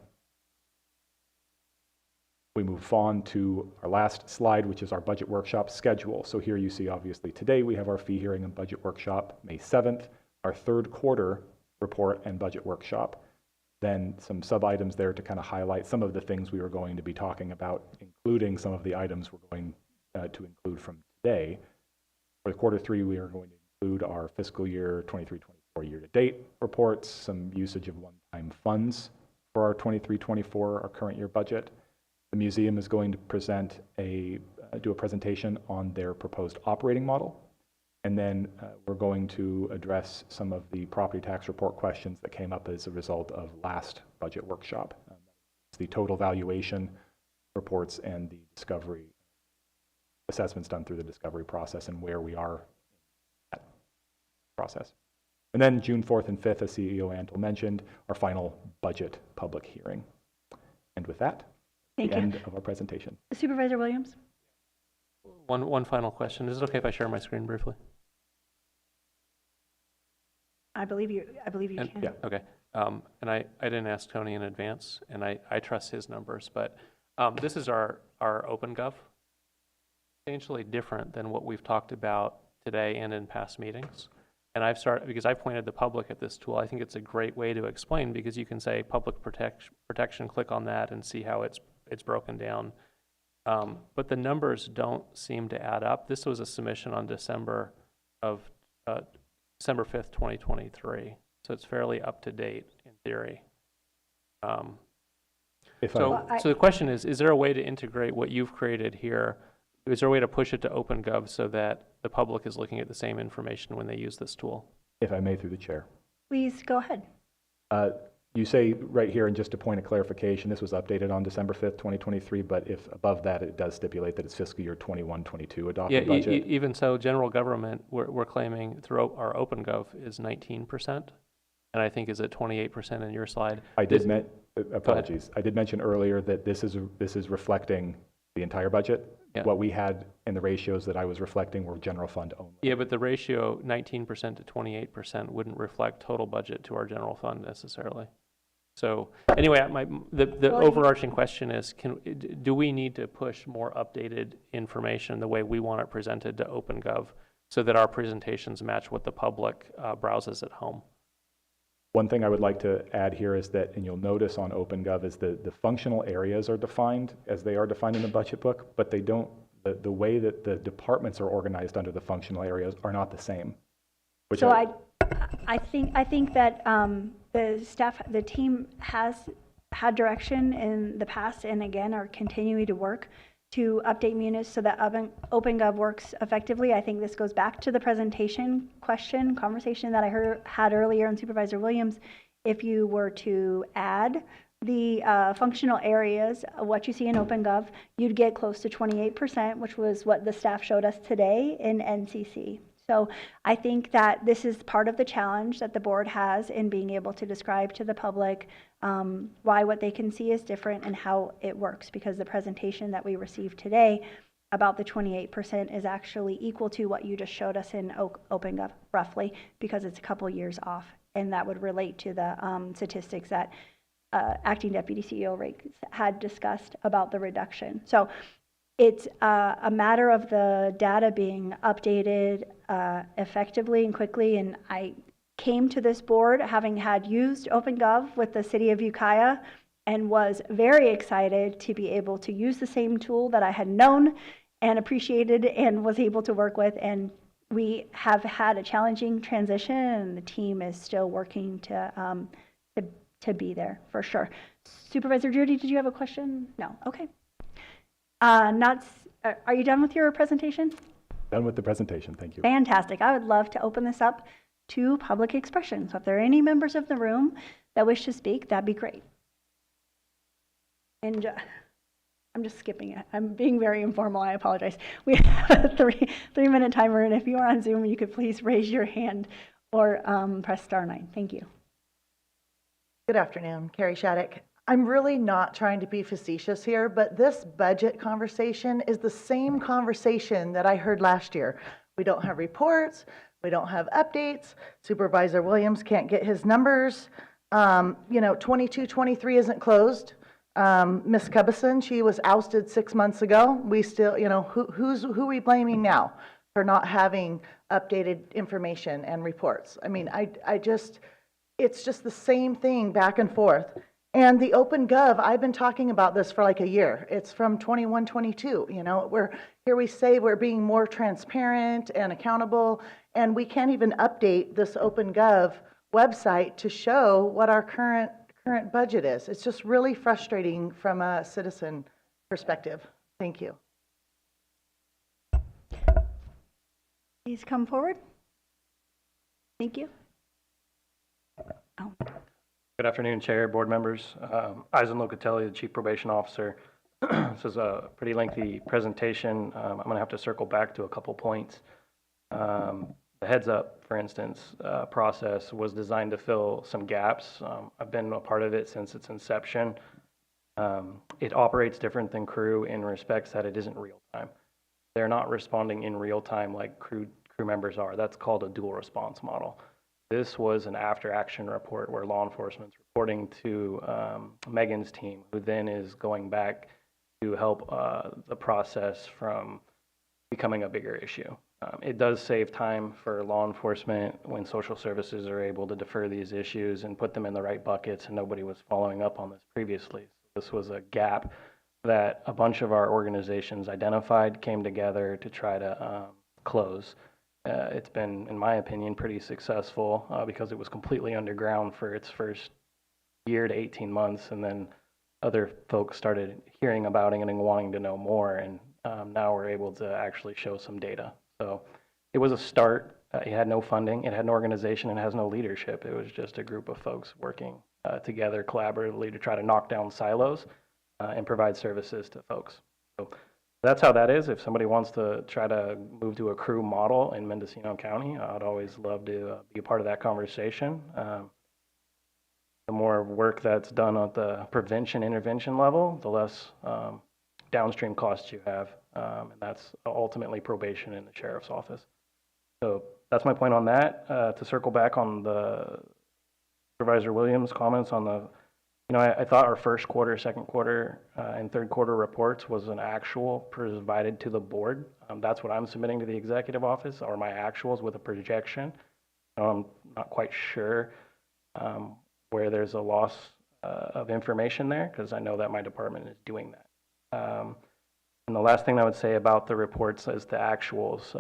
We move on to our last slide, which is our budget workshop schedule. So here you see, obviously, today we have our fee hearing and budget workshop, May 7th, our third quarter report and budget workshop. Then some sub-items there to kind of highlight some of the things we were going to be talking about, including some of the items we're going to include from today. For quarter three, we are going to include our fiscal year 23-24 year-to-date reports, some usage of one-time funds for our 23-24, our current year budget. The museum is going to do a presentation on their proposed operating model. And then we're going to address some of the property tax report questions that came up as a result of last budget workshop. The total valuation reports and the discovery assessments done through the discovery process and where we are in that process. And then June 4th and 5th, as CEO Antle mentioned, our final budget public hearing. And with that, the end of our presentation. Supervisor Williams? One final question. Is it okay if I share my screen briefly? I believe you can. Yeah, okay. And I didn't ask Tony in advance, and I trust his numbers, but this is our OpenGov. Substantially different than what we've talked about today and in past meetings. And because I pointed the public at this tool, I think it's a great way to explain, because you can say public protection, click on that and see how it's broken down. But the numbers don't seem to add up. This was a submission on December 5th, 2023. So it's fairly up to date in theory. So the question is there a way to integrate what you've created here? Is there a way to push it to OpenGov so that the public is looking at the same information when they use this tool? If I may, through the chair. Please go ahead. You say right here, and just a point of clarification, this was updated on December 5th, 2023, but if above that, it does stipulate that it's fiscal year 21-22 adopted budget. Even so, general government, we're claiming through our OpenGov is 19%, and I think is at 28% in your slide. Apologies. I did mention earlier that this is reflecting the entire budget. Yeah. What we had in the ratios that I was reflecting were general fund only. Yeah, but the ratio 19% to 28% wouldn't reflect total budget to our general fund necessarily. So anyway, the overarching question is, do we need to push more updated information the way we want it presented to OpenGov so that our presentations match what the public browses at home? One thing I would like to add here is that, and you'll notice on OpenGov, is the functional areas are defined as they are defined in the budget book, but they don't, the way that the departments are organized under the functional areas are not the same. So I think that the team has had direction in the past and again are continuing to work to update Munis so that OpenGov works effectively. I think this goes back to the presentation conversation that I had earlier in Supervisor Williams. If you were to add the functional areas of what you see in OpenGov, you'd get close to 28%, which was what the staff showed us today in NCC. So I think that this is part of the challenge that the board has in being able to describe to the public why what they can see is different and how it works, because the presentation that we received today about the 28% is actually equal to what you just showed us in OpenGov, roughly, because it's a couple years off, and that would relate to the statistics that Acting Deputy CEO Rakes had discussed about the reduction. So it's a matter of the data being updated effectively and quickly, and I came to this board having had used OpenGov with the city of Ukiah and was very excited to be able to use the same tool that I had known and appreciated and was able to work with. And we have had a challenging transition, and the team is still working to be there for sure. Supervisor Judy, did you have a question? No. Okay. Are you done with your presentation? Done with the presentation. Thank you. Fantastic. I would love to open this up to public expression. So if there are any members of the room that wish to speak, that'd be great. And I'm just skipping it. I'm being very informal. I apologize. We have a three-minute timer, and if you are on Zoom, you could please raise your hand or press *9. Thank you. Good afternoon, Carrie Shattuck. I'm really not trying to be facetious here, but this budget conversation is the same conversation that I heard last year. We don't have reports. We don't have updates. Supervisor Williams can't get his numbers. 22-23 isn't closed. Ms. Cubison, she was ousted 6 months ago. We still, who are we blaming now for not having updated information and reports? I mean, it's just the same thing back and forth. And the OpenGov, I've been talking about this for like a year. It's from 21-22. We say we're being more transparent and accountable, and we can't even update this OpenGov website to show what our current budget is. It's just really frustrating from a citizen perspective. Thank you. Please come forward. Thank you. Good afternoon, Chair, board members. Eisen Locatelli, the Chief Probation Officer. This is a pretty lengthy presentation. I'm going to have to circle back to a couple points. The heads up, for instance, process was designed to fill some gaps. I've been a part of it since its inception. It operates different than crew in respects that it isn't real time. They're not responding in real time like crew members are. That's called a dual response model. This was an after-action report where law enforcement's reporting to Megan's team, who then is going back to help the process from becoming a bigger issue. It does save time for law enforcement when social services are able to defer these issues and put them in the right buckets, and nobody was following up on this previously. So this was a gap that a bunch of our organizations identified, came together to try to close. It's been, in my opinion, pretty successful because it was completely underground for its first year to 18 months, and then other folks started hearing about it and wanting to know more, and now we're able to actually show some data. So it was a start. It had no funding, it had no organization, and it has no leadership. It was just a group of folks working together collaboratively to try to knock down silos and provide services to folks. So that's how that is. If somebody wants to try to move to a crew model in Mendocino County, I'd always love to be a part of that conversation. The more work that's done at the prevention intervention level, the less downstream costs you have, and that's ultimately probation in the sheriff's office. So that's my point on that. To circle back on the Supervisor Williams' comments on the, I thought our first quarter, second quarter, and third quarter reports was an actual provided to the board. That's what I'm submitting to the executive office, or my actuals with a projection. I'm not quite sure where there's a loss of information there, because I know that my department is doing that. And the last thing I would say about the reports is the actuals.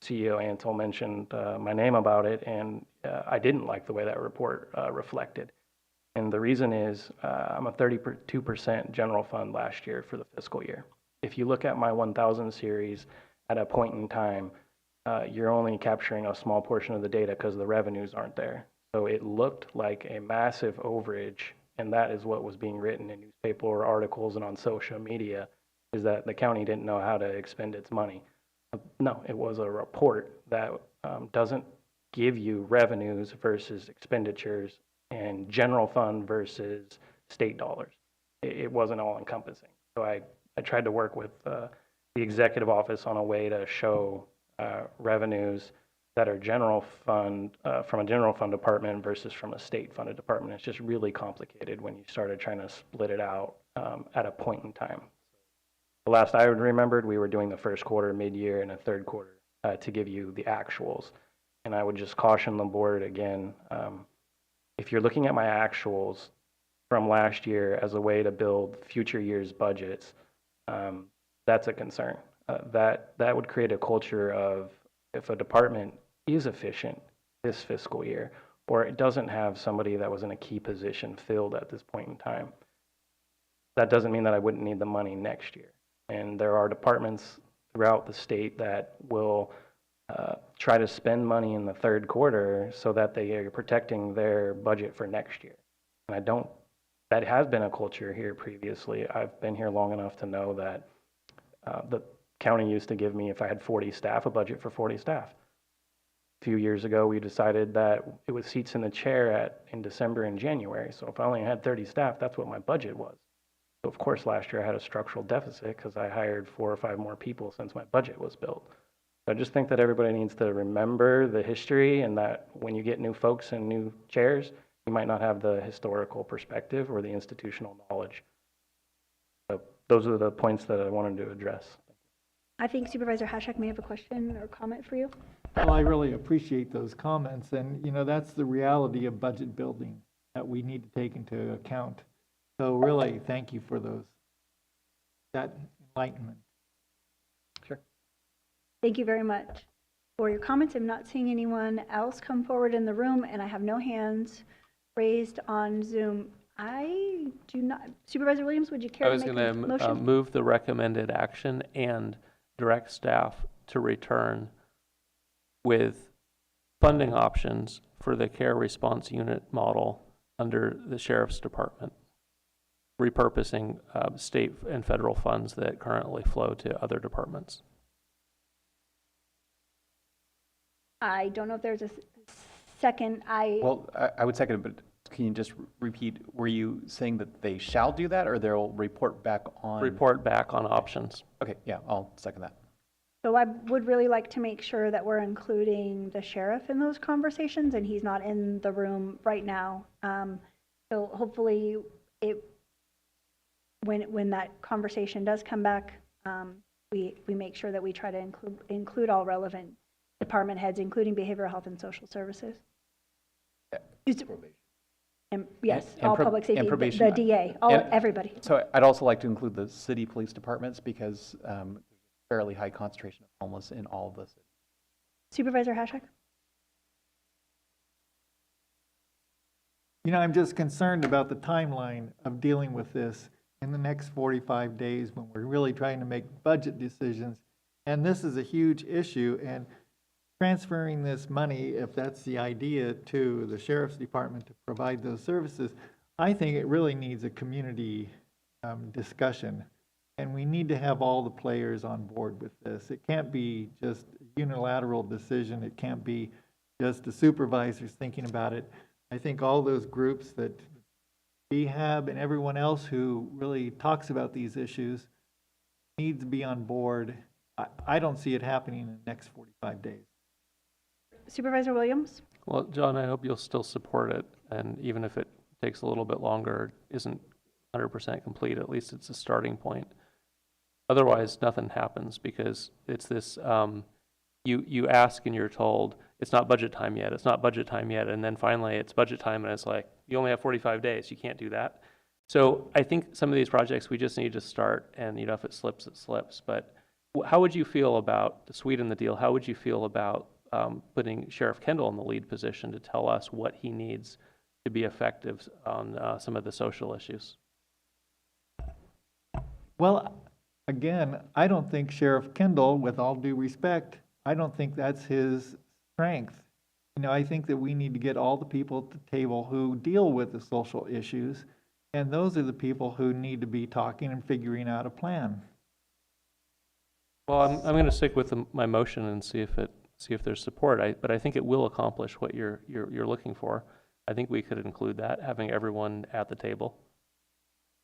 CEO Antle mentioned my name about it, and I didn't like the way that report reflected. And the reason is I'm a 32% general fund last year for the fiscal year. If you look at my 1000 series at a point in time, you're only capturing a small portion of the data because the revenues aren't there. So it looked like a massive overage, and that is what was being written in newspaper articles and on social media, is that the county didn't know how to expend its money. No, it was a report that doesn't give you revenues versus expenditures and general fund versus state dollars. It wasn't all encompassing. So I tried to work with the executive office on a way to show revenues that are general fund, from a general fund department versus from a state funded department. It's just really complicated when you started trying to split it out at a point in time. The last I remembered, we were doing the first quarter, mid-year, and a third quarter to give you the actuals. And I would just caution the board again, if you're looking at my actuals from last year as a way to build future years' budgets, that's a concern. That would create a culture of, if a department is efficient this fiscal year, or it doesn't have somebody that was in a key position filled at this point in time, that doesn't mean that I wouldn't need the money next year. And there are departments throughout the state that will try to spend money in the third quarter so that they are protecting their budget for next year. And that has been a culture here previously. I've been here long enough to know that the county used to give me, if I had 40 staff, a budget for 40 staff. A few years ago, we decided that it was seats in the chair in December and January. So if I only had 30 staff, that's what my budget was. So of course, last year I had a structural deficit because I hired 4 or 5 more people since my budget was built. So I just think that everybody needs to remember the history, and that when you get new folks and new chairs, you might not have the historical perspective or the institutional knowledge. So those are the points that I wanted to address. I think Supervisor Hashak may have a question or comment for you. Well, I really appreciate those comments, and that's the reality of budget building that we need to take into account. So really, thank you for that enlightenment. Sure. Thank you very much for your comments. I'm not seeing anyone else come forward in the room, and I have no hands raised on Zoom. I do not. Supervisor Williams, would you care to make a motion? I was going to move the recommended action and direct staff to return with funding options for the care response unit model under the Sheriff's Department, repurposing state and federal funds that currently flow to other departments. I don't know if there's a second. Well, I would second it, but can you just repeat, were you saying that they shall do that, or they'll report back on? Report back on options. Okay, yeah, I'll second that. So I would really like to make sure that we're including the sheriff in those conversations, and he's not in the room right now. So hopefully when that conversation does come back, we make sure that we try to include all relevant department heads, including behavioral health and social services. And yes, all public safety, the DA, everybody. So I'd also like to include the city police departments, because there's a fairly high concentration of homeless in all of the cities. Supervisor Hashak? You know, I'm just concerned about the timeline of dealing with this in the next 45 days when we're really trying to make budget decisions. And this is a huge issue, and transferring this money, if that's the idea, to the sheriff's department to provide those services, I think it really needs a community discussion. And we need to have all the players on board with this. It can't be just a unilateral decision. It can't be just the supervisors thinking about it. I think all those groups that BHAB and everyone else who really talks about these issues needs to be on board. I don't see it happening in the next 45 days. Supervisor Williams? Well, John, I hope you'll still support it, and even if it takes a little bit longer, isn't 100% complete, at least it's a starting point. Otherwise, nothing happens, because it's this, you ask and you're told, it's not budget time yet, it's not budget time yet, and then finally it's budget time and it's like, you only have 45 days, you can't do that. So I think some of these projects, we just need to start, and if it slips, it slips. But how would you feel about, to sweeten the deal, how would you feel about putting Sheriff Kendall in the lead position to tell us what he needs to be effective on some of the social issues? Well, again, I don't think Sheriff Kendall, with all due respect, I don't think that's his strength. You know, I think that we need to get all the people at the table who deal with the social issues, and those are the people who need to be talking and figuring out a plan. Well, I'm going to stick with my motion and see if there's support. But I think it will accomplish what you're looking for. I think we could include that, having everyone at the table.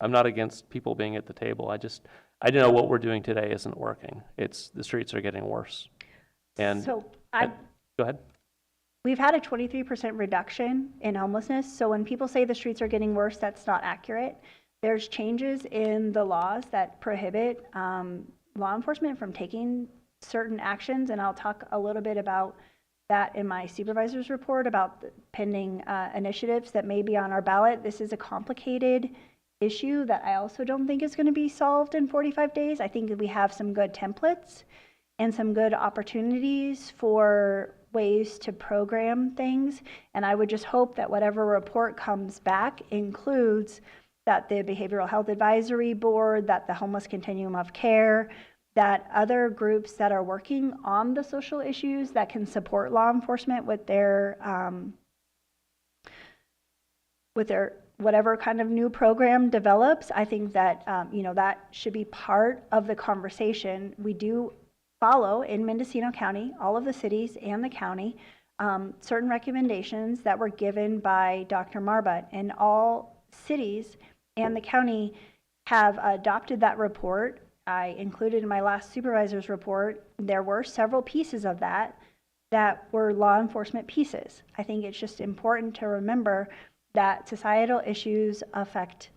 I'm not against people being at the table. I know what we're doing today isn't working. The streets are getting worse. And So go ahead. we've had a 23% reduction in homelessness. So when people say the streets are getting worse, that's not accurate. There's changes in the laws that prohibit law enforcement from taking certain actions, and I'll talk a little bit about that in my supervisor's report about the pending initiatives that may be on our ballot. This is a complicated issue that I also don't think is going to be solved in 45 days. I think that we have some good templates and some good opportunities for ways to program things, and I would just hope that whatever report comes back includes that the Behavioral Health Advisory Board, that the Homeless Continuum of Care, that other groups that are working on the social issues that can support law enforcement with their whatever kind of new program develops. I think that that should be part of the conversation. We do follow in Mendocino County, all of the cities and the county, certain recommendations that were given by Dr. Marbut, and all cities and the county have adopted that report. I included in my last supervisor's report, there were several pieces of that were law enforcement pieces. I think it's just important to remember that societal issues affect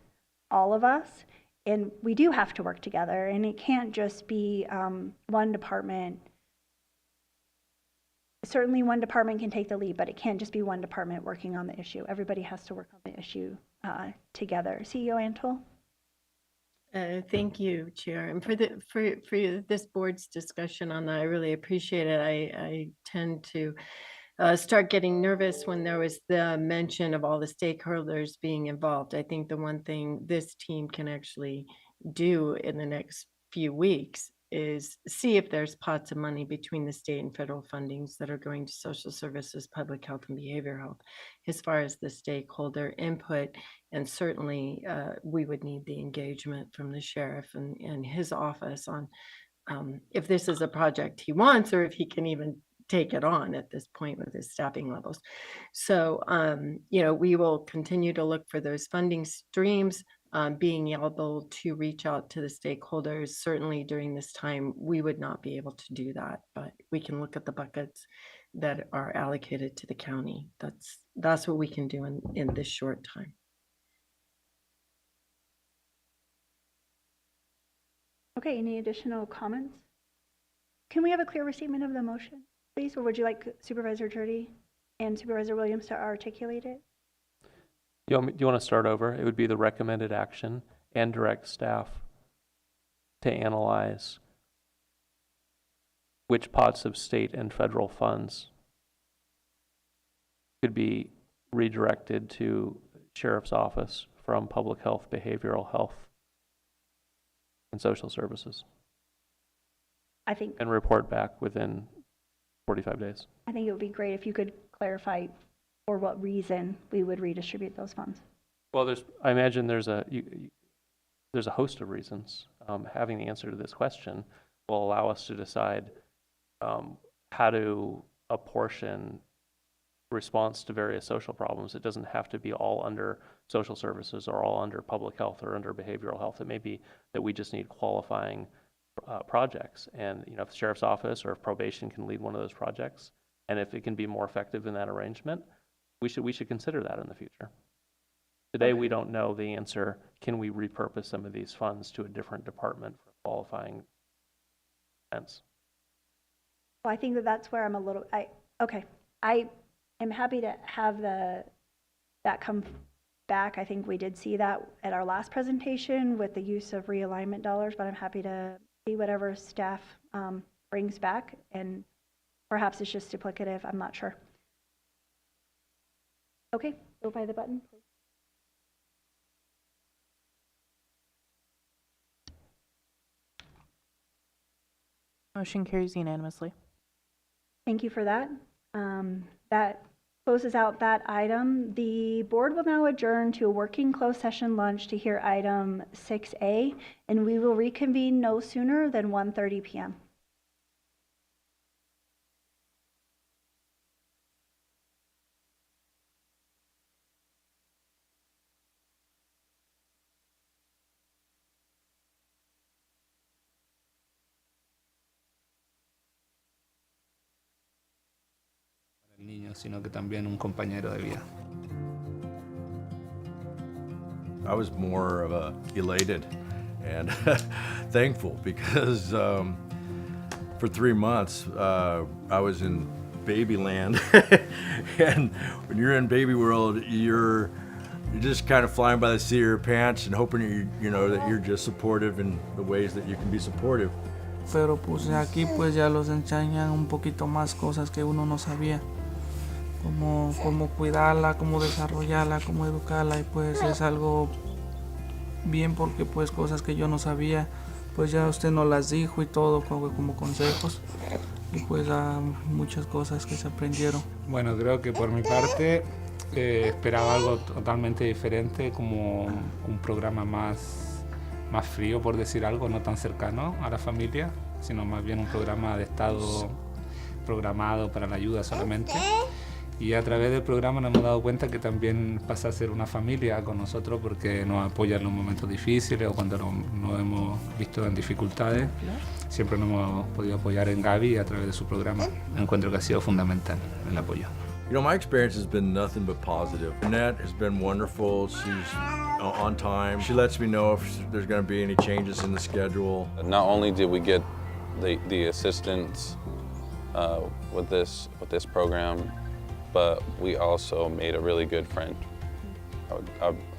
all of us, and we do have to work together, and it can't just be one department. Certainly one department can take the lead, but it can't just be one department working on the issue. Everybody has to work on the issue together. CEO Antle? Thank you, Chair. And for this board's discussion on that, I really appreciate it. I tend to start getting nervous when there was the mention of all the stakeholders being involved. I think the one thing this team can actually do in the next few weeks is see if there's pots of money between the state and federal fundings that are going to social services, public health, and behavioral health as far as the stakeholder input. And certainly we would need the engagement from the sheriff and his office on if this is a project he wants or if he can even take it on at this point with his staffing levels. So, we will continue to look for those funding streams, being able to reach out to the stakeholders. Certainly during this time, we would not be able to do that, but we can look at the buckets that are allocated to the county. That's what we can do in this short time. Okay, any additional comments? Can we have a clear restatement of the motion, please? Or would you like Supervisor Turdy and Supervisor Williams to articulate it? Do you want to start over? It would be the recommended action and direct staff to analyze which pots of state and federal funds could be redirected to sheriff's office from public health, behavioral health, and social services, I think and report back within 45 days. it would be great if you could clarify for what reason we would redistribute those funds. Well, I imagine there's a host of reasons. Having the answer to this question will allow us to decide how to apportion response to various social problems. It doesn't have to be all under social services or all under public health or under behavioral health. It may be that we just need qualifying projects. And if the sheriff's office or if probation can lead one of those projects, and if it can be more effective in that arrangement, we should consider that in the future. Today, we don't know the answer. Can we repurpose some of these funds to a different department for qualifying events? Well, I think that's where I'm a little, I am happy to have that come back. I think we did see that at our last presentation with the use of realignment dollars, but I'm happy to see whatever staff brings back, and perhaps it's just duplicative. I'm not sure. Okay, go by the button, please. Motion carries unanimously. Thank you for that. That closes out that item. The board will now adjourn to a working closed session lunch to hear item 6A, and we will reconvene no sooner than 1:30 p.m. El niño, sino que también un compañero de vida. I was more of a elated and thankful because for 3 months I was in baby land, and when you're in baby world, you're just kind of flying by the seat of your pants and hoping that you're just supportive in the ways that you can be supportive. Pero pues aquí pues ya los enseñan un poquito más cosas que uno no sabía. Cómo cuidarla, cómo desarrollarla, cómo educarla, y pues es algo bien porque pues cosas que yo no sabía, pues ya usted nos las dijo y todo como consejos, y pues muchas cosas que se aprendieron. Bueno, creo que por mi parte esperaba algo totalmente diferente, como un programa más frío, por decir algo, no tan cercano a la familia, sino más bien un programa de Estado programado para la ayuda solamente. Y a través del programa nos hemos dado cuenta que también pasa a ser una familia con nosotros, porque nos apoyan en los momentos difíciles o cuando nos hemos visto en dificultades. Siempre nos hemos podido apoyar en Gaby a través de su programa. Encuentro que ha sido fundamental el apoyo. My experience has been nothing but positive. Annette has been wonderful. She's on time. She lets me know if there's going to be any changes in the schedule. Not only did we get the assistance with this program, but we also made a really good friend.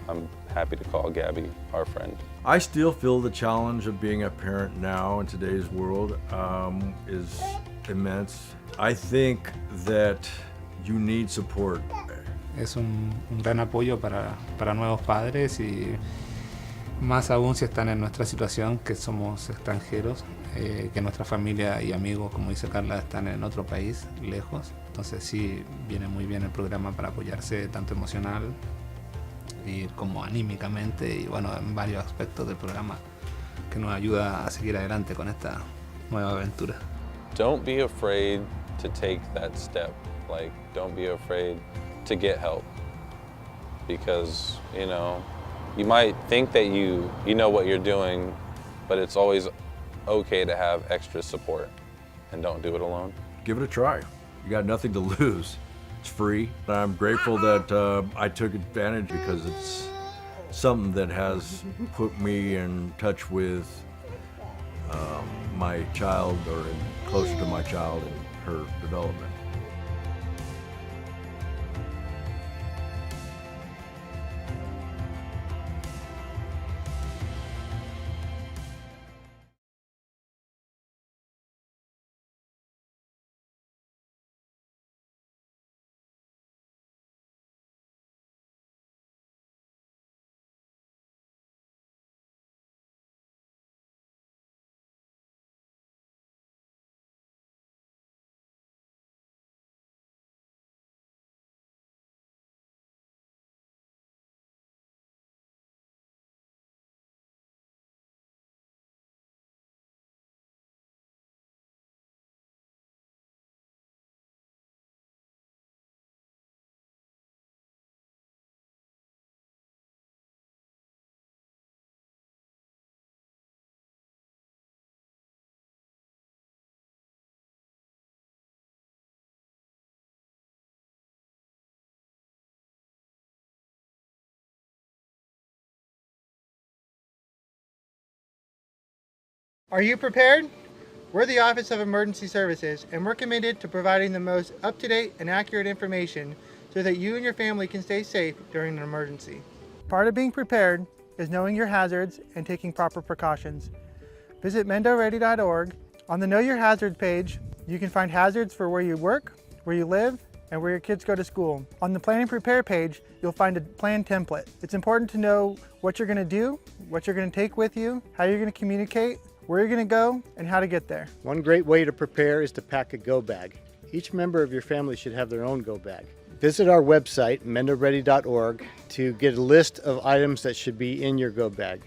I'm happy to call Gabby our friend. I still feel the challenge of being a parent now in today's world is immense. I think that you need support. Es un gran apoyo para nuevos padres, y más aún si están en nuestra situación, que somos extranjeros, que nuestra familia y amigos, como dice Carla, están en otro país, lejos. Entonces sí, viene muy bien el programa para apoyarse tanto emocional y como anímicamente, y bueno, en varios aspectos del programa, que nos ayuda a seguir adelante con esta nueva aventura. Don't be afraid to take that step. Like, don't be afraid to get help, because you might think that you know what you're doing, but it's always okay to have extra support, and don't do it alone. Give it a try. You got nothing to lose. It's free. I'm grateful that I took advantage, because it's something that has put me in touch with my child, or closer to my child and her development. Are you prepared? We're the Office of Emergency Services, and we're committed to providing the most up-to-date and accurate information so that you and your family can stay safe during an emergency. Part of being prepared is knowing your hazards and taking proper precautions. Visit mendoready.org. On the Know Your Hazards page, you can find hazards for where you work, where you live, and where your kids go to school. On the Plan and Prepare page, you'll find a plan template. It's important to know what you're going to do, what you're going to take with you, how you're going to communicate, where you're going to go, and how to get there. One great way to prepare is to pack a go bag. Each member of your family should have their own go bag. Visit our website, mendoready.org, to get a list of items that should be in your go bag.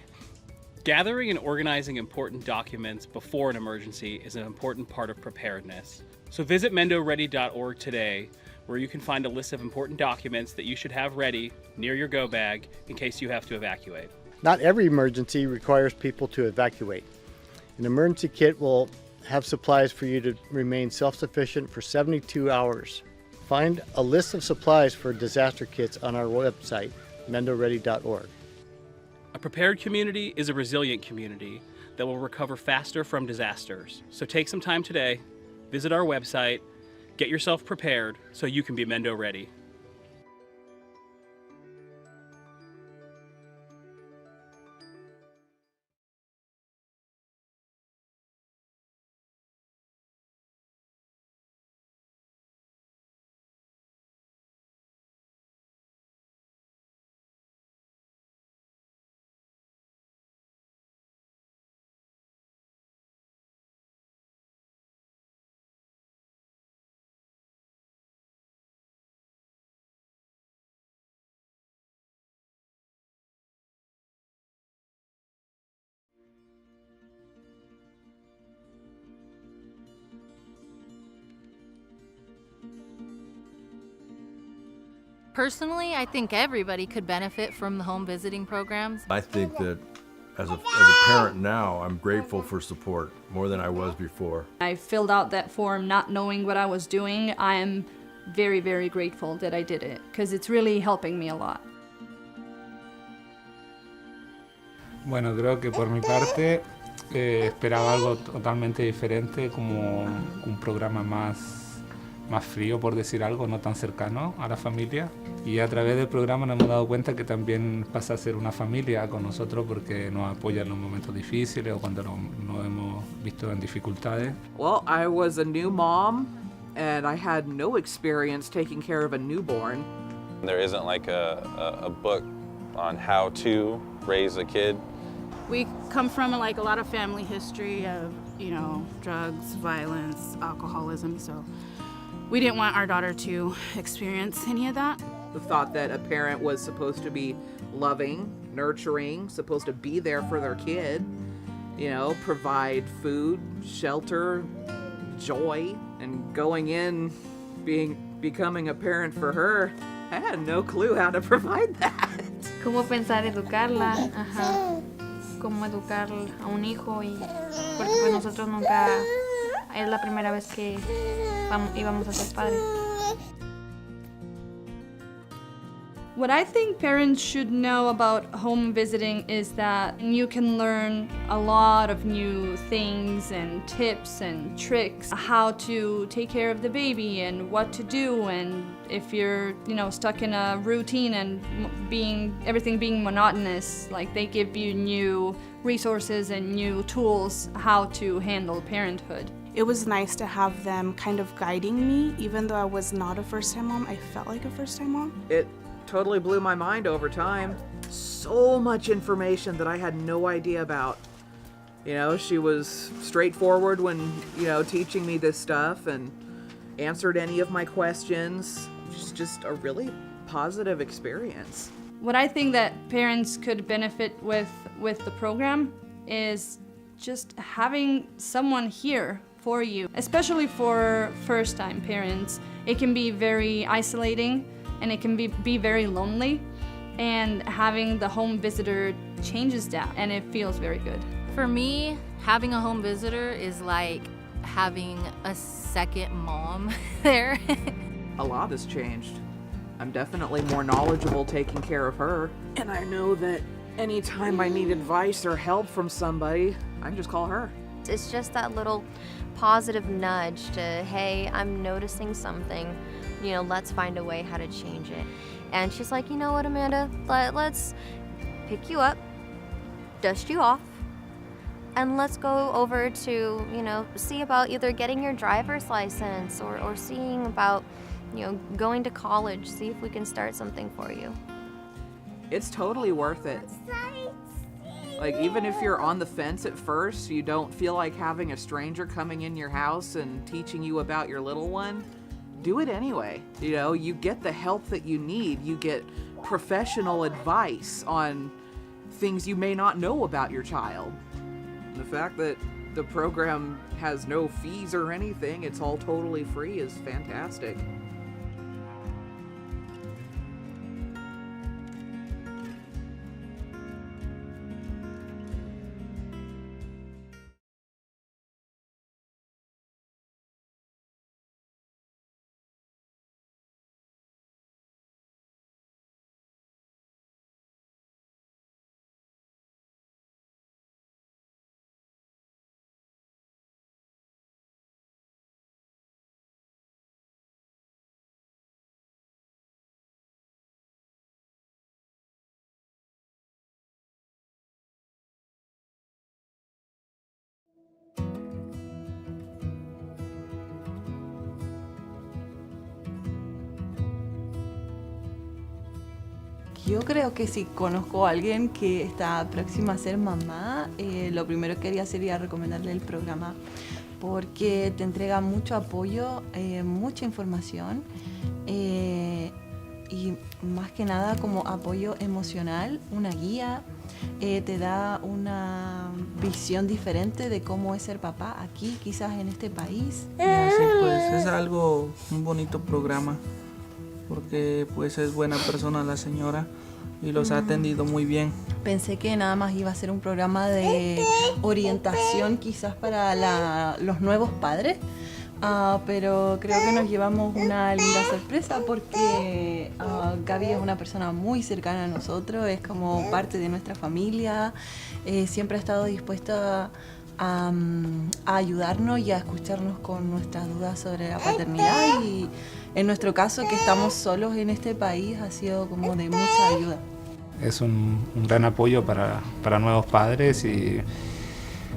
Gathering and organizing important documents before an emergency is an important part of preparedness. So visit mendoready.org today, where you can find a list of important documents that you should have ready near your go bag in case you have to evacuate. Not every emergency requires people to evacuate. An emergency kit will have supplies for you to remain self-sufficient for 72 hours. Find a list of supplies for disaster kits on our website, mendoready.org. A prepared community is a resilient community that will recover faster from disasters. So take some time today, visit our website, get yourself prepared so you can be Mendo ready. Personally, I think everybody could benefit from the home visiting programs. I think that as a parent now, I'm grateful for support more than I was before. I filled out that form not knowing what I was doing. I am very, very grateful that I did it because it's really helping me a lot. Bueno, creo que por mi parte esperaba algo totalmente diferente, como un programa más frío, por decir algo, no tan cercano a la familia. Y a través del programa nos hemos dado cuenta que también pasa a ser una familia con nosotros porque nos apoya en los momentos difíciles o cuando nos hemos visto en dificultades. Well, I was a new mom and I had no experience taking care of a newborn. There isn't like a book on how to raise a kid. We come from like a lot of family history of, drugs, violence, alcoholism, so we didn't want our daughter to experience any of that. The thought that a parent was supposed to be loving, nurturing, supposed to be there for their kid, provide food, shelter, joy, and going in, becoming a parent for her, I had no clue how to provide that. ¿Cómo pensar educarla? Ajá. ¿Cómo educar a un hijo? Porque pues nosotros nunca, es la primera vez que íbamos a ser padres. What I think parents should know about home visiting is that you can learn a lot of new things and tips and tricks, how to take care of the baby and what to do, and if you're, stuck in a routine and everything being monotonous, like they give you new resources and new tools how to handle parenthood. It was nice to have them kind of guiding me, even though I was not a first-time mom. I felt like a first-time mom. It totally blew my mind over time. So much information that I had no idea about. She was straightforward when, teaching me this stuff and answered any of my questions. Just a really positive experience. What I think that parents could benefit with the program is just having someone here for you, especially for first-time parents. It can be very isolating and it can be very lonely, and having the home visitor changes that and it feels very good. For me, having a home visitor is like having a second mom there. A lot has changed. I'm definitely more knowledgeable taking care of her, and I know that anytime I need advice or help from somebody, I can just call her. It's just that little positive nudge to, hey, I'm noticing something, you know, let's find a way how to change it. And she's like, you know what, Amanda, let's pick you up, dust you off, and let's go over to, you know, see about either getting your driver's license or seeing about, you know, going to college, see if we can start something for you. It's totally worth it. Like, even if you're on the fence at first, you don't feel like having a stranger coming in your house and teaching you about your little one, do it anyway. You know, you get the help that you need. You get professional advice on things you may not know about your child. The fact that the program has no fees or anything, it's all totally free, is fantastic. Yo creo que si conozco a alguien que está próxima a ser mamá, lo primero que haría sería recomendarle el programa, porque te entrega mucho apoyo, mucha información y más que nada como apoyo emocional, una guía, te da una visión diferente de cómo es ser papá aquí, quizás en este país. Y así pues es algo, un bonito programa, porque pues es buena persona la señora y los ha atendido muy bien. Pensé que nada más iba a ser un programa de orientación quizás para los nuevos padres, pero creo que nos llevamos una linda sorpresa porque Gaby es una persona muy cercana a nosotros, es como parte de nuestra familia, siempre ha estado dispuesta a ayudarnos y a escucharnos con nuestras dudas sobre la paternidad, y en nuestro caso, que estamos solos en este país, ha sido como de mucha ayuda. Es un gran apoyo para nuevos padres, y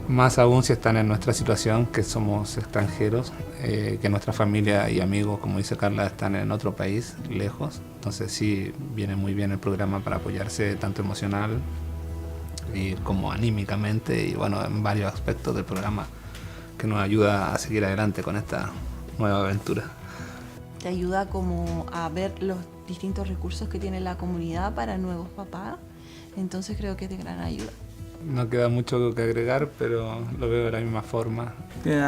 más aún si están en nuestra situación, que somos extranjeros, que nuestra familia y amigos, como dice Carla, están en otro país, lejos. Entonces sí, viene muy bien el programa para apoyarse tanto emocional y como anímicamente, y bueno, en varios aspectos del programa que nos ayuda a seguir adelante con esta nueva aventura. Te ayuda como a ver los distintos recursos que tiene la comunidad para nuevos papás, entonces creo que es de gran ayuda. No queda mucho que agregar, pero lo veo de la misma forma. Que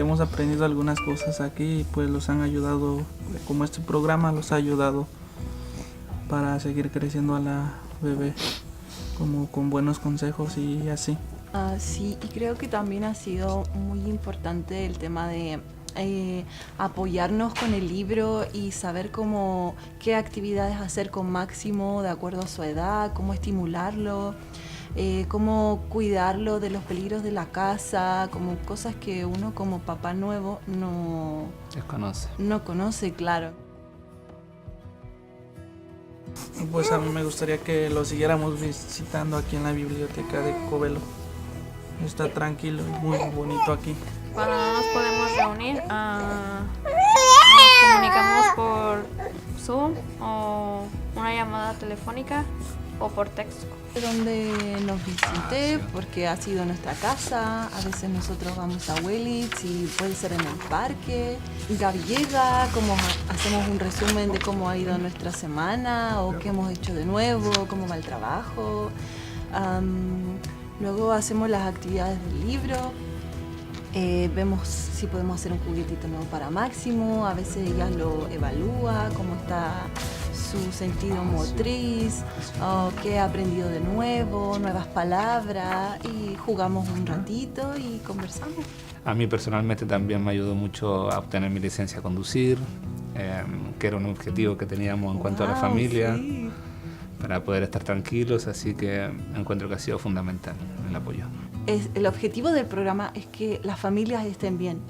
hemos aprendido algunas cosas aquí y pues los han ayudado, como este programa los ha ayudado para seguir creciendo a la bebé, como con buenos consejos y así. Sí, y creo que también ha sido muy importante el tema de apoyarnos con el libro y saber qué actividades hacer con Máximo de acuerdo a su edad, cómo estimularlo, cómo cuidarlo de los peligros de la casa, como cosas que uno como papá nuevo no conoce, claro. Pues a mí me gustaría que lo siguiéramos visitando aquí en la biblioteca de Covelo. Está tranquilo y muy bonito aquí. Cuando no nos podemos reunir, nos comunicamos por Zoom o una llamada telefónica o por texto. Donde nos visite, porque ha sido nuestra casa, a veces nosotros vamos a Wellits y puede ser en el parque. Gaby llega, hacemos un resumen de cómo ha ido nuestra semana o qué hemos hecho de nuevo, cómo va el trabajo. Luego hacemos las actividades del libro. Vemos si podemos hacer un juguetito nuevo para Máximo, a veces ella lo evalúa, cómo está su sentido motriz, qué ha aprendido de nuevo, nuevas palabras, y jugamos un ratito y conversamos. A mí personalmente también me ayudó mucho a obtener mi licencia a conducir, que era un objetivo que teníamos en cuanto a la familia, para poder estar tranquilos, así que encuentro que ha sido fundamental el apoyo. el objetivo del programa es que las familias estén bien.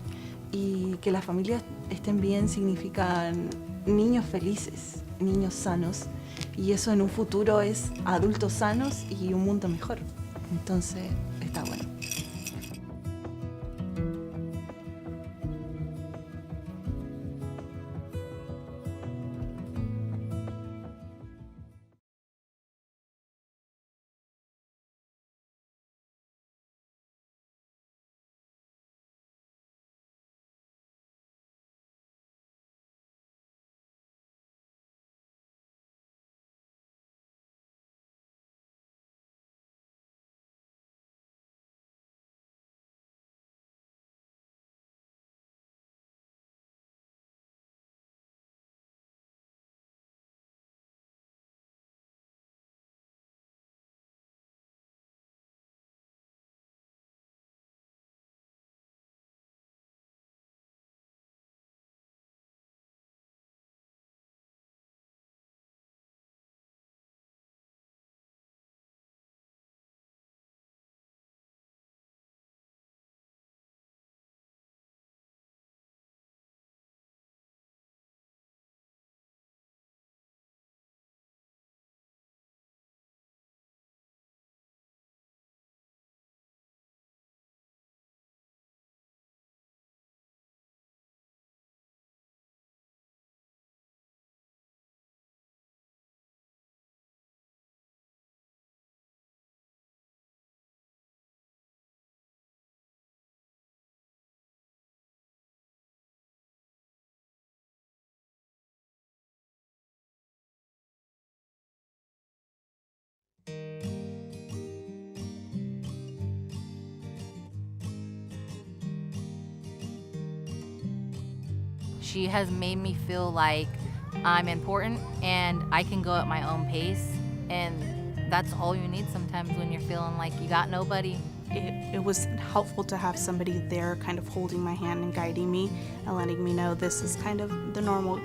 Y que las familias estén bien significan niños felices, niños sanos. Y eso en un futuro es adultos sanos y un mundo mejor. Entonces, está bueno. She has made me feel like I'm important and I can go at my own pace, and that's all you need sometimes when you're feeling like you got nobody. It was helpful to have somebody there kind of holding my hand and guiding me and letting me know this is kind of the normal.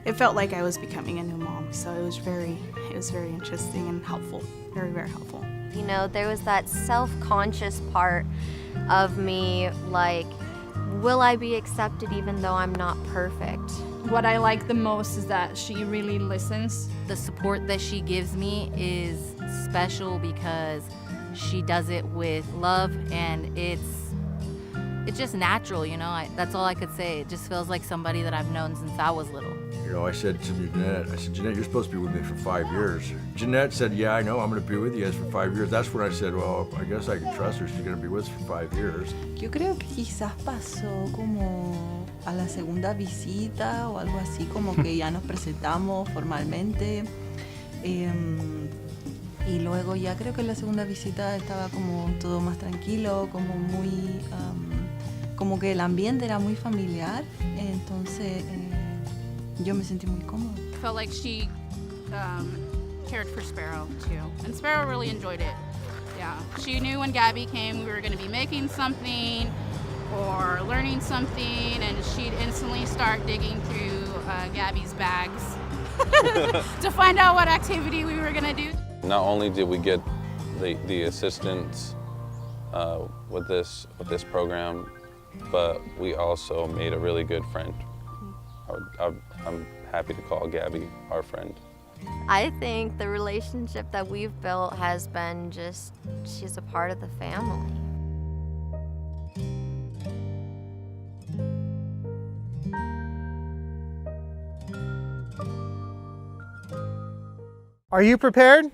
It felt like I was becoming a new mom, so it was very interesting and helpful, very, very helpful. You know, there was that self-conscious part of me, like, will I be accepted even though I'm not perfect? What I like the most is that she really listens. The support that she gives me is special because she does it with love, and it's just natural, you know. That's all I could say. It just feels like somebody that I've known since I was little. You know, I said to Jeanette, Jeanette, you're supposed to be with me for 5 years. Jeanette said, yeah, I know, I'm going to be with you guys for 5 years. That's when I said, well, I guess I can trust her. She's going to be with us for 5 years. Yo creo que quizás pasó como a la segunda visita o algo así, como que ya nos presentamos formalmente. Y luego ya creo que en la segunda visita estaba como todo más tranquilo, como muy, como que el ambiente era muy familiar. Entonces yo me sentí muy cómoda. Felt like she cared for Sparrow too, and Sparrow really enjoyed it. Yeah, she knew when Gabby came we were going to be making something or learning something, and she'd instantly start digging through Gabby's bags to find out what activity we were going to do. Not only did we get the assistance with this program, but we also made a really good friend. I'm happy to call Gabby our friend. I think the relationship that we've built has been just, she's a part of the family. Are you prepared?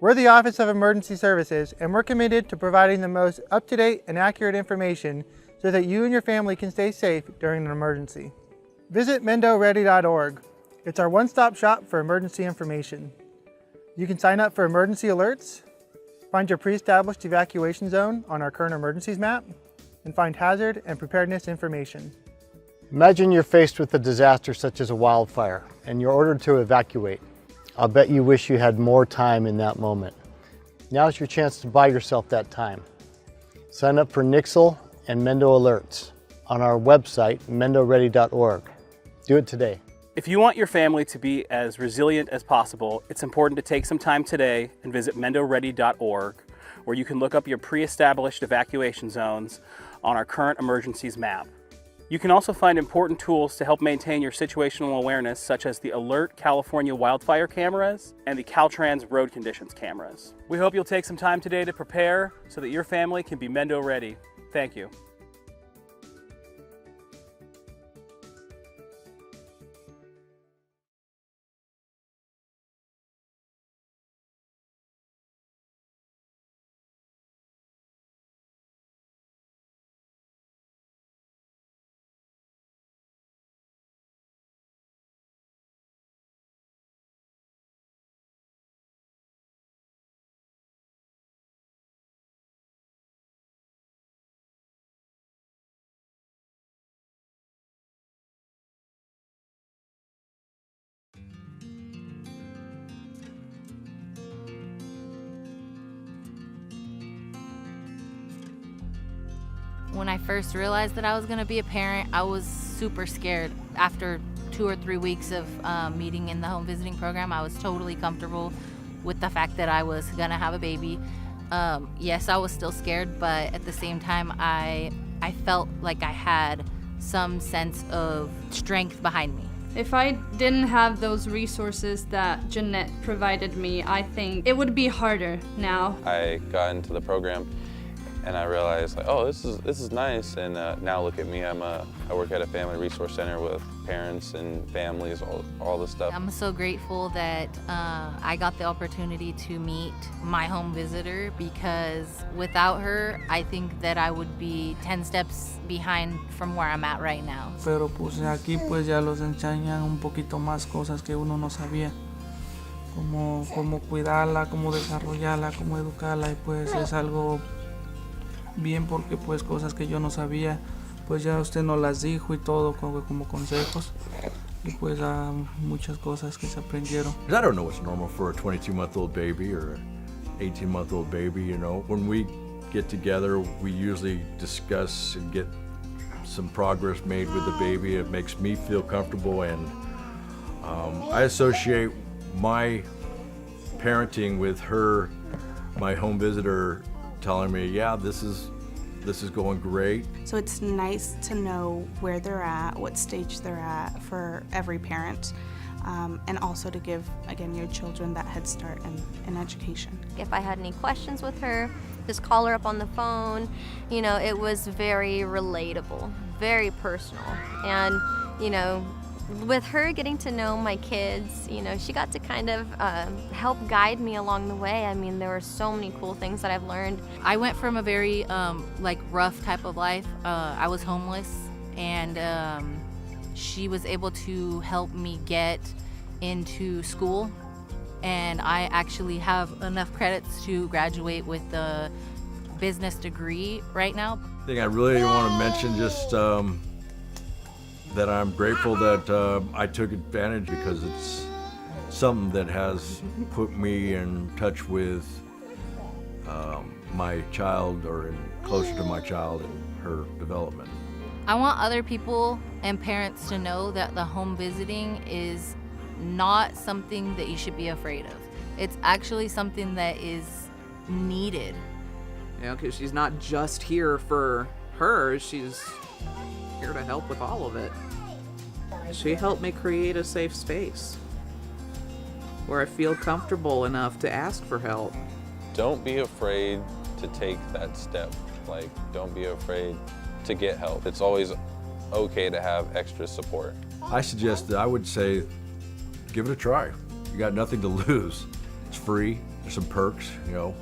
We're the Office of Emergency Services, and we're committed to providing the most up-to-date and accurate information so that you and your family can stay safe during an emergency. Visit MendoReady.org. It's our one-stop shop for emergency information. You can sign up for emergency alerts, find your pre-established evacuation zone on our current emergencies map, and find hazard and preparedness information. Imagine you're faced with a disaster such as a wildfire, and you're ordered to evacuate. I'll bet you wish you had more time in that moment. Now's your chance to buy yourself that time. Sign up for Nixle and Mendo Alerts on our website, MendoReady.org. Do it today. If you want your family to be as resilient as possible, it's important to take some time today and visit MendoReady.org, where you can look up your pre-established evacuation zones on our current emergencies map. You can also find important tools to help maintain your situational awareness, such as the Alert California wildfire cameras and the Caltrans road conditions cameras. We hope you'll take some time today to prepare so that your family can be Mendo ready. Thank you. When I first realized that I was going to be a parent, I was super scared. After 2 or 3 weeks of meeting in the home visiting program, I was totally comfortable with the fact that I was going to have a baby. Yes, I was still scared, but at the same time, I felt like I had some sense of strength behind me. If I didn't have those resources that Jeanette provided me, I think it would be harder now. I got into the program and I realized, like, oh, this is nice. And now look at me. I work at a family resource center with parents and families, all this stuff. I'm so grateful that I got the opportunity to meet my home visitor, because without her, I think that I would be 10 steps behind from where I'm at right now. Pero pues aquí pues ya los enseñan un poquito más cosas que uno no sabía. Cómo cuidarla, cómo desarrollarla, cómo educarla, y pues es algo bien, porque pues cosas que yo no sabía, pues ya usted nos las dijo y todo como consejos, y pues muchas cosas que se aprendieron. I don't know what's normal for a 22-month-old baby or an 18-month-old baby, you know. When we get together, we usually discuss and get some progress made with the baby. It makes me feel comfortable, and I associate my parenting with her, my home visitor, telling me, yeah, this is going great. So it's nice to know where they're at, what stage they're at for every parent, and also to give, again, your children that head start in education. If I had any questions with her, just call her up on the phone. You know, it was very relatable, very personal. And, you know, with her getting to know my kids, you know, she got to kind of help guide me along the way. I mean, there were so many cool things that I've learned. I went from a very rough type of life. I was homeless, and she was able to help me get into school, and I actually have enough credits to graduate with the business degree right now. I think I really want to mention just that I'm grateful that I took advantage, because it's something that has put me in touch with my child, or closer to my child and her development. I want other people and parents to know that the home visiting is not something that you should be afraid of. It's actually something that is needed. You know, because she's not just here for her, she's here to help with all of it. She helped me create a safe space where I feel comfortable enough to ask for help. Don't be afraid to take that step. Like, don't be afraid to get help. It's always okay to have extra support. I would say, give it a try. You got nothing to lose. It's free. There's some perks, you know.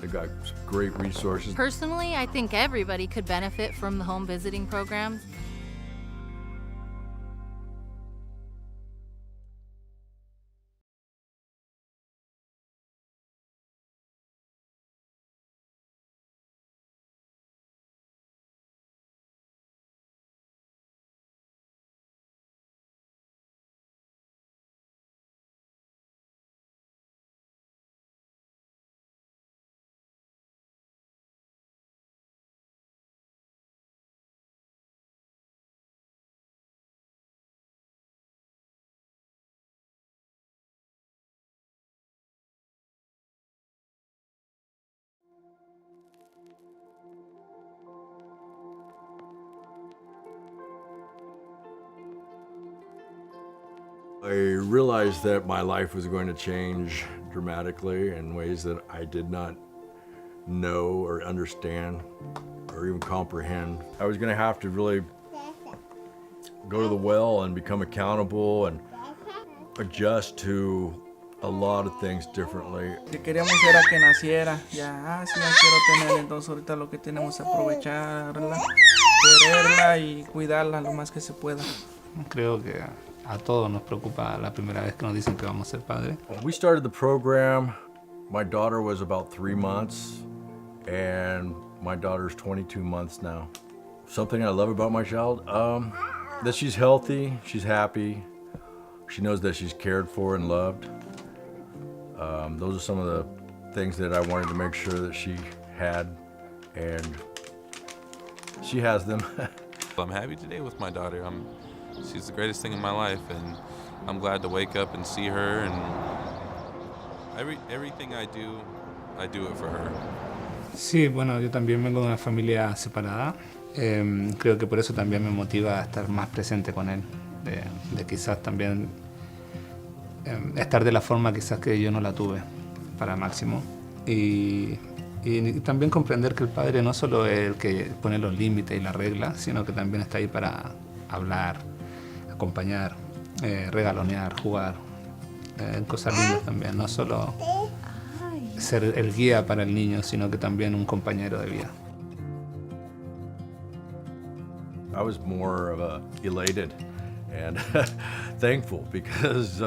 They got some great resources. Personally, I think everybody could benefit from the home visiting programs. I realized that my life was going to change dramatically in ways that I did not know or understand or even comprehend. I was going to have to really go to the well and become accountable and adjust to a lot of things differently. Que queríamos era que naciera, ya, sí, ya quiero tener, entonces ahorita lo que tenemos es aprovecharla, quererla y cuidarla lo más que se pueda. Creo que a todos nos preocupa la primera vez que nos dicen que vamos a ser padres. When we started the program, my daughter was about 3 months, and my daughter's 22 months now. Something I love about my child, that she's healthy, she's happy, she knows that she's cared for and loved. Those are some of the things that I wanted to make sure that she had, and she has them. I'm happy today with my daughter. She's the greatest thing in my life, and I'm glad to wake up and see her, and everything I do it for her. Sí, bueno, yo también vengo de una familia separada. Creo que por eso también me motiva a estar más presente con él, de quizás también estar de la forma quizás que yo no la tuve para Máximo. Y también comprender que el padre no solo es el que pone los límites y las reglas, sino que también está ahí para hablar, acompañar, regalonear, jugar, cosas lindas también, no solo ser el guía para el niño, sino que también un compañero de vida. I was more of a elated and thankful because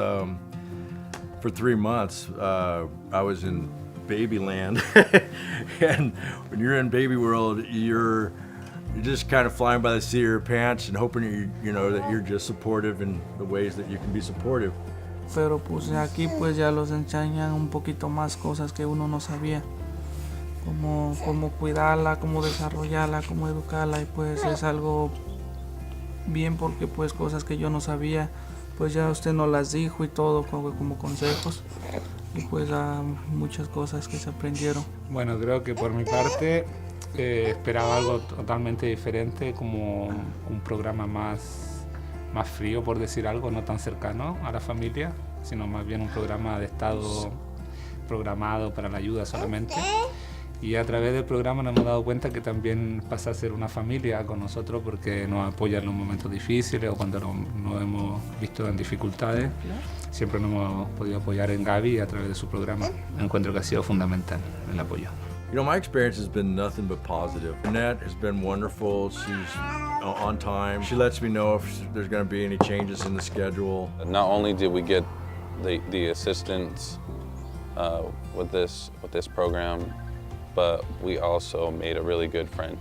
for 3 months I was in baby land, and when you're in baby world, you're just kind of flying by the seat of your pants and hoping you know that you're just supportive in the ways that you can be supportive. Pero pues aquí pues ya los enseñan un poquito más cosas que uno no sabía, como cuidarla, cómo desarrollarla, cómo educarla, y pues es algo bien porque pues cosas que yo no sabía, pues ya usted nos las dijo y todo como consejos, y pues muchas cosas que se aprendieron. Bueno, creo que por mi parte esperaba algo totalmente diferente, como un programa más frío, por decir algo, no tan cercano a la familia, sino más bien un programa de estado programado para la ayuda solamente. Y a través del programa nos hemos dado cuenta que también pasa a ser una familia con nosotros, porque nos apoya en los momentos difíciles o cuando nos hemos visto en dificultades. Siempre nos hemos podido apoyar en Gaby a través de su programa. Encuentro que ha sido fundamental el apoyo. You know, my experience has been nothing but positive. Annette has been wonderful. She's on time. She lets me know if there's going to be any changes in the schedule. Not only did we get the assistance with this program, but we also made a really good friend.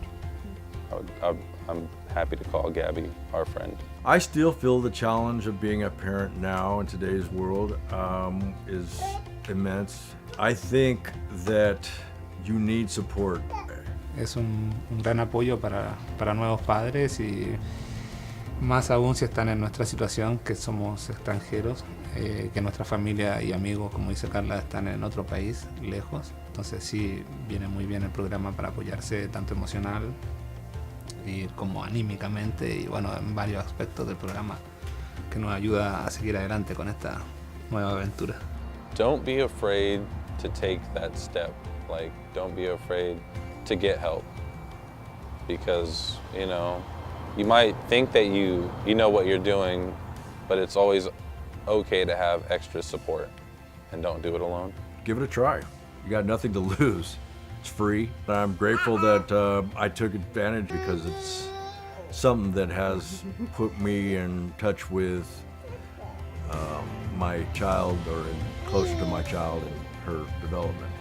I'm happy to call Gabby our friend. I still feel the challenge of being a parent now in today's world is immense. I think that you need support. Es un gran apoyo para nuevos padres, y más aún si están en nuestra situación, que somos extranjeros, que nuestra familia y amigos, como dice Carla, están en otro país, lejos. Entonces sí, viene muy bien el programa para apoyarse tanto emocional y como anímicamente, y bueno, en varios aspectos del programa que nos ayuda a seguir adelante con esta nueva aventura. Don't be afraid to take that step. Like, don't be afraid to get help, because you might think that you know what you're doing, but it's always okay to have extra support, and don't do it alone. Give it a try. You got nothing to lose. It's free. I'm grateful that I took advantage, because it's something that has put me in touch with my child, or closer to my child and her development.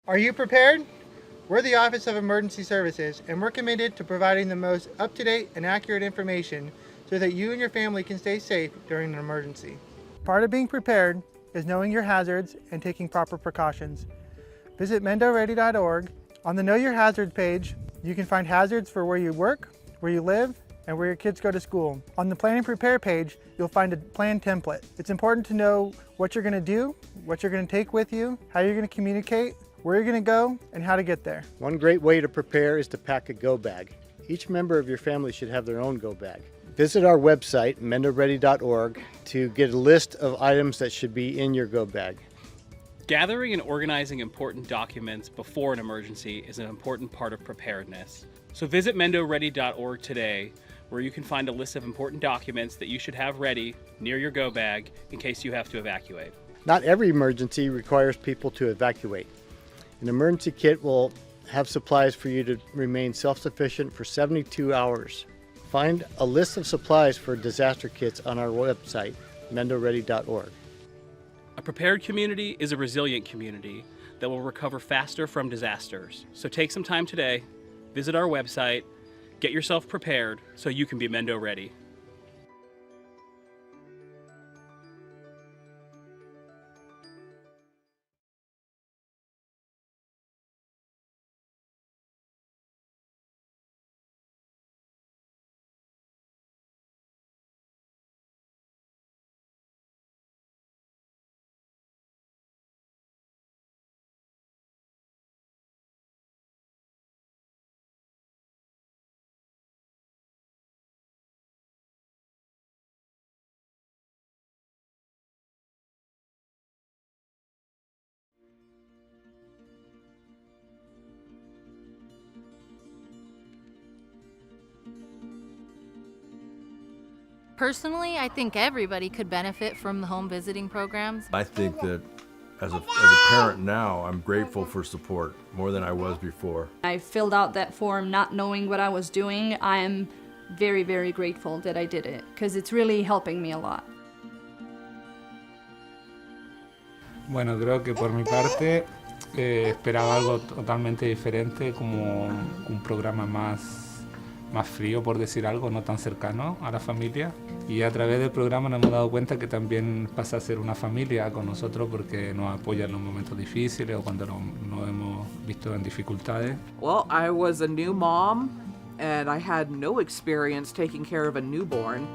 Are you prepared? We're the Office of Emergency Services, and we're committed to providing the most up-to-date and accurate information so that you and your family can stay safe during an emergency. Part of being prepared is knowing your hazards and taking proper precautions. Visit mendoready.org. On the Know Your Hazards page, you can find hazards for where you work, where you live, and where your kids go to school. On the Plan and Prepare page, you'll find a plan template. It's important to know what you're going to do, what you're going to take with you, how you're going to communicate, where you're going to go, and how to get there. One great way to prepare is to pack a go bag. Each member of your family should have their own go bag. Visit our website, mendoready.org, to get a list of items that should be in your go bag. Gathering and organizing important documents before an emergency is an important part of preparedness. So visit mendoready.org today, where you can find a list of important documents that you should have ready near your go bag in case you have to evacuate. Not every emergency requires people to evacuate. An emergency kit will have supplies for you to remain self-sufficient for 72 hours. Find a list of supplies for disaster kits on our website, mendoready.org. A prepared community is a resilient community that will recover faster from disasters. So take some time today, visit our website, get yourself prepared so you can be Mendo ready. Personally, I think everybody could benefit from the home visiting programs. I think that as a parent now, I'm grateful for support more than I was before. I filled out that form not knowing what I was doing. I am very, very grateful that I did it because it's really helping me a lot. Bueno, creo que por mi parte esperaba algo totalmente diferente, como un programa más frío, por decir algo, no tan cercano a la familia. Y a través del programa nos hemos dado cuenta que también pasa a ser una familia con nosotros porque nos apoya en los momentos difíciles o cuando nos hemos visto en dificultades. Well, I was a new mom and I had no experience taking care of a newborn.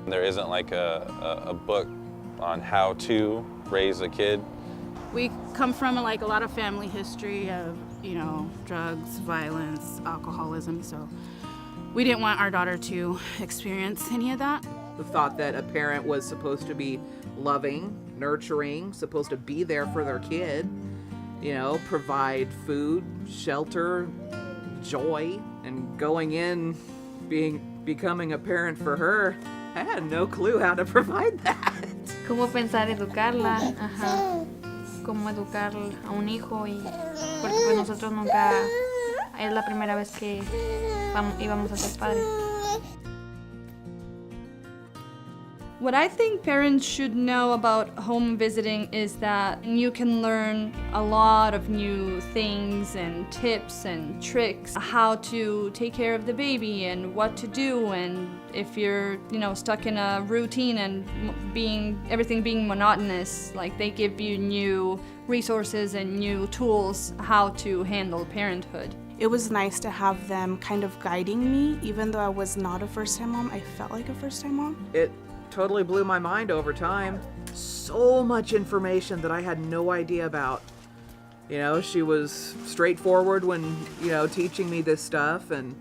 There isn't like a book on how to raise a kid. We come from like a lot of family history of, drugs, violence, alcoholism, so we didn't want our daughter to experience any of that. We thought that a parent was supposed to be loving, nurturing, supposed to be there for their kid, provide food, shelter, joy, and going in, becoming a parent for her, I had no clue how to provide that. Cómo pensar educarla, cómo educar a un hijo porque pues nosotros nunca, es la primera vez que íbamos a ser padres. What I think parents should know about home visiting is that you can learn a lot of new things and tips and tricks, how to take care of the baby and what to do, and if you're, stuck in a routine and everything being monotonous, like they give you new resources and new tools how to handle parenthood. It was nice to have them kind of guiding me, even though I was not a first-time mom. I felt like a first-time mom. It totally blew my mind over time. So much information that I had no idea about. She was straightforward when, teaching me this stuff and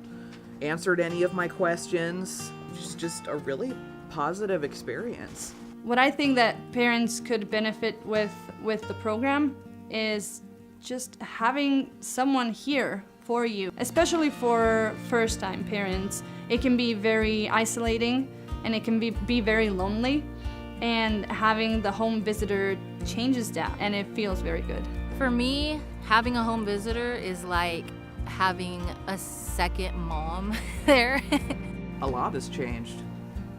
answered any of my questions. Just a really positive experience. What I think that parents could benefit with the program is just having someone here for you, especially for first-time parents. It can be very isolating and it can be very lonely, and having the home visitor changes that and it feels very good. For me, having a home visitor is like having a second mom there. A lot has changed.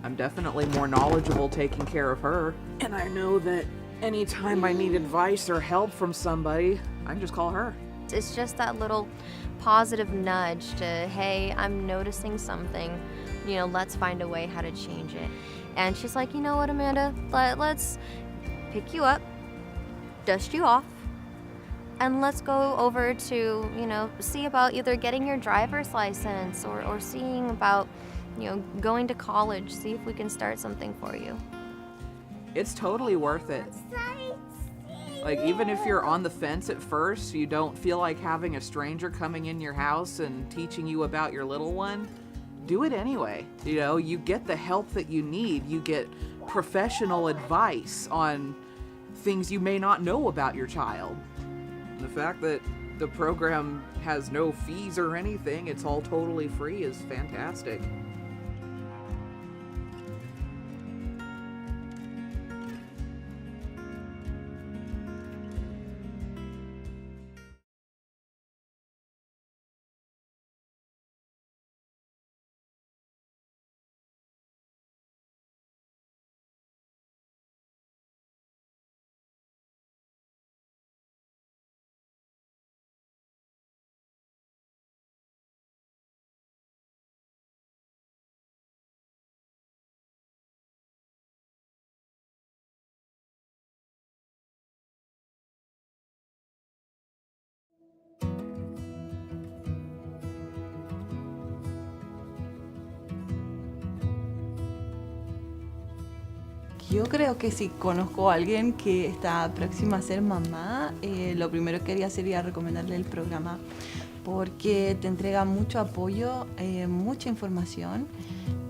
I'm definitely more knowledgeable taking care of her, and I know that anytime I need advice or help from somebody, I can just call her. It's just that little positive nudge to, hey, I'm noticing something, let's find a way how to change it. And she's like, you know what, Amanda, let's pick you up, dust you off, and let's go over to, see about either getting your driver's license or seeing about, going to college, see if we can start something for you. It's totally worth it. Like, even if you're on the fence at first, you don't feel like having a stranger coming in your house and teaching you about your little one, do it anyway. You get the help that you need. You get professional advice on things you may not know about your child. The fact that the program has no fees or anything, it's all totally free, is fantastic. Yo creo que si conozco a alguien que está próxima a ser mamá, lo primero que haría sería recomendarle el programa, porque te entrega mucho apoyo, mucha información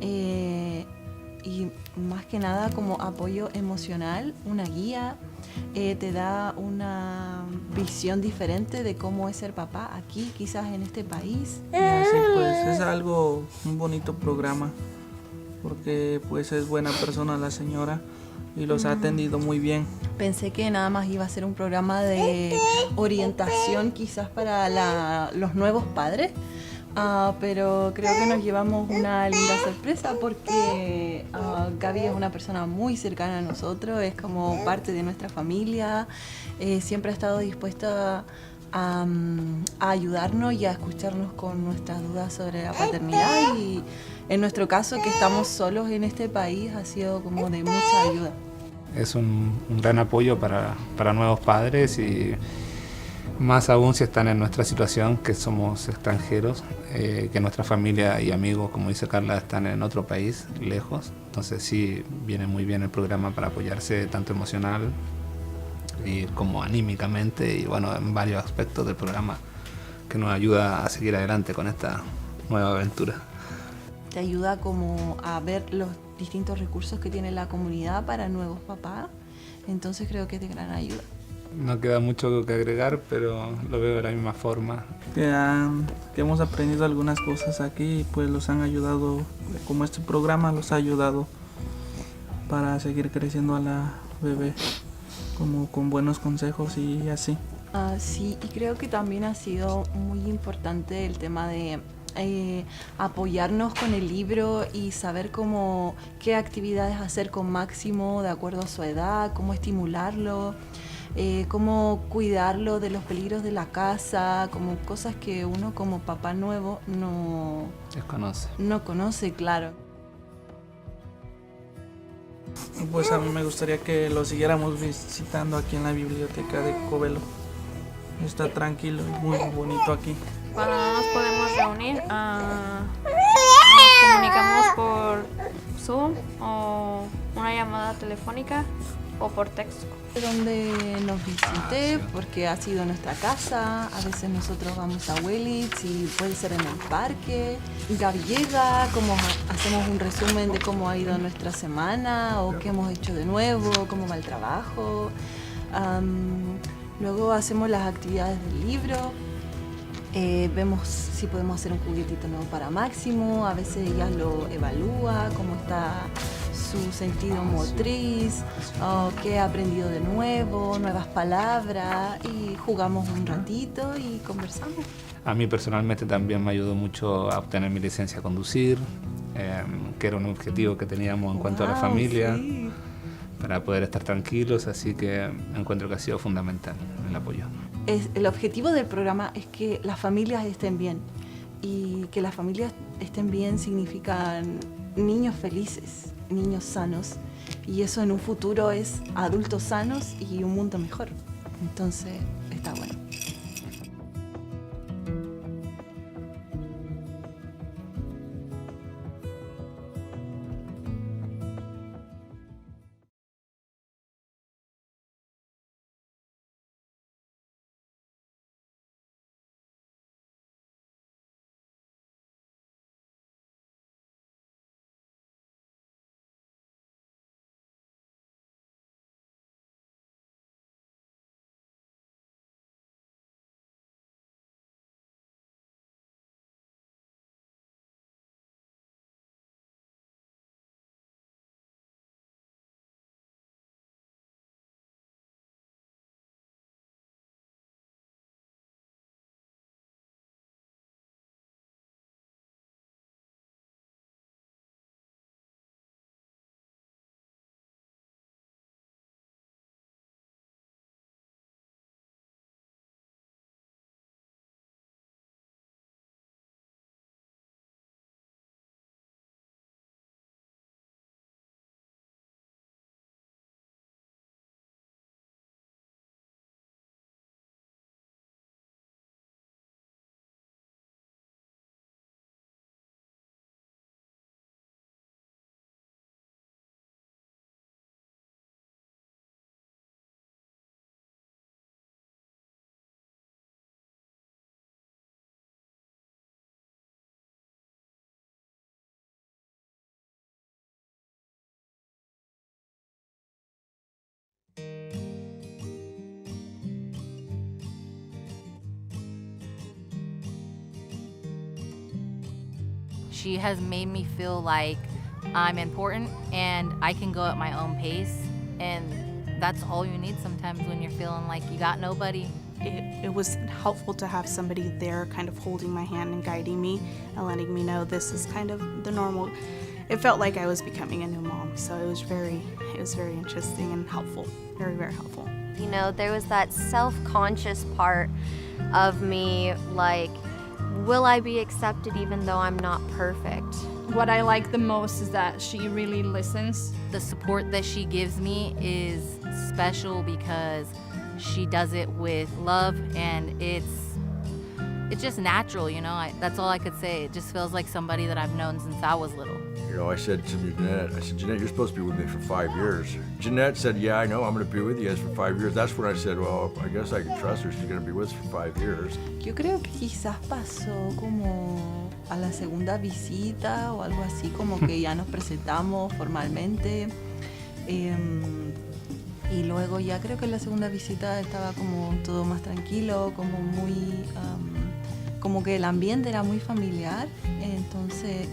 y más que nada como apoyo emocional, una guía, te da una visión diferente de cómo es ser papá aquí, quizás en este país. Y así pues es un bonito programa, porque pues es buena persona la señora y los ha atendido muy bien. Pensé que nada más iba a ser un programa de orientación quizás para los nuevos padres, pero creo que nos llevamos una linda sorpresa porque Gaby es una persona muy cercana a nosotros, es como parte de nuestra familia, siempre ha estado dispuesta a ayudarnos y a escucharnos con nuestras dudas sobre la paternidad, y en nuestro caso, que estamos solos en este país, ha sido como de mucha ayuda. Es un gran apoyo para nuevos padres, y más aún si están en nuestra situación, que somos extranjeros, que nuestra familia y amigos, como dice Carla, están en otro país, lejos. Entonces sí, viene muy bien el programa para apoyarse tanto emocional y como anímicamente, y bueno, en varios aspectos del programa que nos ayuda a seguir adelante con esta nueva aventura. Te ayuda como a ver los distintos recursos que tiene la comunidad para nuevos papás, entonces creo que es de gran ayuda. No queda mucho que agregar, pero lo veo de la misma forma. Que hemos aprendido algunas cosas aquí y pues los han ayudado, como este programa los ha ayudado para seguir creciendo a la bebé, como con buenos consejos y así. Sí, y creo que también ha sido muy importante el tema de apoyarnos con el libro y saber qué actividades hacer con Máximo de acuerdo a su edad, cómo estimularlo, cómo cuidarlo de los peligros de la casa, como cosas que uno como papá nuevo no conoce, claro. Pues a mí me gustaría que lo siguiéramos visitando aquí en la biblioteca de Covelo. Está tranquilo y muy bonito aquí. Cuando no nos podemos reunir, nos comunicamos por Zoom o una llamada telefónica o por texto. Donde nos visite, porque ha sido nuestra casa, a veces nosotros vamos a Wellits y puede ser en el parque. Gaby llega, hacemos un resumen de cómo ha ido nuestra semana o qué hemos hecho de nuevo, cómo va el trabajo. Luego hacemos las actividades del libro. Vemos si podemos hacer un juguetito nuevo para Máximo, a veces ella lo evalúa, cómo está su sentido motriz, qué ha aprendido de nuevo, nuevas palabras, y jugamos un ratito y conversamos. A mí personalmente también me ayudó mucho a obtener mi licencia a conducir, que era un objetivo que teníamos en cuanto a la familia, para poder estar tranquilos, así que encuentro que ha sido fundamental el apoyo. el objetivo del programa es que las familias estén bien. Y que las familias estén bien significan niños felices, niños sanos. Y eso en un futuro es adultos sanos y un mundo mejor. Entonces, está bueno. She has made me feel like I'm important and I can go at my own pace, and that's all you need sometimes when you're feeling like you got nobody. It was helpful to have somebody there kind of holding my hand and guiding me and letting me know this is kind of the normal. It felt like I was becoming a new mom, so it was very interesting and helpful, very, very helpful. You know, there was that self-conscious part of me, like, will I be accepted even though I'm not perfect? What I like the most is that she really listens. The support that she gives me is special because she does it with love, and it's just natural, you know. That's all I could say. It just feels like somebody that I've known since I was little. You know, I said to Jeanette, Jeanette, you're supposed to be with me for 5 years. Jeanette said, yeah, I know, I'm going to be with you guys for 5 years. That's when I said, well, I guess I can trust her. She's going to be with us for 5 years. Yo creo que quizás pasó como a la segunda visita o algo así, como que ya nos presentamos formalmente. Y luego ya creo que en la segunda visita estaba como todo más tranquilo, como muy, como que el ambiente era muy familiar. Entonces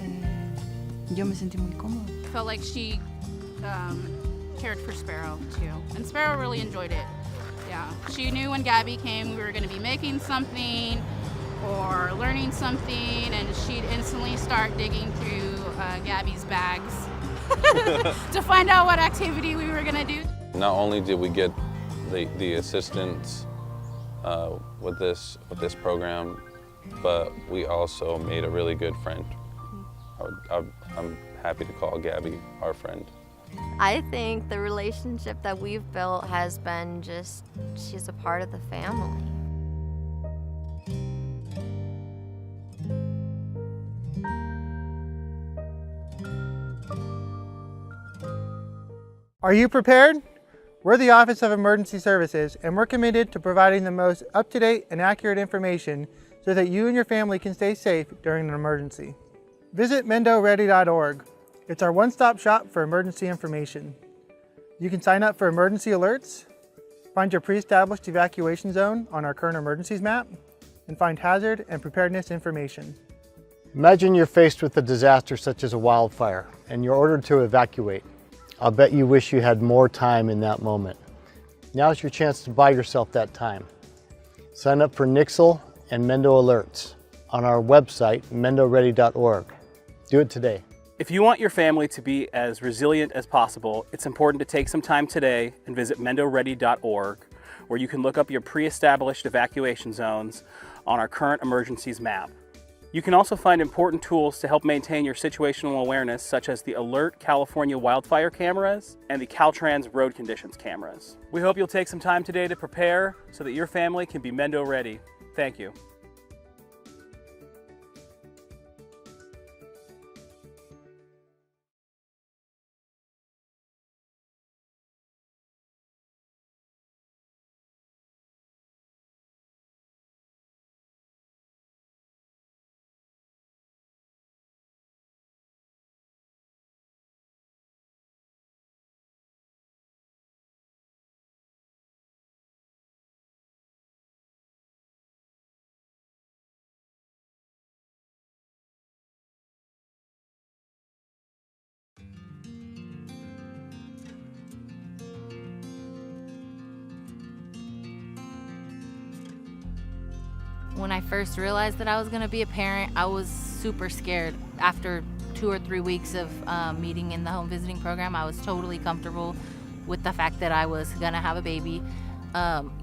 yo me sentí muy cómoda. Felt like she cared for Sparrow too, and Sparrow really enjoyed it. Yeah, she knew when Gabby came we were going to be making something or learning something, and she'd instantly start digging through Gabby's bags to find out what activity we were going to do. Not only did we get the assistance with this program, but we also made a really good friend. I'm happy to call Gabby our friend. I think the relationship that we've built has been just, she's a part of the family. Are you prepared? We're the Office of Emergency Services, and we're committed to providing the most up-to-date and accurate information so that you and your family can stay safe during an emergency. Visit MendoReady.org. It's our one-stop shop for emergency information. You can sign up for emergency alerts, find your pre-established evacuation zone on our current emergencies map, and find hazard and preparedness information. Imagine you're faced with a disaster such as a wildfire, and you're ordered to evacuate. I'll bet you wish you had more time in that moment. Now's your chance to buy yourself that time. Sign up for Nixle and Mendo Alerts on our website, MendoReady.org. Do it today. If you want your family to be as resilient as possible, it's important to take some time today and visit MendoReady.org, where you can look up your pre-established evacuation zones on our current emergencies map. You can also find important tools to help maintain your situational awareness, such as the Alert California wildfire cameras and the Caltrans road conditions cameras. We hope you'll take some time today to prepare so that your family can be Mendo ready. Thank you. When I first realized that I was going to be a parent, I was super scared. After 2 or 3 weeks of meeting in the home visiting program, I was totally comfortable with the fact that I was going to have a baby.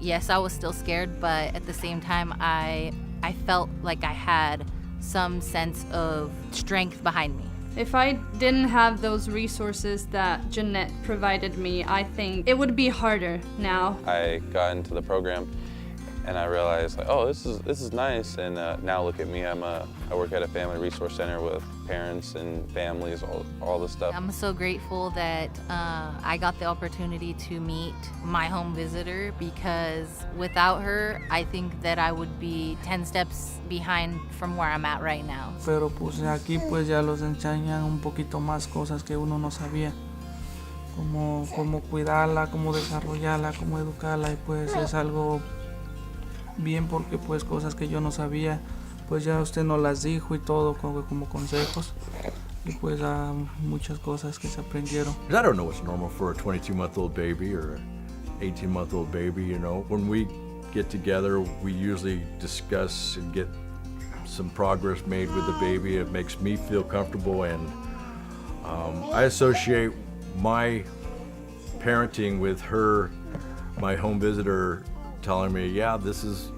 Yes, I was still scared, but at the same time, I felt like I had some sense of strength behind me. If I didn't have those resources that Jeanette provided me, I think it would be harder now. I got into the program and I realized, like, oh, this is nice. And now look at me. I work at a family resource center with parents and families, all the stuff. I'm so grateful that I got the opportunity to meet my home visitor, because without her, I think that I would be 10 steps behind from where I'm at right now. Pero pues aquí pues ya los enseñan un poquito más cosas que uno no sabía. Cómo cuidarla, cómo desarrollarla, cómo educarla, y pues es algo bien, porque pues cosas que yo no sabía, pues ya usted nos las dijo y todo como consejos, y pues muchas cosas que se aprendieron. I don't know what's normal for a 22-month-old baby or an 18-month-old baby, you know. When we get together, we usually discuss and get some progress made with the baby. It makes me feel comfortable, and I associate my parenting with her, my home visitor, telling me, yeah, this is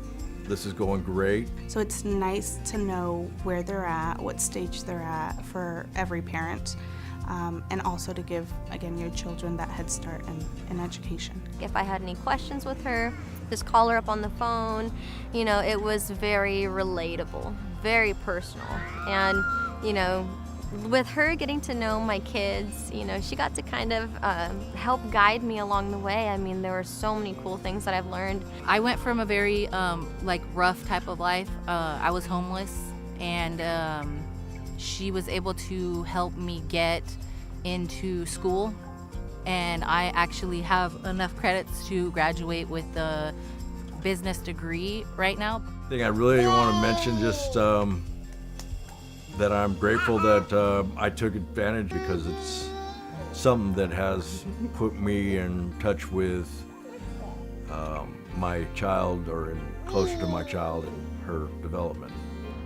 going great. So it's nice to know where they're at, what stage they're at for every parent, and also to give, again, your children that head start in education. If I had any questions with her, just call her up on the phone. You know, it was very relatable, very personal. And, you know, with her getting to know my kids, you know, she got to kind of help guide me along the way. I mean, there were so many cool things that I've learned. I went from a very rough type of life. I was homeless, and she was able to help me get into school, and I actually have enough credits to graduate with a business degree right now. I think I really want to mention just that I'm grateful that I took advantage, because it's something that has put me in touch with my child, or closer to my child and her development.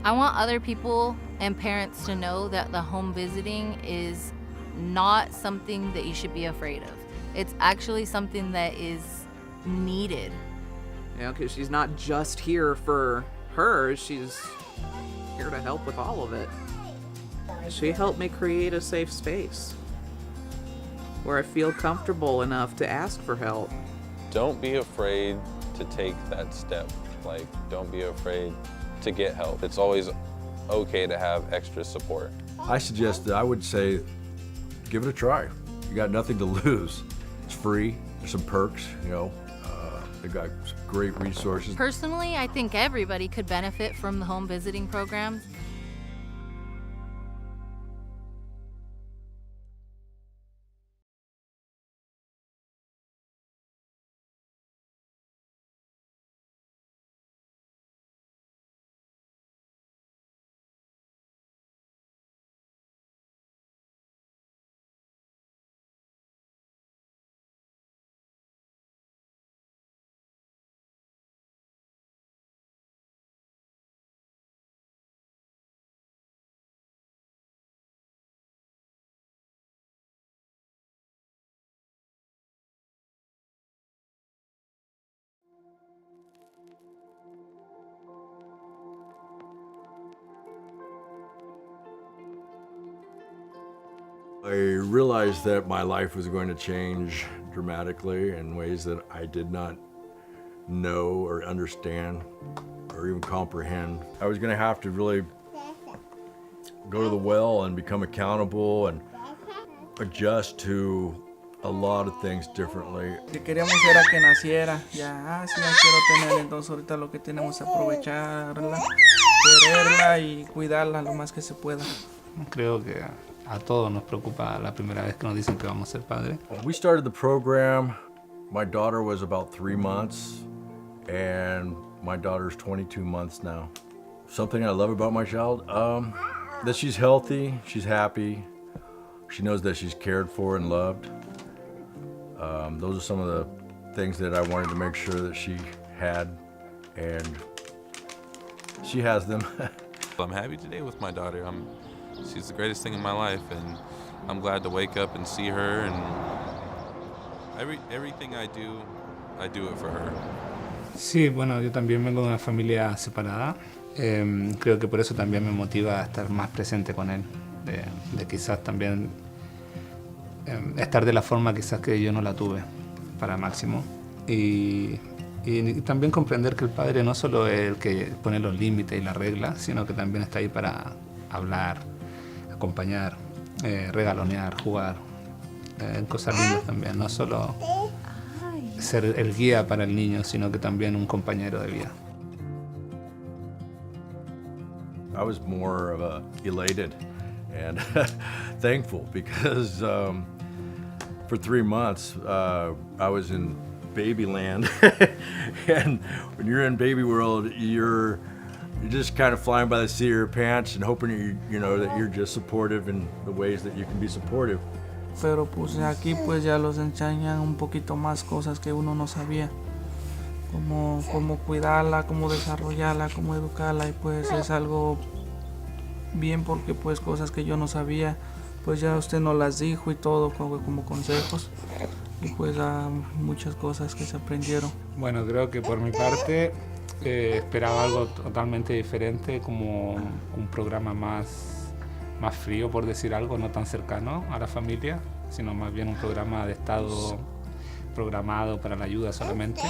I want other people and parents to know that the home visiting is not something that you should be afraid of. It's actually something that is needed. You know, because she's not just here for her, she's here to help with all of it. She helped me create a safe space where I feel comfortable enough to ask for help. Don't be afraid to take that step. Like, don't be afraid to get help. It's always okay to have extra support. I would say, give it a try. You got nothing to lose. It's free. There's some perks, you know. They got great resources. Personally, I think everybody could benefit from the home visiting programs. I realized that my life was going to change dramatically in ways that I did not know or understand or even comprehend. I was going to have to really go to the well and become accountable and adjust to a lot of things differently. Que queríamos era que naciera, ya, sí, ya quiero tener, entonces ahorita lo que tenemos es aprovecharla, quererla y cuidarla lo más que se pueda. Creo que a todos nos preocupa la primera vez que nos dicen que vamos a ser padres. When we started the program, my daughter was about 3 months, and my daughter's 22 months now. Something I love about my child, that she's healthy, she's happy, she knows that she's cared for and loved. Those are some of the things that I wanted to make sure that she had, and she has them. I'm happy today with my daughter. She's the greatest thing in my life, and I'm glad to wake up and see her, and everything I do it for her. Sí, bueno, yo también vengo de una familia separada. Creo que por eso también me motiva a estar más presente con él, de quizás también estar de la forma quizás que yo no la tuve para Máximo. Y también comprender que el padre no solo es el que pone los límites y las reglas, sino que también está ahí para hablar, acompañar, regalonear, jugar, cosas lindas también, no solo ser el guía para el niño, sino que también un compañero de vida. I was more of a elated and thankful because for 3 months I was in baby land, and when you're in baby world, you're just kind of flying by the seat of your pants and hoping that you're just supportive in the ways that you can be supportive. Pero pues aquí pues ya los enseñan un poquito más cosas que uno no sabía, como cuidarla, cómo desarrollarla, cómo educarla, y pues es algo bien porque pues cosas que yo no sabía, pues ya usted nos las dijo y todo como consejos, y pues muchas cosas que se aprendieron. Bueno, creo que por mi parte esperaba algo totalmente diferente, como un programa más frío, por decir algo, no tan cercano a la familia, sino más bien un programa de estado programado para la ayuda solamente.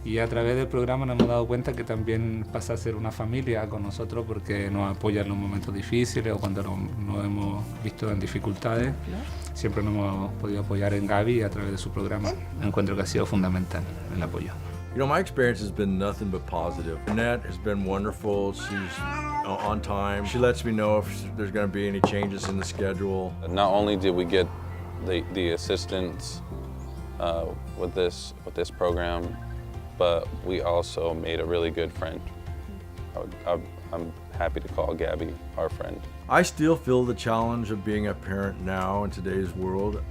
Y a través del programa nos hemos dado cuenta que también pasa a ser una familia con nosotros, porque nos apoya en los momentos difíciles o cuando nos hemos visto en dificultades. Siempre nos hemos podido apoyar en Gaby a través de su programa. Encuentro que ha sido fundamental el apoyo. You know, my experience has been nothing but positive. Annette has been wonderful. She's on time. She lets me know if there's going to be any changes in the schedule. Not only did we get the assistance with this program, but we also made a really good friend. I'm happy to call Gabby our friend. I still feel the challenge of being a parent now in today's world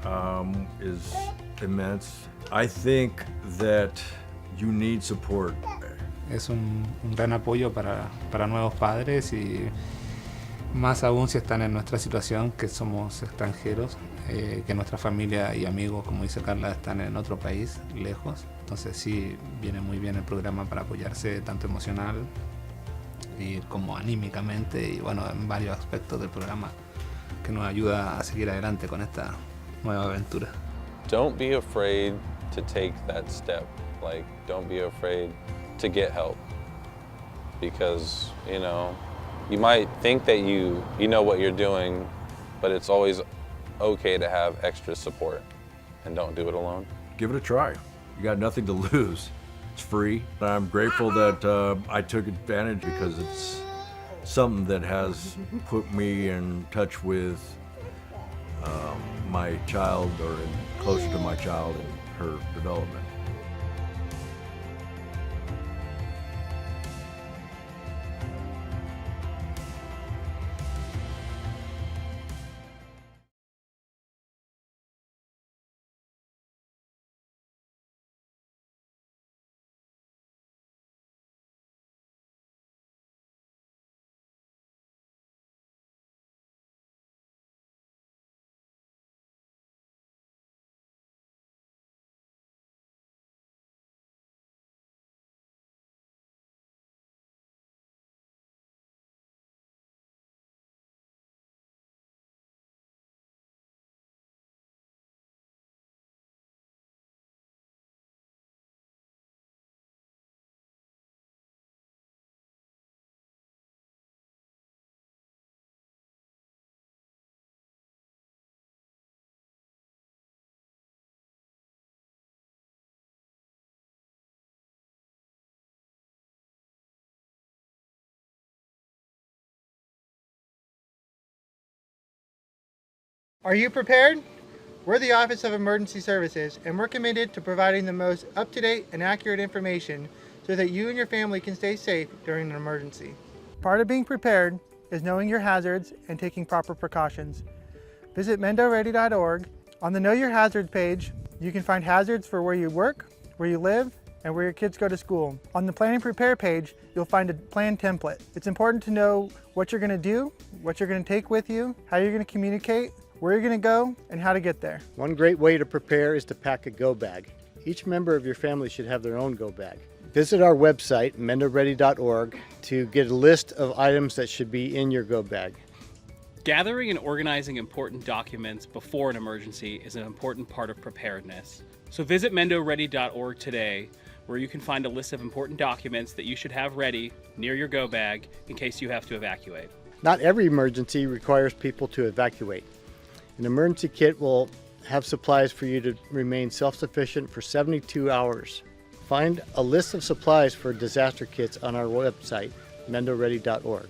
is immense. I think that you need support. Es un gran apoyo para nuevos padres, y más aún si están en nuestra situación, que somos extranjeros, que nuestra familia y amigos, como dice Carla, están en otro país, lejos. Entonces sí, viene muy bien el programa para apoyarse tanto emocional y como anímicamente, y bueno, en varios aspectos del programa que nos ayuda a seguir adelante con esta nueva aventura. Don't be afraid to take that step. Like, don't be afraid to get help, because you might think that you know what you're doing, but it's always okay to have extra support, and don't do it alone. Give it a try. You got nothing to lose. It's free. I'm grateful that I took advantage, because it's something that has put me in touch with my child, or closer to my child and her development. Are you prepared? We're the Office of Emergency Services, and we're committed to providing the most up-to-date and accurate information so that you and your family can stay safe during an emergency. Part of being prepared is knowing your hazards and taking proper precautions. Visit mendoready.org. On the Know Your Hazards page, you can find hazards for where you work, where you live, and where your kids go to school. On the Plan and Prepare page, you'll find a plan template. It's important to know what you're going to do, what you're going to take with you, how you're going to communicate, where you're going to go, and how to get there. One great way to prepare is to pack a go bag. Each member of your family should have their own go bag. Visit our website, mendoready.org, to get a list of items that should be in your go bag. Gathering and organizing important documents before an emergency is an important part of preparedness. So visit mendoready.org today, where you can find a list of important documents that you should have ready near your go bag in case you have to evacuate. Not every emergency requires people to evacuate. An emergency kit will have supplies for you to remain self-sufficient for 72 hours. Find a list of supplies for disaster kits on our website, mendoready.org.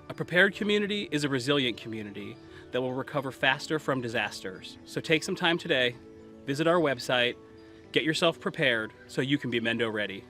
A prepared community is a resilient community that will recover faster from disasters. So take some time today, visit our website, get yourself prepared so you can be Mendo ready.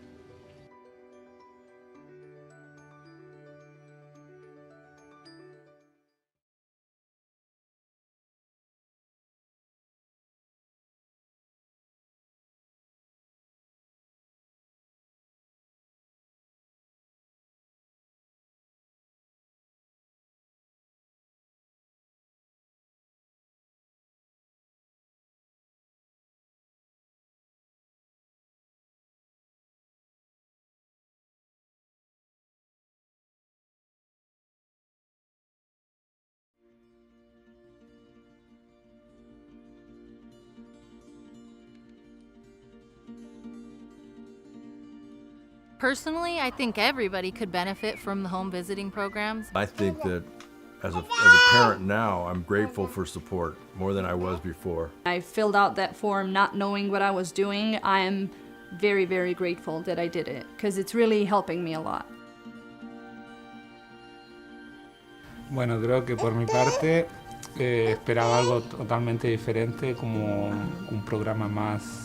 Personally, I think everybody could benefit from the home visiting programs. I think that as a parent now, I'm grateful for support more than I was before. I filled out that form not knowing what I was doing. I am very, very grateful that I did it because it's really helping me a lot. Bueno, creo que por mi parte esperaba algo totalmente diferente, como un programa más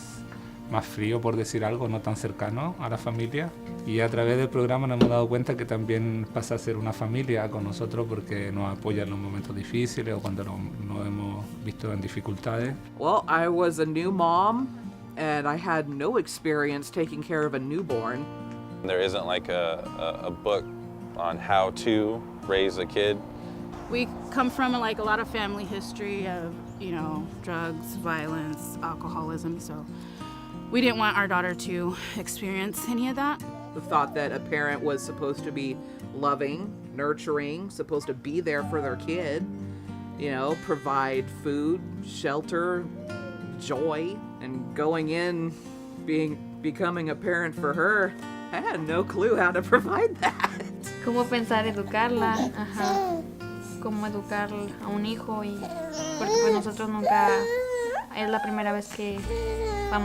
frío, por decir algo, no tan cercano a la familia. Y a través del programa nos hemos dado cuenta que también pasa a ser una familia con nosotros porque nos apoya en los momentos difíciles o cuando nos hemos visto en dificultades. Well, I was a new mom and I had no experience taking care of a newborn. There isn't like a book on how to raise a kid. We come from like a lot of family history of, drugs, violence, alcoholism, so we didn't want our daughter to experience any of that. The thought that a parent was supposed to be loving, nurturing, supposed to be there for their kid, provide food, shelter, joy, and going in, becoming a parent for her, I had no clue how to provide that. Cómo pensar educarla, cómo educar a un hijo porque pues nosotros nunca, es la primera vez que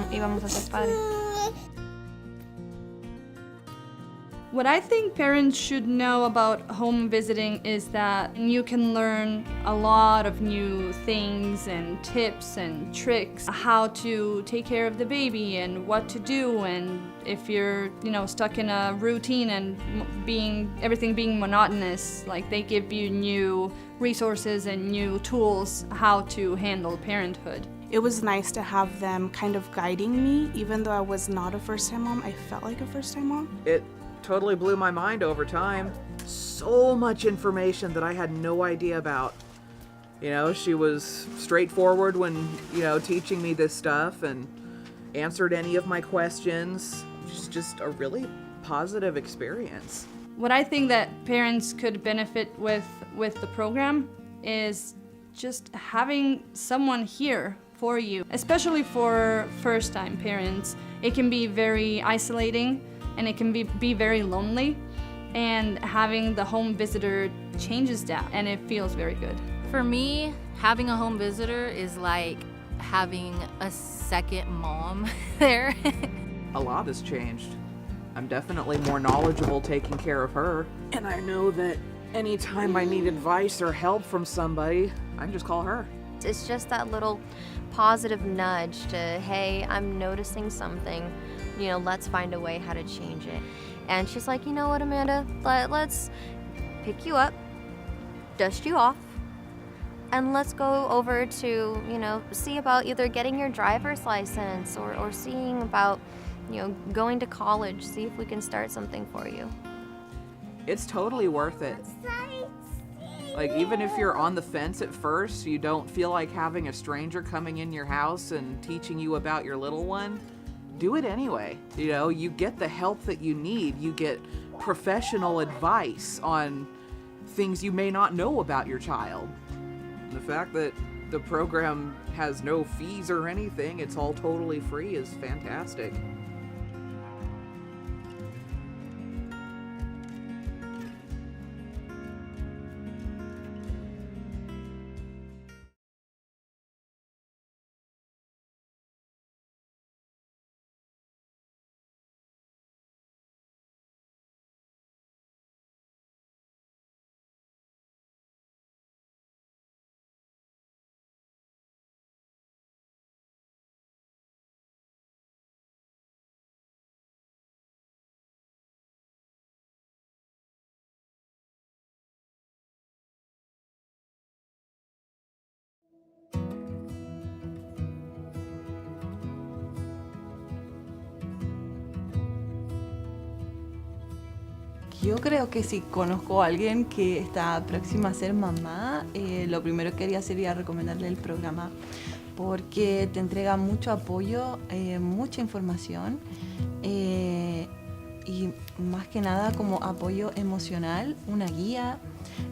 íbamos a ser padres. What I think parents should know about home visiting is that you can learn a lot of new things and tips and tricks, how to take care of the baby and what to do, and if you're, stuck in a routine and everything being monotonous, like they give you new resources and new tools how to handle parenthood. It was nice to have them kind of guiding me, even though I was not a first-time mom. I felt like a first-time mom. It totally blew my mind over time. So much information that I had no idea about. She was straightforward when, teaching me this stuff and answered any of my questions. Just a really positive experience. What I think that parents could benefit with the program is just having someone here for you, especially for first-time parents. It can be very isolating and it can be very lonely, and having the home visitor changes that and it feels very good. For me, having a home visitor is like having a second mom there. A lot has changed. I'm definitely more knowledgeable taking care of her, and I know that anytime I need advice or help from somebody, I can just call her. It's just that little positive nudge to, hey, I'm noticing something, let's find a way how to change it. And she's like, you know what, Amanda, let's pick you up, dust you off, and let's go over to, see about either getting your driver's license or seeing about, going to college, see if we can start something for you. It's totally worth it. Like, even if you're on the fence at first, you don't feel like having a stranger coming in your house and teaching you about your little one, do it anyway. You get the help that you need. You get professional advice on things you may not know about your child. The fact that the program has no fees or anything, it's all totally free, is fantastic. Yo creo que si conozco a alguien que está próxima a ser mamá, lo primero que haría sería recomendarle el programa porque te entrega mucho apoyo, mucha información y más que nada como apoyo emocional, una guía,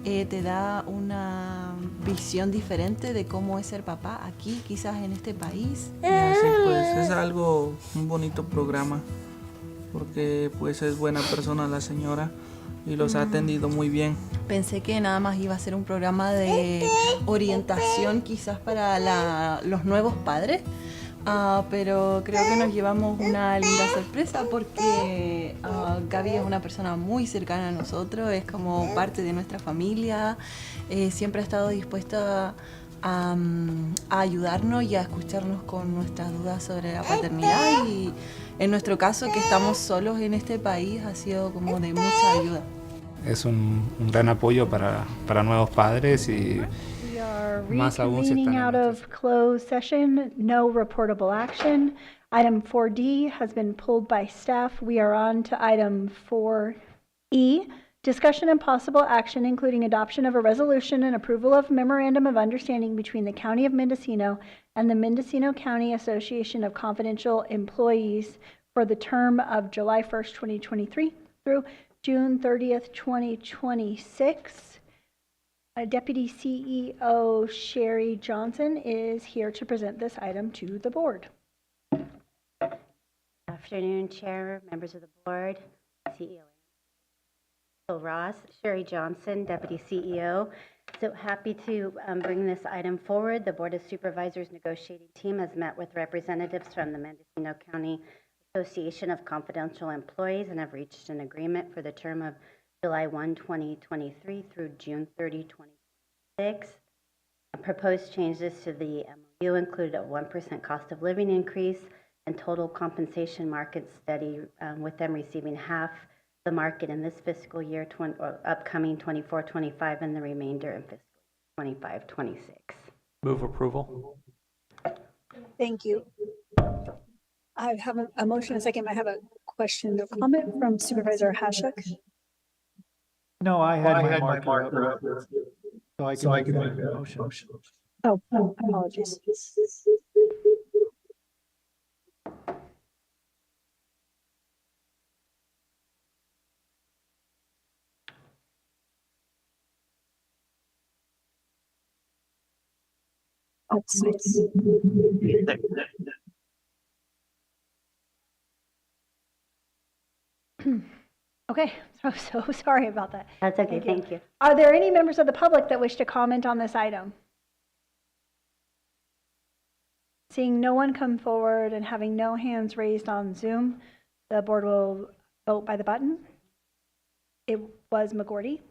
te da una visión diferente de cómo es ser papá aquí, quizás en este país. Y así pues es un bonito programa, porque pues es buena persona la señora y los ha atendido muy bien. Pensé que nada más iba a ser un programa de orientación quizás para los nuevos padres, pero creo que nos llevamos una linda sorpresa porque Gaby es una persona muy cercana a nosotros, es como parte de nuestra familia, siempre ha estado dispuesta a ayudarnos y a escucharnos con nuestras dudas sobre la paternidad y en nuestro caso que estamos solos en este país ha sido como de mucha ayuda. Es un gran apoyo para nuevos padres y We are más aún si están reconvening out of closed session, no reportable action. Item 4D has been pulled by staff. We are on to item 4E, discussion and possible action, including adoption of a resolution and approval of memorandum of understanding between the County of Mendocino and the Mendocino County Association of Confidential Employees for the term of July 1st, 2023 through June 30th, 2026. Deputy CEO Sherry Johnson is here to present this item to the board. Afternoon, Chair, members of the board, CEO Phil Ross, Sherry Johnson, Deputy CEO. So happy to bring this item forward. The Board of Supervisors negotiating team has met with representatives from the Mendocino County Association of Confidential Employees and have reached an agreement for the term of July 1, 2023 through June 30, 2026. Proposed changes to the MOU included a 1% cost of living increase and total compensation market study, with them receiving half the market in this fiscal year, upcoming 24-25, and the remainder in fiscal 25-26. Move approval. Thank you. I have a motion, a second. I have a question or comment from Supervisor Hashuk. No, I had my marker up, so I can make the motion. Oh, apologies. Oh, nice. Okay, so sorry about that. That's okay, thank you. Are there any members of the public that wish to comment on this item? Seeing no one come forward and having no hands raised on Zoom, the board will vote by the button. It was McGordy.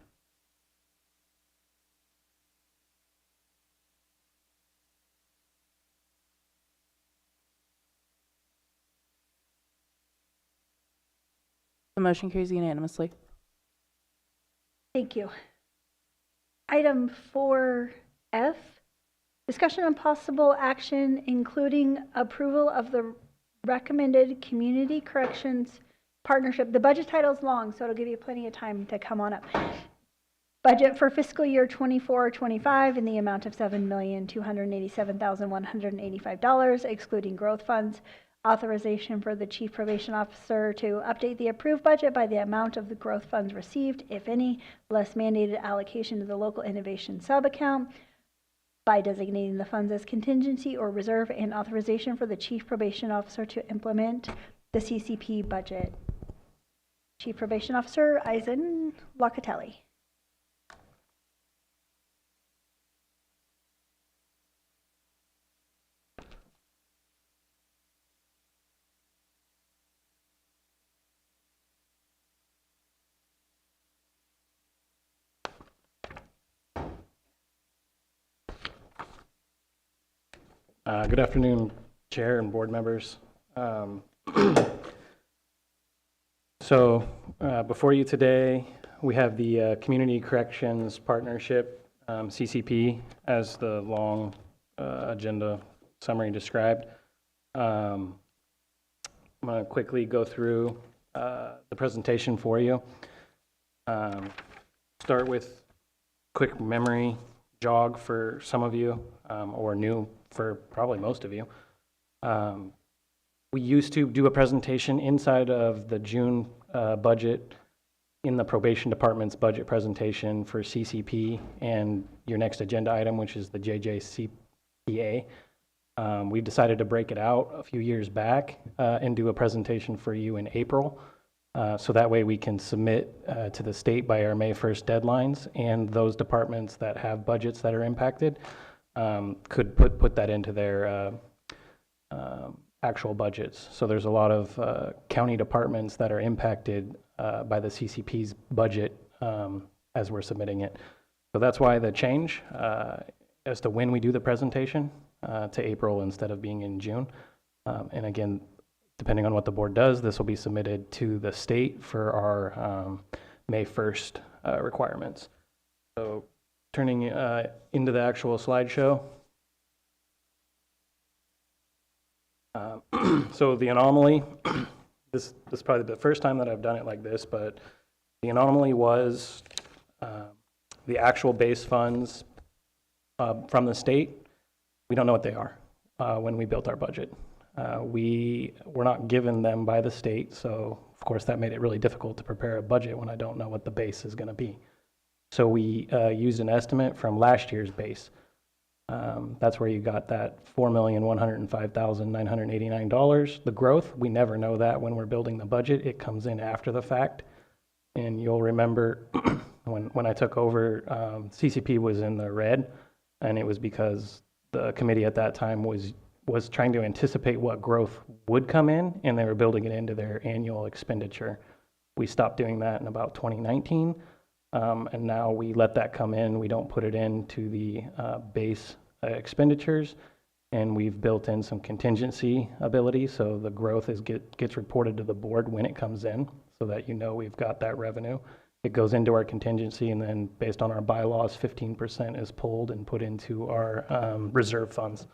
motion carries unanimously. Thank you. Item 4F, discussion on possible action, including approval of the recommended community corrections partnership. The budget title is long, so it'll give you plenty of time to come on up. Budget for fiscal year 24-25 in the amount of $7,287,185, excluding growth funds. Authorization for the Chief Probation Officer to update the approved budget by the amount of the growth funds received, if any, less mandated allocation to the local innovation sub-account by designating the funds as contingency or reserve, and authorization for the Chief Probation Officer to implement the CCP budget. Chief Probation Officer Eisen Locatelli. Good afternoon, Chair and board members. Before you today, we have the Community Corrections Partnership, CCP, as the long agenda summary described. I'm going to quickly go through the presentation for you. Start with quick memory jog for some of you, or new for probably most of you. We used to do a presentation inside of the June budget in the probation department's budget presentation for CCP and your next agenda item, which is the JJCPA. We decided to break it out a few years back and do a presentation for you in April. So that way we can submit to the state by our May 1st deadlines, and those departments that have budgets that are impacted could put that into their actual budgets. So there's a lot of county departments that are impacted by the CCP's budget as we're submitting it. So that's why the change as to when we do the presentation to April instead of being in June. And again, depending on what the board does, this will be submitted to the state for our May 1st requirements. So turning into the actual slideshow. So the anomaly, this is probably the first time that I've done it like this, but the anomaly was the actual base funds from the state. We don't know what they are when we built our budget. We were not given them by the state, so of course that made it really difficult to prepare a budget when I don't know what the base is going to be. So we used an estimate from last year's base. That's where you got that $4,105,989. The growth, we never know that when we're building the budget. It comes in after the fact. And you'll remember when I took over, CCP was in the red, and it was because the committee at that time was trying to anticipate what growth would come in, and they were building it into their annual expenditure. We stopped doing that in about 2019. And now we let that come in. We don't put it into the base expenditures, and we've built in some contingency ability. So the growth gets reported to the board when it comes in, so that you know we've got that revenue. It goes into our contingency, and then based on our bylaws, 15% is pulled and put into our reserve funds.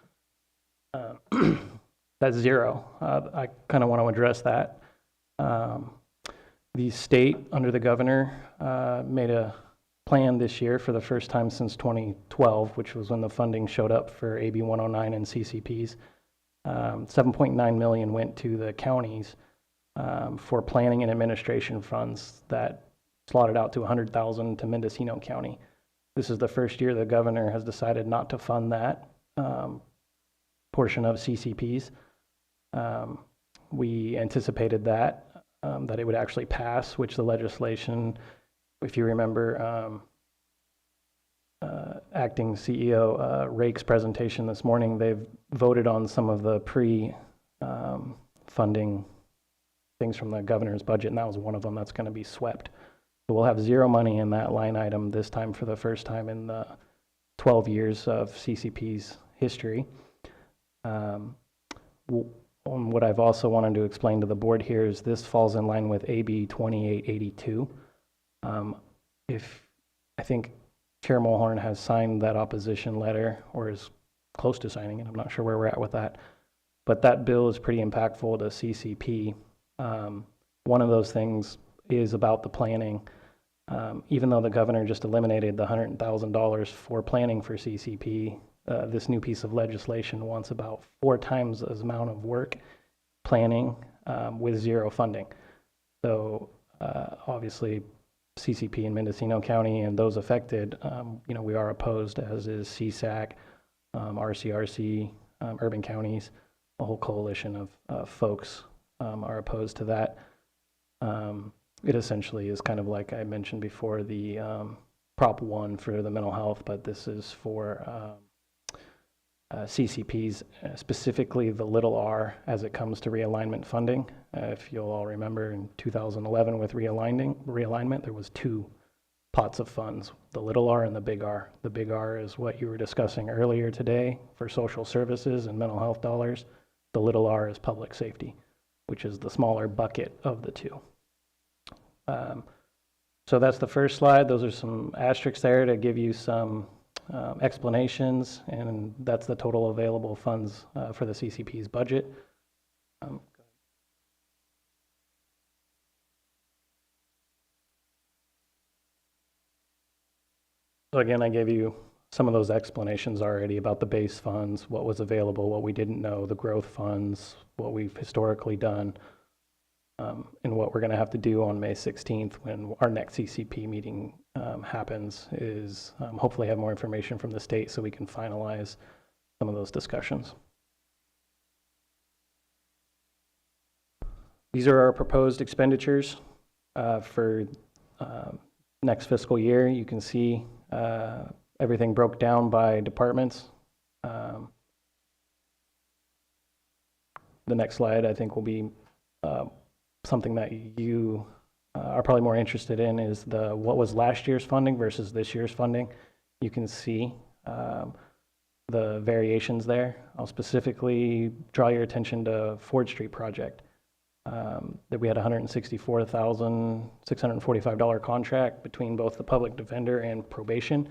That's zero. I kind of want to address that. The state, under the governor, made a plan this year for the first time since 2012, which was when the funding showed up for AB 109 and CCPs. 7.9 million went to the counties for planning and administration funds that slotted out to 100,000 to Mendocino County. This is the first year the governor has decided not to fund that portion of CCPs. We anticipated that it would actually pass, which the legislation, if you remember Acting CEO Rake's presentation this morning, they've voted on some of the pre-funding things from the governor's budget, and that was one of them that's going to be swept. So we'll have zero money in that line item this time for the first time in the 12 years of CCP's history. What I've also wanted to explain to the board here is this falls in line with AB 2882. If I think Chair Mulhorn has signed that opposition letter or is close to signing it, I'm not sure where we're at with that, but that bill is pretty impactful to CCP. One of those things is about the planning. Even though the governor just eliminated the $100,000 for planning for CCP, this new piece of legislation wants about 4 times as amount of work planning with zero funding. So obviously CCP in Mendocino County and those affected, we are opposed, as is CSAC, RCRC, urban counties, a whole coalition of folks are opposed to that. It essentially is kind of like I mentioned before, the Prop 1 for the mental health, but this is for CCPs, specifically the little r as it comes to realignment funding. If you'll all remember, in 2011 with realignment, there was 2 pots of funds, the little r and the big R. The big R is what you were discussing earlier today for social services and mental health dollars. The little r is public safety, which is the smaller bucket of the 2. So that's the first slide. Those are some asterisks there to give you some explanations, and that's the total available funds for the CCP's budget. So again, I gave you some of those explanations already about the base funds, what was available, what we didn't know, the growth funds, what we've historically done, and what we're going to have to do on May 16th when our next CCP meeting happens is hopefully have more information from the state so we can finalize some of those discussions. These are our proposed expenditures for next fiscal year. You can see everything broke down by departments. The next slide, I think, will be something that you are probably more interested in, is what was last year's funding versus this year's funding. You can see the variations there. I'll specifically draw your attention to Ford Street project. That we had a $164,645 contract between both the public defender and probation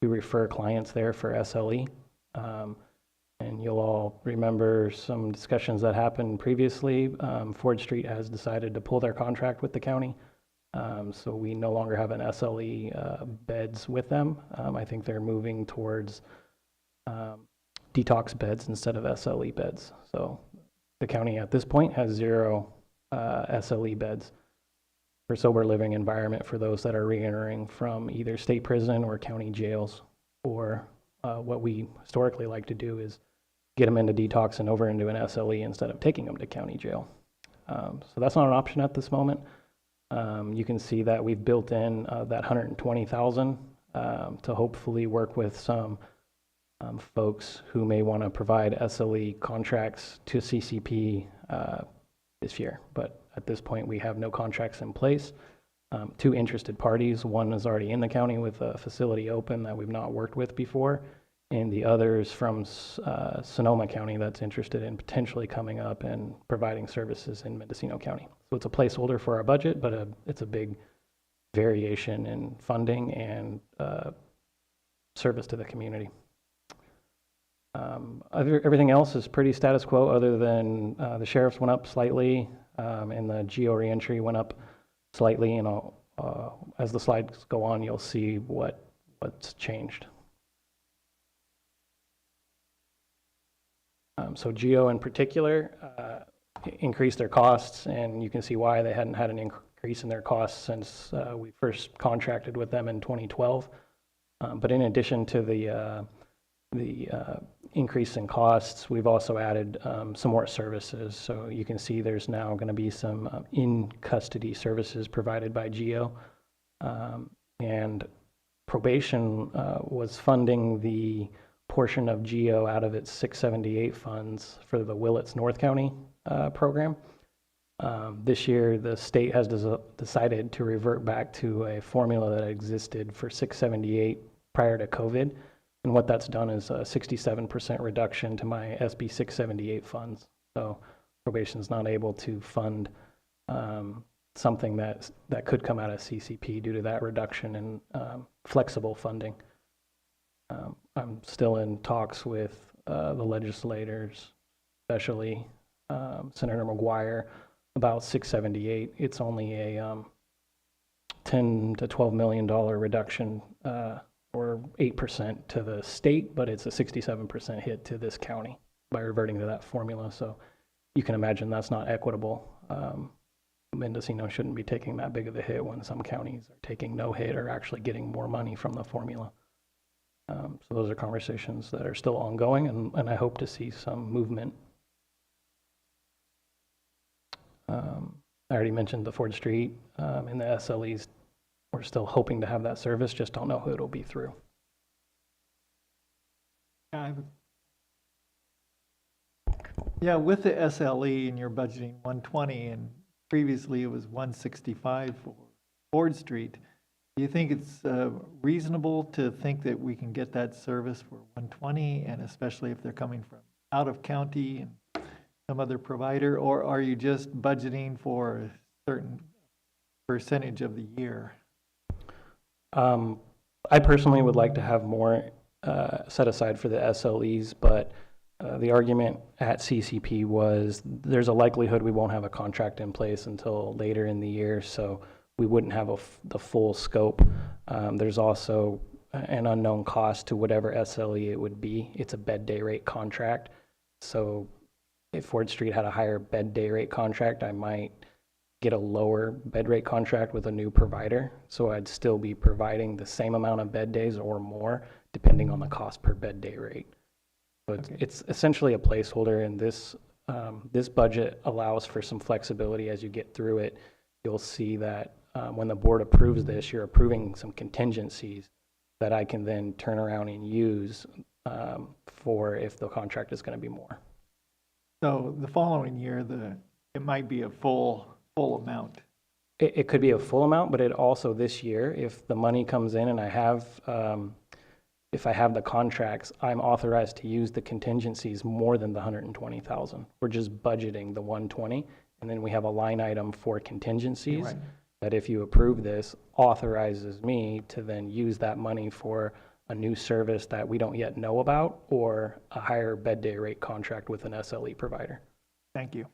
to refer clients there for SLE. And you'll all remember some discussions that happened previously. Ford Street has decided to pull their contract with the county. So we no longer have an SLE beds with them. I think they're moving towards detox beds instead of SLE beds. So the county at this point has 0 SLE beds for sober living environment for those that are reentering from either state prison or county jails. Or what we historically like to do is get them into detox and over into an SLE instead of taking them to county jail. So that's not an option at this moment. You can see that we've built in that $120,000 to hopefully work with some folks who may want to provide SLE contracts to CCP this year. But at this point, we have no contracts in place. 2 interested parties. One is already in the county with a facility open that we've not worked with before, and the other is from Sonoma County that's interested in potentially coming up and providing services in Mendocino County. So it's a placeholder for our budget, but it's a big variation in funding and service to the community. Everything else is pretty status quo, other than the sheriff's went up slightly and the geo reentry went up slightly. And as the slides go on, you'll see what's changed. So geo in particular increased their costs, and you can see why. They hadn't had an increase in their costs since we first contracted with them in 2012. But in addition to the increase in costs, we've also added some more services. So you can see there's now going to be some in-custody services provided by GEO. And probation was funding the portion of GEO out of its 678 funds for the Willits North County program. This year, the state has decided to revert back to a formula that existed for 678 prior to COVID. And what that's done is a 67% reduction to my SB 678 funds. So probation's not able to fund something that could come out of CCP due to that reduction in flexible funding. I'm still in talks with the legislators, especially Senator McGuire, about 678. It's only a $10 to $12 million reduction, or 8% to the state, but it's a 67% hit to this county by reverting to that formula. So you can imagine that's not equitable. Mendocino shouldn't be taking that big of a hit when some counties are taking no hit or actually getting more money from the formula. So those are conversations that are still ongoing, and I hope to see some movement. I already mentioned the Ford Street and the SLEs. We're still hoping to have that service, just don't know who it'll be through. Yeah, with the SLE and you're budgeting 120, and previously it was 165 for Ford Street. Do you think it's reasonable to think that we can get that service for 120, and especially if they're coming from out of county and some other provider, or are you just budgeting for a certain percentage of the year? I personally would like to have more set aside for the SLEs, but the argument at CCP was there's a likelihood we won't have a contract in place until later in the year, so we wouldn't have the full scope. There's also an unknown cost to whatever SLE it would be. It's a bed day rate contract, so if Ford Street had a higher bed day rate contract, I might get a lower bed rate contract with a new provider, so I'd still be providing the same amount of bed days or more depending on the cost per bed day rate. So it's essentially a placeholder, and this this budget allows for some flexibility as you get through it. You'll see that when the board approves this, you're approving some contingencies that I can then turn around and use for if the contract is going to be more. So the following year, it might be a full amount. It could be a full amount, but it also this year, if the money comes in and I have, if I have the contracts, I'm authorized to use the contingencies more than the 120,000. We're just budgeting the 120, and then we have a line item for contingencies. Right. That if you approve this, authorizes me to then use that money for a new service that we don't yet know about, or a higher bed day rate contract with an SLE provider. Thank you.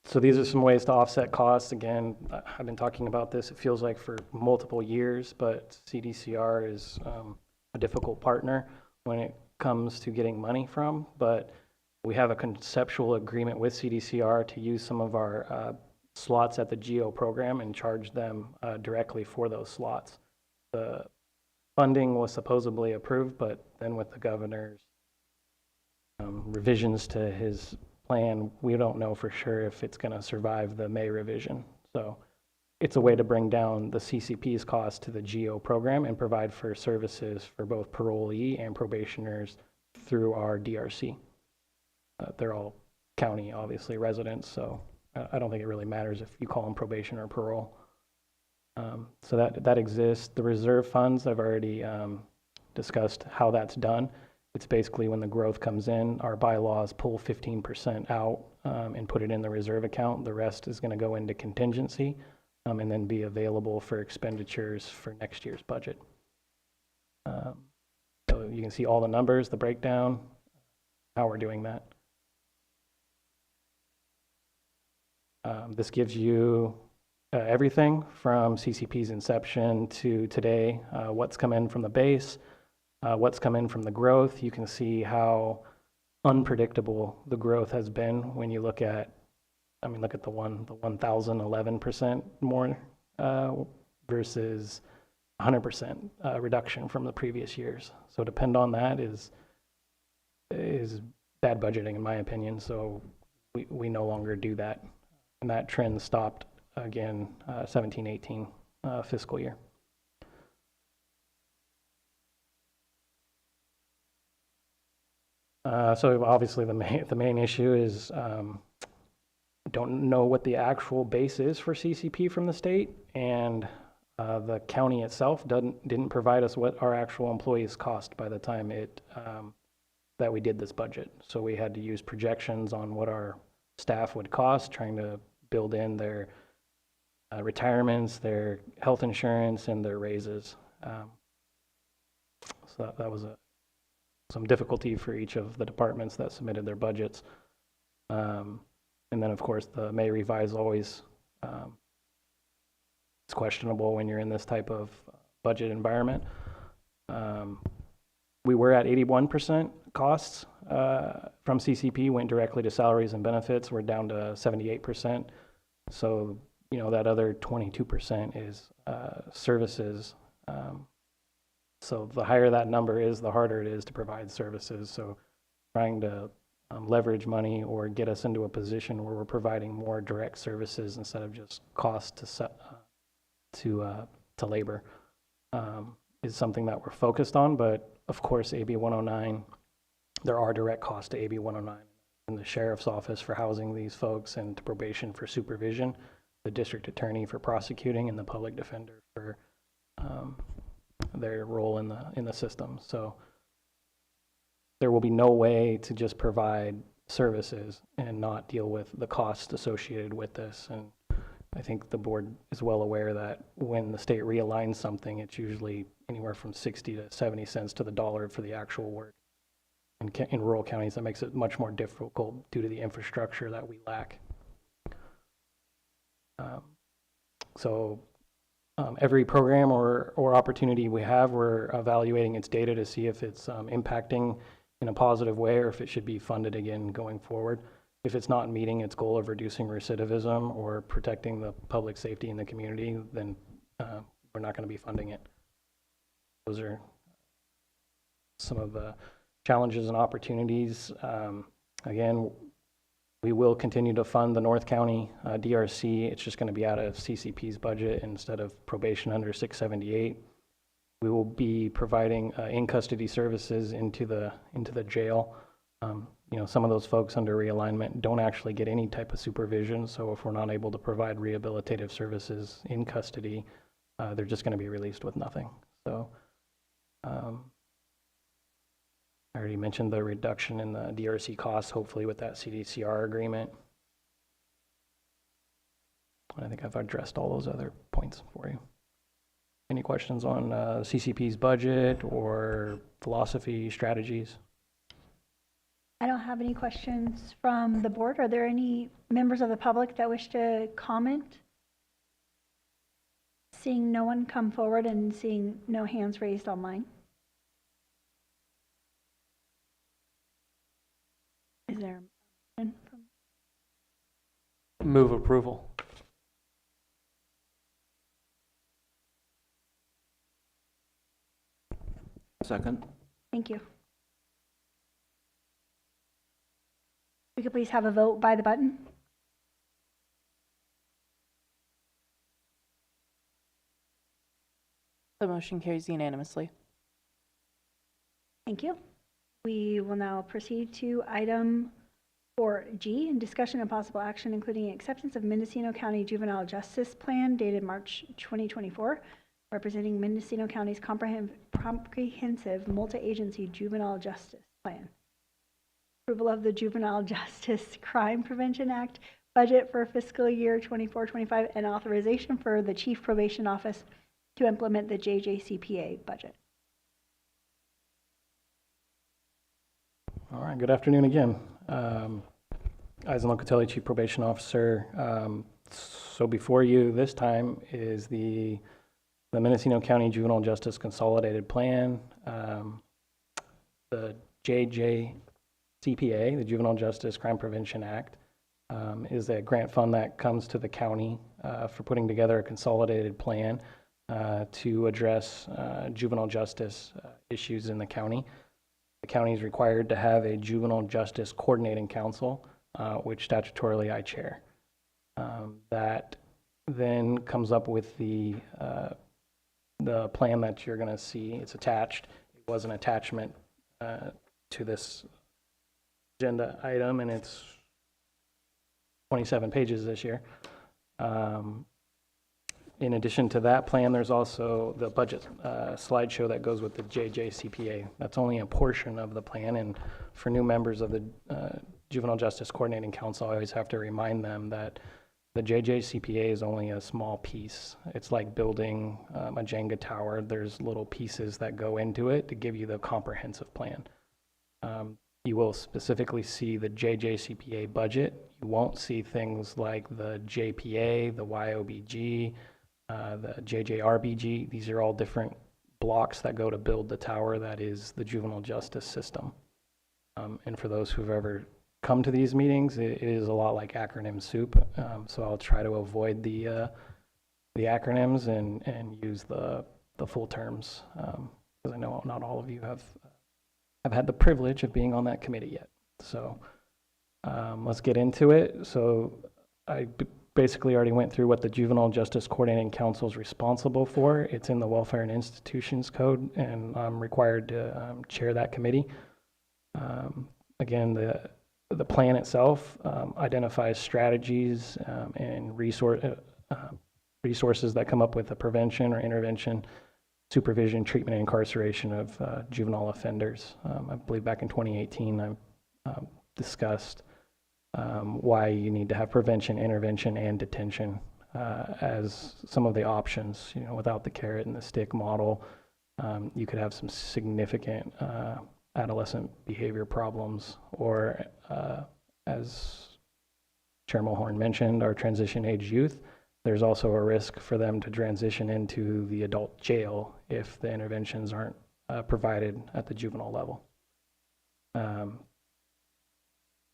So these are some ways to offset costs. Again, I've been talking about this, it feels like for multiple years, but CDCR is a difficult partner when it comes to getting money from, but we have a conceptual agreement with CDCR to use some of our slots at the GEO program and charge them directly for those slots. The funding was supposedly approved, but then with the governor's revisions to his plan, we don't know for sure if it's going to survive the May revision. So it's a way to bring down the CCP's cost to the GEO program and provide for services for both parolee and probationers through our DRC. They're all county, obviously, residents, so I don't think it really matters if you call them probation or parole. So that exists. The reserve funds, I've already discussed how that's done. It's basically when the growth comes in, our bylaws pull 15% out and put it in the reserve account. The rest is going to go into contingency and then be available for expenditures for next year's budget. So you can see all the numbers, the breakdown, how we're doing that. This gives you everything from CCP's inception to today, what's come in from the base, what's come in from the growth. You can see how unpredictable the growth has been when you look at, I mean, look at the 1,011% more versus 100% reduction from the previous years. So depend on that is bad budgeting in my opinion. So we no longer do that. And that trend stopped again 17-18 fiscal year. So obviously the main issue is don't know what the actual base is for CCP from the state, and The county itself didn't provide us what our actual employees cost by the time that we did this budget. So we had to use projections on what our staff would cost, trying to build in their retirements, their health insurance, and their raises. So that was some difficulty for each of the departments that submitted their budgets. And then, of course, the May revise always it's questionable when you're in this type of budget environment. We were at 81% costs from CCP, went directly to salaries and benefits. We're down to 78%. So, you know, that other 22% is services. So the higher that number is, the harder it is to provide services. So trying to leverage money or get us into a position where we're providing more direct services instead of just cost to labor is something that we're focused on. But of course, AB 109, there are direct costs to AB 109 in the sheriff's office for housing these folks, and to probation for supervision, the district attorney for prosecuting, and the public defender for their role in the system. So there will be no way to just provide services and not deal with the costs associated with this. And I think the board is well aware that when the state realigns something, it's usually anywhere from 60 to 70 cents to the dollar for the actual work. In rural counties, that makes it much more difficult due to the infrastructure that we lack. Every program or opportunity we have, we're evaluating its data to see if it's impacting in a positive way or if it should be funded again going forward. If it's not meeting its goal of reducing recidivism or protecting the public safety in the community, then we're not going to be funding it. Those are some of the challenges and opportunities. Again, we will continue to fund the North County DRC. It's just going to be out of CCP's budget instead of probation under 678. We will be providing in-custody services into the jail. You know, some of those folks under realignment don't actually get any type of supervision. So if we're not able to provide rehabilitative services in custody, they're just going to be released with nothing. So I already mentioned the reduction in the DRC costs, hopefully with that CDCR agreement. I think I've addressed all those other points for you. Any questions on CCP's budget or philosophy, strategies? I don't have any questions from the board. Are there any members of the public that wish to comment? Seeing no one come forward and seeing no hands raised online. Is there a motion from? Move approval. Second. Thank you. We could please have a vote by the button. The motion carries unanimously. Thank you. We will now proceed to item 4G, discussion and possible action, including acceptance of Mendocino County Juvenile Justice Plan dated March 2024, representing Mendocino County's comprehensive multi-agency juvenile justice plan. Approval of the Juvenile Justice Crime Prevention Act budget for fiscal year 24-25 and authorization for the Chief Probation Office to implement the JJCPA budget. All right, good afternoon again. Eisen Locatelli, Chief Probation Officer. So before you this time is the Mendocino County Juvenile Justice Consolidated Plan. The JJCPA, the Juvenile Justice Crime Prevention Act, is a grant fund that comes to the county for putting together a consolidated plan to address juvenile justice issues in the county. The county is required to have a juvenile justice coordinating council, which statutorily I chair. That then comes up with the plan that you're going to see. It's attached. It was an attachment to this agenda item, and it's 27 pages this year. In addition to that plan, there's also the budget slideshow that goes with the JJCPA. That's only a portion of the plan, and for new members of the Juvenile Justice Coordinating Council, I always have to remind them that the JJCPA is only a small piece. It's like building a Jenga tower. There's little pieces that go into it to give you the comprehensive plan. You will specifically see the JJCPA budget. You won't see things like the JPA, the YOBG, the JJRBG. These are all different blocks that go to build the tower that is the juvenile justice system. And for those who've ever come to these meetings, it is a lot like acronym soup. So I'll try to avoid the acronyms and use the full terms, because I know not all of you have had the privilege of being on that committee yet. So let's get into it. So I basically already went through what the Juvenile Justice Coordinating Council is responsible for. It's in the Welfare and Institutions Code, and I'm required to chair that committee. Again, the plan itself identifies strategies and resources that come up with the prevention or intervention, supervision, treatment, and incarceration of juvenile offenders. I believe back in 2018, I discussed why you need to have prevention, intervention, and detention as some of the options. You know, without the carrot and the stick model, you could have some significant adolescent behavior problems, or as Chairman Horn mentioned, our transition age youth. There's also a risk for them to transition into the adult jail if the interventions aren't provided at the juvenile level.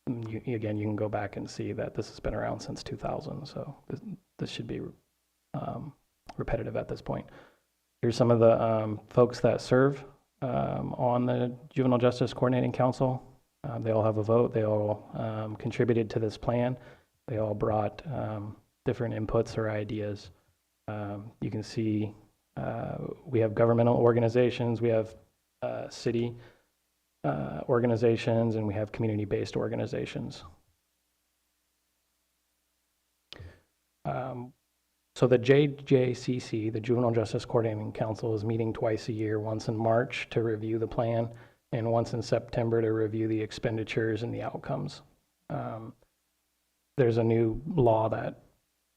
Again, you can go back and see that this has been around since 2000, so this should be repetitive at this point. Here's some of the folks that serve on the Juvenile Justice Coordinating Council. They all have a vote. They all contributed to this plan. They all brought different inputs or ideas. You can see we have governmental organizations, we have city organizations, and we have community-based organizations. So the JJCC, the Juvenile Justice Coordinating Council, is meeting twice a year, once in March to review the plan, and once in September to review the expenditures and the outcomes. There's a new law that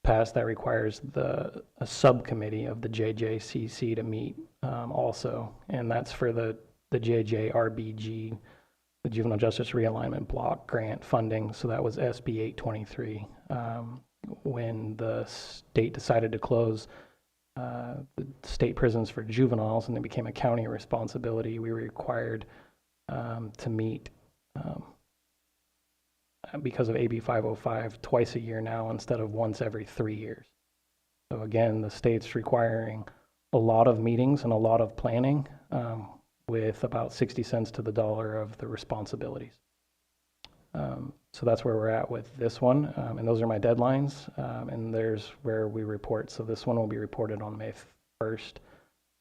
passed that requires a subcommittee of the JJCC to meet also, and that's for the JJRBG, the Juvenile Justice Realignment Block Grant funding. So that was SB 823. When the state decided to close the state prisons for juveniles and it became a county responsibility, we were required to meet because of AB 505 twice a year now instead of once every 3 years. So again, the state's requiring a lot of meetings and a lot of planning with about 60 cents to the dollar of the responsibilities. So that's where we're at with this one, and those are my deadlines, and there's where we report. So this one will be reported on May 1st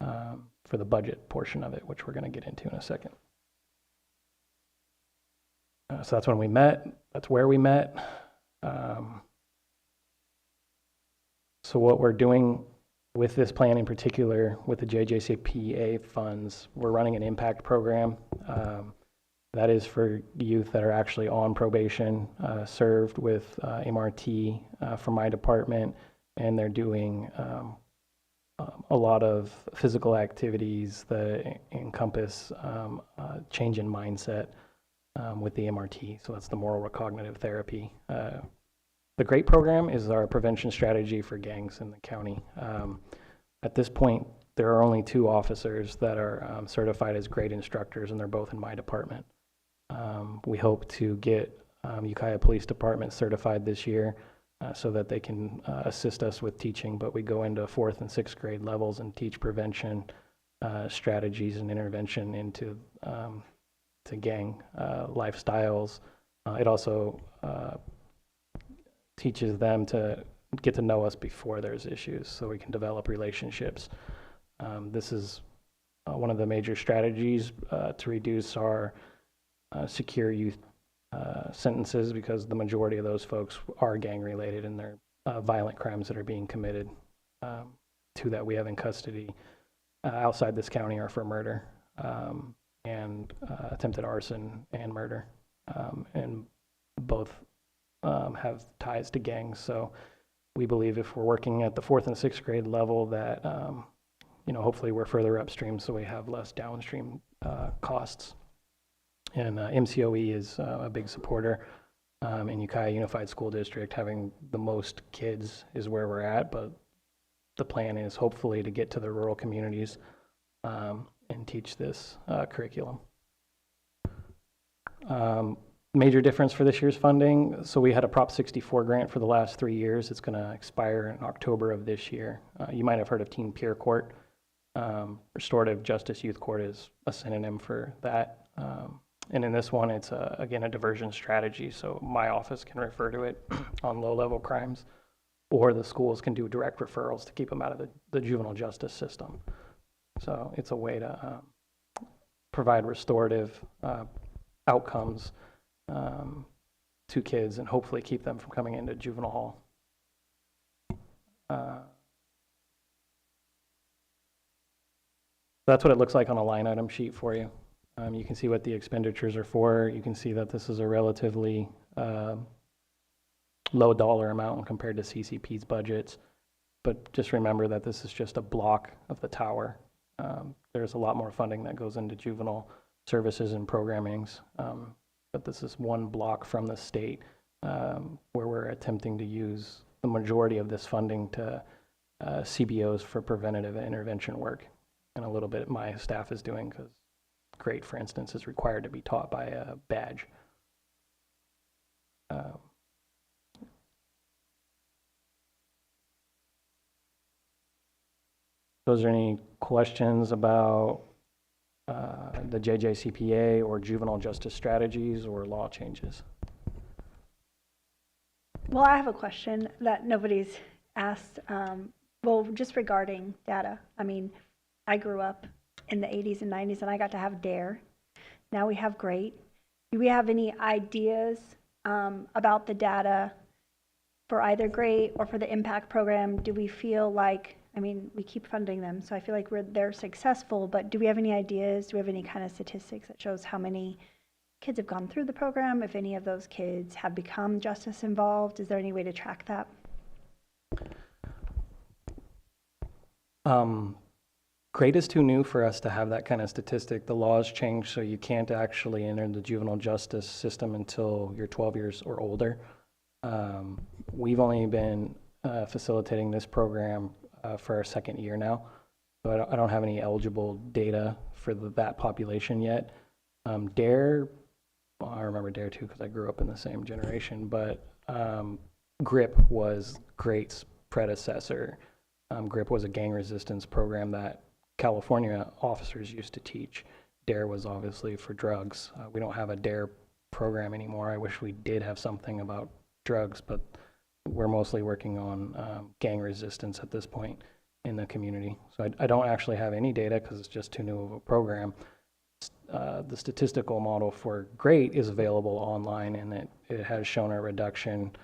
for the budget portion of it, which we're going to get into in a second. So that's when we met. That's where we met. So what we're doing with this plan in particular, with the JJCPA funds, we're running an impact program. That is for youth that are actually on probation, served with MRT from my department, and they're doing a lot of physical activities that encompass change in mindset with the MRT. So that's the moral recognitive therapy. The GREAT program is our prevention strategy for gangs in the county. At this point, there are only 2 officers that are certified as GREAT instructors, and they're both in my department. We hope to get Ukiah Police Department certified this year so that they can assist us with teaching, but we go into 4th and 6th grade levels and teach prevention strategies and intervention into to gang lifestyles. It also teaches them to get to know us before there's issues so we can develop relationships. This is one of the major strategies to reduce our secure youth sentences, because the majority of those folks are gang related and they're violent crimes that are being committed. two that we have in custody outside this county are for murder and attempted arson and murder. And both have ties to gangs. So we believe if we're working at the 4th and 6th grade level that, hopefully we're further upstream so we have less downstream costs. And MCOE is a big supporter. In Ukiah Unified School District, having the most kids is where we're at, but the plan is hopefully to get to the rural communities and teach this curriculum. Major difference for this year's funding. So we had a Prop 64 grant for the last 3 years. It's going to expire in October of this year. You might have heard of Teen Peer Court. Restorative Justice Youth Court is a synonym for that. And in this one, it's, again, a diversion strategy. So my office can refer to it on low-level crimes, or the schools can do direct referrals to keep them out of the juvenile justice system. So it's a way to provide restorative outcomes to kids and hopefully keep them from coming into juvenile hall. That's what it looks like on a line item sheet for you. You can see what the expenditures are for. You can see that this is a relatively low dollar amount compared to CCP's budgets. But just remember that this is just a block of the tower. There's a lot more funding that goes into juvenile services and programmings. But this is one block from the state where we're attempting to use the majority of this funding to CBOs for preventative intervention work. And a little bit my staff is doing because grade, for instance, is required to be taught by a badge. So is there any questions about the JJCPA or juvenile justice strategies or law changes? Well, I have a question that nobody's asked. Just regarding data. I mean, I grew up in the 80s and 90s and I got to have DARE. Now we have GREAT. Do we have any ideas about the data for either GREAT or for the impact program? Do we feel like, I mean, we keep funding them, so I feel like they're successful, but do we have any ideas? Do we have any kind of statistics that shows how many kids have gone through the program? If any of those kids have become justice involved, is there any way to track that? GREAT is too new for us to have that kind of statistic. The laws changed, so you can't actually enter the juvenile justice system until you're 12 years or older. We've only been facilitating this program for our second year now, so I don't have any eligible data for that population yet. DARE, well, I remember DARE too because I grew up in the same generation, but GRIP was GREAT's predecessor. GRIP was a gang resistance program that California officers used to teach. DARE was obviously for drugs. We don't have a DARE program anymore. I wish we did have something about drugs, but we're mostly working on gang resistance at this point in the community. So I don't actually have any data because it's just too new of a program. The statistical model for GREAT is available online, and it has shown a reduction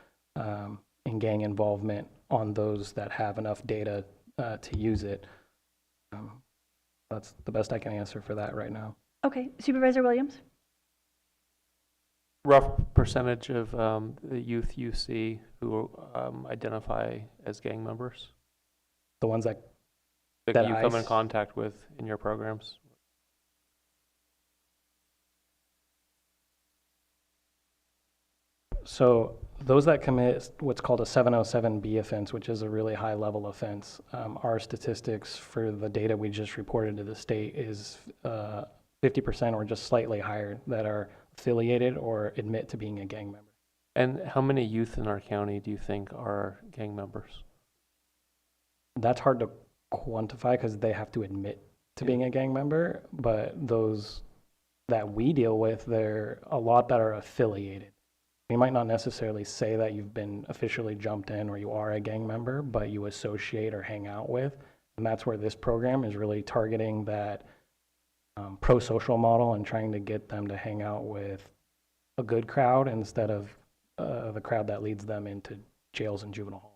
in gang involvement on those that have enough data to use it. That's the best I can answer for that right now. Okay, Supervisor Williams? Rough percentage of the youth you see who identify as gang members? The ones that you come in contact with in your programs? So those that commit what's called a 707B offense, which is a really high level offense, our statistics for the data we just reported to the state is 50% or just slightly higher that are affiliated or admit to being a gang member. And how many youth in our county do you think are gang members? That's hard to quantify because they have to admit to being a gang member, but those that we deal with, there are a lot that are affiliated. You might not necessarily say that you've been officially jumped in or you are a gang member, but you associate or hang out with. And that's where this program is really targeting that pro-social model and trying to get them to hang out with a good crowd instead of the crowd that leads them into jails and juvenile halls.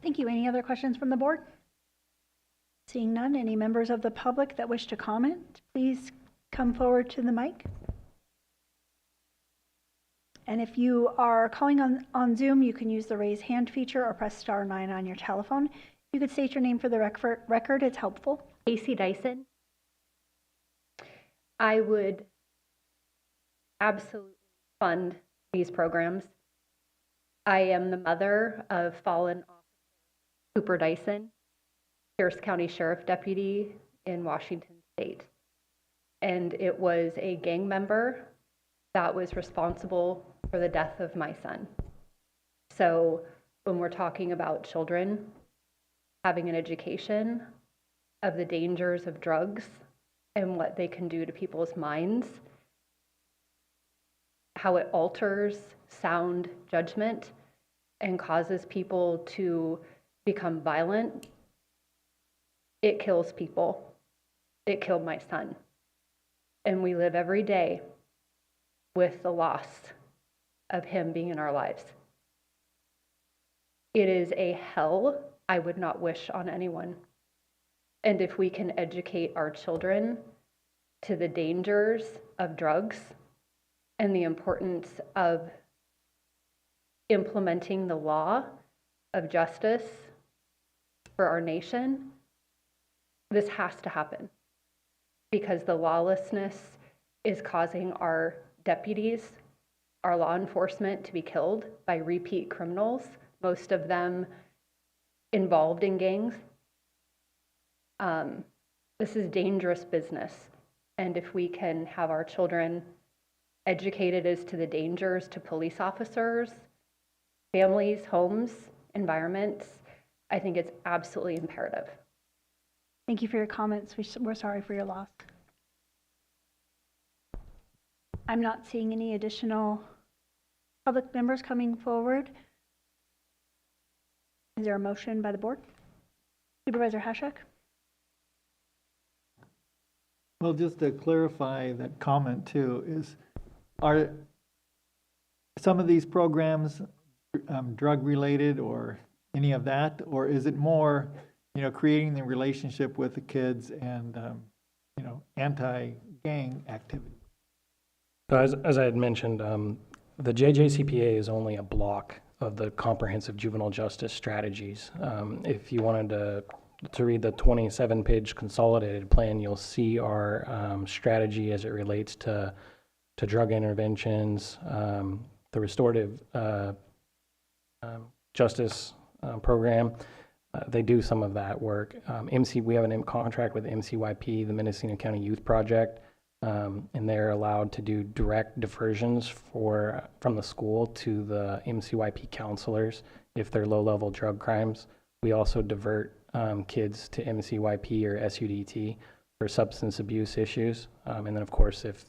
Thank you. Any other questions from the board? Seeing none, any members of the public that wish to comment, please come forward to the mic. And if you are calling on Zoom, you can use the raise hand feature or press *9 on your telephone. You could state your name for the record, it's helpful. Casey Dyson. I would absolutely fund these programs. I am the mother of fallen officer Cooper Dyson, Pierce County Sheriff Deputy in Washington State. And it was a gang member that was responsible for the death of my son. So when we're talking about children having an education of the dangers of drugs and what they can do to people's minds, how it alters sound judgment and causes people to become violent, it kills people. It killed my son. And we live every day with the loss of him being in our lives. It is a hell I would not wish on anyone. And if we can educate our children to the dangers of drugs and the importance of implementing the law of justice for our nation, this has to happen, because the lawlessness is causing our deputies, our law enforcement to be killed by repeat criminals, most of them involved in gangs. This is dangerous business. And if we can have our children educated as to the dangers to police officers, families, homes, environments, I think it's absolutely imperative. Thank you for your comments. We're sorry for your loss. I'm not seeing any additional public members coming forward. Is there a motion by the board? Supervisor Hashak? Well, just to clarify that comment too, are some of these programs drug related or any of that, or is it more, creating the relationship with the kids and, anti-gang activity? So as I had mentioned, the JJCPA is only a block of the comprehensive juvenile justice strategies. If you wanted to read the 27-page consolidated plan, you'll see our strategy as it relates to drug interventions, the restorative justice program. They do some of that work. We have an contract with MCYP, the Mendocino County Youth Project, and they're allowed to do direct diversions from the school to the MCYP counselors if they're low-level drug crimes. We also divert kids to MCYP or SUDT for substance abuse issues. And then, of course, if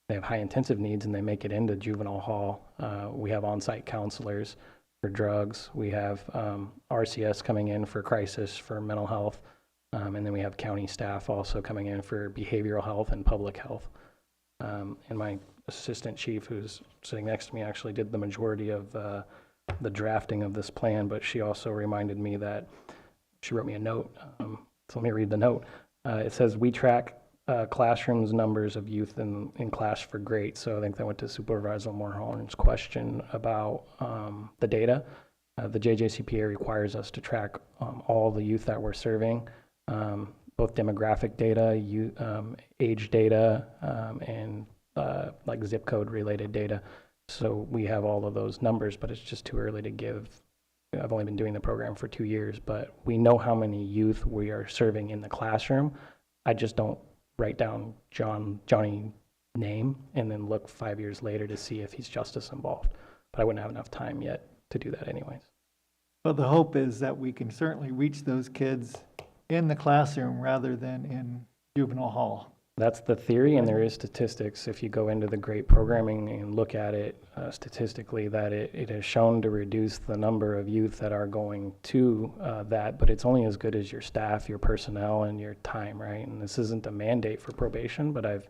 they have high-intensive needs and they make it into juvenile hall, we have on-site counselors for drugs. We have RCS coming in for crisis for mental health. And then we have county staff also coming in for behavioral health and public health. And my assistant chief, who's sitting next to me, actually did the majority of the drafting of this plan, but she also reminded me that she wrote me a note. So let me read the note. It says, we track classrooms numbers of youth in class for grade. So I think that went to Supervisor Mulholland's question about the data. The JJCPA requires us to track all the youth that we're serving, both demographic data, age data, and like zip code related data. So we have all of those numbers, but it's just too early to give. I've only been doing the program for 2 years, but we know how many youth we are serving in the classroom. I just don't write down Johnny's name and then look 5 years later to see if he's justice involved. But I wouldn't have enough time yet to do that anyways. Well, the hope is that we can certainly reach those kids in the classroom rather than in juvenile hall. That's the theory, and there is statistics. If you go into the great programming and look at it statistically, that it has shown to reduce the number of youth that are going to that, but it's only as good as your staff, your personnel, and your time, right? And this isn't a mandate for probation, but I've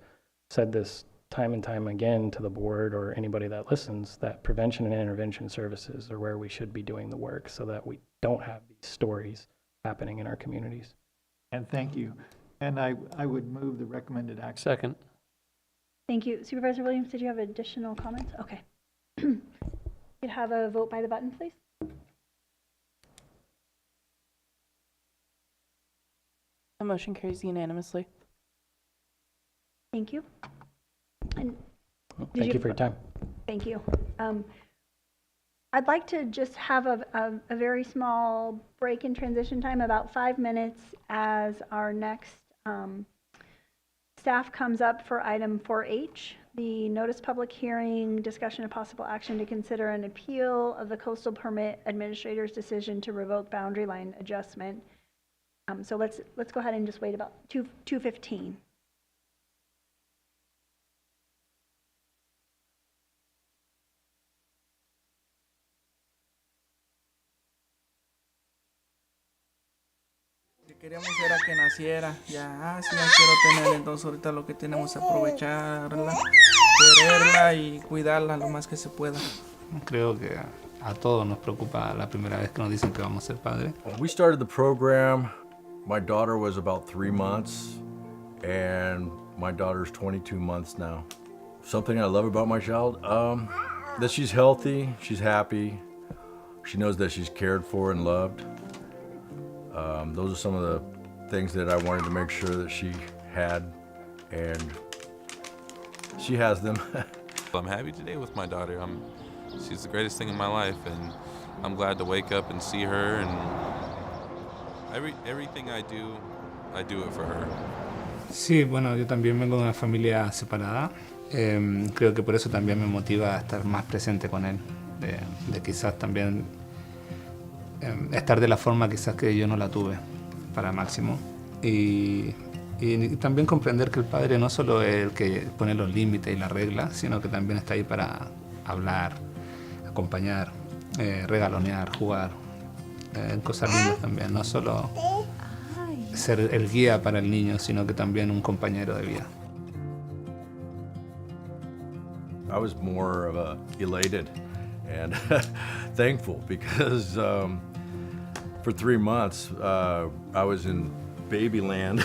said this time and time again to the board or anybody that listens that prevention and intervention services are where we should be doing the work so that we don't have these stories happening in our communities. And thank you. And I would move the recommended action. Second. Thank you. Supervisor Williams, did you have additional comments? Okay. Could have a vote by the button, please? The motion carries unanimously. Thank you. And Thank you for your time. Thank you. I'd like to just have a very small break in transition time, about 5 minutes, as our next staff comes up for item 4H, the notice public hearing, discussion of possible action to consider an appeal of the coastal permit administrator's decision to revoke boundary line adjustment. So let's go ahead and just wait about 2:15. Queríamos era que naciera, ya, sí, ya quiero tener, entonces ahorita lo que tenemos es aprovecharla, quererla y cuidarla lo más que se pueda. Creo que a todos nos preocupa la primera vez que nos dicen que vamos a ser padres. When we started the program, my daughter was about 3 months, and my daughter's 22 months now. Something I love about my child, that she's healthy, she's happy, she knows that she's cared for and loved. Those are some of the things that I wanted to make sure that she had, and she has them. I'm happy today with my daughter. She's the greatest thing in my life, and I'm glad to wake up and see her, and everything I do it for her. Sí, bueno, yo también vengo de una familia separada. Creo que por eso también me motiva a estar más presente con él, de quizás también estar de la forma quizás que yo no la tuve para Máximo. Y también comprender que el padre no solo es el que pone los límites y las reglas, sino que también está ahí para hablar, acompañar, regalonear, jugar, cosas lindas también, no solo ser el guía para el niño, sino que también un compañero de vida. I was more of a elated and thankful because for 3 months I was in baby land,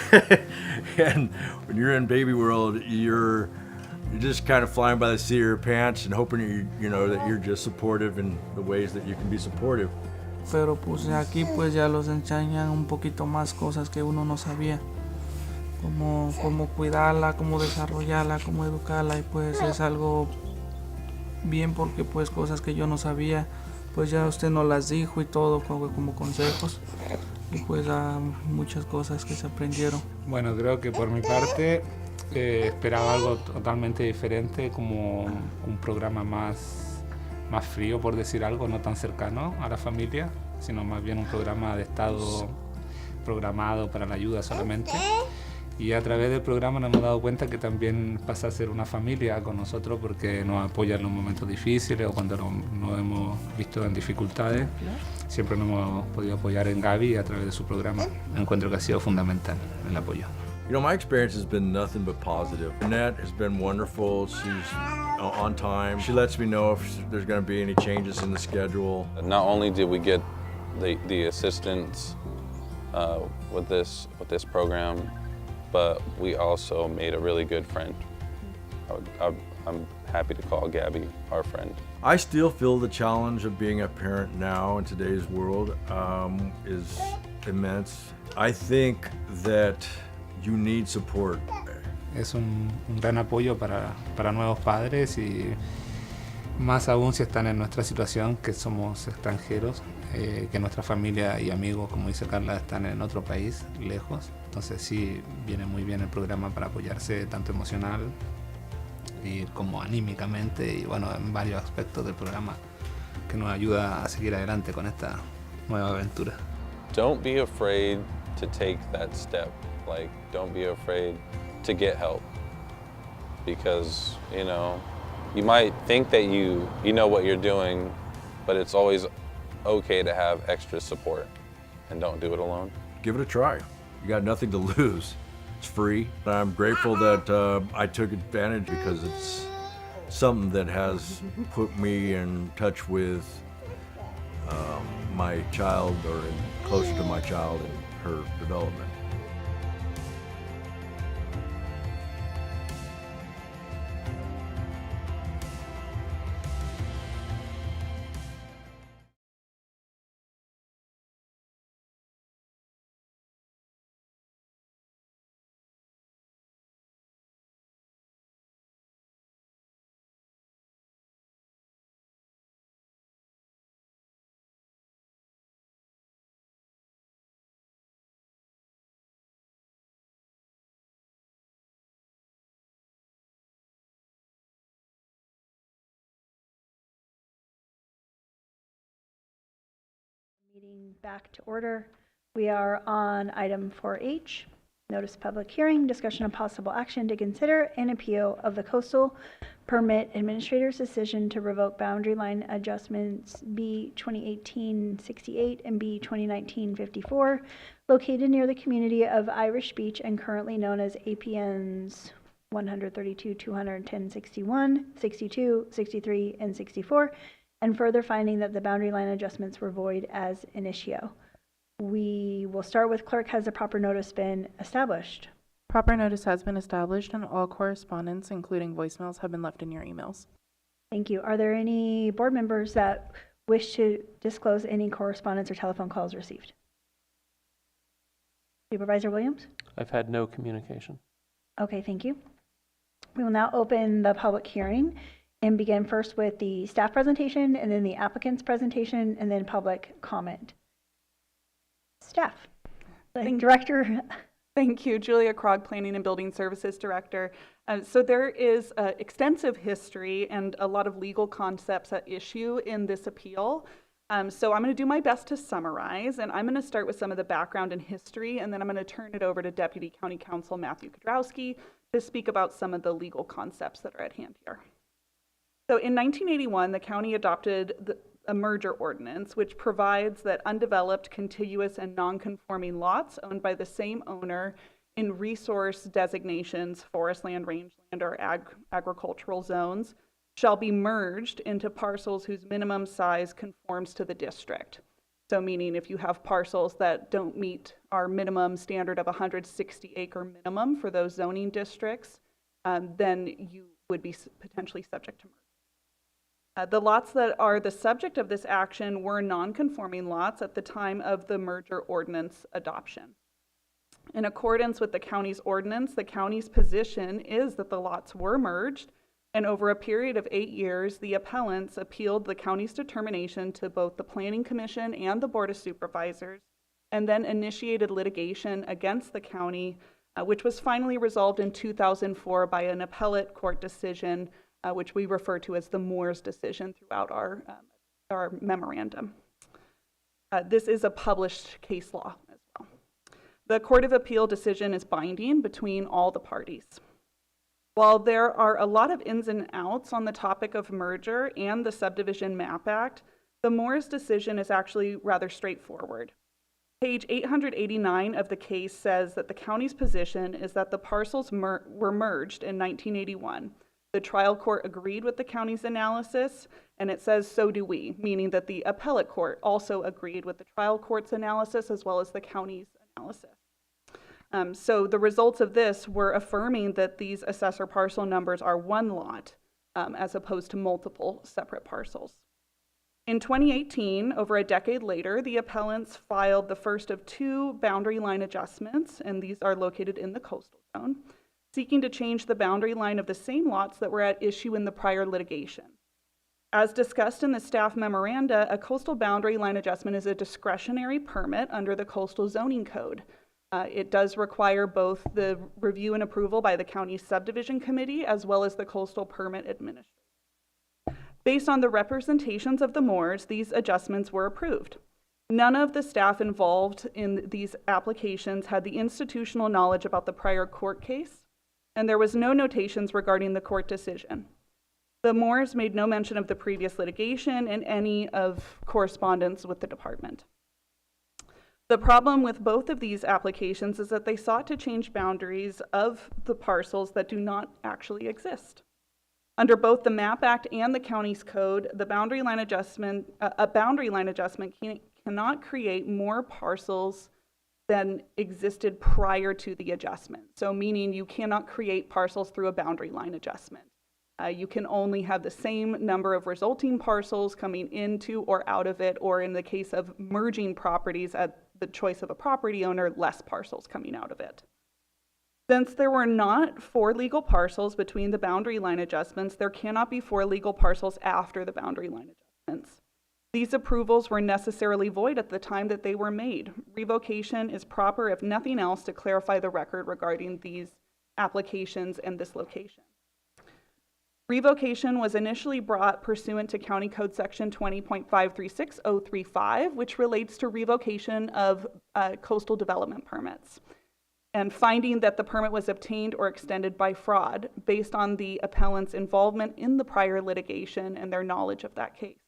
and when you're in baby world, you're just kind of flying by the seat of your pants and hoping that you're just supportive in the ways that you can be supportive. Pero pues aquí pues ya los enseñan un poquito más cosas que uno no sabía, como cuidarla, cómo desarrollarla, cómo educarla, y pues es algo bien porque pues cosas que yo no sabía, pues ya usted nos las dijo y todo como consejos, y pues muchas cosas que se aprendieron. Bueno, creo que por mi parte esperaba algo totalmente diferente, como un programa más frío, por decir algo, no tan cercano a la familia, sino más bien un programa de estado programado para la ayuda solamente. Y a través del programa nos hemos dado cuenta que también pasa a ser una familia con nosotros, porque nos apoya en los momentos difíciles o cuando nos hemos visto en dificultades. Siempre nos hemos podido apoyar en Gaby a través de su programa. Encuentro que ha sido fundamental el apoyo. You know, my experience has been nothing but positive. Annette has been wonderful. She's on time. She lets me know if there's going to be any changes in the schedule. Not only did we get the assistance with this program, but we also made a really good friend. I'm happy to call Gabby our friend. I still feel the challenge of being a parent now in today's world is immense. I think that you need support. Es un gran apoyo para nuevos padres, y más aún si están en nuestra situación, que somos extranjeros, que nuestra familia y amigos, como dice Carla, están en otro país, lejos. Entonces sí, viene muy bien el programa para apoyarse tanto emocional y como anímicamente, y bueno, en varios aspectos del programa, que nos ayuda a seguir adelante con esta nueva aventura. Don't be afraid to take that step. Like, don't be afraid to get help, because you might think that you know what you're doing, but it's always okay to have extra support, and don't do it alone. Give it a try. You got nothing to lose. It's free. I'm grateful that I took advantage because it's something that has put me in touch with my child, or closer to my child and her development. Meeting back to order. We are on item 4H, notice of public hearing, discussion of possible action to consider an appeal of the coastal permit administrator's decision to revoke boundary line adjustments B 2018-68 and B 2019-54, located near the community of Irish Beach and currently known as APNs 132, 210, 61, 62, 63, and 64, and further finding that the boundary line adjustments were void as initio. We will start with clerk. Has the proper notice been established? Proper notice has been established and all correspondence, including voicemails, have been left in your emails. Thank you. Are there any board members that wish to disclose any correspondence or telephone calls received? Supervisor Williams? I've had no communication. Okay, thank you. We will now open the public hearing and begin first with the staff presentation and then the applicant's presentation and then public comment. Staff. Director. Thank you, Julia Krog, Planning and Building Services Director. So there is extensive history and a lot of legal concepts at issue in this appeal. So I'm going to do my best to summarize, and I'm going to start with some of the background and history, and then I'm going to turn it over to Deputy County Counsel Matthew Kudrowski to speak about some of the legal concepts that are at hand here. So in 1981, the county adopted a merger ordinance, which provides that undeveloped, contiguous, and non-conforming lots owned by the same owner in resource designations, forest land, rangeland, or agricultural zones, shall be merged into parcels whose minimum size conforms to the district. So meaning if you have parcels that don't meet our minimum standard of 160-acre minimum for those zoning districts, then you would be potentially subject to merger. The lots that are the subject of this action were non-conforming lots at the time of the merger ordinance adoption. In accordance with the county's ordinance, the county's position is that the lots were merged, and over a period of 8 years, the appellants appealed the county's determination to both the Planning Commission and the Board of Supervisors, and then initiated litigation against the county, which was finally resolved in 2004 by an appellate court decision, which we refer to as the Moore's decision throughout our memorandum. This is a published case law as well. The Court of Appeal decision is binding between all the parties. While there are a lot of ins and outs on the topic of merger and the Subdivision Map Act, the Moore's decision is actually rather straightforward. Page 889 of the case says that the county's position is that the parcels were merged in 1981. The trial court agreed with the county's analysis, and it says, so do we, meaning that the appellate court also agreed with the trial court's analysis as well as the county's analysis. So the results of this were affirming that these assessor parcel numbers are one lot as opposed to multiple separate parcels. In 2018, over a decade later, the appellants filed the first of 2 boundary line adjustments, and these are located in the coastal zone, seeking to change the boundary line of the same lots that were at issue in the prior litigation. As discussed in the staff memoranda, a coastal boundary line adjustment is a discretionary permit under the coastal zoning code. It does require both the review and approval by the county subdivision committee as well as the coastal permit administrator. Based on the representations of the Moores, these adjustments were approved. None of the staff involved in these applications had the institutional knowledge about the prior court case, and there was no notations regarding the court decision. The Moores made no mention of the previous litigation in any of correspondence with the department. The problem with both of these applications is that they sought to change boundaries of the parcels that do not actually exist. Under both the MAP Act and the county's code, the boundary line adjustment, a boundary line adjustment cannot create more parcels than existed prior to the adjustment. So meaning you cannot create parcels through a boundary line adjustment. You can only have the same number of resulting parcels coming into or out of it, or in the case of merging properties at the choice of a property owner, less parcels coming out of it. Since there were not 4 legal parcels between the boundary line adjustments, there cannot be 4 legal parcels after the boundary line adjustments. These approvals were necessarily void at the time that they were made. Revocation is proper, if nothing else, to clarify the record regarding these applications and this location. Revocation was initially brought pursuant to County Code Section 20.536035, which relates to revocation of coastal development permits, and finding that the permit was obtained or extended by fraud based on the appellant's involvement in the prior litigation and their knowledge of that case.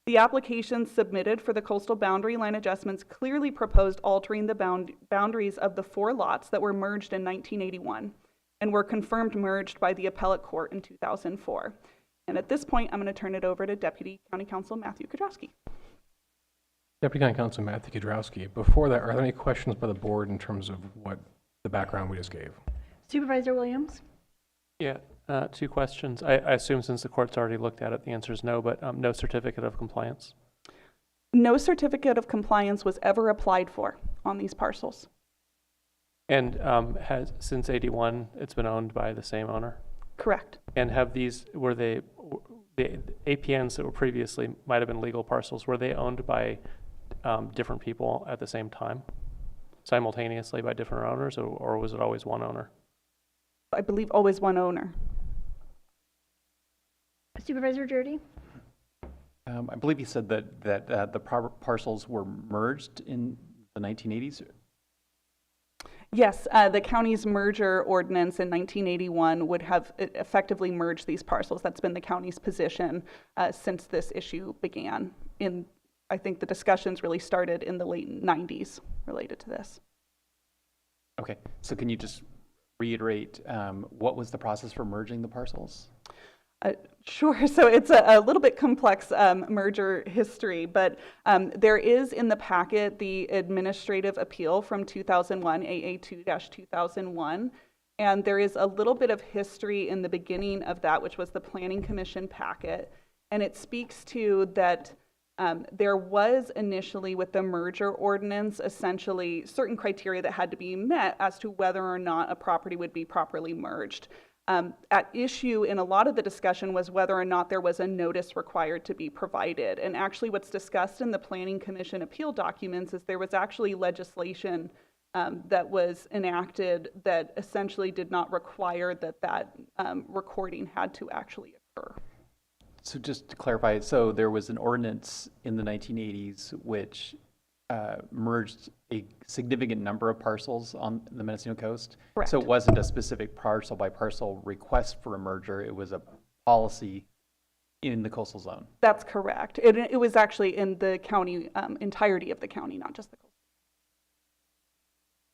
The applications submitted for the coastal boundary line adjustments clearly proposed altering the boundaries of the 4 lots that were merged in 1981 and were confirmed merged by the appellate court in 2004. And at this point, I'm going to turn it over to Deputy County Counsel Matthew Kudrowski. Deputy County Counsel Matthew Kudrowski. Before that, are there any questions by the board in terms of what the background we just gave? Supervisor Williams? Yeah, 2 questions. I assume since the court's already looked at it, the answer is no, but no certificate of compliance? No certificate of compliance was ever applied for on these parcels. And has since 81, it's been owned by the same owner? Correct. And have these, were they, the APNs that were previously, might have been legal parcels, were they owned by different people at the same time? Simultaneously by different owners, or was it always one owner? I believe always one owner. Supervisor Jurdy? I believe he said that the parcels were merged in the 1980s. Yes, the county's merger ordinance in 1981 would have effectively merged these parcels. That's been the county's position since this issue began. I think the discussions really started in the late 90s related to this. Okay, so can you just reiterate what was the process for merging the parcels? Sure. So it's a little bit complex merger history, but there is in the packet the administrative appeal from 2001, AA2-2001, and there is a little bit of history in the beginning of that, which was the Planning Commission packet, and it speaks to that there was initially with the merger ordinance essentially certain criteria that had to be met as to whether or not a property would be properly merged. At issue in a lot of the discussion was whether or not there was a notice required to be provided. And actually what's discussed in the Planning Commission appeal documents is there was actually legislation that was enacted that essentially did not require that recording had to actually occur. So just to clarify, so there was an ordinance in the 1980s which merged a significant number of parcels on the Mendocino coast. Correct. So it wasn't a specific parcel by parcel request for a merger, it was a policy in the coastal zone. That's correct. It was actually in the county, entirety of the county, not just the coastal.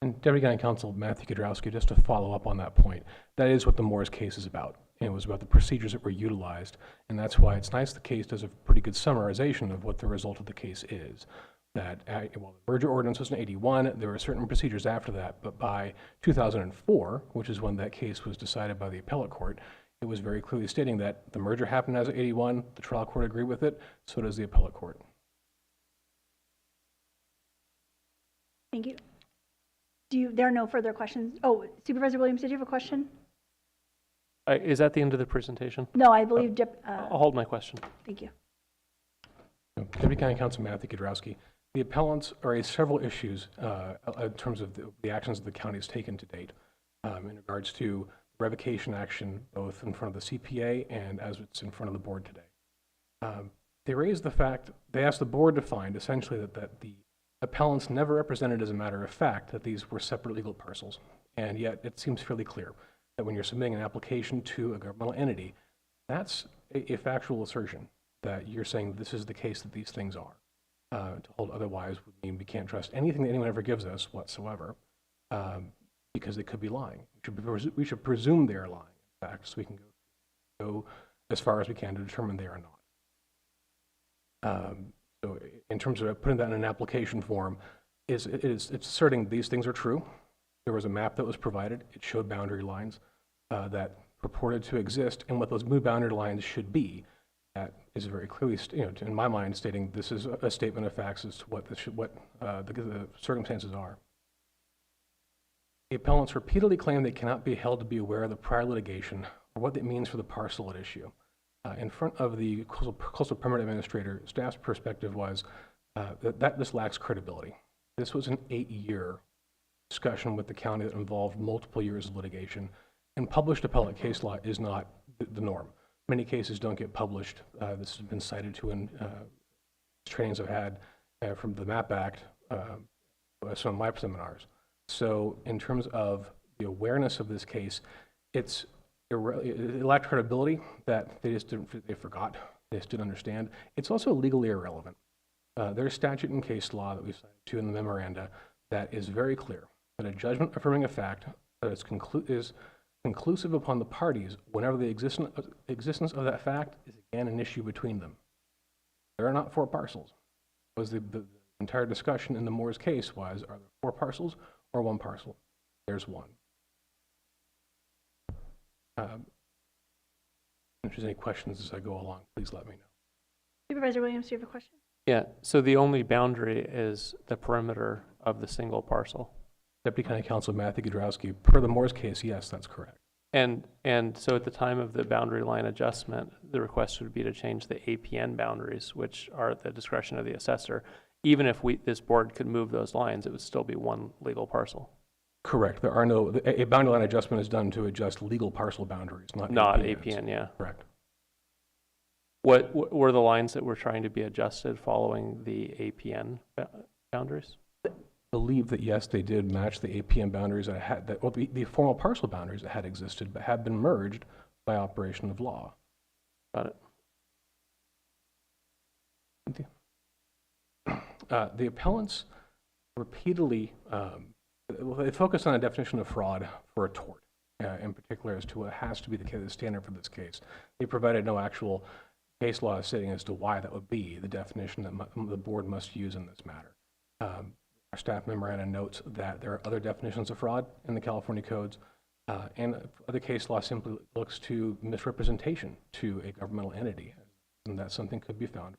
And Deputy County Counsel Matthew Kudrowski, just to follow up on that point, that is what the Moore's case is about. And it was about the procedures that were utilized, and that's why it's nice the case does a pretty good summarization of what the result of the case is. That well, the merger ordinance was in 81, there were certain procedures after that, but by 2004, which is when that case was decided by the appellate court, it was very clearly stating that the merger happened as of 81, the trial court agreed with it, so does the appellate court. Thank you. There are no further questions. Oh, Supervisor Williams, did you have a question? Is that the end of the presentation? No, I believe. I'll hold my question. Thank you. Deputy County Counsel Matthew Kudrowski, the appellants raised several issues in terms of the actions that the county has taken to date in regards to revocation action, both in front of the CPA and as it's in front of the board today. They raised the fact, they asked the board to find essentially that the appellants never represented as a matter of fact that these were separate legal parcels, and yet it seems fairly clear that when you're submitting an application to a governmental entity, that's a factual assertion that you're saying this is the case that these things are. To hold otherwise would mean we can't trust anything that anyone ever gives us whatsoever, because they could be lying. We should presume they are lying, in fact, so we can go as far as we can to determine they are not. So in terms of putting that in an application form, it's asserting these things are true. There was a map that was provided. It showed boundary lines that purported to exist, and what those new boundary lines should be. That is very clearly, in my mind, stating this is a statement of facts as to what the circumstances are. The appellants repeatedly claim they cannot be held to be aware of the prior litigation or what it means for the parcel at issue. In front of the coastal permit administrator, staff's perspective was that this lacks credibility. This was an 8-year discussion with the county that involved multiple years of litigation, and published appellate case law is not the norm. Many cases don't get published. This has been cited to in trainings I've had from the MAP Act, some of my seminars. So in terms of the awareness of this case, it lacked credibility, that they forgot, they just didn't understand. It's also legally irrelevant. There's statute and case law that we cited to in the memoranda that is very clear, that a judgment affirming a fact that is conclusive upon the parties whenever the existence of that fact is again an issue between them. There are not 4 parcels. Was the entire discussion in the Moore's case was, are there 4 parcels or 1 parcel? There's 1. If there's any questions as I go along, please let me know. Supervisor Williams, do you have a question? Yeah, so the only boundary is the perimeter of the single parcel. Deputy County Counsel Matthew Gudrowski, per the Moore's case, yes, that's correct. And so at the time of the boundary line adjustment, the request would be to change the APN boundaries, which are at the discretion of the assessor. Even if this board could move those lines, it would still be 1 legal parcel. Correct. There are a boundary line adjustment is done to adjust legal parcel boundaries, not APN, yeah. Correct. What were the lines that were trying to be adjusted following the APN boundaries? I believe that yes, they did match the APN boundaries that had the formal parcel boundaries that had existed, but have been merged by operation of law. Got it. Thank you. The appellants repeatedly they focus on a definition of fraud for a tort, in particular as to what has to be the standard for this case. They provided no actual case law stating as to why that would be the definition that the board must use in this matter. Our staff memoranda notes that there are other definitions of fraud in the California codes, and other case law simply looks to misrepresentation to a governmental entity, and that something could be found.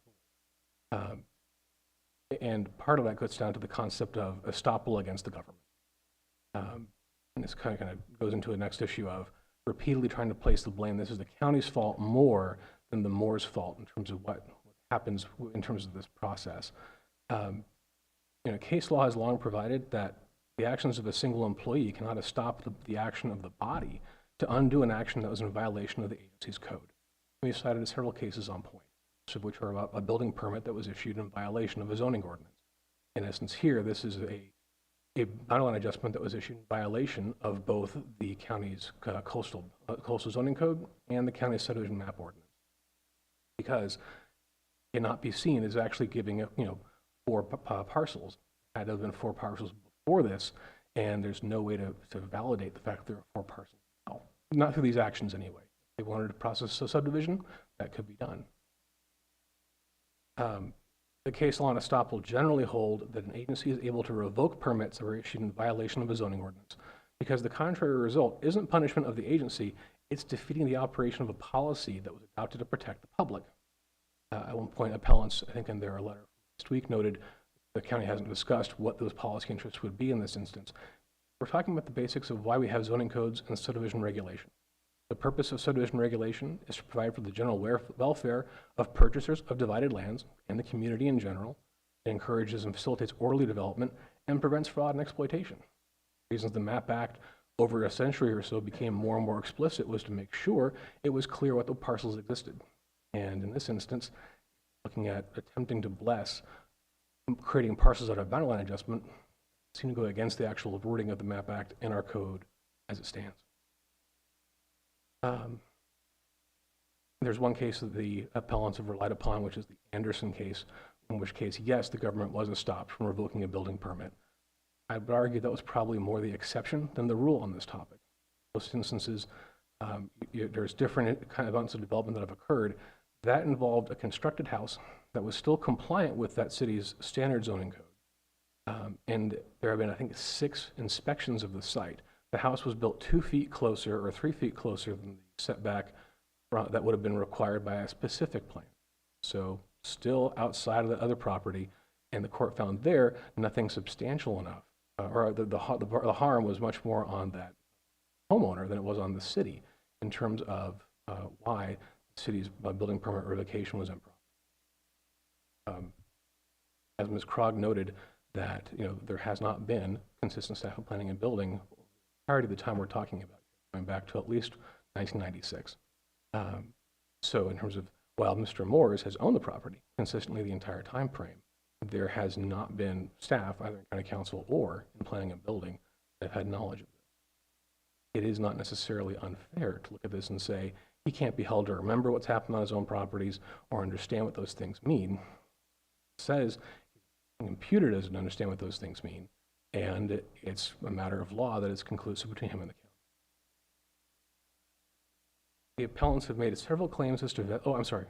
And part of that goes down to the concept of estoppel against the government. And this kind of goes into the next issue of repeatedly trying to place the blame. This is the county's fault more than the Moore's fault in terms of what happens in terms of this process. Case law has long provided that the actions of a single employee cannot stop the action of the body to undo an action that was in violation of the agency's code. We cited several cases on point, most of which are about a building permit that was issued in violation of a zoning ordinance. In essence, here, this is a boundary line adjustment that was issued in violation of both the county's coastal zoning code and the county's subdivision map ordinance, because it cannot be seen as actually giving 4 parcels. Had to have been 4 parcels before this, and there's no way to validate the fact that there are 4 parcels now. Not through these actions anyway. If they wanted to process a subdivision, that could be done. The case law and estoppel generally hold that an agency is able to revoke permits that were issued in violation of a zoning ordinance, because the contrary result isn't punishment of the agency, it's defeating the operation of a policy that was adopted to protect the public. At one point, appellants, I think in their letter last week, noted the county hasn't discussed what those policy interests would be in this instance. We're talking about the basics of why we have zoning codes and subdivision regulation. The purpose of subdivision regulation is to provide for the general welfare of purchasers of divided lands and the community in general. It encourages and facilitates orderly development and prevents fraud and exploitation. The reasons the MAP Act over a century or so became more and more explicit was to make sure it was clear what the parcels existed. And in this instance, looking at attempting to bless creating parcels out of boundary line adjustment seem to go against the actual wording of the MAP Act and our code as it stands. There's one case that the appellants have relied upon, which is the Anderson case, in which case, yes, the government wasn't stopped from revoking a building permit. I would argue that was probably more the exception than the rule on this topic. In most instances, there's different kind of events of development that have occurred. That involved a constructed house that was still compliant with that city's standard zoning code. And there have been, I think, 6 inspections of the site. The house was built 2 feet closer or 3 feet closer than the setback that would have been required by a specific plan. So still outside of the other property, and the court found there nothing substantial enough, or the harm was much more on that homeowner than it was on the city in terms of why the city's building permit revocation was improper. As Ms. Krog noted, that there has not been consistent staff of planning and building prior to the time we're talking about, going back to at least 1996. So in terms of, while Mr. Moores has owned the property consistently the entire time frame, there has not been staff, either in county council or in planning and building, that have had knowledge of this. It is not necessarily unfair to look at this and say he can't be held to remember what's happened on his own properties or understand what those things mean. It says he's imputed doesn't understand what those things mean, and it's a matter of law that is conclusive between him and the county. The appellants have made several claims as to, oh, I'm sorry.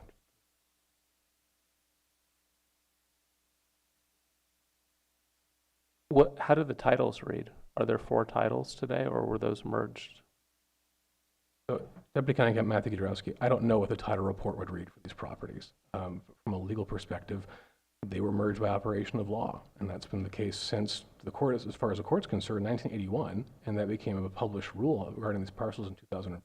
How do the titles read? Are there 4 titles today, or were those merged? So, Deputy County Captain Matthew Gudrowski, I don't know what the title report would read for these properties. From a legal perspective, they were merged by operation of law, and that's been the case since the court, as far as the court's concerned, 1981, and that became a published rule regarding these parcels in 2004.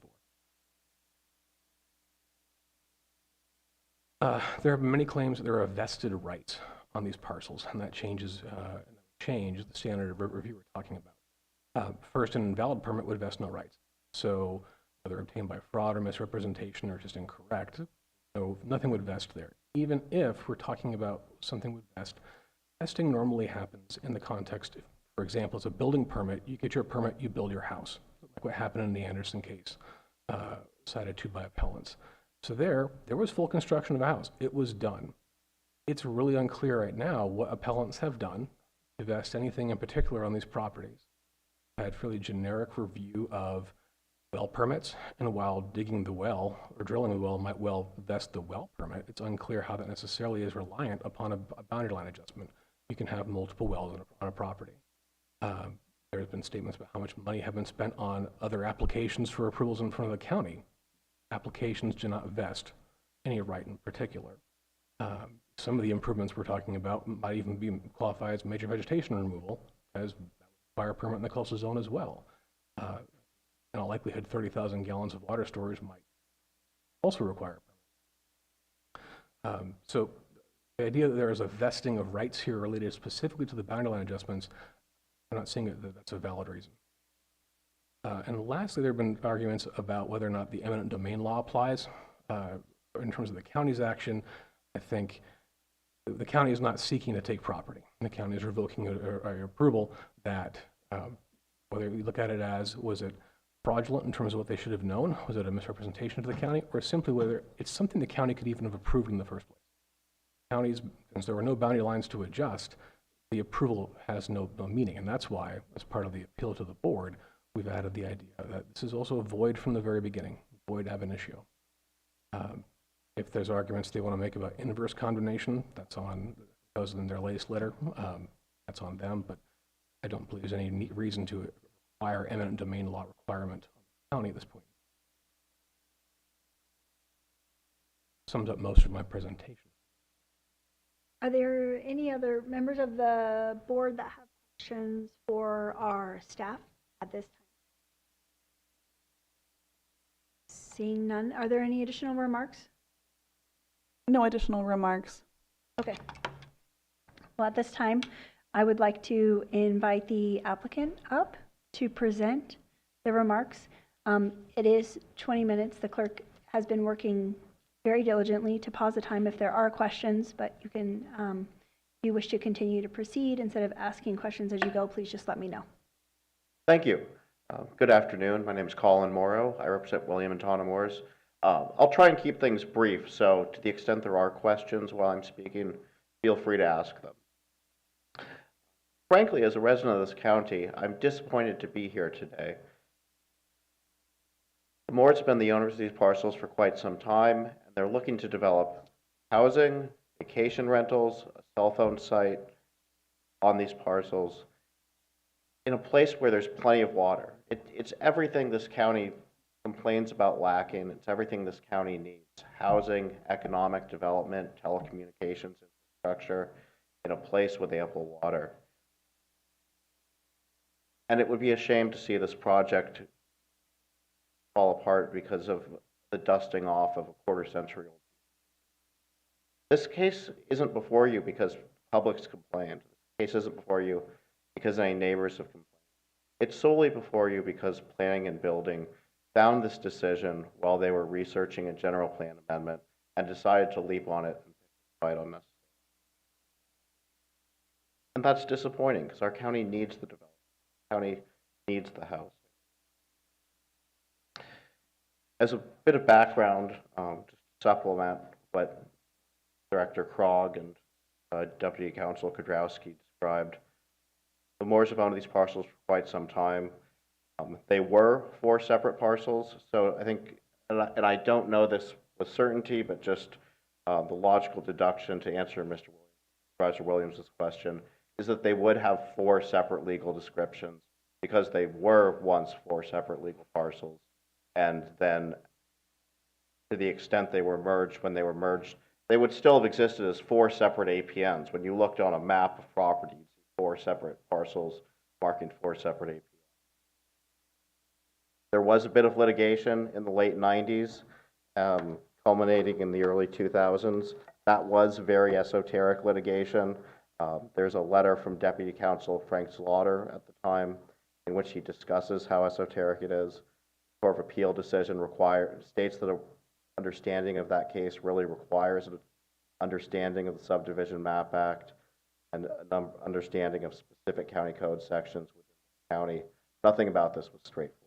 There have been many claims that there are vested rights on these parcels, and that changes the standard of review we're talking about. First, an invalid permit would vest no rights. So whether obtained by fraud or misrepresentation or just incorrect, so nothing would vest there. Even if we're talking about something would vest, vesting normally happens in the context, for example, it's a building permit. You get your permit, you build your house, like what happened in the Anderson case, cited to by appellants. So there was full construction of a house. It was done. It's really unclear right now what appellants have done to vest anything in particular on these properties. I had fairly generic review of well permits, and while digging the well or drilling the well might well vest the well permit, it's unclear how that necessarily is reliant upon a boundary line adjustment. You can have multiple wells on a property. There's been statements about how much money have been spent on other applications for approvals in front of the county. Applications do not vest any right in particular. Some of the improvements we're talking about might even be qualified as major vegetation removal, as that would require a permit in the coastal zone as well. In all likelihood, 30,000 gallons of water storage might also require a permit. So the idea that there is a vesting of rights here related specifically to the boundary line adjustments, I'm not seeing that that's a valid reason. And lastly, there have been arguments about whether or not the eminent domain law applies. In terms of the county's action, I think the county is not seeking to take property. The county is revoking an approval that, whether you look at it as, was it fraudulent in terms of what they should have known? Was it a misrepresentation to the county? Or simply whether it's something the county could even have approved in the first place? Counties, since there were no boundary lines to adjust, the approval has no meaning. And that's why, as part of the appeal to the board, we've added the idea that this is also a void from the very beginning, void ab initio. If there's arguments they want to make about inverse condemnation, that's on, those in their latest letter, that's on them, but I don't believe there's any neat reason to require eminent domain law requirement on the county at this point. Sums up most of my presentation. Are there any other members of the board that have questions for our staff at this time? Seeing none, are there any additional remarks? No additional remarks. Okay. Well, at this time, I would like to invite the applicant up to present the remarks. It is 20 minutes. The clerk has been working very diligently to pause the time if there are questions, but you can, if you wish to continue to proceed, instead of asking questions as you go, please just let me know. Thank you. Good afternoon. My name is Colin Morrow. I represent William and Tana Moores. I'll try and keep things brief, so to the extent there are questions while I'm speaking, feel free to ask them. Frankly, as a resident of this county, I'm disappointed to be here today. The Moores have been the owners of these parcels for quite some time, and they're looking to develop housing, vacation rentals, a cell phone site on these parcels in a place where there's plenty of water. It's everything this county complains about lacking. It's everything this county needs. Housing, economic development, telecommunications infrastructure in a place with ample water. And it would be a shame to see this project fall apart because of the dusting off of a quarter-century old. This case isn't before you because the public's complained. This case isn't before you because any neighbors have complained. It's solely before you because planning and building found this decision while they were researching a general plan amendment and decided to leap on it and fight on this. And that's disappointing because our county needs the development. Our county needs the house. As a bit of background, just to supplement what Director Krog and Deputy Counsel Kudrowski described, the Moores have owned these parcels for quite some time. They were 4 separate parcels, so I think, and I don't know this with certainty, but just the logical deduction to answer Supervisor Williams' question is that they would have 4 separate legal descriptions because they were once 4 separate legal parcels. And then to the extent they were merged, when they were merged, they would still have existed as 4 separate APNs. When you looked on a map of property, you'd see 4 separate parcels marking 4 separate APNs. There was a bit of litigation in the late 90s, culminating in the early 2000s. That was very esoteric litigation. There's a letter from Deputy Counsel Frank Slaughter at the time in which he discusses how esoteric it is. The Court of Appeal decision states that an understanding of that case really requires an understanding of the Subdivision Map Act and an understanding of specific county code sections within the county. Nothing about this was straightforward.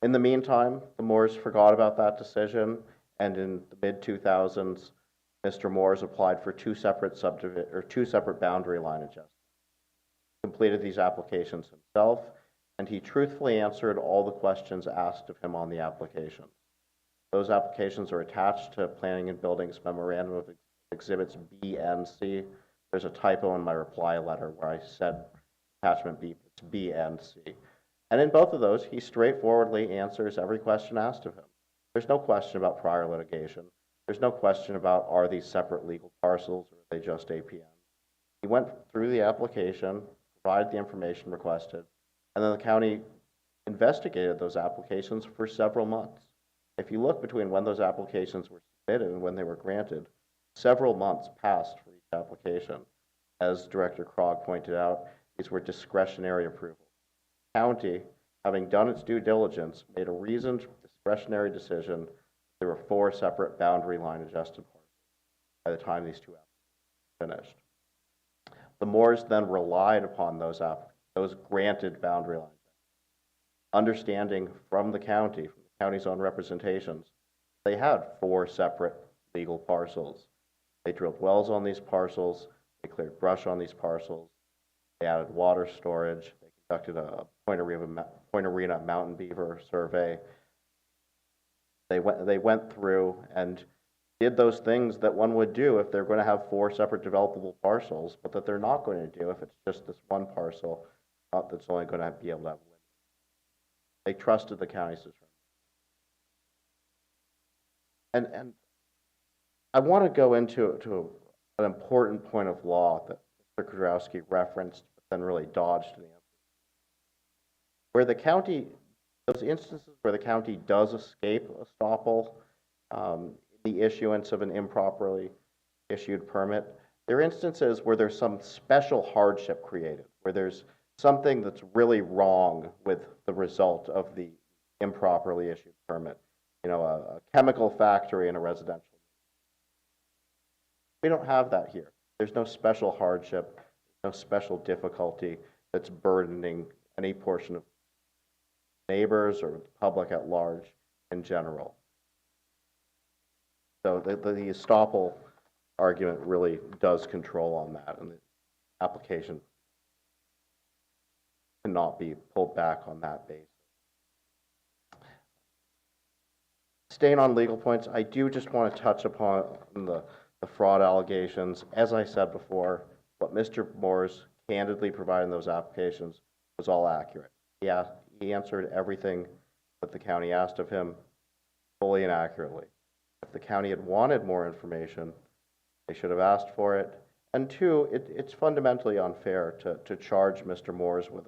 In the meantime, the Moores forgot about that decision, and in the mid-2000s, Mr. Moores applied for 2 separate boundary line adjustments. He completed these applications himself, and he truthfully answered all the questions asked of him on the application. Those applications are attached to Planning and Building's Memorandum of Exhibits B and C. There's a typo in my reply letter where I said attachment B, it's B and C. And in both of those, he straightforwardly answers every question asked of him. There's no question about prior litigation. There's no question about are these separate legal parcels or are they just APN. He went through the application, provided the information requested, and then the county investigated those applications for several months. If you look between when those applications were submitted and when they were granted, several months passed for each application. As Director Krog pointed out, these were discretionary approvals. The county, having done its due diligence, made a reasoned discretionary decision. There were 4 separate boundary line adjusted parcels by the time these 2 applications finished. The Moores then relied upon those granted boundary lines, understanding from the county's own representations, they had 4 separate legal parcels. They drilled wells on these parcels, they cleared brush on these parcels, they added water storage, they conducted a Point Arena mountain beaver survey. They went through and did those things that one would do if they're going to have 4 separate developable parcels, but that they're not going to do if it's just this one parcel that's only going to be able to have limits. They trusted the county's determination. And I want to go into an important point of law that Mr. Kudrowski referenced, but then really dodged the answer. Where the county, those instances where the county does escape estoppel, the issuance of an improperly issued permit, there are instances where there's some special hardship created, where there's something that's really wrong with the result of the improperly issued permit. You know, a chemical factory in a residential. We don't have that here. There's no special hardship, no special difficulty that's burdening any portion of neighbors or the public at large in general. So the estoppel argument really does control on that, and the application cannot be pulled back on that basis. Staying on legal points, I do just want to touch upon the fraud allegations. As I said before, what Mr. Moores candidly provided in those applications was all accurate. He answered everything that the county asked of him fully and accurately. If the county had wanted more information, they should have asked for it. And two, it's fundamentally unfair to charge Mr. Moores with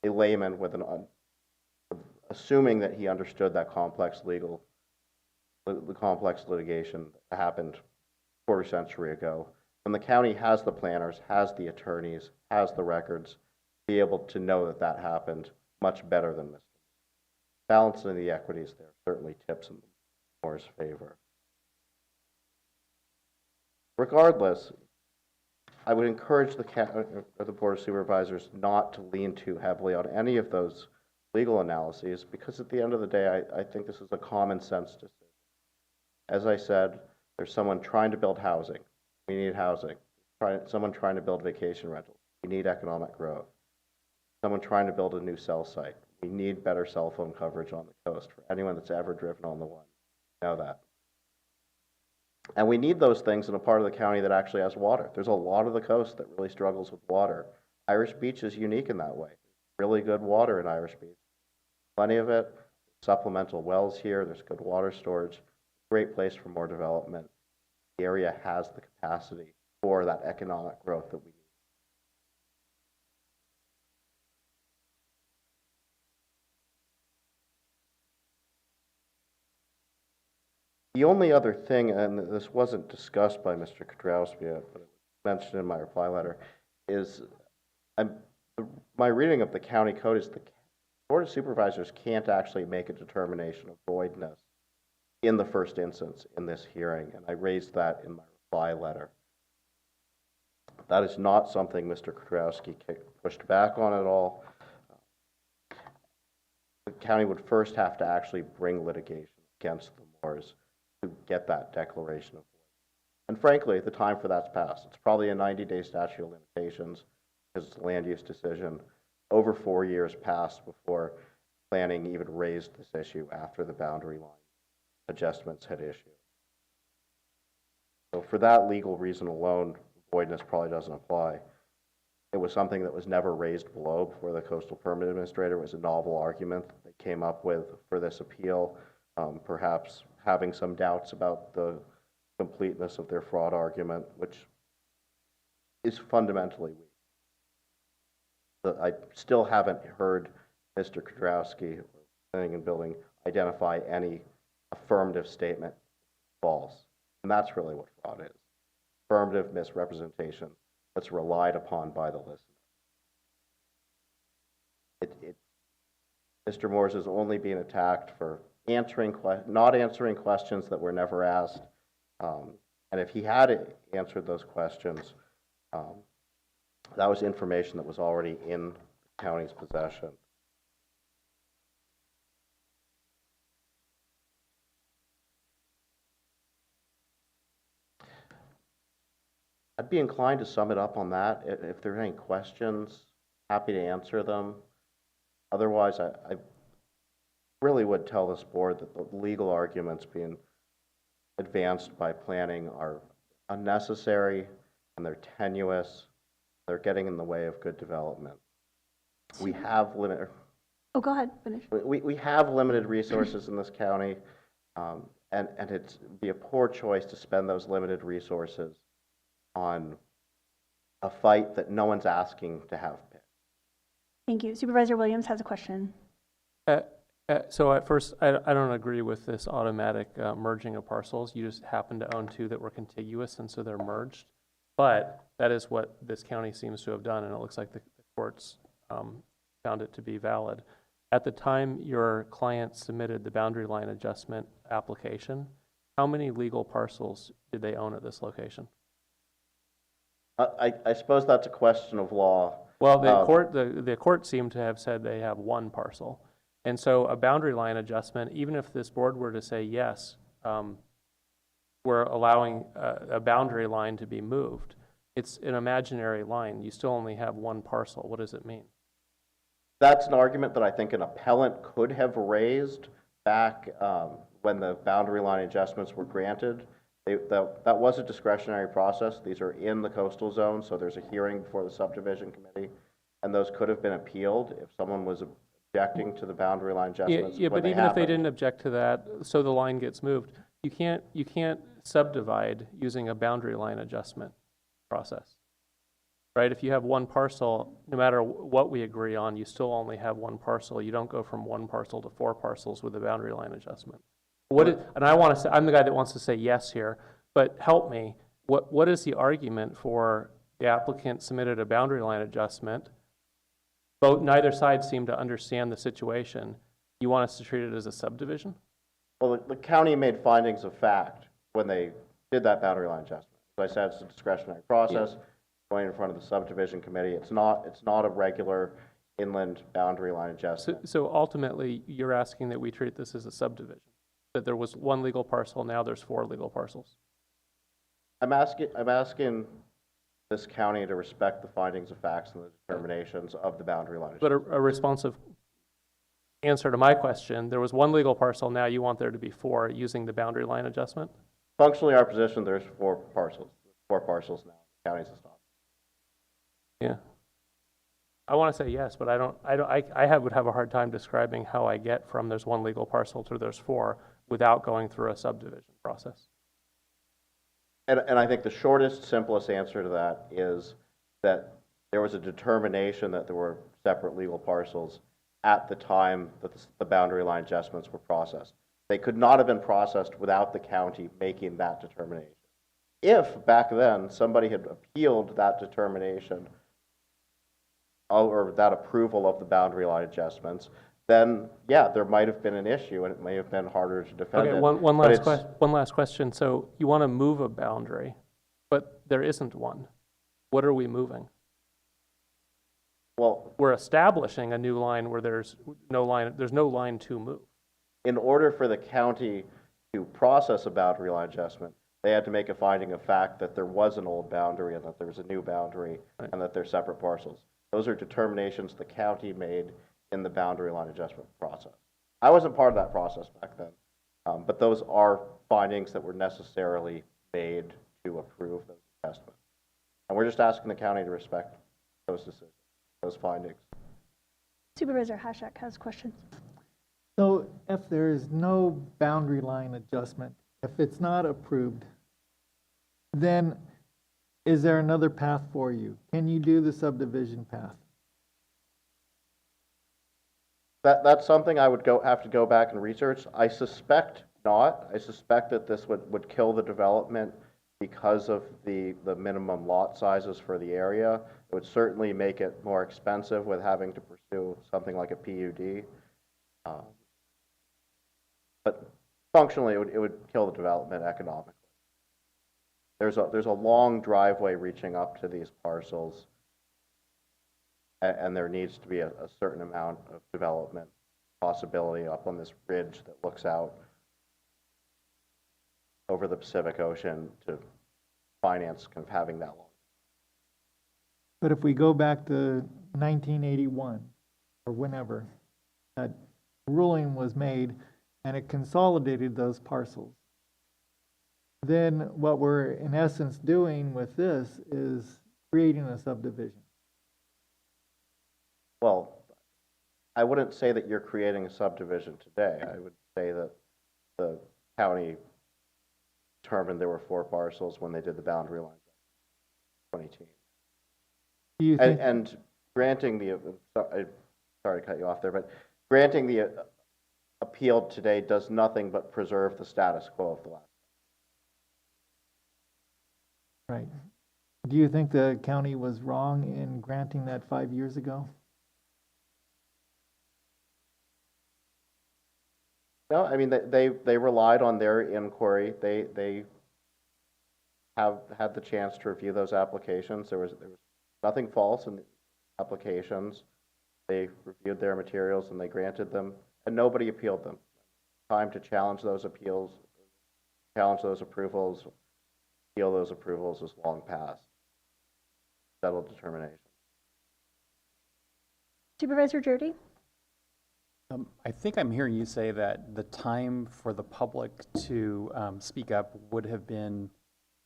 a layman with assuming that he understood that the complex litigation that happened a quarter century ago. And the county has the planners, has the attorneys, has the records to be able to know that that happened much better than Mr. Balancing the equities there certainly tips in Moore's favor. Regardless, I would encourage the Board of Supervisors not to lean too heavily on any of those legal analyses, because at the end of the day, I think this is a common sense decision. As I said, there's someone trying to build housing. We need housing. Someone trying to build vacation rentals. We need economic growth. Someone trying to build a new cell site. We need better cell phone coverage on the coast. For anyone that's ever driven on the one, know that. And we need those things in a part of the county that actually has water. There's a lot of the coast that really struggles with water. Irish Beach is unique in that way. Really good water in Irish Beach. Plenty of it. Supplemental wells here. There's good water storage. Great place for more development. The area has the capacity for that economic growth that we need. The only other thing, and this wasn't discussed by Mr. Kudrowski yet, but it was mentioned in my reply letter, is my reading of the county code is the Board of Supervisors can't actually make a determination of voidness in the first instance in this hearing, and I raised that in my reply letter. That is not something Mr. Kudrowski pushed back on at all. The county would first have to actually bring litigation against the Moores to get that declaration of void. And frankly, the time for that's passed. It's probably a 90-day statute of limitations because it's a land use decision. Over 4 years passed before planning even raised this issue after the boundary line adjustments had issued. So for that legal reason alone, voidness probably doesn't apply. It was something that was never raised below before the Coastal Permit Administrator. It was a novel argument that they came up with for this appeal, perhaps having some doubts about the completeness of their fraud argument, which is fundamentally weak. But I still haven't heard Mr. Kudrowski or Planning and Building identify any affirmative statement false. And that's really what fraud is. Affirmative misrepresentation that's relied upon by the listener. Mr. Moores is only being attacked for not answering questions that were never asked. And if he had answered those questions, that was information that was already in the county's possession. I'd be inclined to sum it up on that. If there are any questions, happy to answer them. Otherwise, I really would tell this board that the legal arguments being advanced by planning are unnecessary and they're tenuous. They're getting in the way of good development. We have limited. Oh, go ahead, finish. We have limited resources in this county, and it'd be a poor choice to spend those limited resources on a fight that no one's asking to have picked. Thank you. Supervisor Williams has a question. So at first, I don't agree with this automatic merging of parcels. You just happen to own two that were contiguous, and so they're merged. But that is what this county seems to have done, and it looks like the courts found it to be valid. At the time your client submitted the boundary line adjustment application, how many legal parcels did they own at this location? I suppose that's a question of law. Well, the court seemed to have said they have one parcel. And so a boundary line adjustment, even if this board were to say yes, we're allowing a boundary line to be moved. It's an imaginary line. You still only have one parcel. What does it mean? That's an argument that I think an appellant could have raised back when the boundary line adjustments were granted. That was a discretionary process. These are in the coastal zone, so there's a hearing before the subdivision committee, and those could have been appealed if someone was objecting to the boundary line adjustments. Yeah, but even if they didn't object to that, so the line gets moved, you can't subdivide using a boundary line adjustment process, right? If you have one parcel, no matter what we agree on, you still only have one parcel. You don't go from one parcel to 4 parcels with a boundary line adjustment. And I want to say, I'm the guy that wants to say yes here, but help me. What is the argument for the applicant submitted a boundary line adjustment? Neither side seemed to understand the situation. You want us to treat it as a subdivision? Well, the county made findings of fact when they did that boundary line adjustment. As I said, it's a discretionary process. Going in front of the subdivision committee, it's not a regular inland boundary line adjustment. So ultimately, you're asking that we treat this as a subdivision, that there was one legal parcel, now there's 4 legal parcels. I'm asking this county to respect the findings of facts and the determinations of the boundary line adjustment. But a responsive answer to my question, there was one legal parcel, now you want there to be 4 using the boundary line adjustment? Functionally, our position, there's 4 parcels. 4 parcels now. The county's a stop. Yeah. I want to say yes, but I would have a hard time describing how I get from there's one legal parcel to there's 4 without going through a subdivision process. And I think the shortest, simplest answer to that is that there was a determination that there were separate legal parcels at the time that the boundary line adjustments were processed. They could not have been processed without the county making that determination. If back then somebody had appealed that determination or that approval of the boundary line adjustments, then yeah, there might have been an issue and it may have been harder to defend Okay, it. one last question. So you want to move a boundary, but there isn't one. What are we moving? Well, we're establishing a new line where there's no line to move. In order for the county to process a boundary line adjustment, they had to make a finding of fact that there was an old boundary and that there was a new boundary and that they're separate parcels. Those are determinations the county made in the boundary line adjustment process. I wasn't part of that process back then, but those are findings that were necessarily made to approve those adjustments. And we're just asking the county to respect those decisions, those findings. Supervisor Hashak has questions. So if there is no boundary line adjustment, if it's not approved, then is there another path for you? Can you do the subdivision path? That's something I would have to go back and research. I suspect not. I suspect that this would kill the development because of the minimum lot sizes for the area. It would certainly make it more expensive with having to pursue something like a PUD. But functionally, it would kill the development economically. There's a long driveway reaching up to these parcels, and there needs to be a certain amount of development possibility up on this ridge that looks out over the Pacific Ocean to finance kind of having that long. But if we go back to 1981 or whenever that ruling was made and it consolidated those parcels, then what we're in essence doing with this is creating a subdivision. Well, I wouldn't say that you're creating a subdivision today. I would say that the county determined there were 4 parcels when they did the boundary line in 2018. Do you think, and granting the, sorry to cut you off there, but granting the appeal today does nothing but preserve the status quo of the last. right. Do you think the county was wrong in granting that 5 years ago? No, I mean, they relied on their inquiry. They have had the chance to review those applications. There was nothing false in the applications. They reviewed their materials and they granted them, and nobody appealed them. Time to challenge those appeals challenge those approvals, appeal those approvals is long past. Settled determination. Supervisor Jordy? I think I'm hearing you say that the time for the public to speak up would have been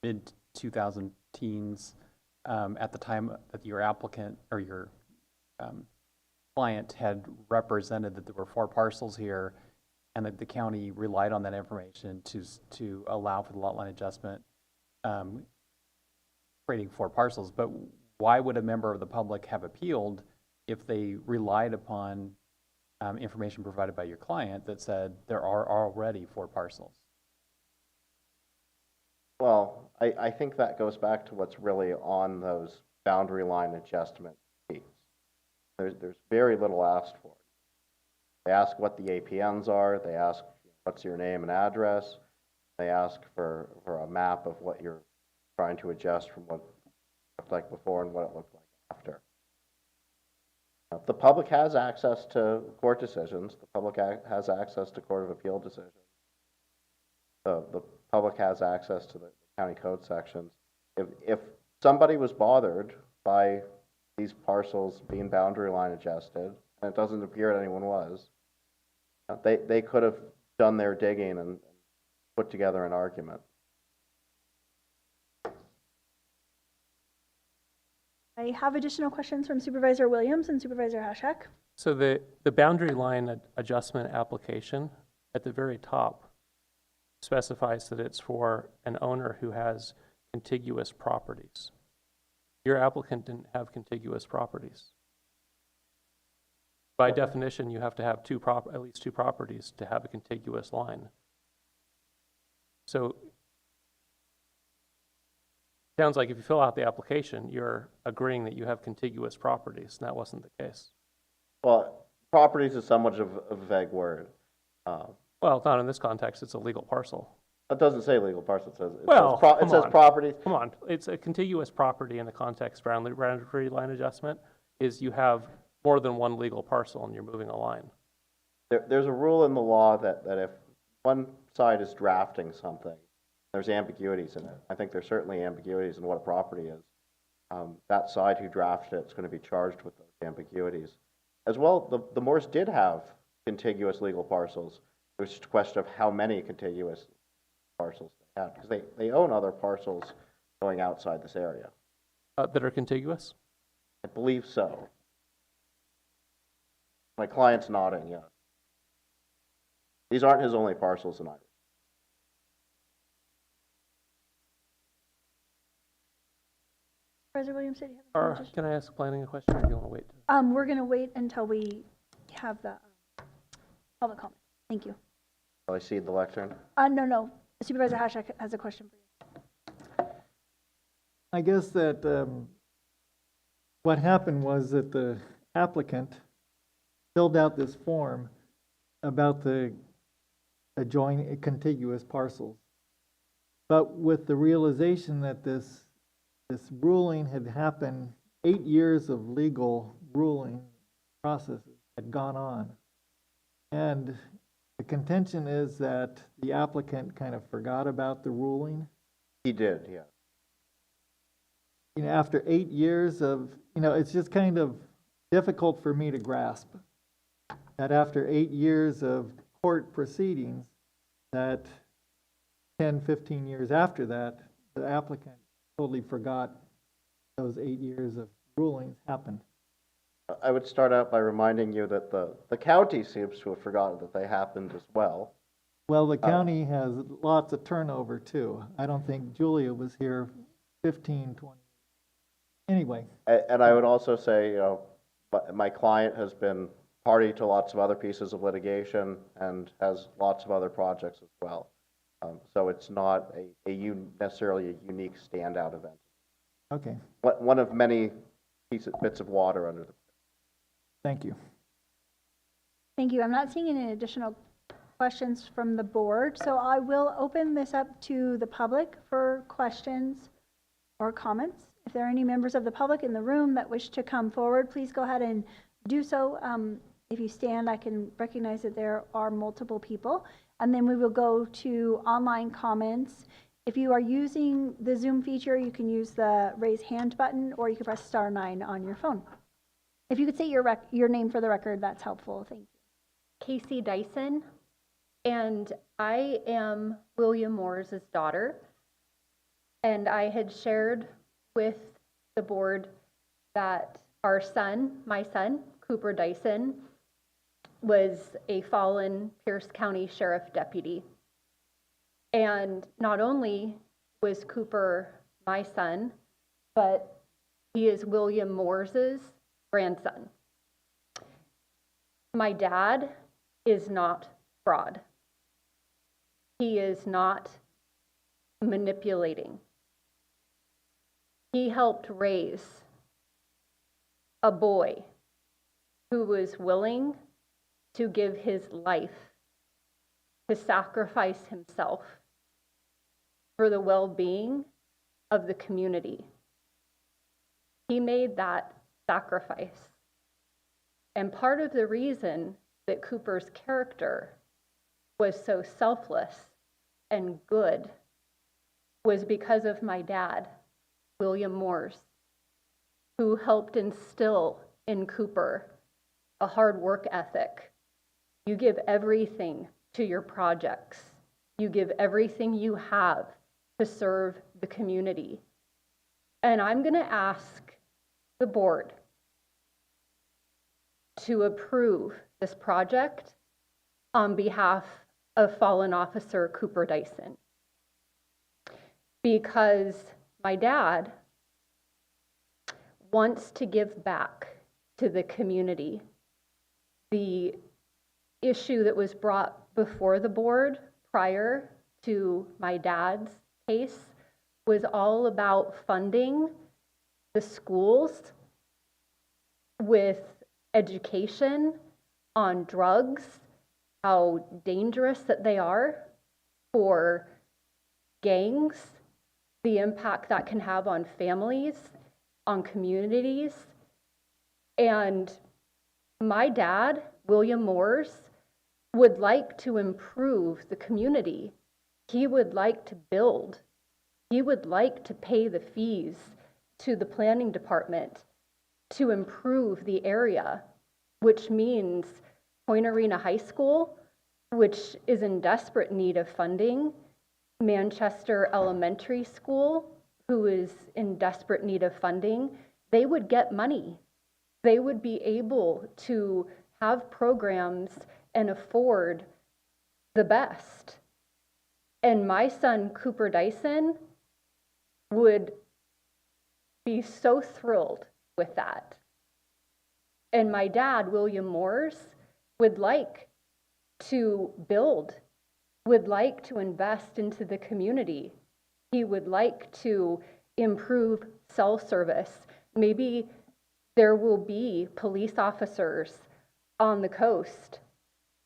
mid-2010s at the time that your applicant or your client had represented that there were 4 parcels here and that the county relied on that information to allow for the lot line adjustment, creating 4 parcels. But why would a member of the public have appealed if they relied upon information provided by your client that said there are already 4 parcels? Well, I think that goes back to what's really on those boundary line adjustment sheets. There's very little asked for. They ask what the APNs are. They ask what's your name and address. They ask for a map of what you're trying to adjust from what it looked like before and what it looked like after. The public has access to court decisions. The public has access to Court of Appeal decisions. The public has access to the county code sections. If somebody was bothered by these parcels being boundary line adjusted, and it doesn't appear that anyone was, they could have done their digging and put together an argument. I have additional questions from Supervisor Williams and Supervisor Hashak. So the boundary line adjustment application at the very top specifies that it's for an owner who has contiguous properties. Your applicant didn't have contiguous properties. By definition, you have to have at least two properties to have a contiguous line. So it sounds like if you fill out the application, you're agreeing that you have contiguous properties, and that wasn't the case. Well, properties is somewhat of a vague word. Well, not in this context. It's a legal parcel. It doesn't say legal parcel. It says on. properties. Come on. It's a contiguous property in the context of boundary line adjustment is you have more than one legal parcel and you're moving a line. There's a rule in the law that if one side is drafting something, there's ambiguities in it. I think there's certainly ambiguities in what a property is. That side who drafted it is going to be charged with those ambiguities. As well, the Moores did have contiguous legal parcels. It was just a question of how many contiguous parcels they had, because they own other parcels going outside this area. That are contiguous? I believe so. My client's nodding, yes. These aren't his only parcels in Irish. Supervisor Williams, did you have Can I ask planning a question, or do you want to wait? We're going to wait until we have the public comment. Thank you. Shall I cede the lectern? No. Supervisor Hashak has a question for you. I guess that what happened was that the applicant filled out this form about the adjoining contiguous parcels. But with the realization that this ruling had happened, 8 years of legal ruling processes had gone on. And the contention is that the applicant kind of forgot about the ruling. He did, yeah. You know, after 8 years of, it's just kind of difficult for me to grasp that after 8 years of court proceedings, that 10, 15 years after that, the applicant totally forgot those 8 years of rulings happened. I would start out by reminding you that the county seems to have forgotten that they happened as well. Well, the county has lots of turnover too. I don't think Julia was here 15, 20. Anyway. And I would also say, my client has been party to lots of other pieces of litigation and has lots of other projects as well. So it's not necessarily a unique standout event. Okay. One of many bits of water under the. Thank you. Thank you. I'm not seeing any additional questions from the board, so I will open this up to the public for questions or comments. If there are any members of the public in the room that wish to come forward, please go ahead and do so. If you stand, I can recognize that there are multiple people. and then we will go to online comments. If you are using the Zoom feature, you can use the raise hand button, or you can press *9 on your phone. If you could say your name for the record, that's helpful. Thank you. Casey Dyson, and I am William Moore's daughter. And I had shared with the board that our son, my son, Cooper Dyson, was a fallen Pierce County Sheriff deputy. And not only was Cooper my son, but he is William Moore's grandson. My dad is not fraud. He is not manipulating. He helped raise a boy who was willing to give his life, to sacrifice himself for the well-being of the community. He made that sacrifice. And part of the reason that Cooper's character was so selfless and good was because of my dad, William Moores, who helped instill in Cooper a hard work ethic. You give everything to your projects. You give everything you have to serve the community. And I'm going to ask the board to approve this project on behalf of fallen officer Cooper Dyson, because my dad wants to give back to the community. The issue that was brought before the board prior to my dad's case was all about funding the schools with education on drugs, how dangerous that they are for gangs, the impact that can have on families, on communities. And my dad, William Moores, would like to improve the community. He would like to build. He would like to pay the fees to the planning department to improve the area, which means Point Arena High School, which is in desperate need of funding, Manchester Elementary School, who is in desperate need of funding, they would get money. They would be able to have programs and afford the best. And my son, Cooper Dyson, would be so thrilled with that. And my dad, William Moores, would like to build, would like to invest into the community. He would like to improve cell service. Maybe there will be police officers on the coast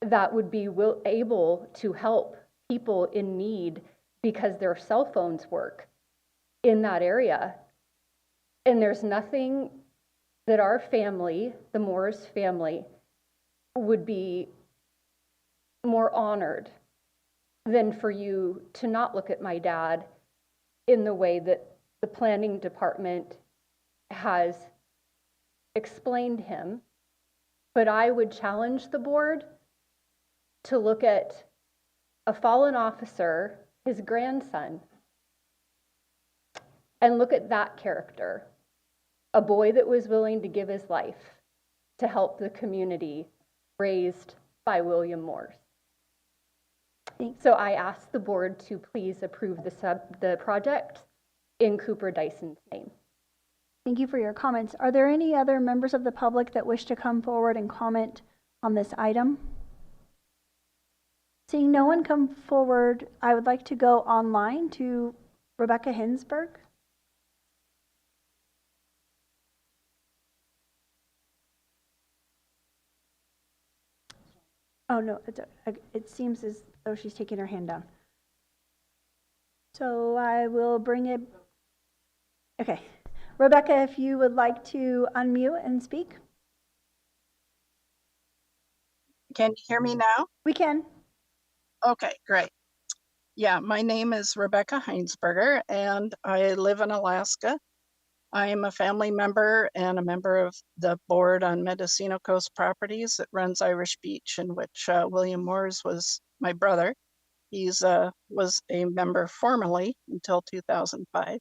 that would be able to help people in need because their cell phones work in that area. And there's nothing that our family, the Moores family, would be more honored than for you to not look at my dad in the way that the planning department has explained him. But I would challenge the board to look at a fallen officer, his grandson, and look at that character, a boy that was willing to give his life to help the community raised by William Moores. So I ask the board to please approve the project in Cooper Dyson's name. Thank you for your comments. Are there any other members of the public that wish to come forward and comment on this item? Seeing no one come forward, I would like to go online to Rebecca Hinsberg. Oh, no, it seems as though she's taking her hand down. So I will bring it. Okay. Rebecca, if you would like to unmute and speak. Can you hear me now? We can. Okay, great. Yeah, my name is Rebecca Heinsberger, and I live in Alaska. I am a family member and a member of the board on Mendocino Coast Properties that runs Irish Beach, in which William Moores was my brother. He's was a member formerly until 2005.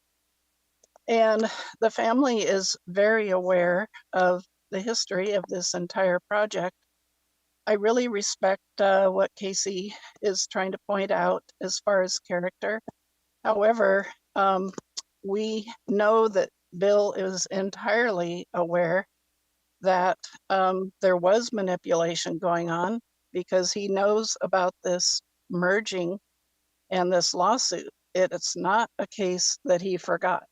And the family is very aware of the history of this entire project. I really respect what Casey is trying to point out as far as character. However, we know that Bill is entirely aware that there was manipulation going on because he knows about this merging and this lawsuit. It's not a case that he forgot.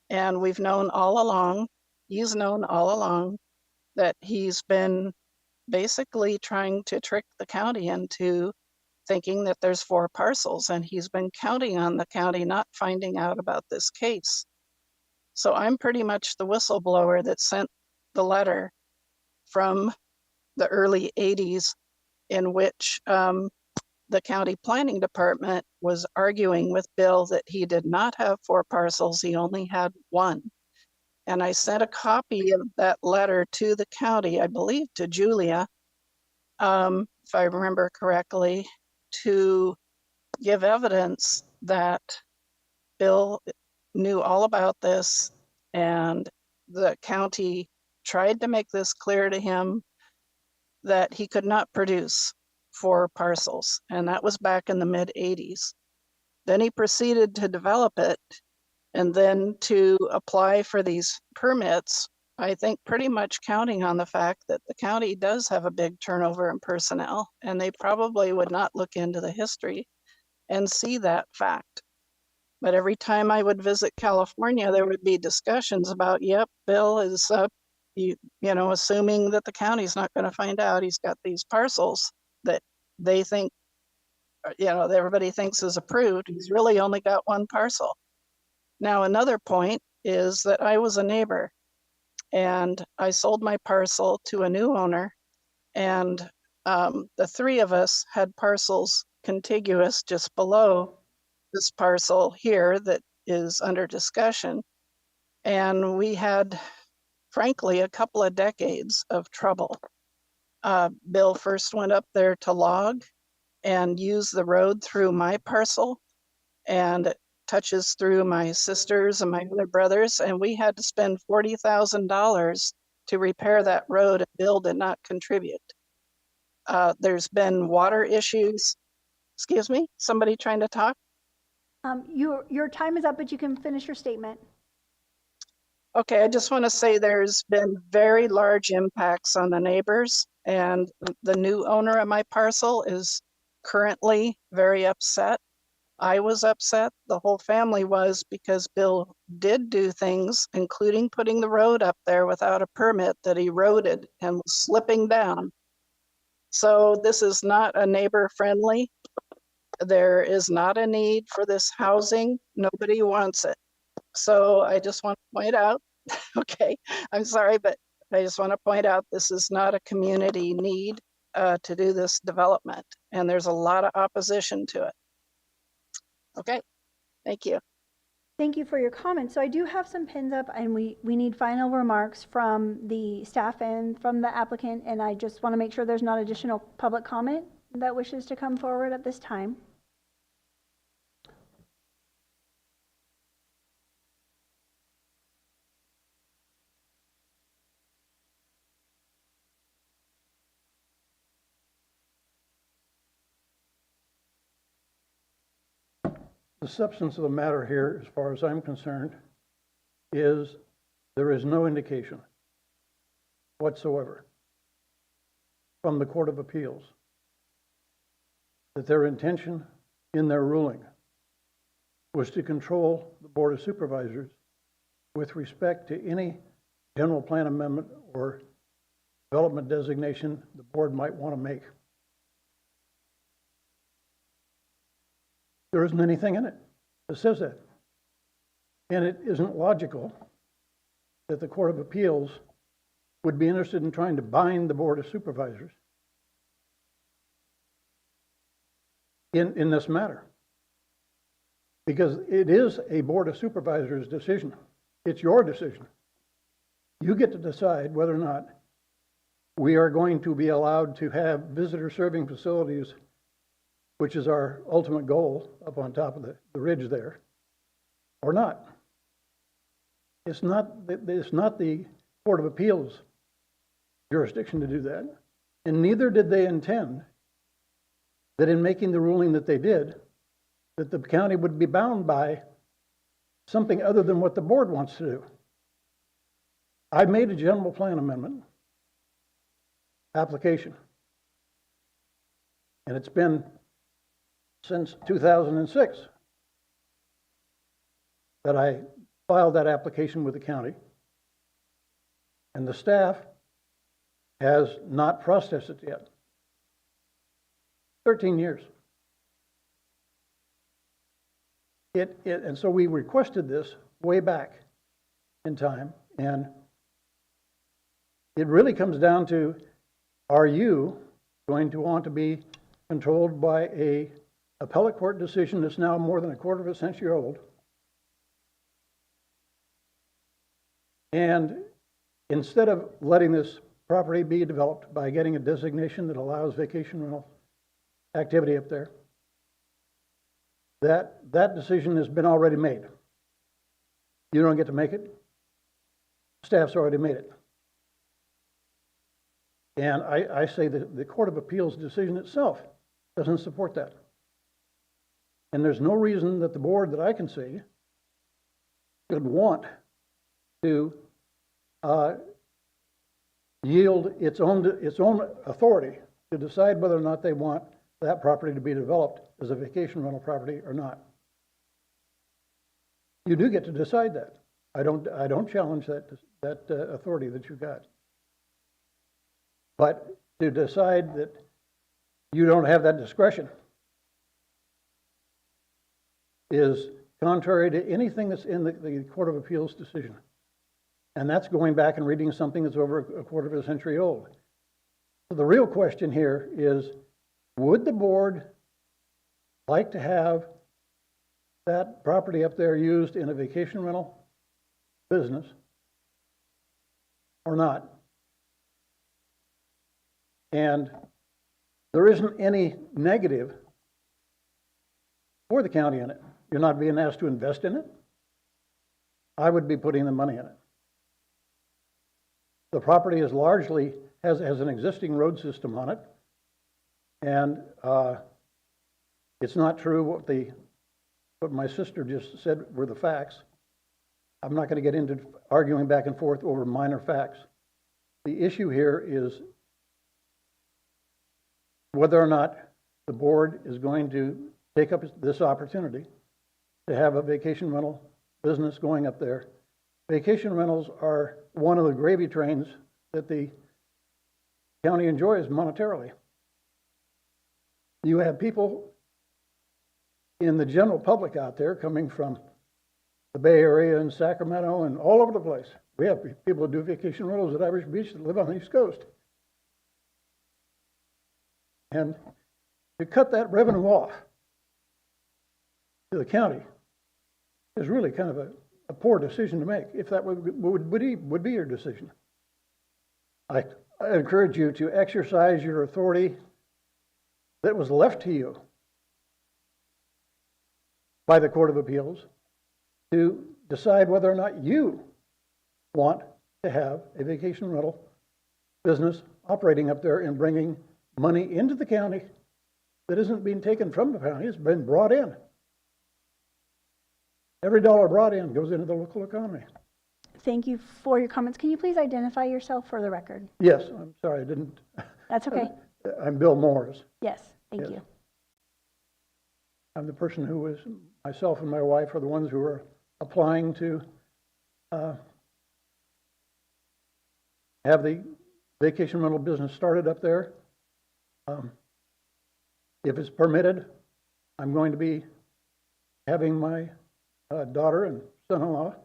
And we've known all along, he's known all along that he's been basically trying to trick the county into thinking that there's 4 parcels, and he's been counting on the county not finding out about this case. So I'm pretty much the whistleblower that sent the letter from the early 80s in which the county planning department was arguing with Bill that he did not have 4 parcels, he only had 1. And I sent a copy of that letter to the county, I believe to Julia, if I remember correctly, to give evidence that Bill knew all about this, and the county tried to make this clear to him that he could not produce 4 parcels, and that was back in the mid-80s. Then he proceeded to develop it and then to apply for these permits, I think pretty much counting on the fact that the county does have a big turnover in personnel, and they probably would not look into the history and see that fact. But every time I would visit California, there would be discussions about, yep, Bill is, you know, assuming that the county's not going to find out he's got these parcels that they think, you know, that everybody thinks is approved. He's really only got 1 parcel. Now, another point is that I was a neighbor, and I sold my parcel to a new owner, and the 3 of us had parcels contiguous just below this parcel here that is under discussion. And we had, frankly, a couple of decades of trouble. Bill first went up there to log and use the road through my parcel, and it touches through my sisters and my other brothers, and we had to spend $40,000 to repair that road, and Bill did not contribute. There's been water issues. Excuse me, somebody trying to talk? Your time is up, but you can finish your statement. Okay, I just want to say there's been very large impacts on the neighbors, and the new owner of my parcel is currently very upset. I was upset, the whole family was, because Bill did do things, including putting the road up there without a permit that eroded and was slipping down. So this is not a neighbor friendly. There is not a need for this housing. Nobody wants it. So I just want to point out, okay, I'm sorry, but I just want to point out this is not a community need to do this development, and there's a lot of opposition to it. Okay, thank you. Thank you for your comments. So I do have some pins up, and we need final remarks from the staff and from the applicant, and I just want to make sure there's not additional public comment that wishes to come forward at this time. The substance of the matter here, as far as I'm concerned, is there is no indication whatsoever from the Court of Appeals that their intention in their ruling was to control the Board of Supervisors with respect to any general plan amendment or development designation the board might want to make. There isn't anything in it that says that. And it isn't logical that the Court of Appeals would be interested in trying to bind the Board of Supervisors in this matter. Because it is a Board of Supervisors decision. It's your decision. You get to decide whether or not we are going to be allowed to have visitor serving facilities, which is our ultimate goal up on top of the ridge there, or not. It's not the Court of Appeals jurisdiction to do that, and neither did they intend that in making the ruling that they did, that the county would be bound by something other than what the board wants to do. I made a general plan amendment application, and it's been since 2006 that I filed that application with the county, and the staff has not processed it yet. 13 years. And so we requested this way back in time, and it really comes down to, are you going to want to be controlled by a appellate court decision that's now more than a quarter of a century old? And instead of letting this property be developed by getting a designation that allows vacation rental activity up there, that decision has been already made. You don't get to make it. Staff's already made it. And I say that the Court of Appeals decision itself doesn't support that. And there's no reason that the board that I can see would want to yield its own authority to decide whether or not they want that property to be developed as a vacation rental property or not. You do get to decide that. I don't challenge that authority that you got. But to decide that you don't have that discretion is contrary to anything that's in the Court of Appeals decision. And that's going back and reading something that's over a quarter of a century old. So the real question here is, would the board like to have that property up there used in a vacation rental business or not? And there isn't any negative for the county in it. You're not being asked to invest in it. I would be putting the money in it. The property is largely has an existing road system on it, and it's not true what my sister just said were the facts. I'm not going to get into arguing back and forth over minor facts. The issue here is whether or not the board is going to take up this opportunity to have a vacation rental business going up there. Vacation rentals are one of the gravy trains that the county enjoys monetarily. You have people in the general public out there coming from the Bay Area and Sacramento and all over the place. We have people who do vacation rentals at Irish Beach that live on the East Coast. And to cut that revenue off to the county is really kind of a poor decision to make, if that would be your decision. I encourage you to exercise your authority that was left to you by the Court of Appeals to decide whether or not you want to have a vacation rental business operating up there and bringing money into the county that isn't being taken from the county, it's been brought in. Every dollar brought in goes into the local economy. Thank you for your comments. Can you please identify yourself for the record? Yes, I'm sorry, I didn't. That's okay. I'm Bill Morris. Yes, thank you. I'm the person who was, myself and my wife are the ones who are applying to have the vacation rental business started up there. If it's permitted, I'm going to be having my daughter and son-in-law,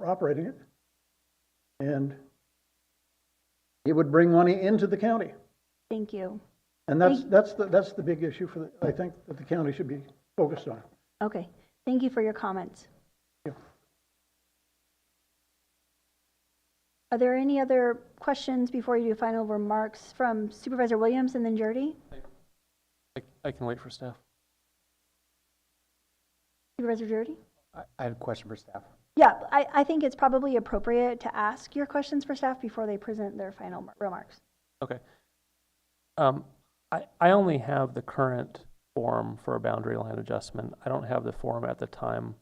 operating it. And it would bring money into the county Thank you. And that's the big issue I think that the county should be focused on. Okay, thank you for your comments. Thank you. Are there any other questions before you do final remarks from Supervisor Williams and then Jody? I can wait for staff. Supervisor Jody? I had a question for staff. Yeah, I think it's probably appropriate to ask your questions for staff before they present their final remarks. Okay. I only have the current form for a boundary line adjustment. I don't have the form at the time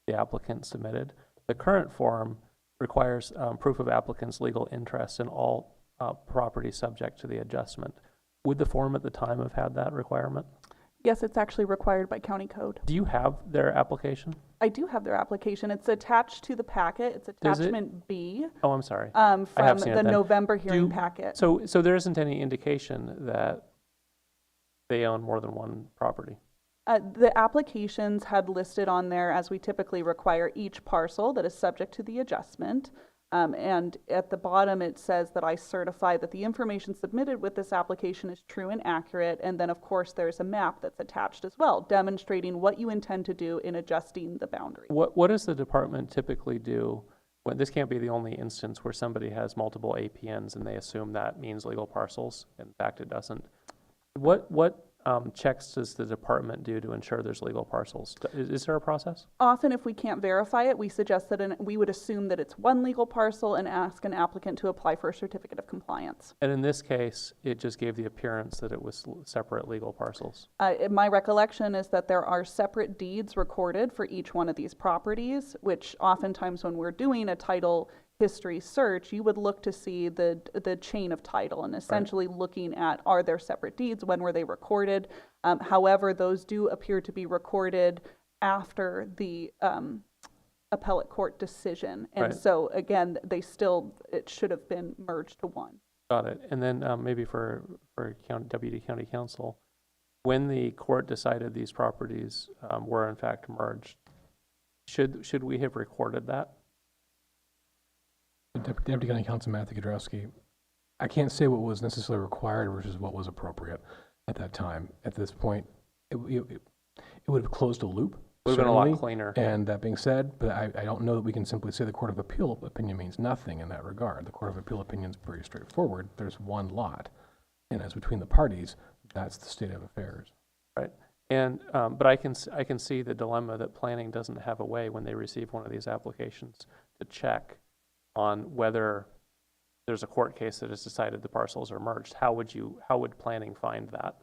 the applicant submitted. The current form requires proof of applicant's legal interest in all property subject to the adjustment. Would the form at the time have had that requirement? Yes, it's actually required by county code. Do you have their application? I do have their application. It's attached to the packet. It's attachment B. Oh, I'm sorry. From I have seen it the then. November hearing packet. So there isn't any indication that they own more than one property? The applications had listed on there, as we typically require, each parcel that is subject to the adjustment. And at the bottom, it says that I certify that the information submitted with this application is true and accurate. And then, of course, there's a map that's attached as well, demonstrating what you intend to do in adjusting the boundary. What does the department typically do? When this can't be the only instance where somebody has multiple APNs and they assume that means legal parcels. In fact, it doesn't. What checks does the department do to ensure there's legal parcels? Is there a process? Often, if we can't verify it, we suggest that we would assume that it's one legal parcel and ask an applicant to apply for a certificate of compliance. And in this case, it just gave the appearance that it was separate legal parcels. My recollection is that there are separate deeds recorded for each one of these properties, which oftentimes when we're doing a title history search, you would look to see the chain of title and essentially looking at, are there separate deeds, when were they recorded? However, those do appear to be recorded after the appellate court decision. And so again, it should have been merged to one. Got it. And then maybe for Deputy County Counsel, when the court decided these properties were in fact merged, should we have recorded that? Deputy County Counsel Matthew Kudrowski, I can't say what was necessarily required versus what was appropriate at that time. At this point, it would have closed a loop. Would have been a lot cleaner. And that being said, but I don't know that we can simply say the Court of Appeal opinion means nothing in that regard. The Court of Appeal opinion is very straightforward. There's one lot, and as between the parties, that's the state of affairs. Right. And but I can see the dilemma that planning doesn't have a way when they receive one of these applications to check on whether there's a court case that has decided the parcels are merged. How would planning find that?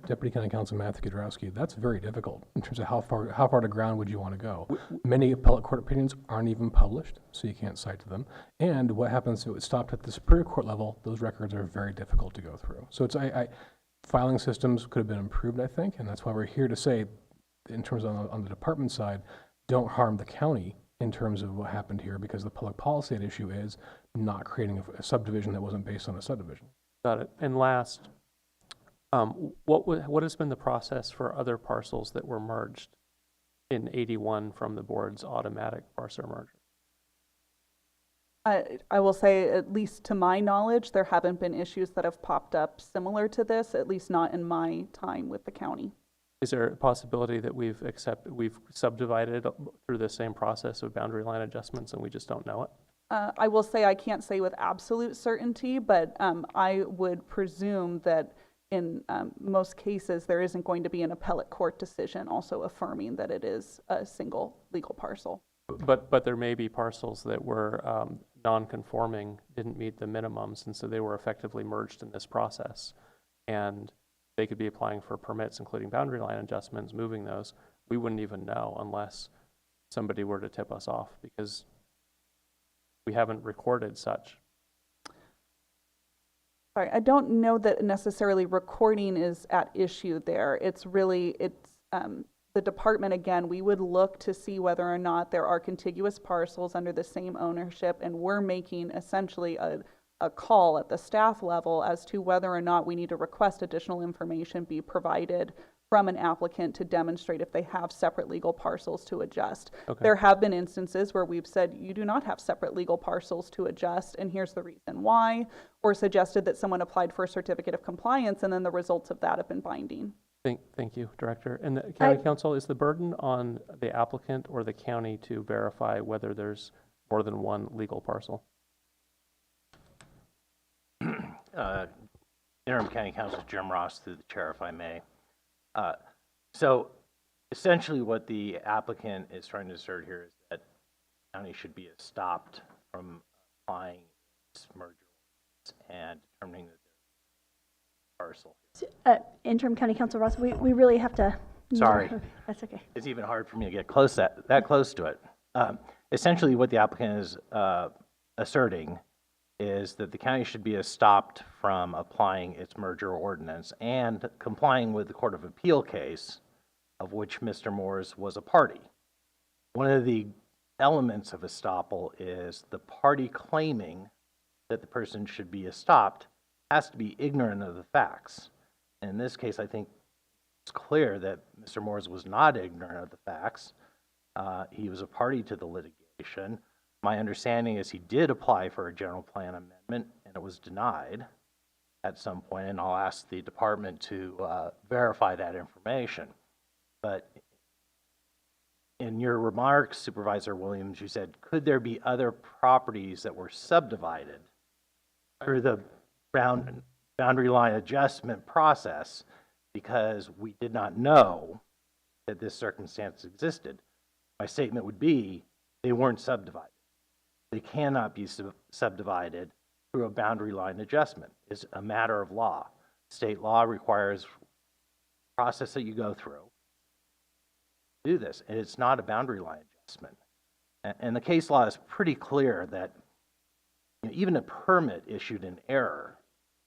Deputy County Counsel Matthew Kudrowski, that's very difficult in terms of how far to ground would you want to go. Many appellate court opinions aren't even published, so you can't cite to them. And what happens if it stopped at the Superior Court level, those records are very difficult to go through. So filing systems could have been improved, I think, and that's why we're here to say, in terms of on the department side, don't harm the county in terms of what happened here, because the public policy at issue is not creating a subdivision that wasn't based on a subdivision. Got it. And last, what has been the process for other parcels that were merged in 81 from the board's automatic parcel merger? I will say, at least to my knowledge, there haven't been issues that have popped up similar to this, at least not in my time with the county. Is there a possibility that we've subdivided through the same process of boundary line adjustments and we just don't know it? I will say I can't say with absolute certainty, but I would presume that in most cases there isn't going to be an appellate court decision also affirming that it is a single legal parcel. But there may be parcels that were non-conforming, didn't meet the minimums, and so they were effectively merged in this process. And they could be applying for permits, including boundary line adjustments, moving those. We wouldn't even know unless somebody were to tip us off, because we haven't recorded such. Sorry, I don't know that necessarily recording is at issue there. It's the department, again, we would look to see whether or not there are contiguous parcels under the same ownership, and we're making essentially a call at the staff level as to whether or not we need to request additional information be provided from an applicant to demonstrate if they have separate legal parcels to adjust. Okay. There have been instances where we've said you do not have separate legal parcels to adjust, and here's the reason why, or suggested that someone applied for a certificate of compliance, and then the results of that have been binding. Thank you, Director. And the County Council, is the burden on the applicant or the county to verify whether there's more than one legal parcel? Interim County Council Jim Ross, through the chair, if I may. So essentially what the applicant is trying to assert here is that the county should be stopped from applying its merger and determining that there's a parcel. Interim County Council Ross, we really have to. Sorry. That's okay. It's even hard for me to get that close to it. Essentially what the applicant is asserting is that the county should be stopped from applying its merger ordinance and complying with the Court of Appeal case of which Mr. Moores was a party. One of the elements of estoppel is the party claiming that the person should be stopped has to be ignorant of the facts. And in this case, I think it's clear that Mr. Moores was not ignorant of the facts. He was a party to the litigation. My understanding is he did apply for a general plan amendment, and it was denied at some point, and I'll ask the department to verify that information. But in your remarks, Supervisor Williams, you said, could there be other properties that were subdivided through the boundary line adjustment process because we did not know that this circumstance existed? My statement would be they weren't subdivided. They cannot be subdivided through a boundary line adjustment. It's a matter of law. State law requires a process that you go through to do this, and it's not a boundary line adjustment. And the case law is pretty clear that even a permit issued in error,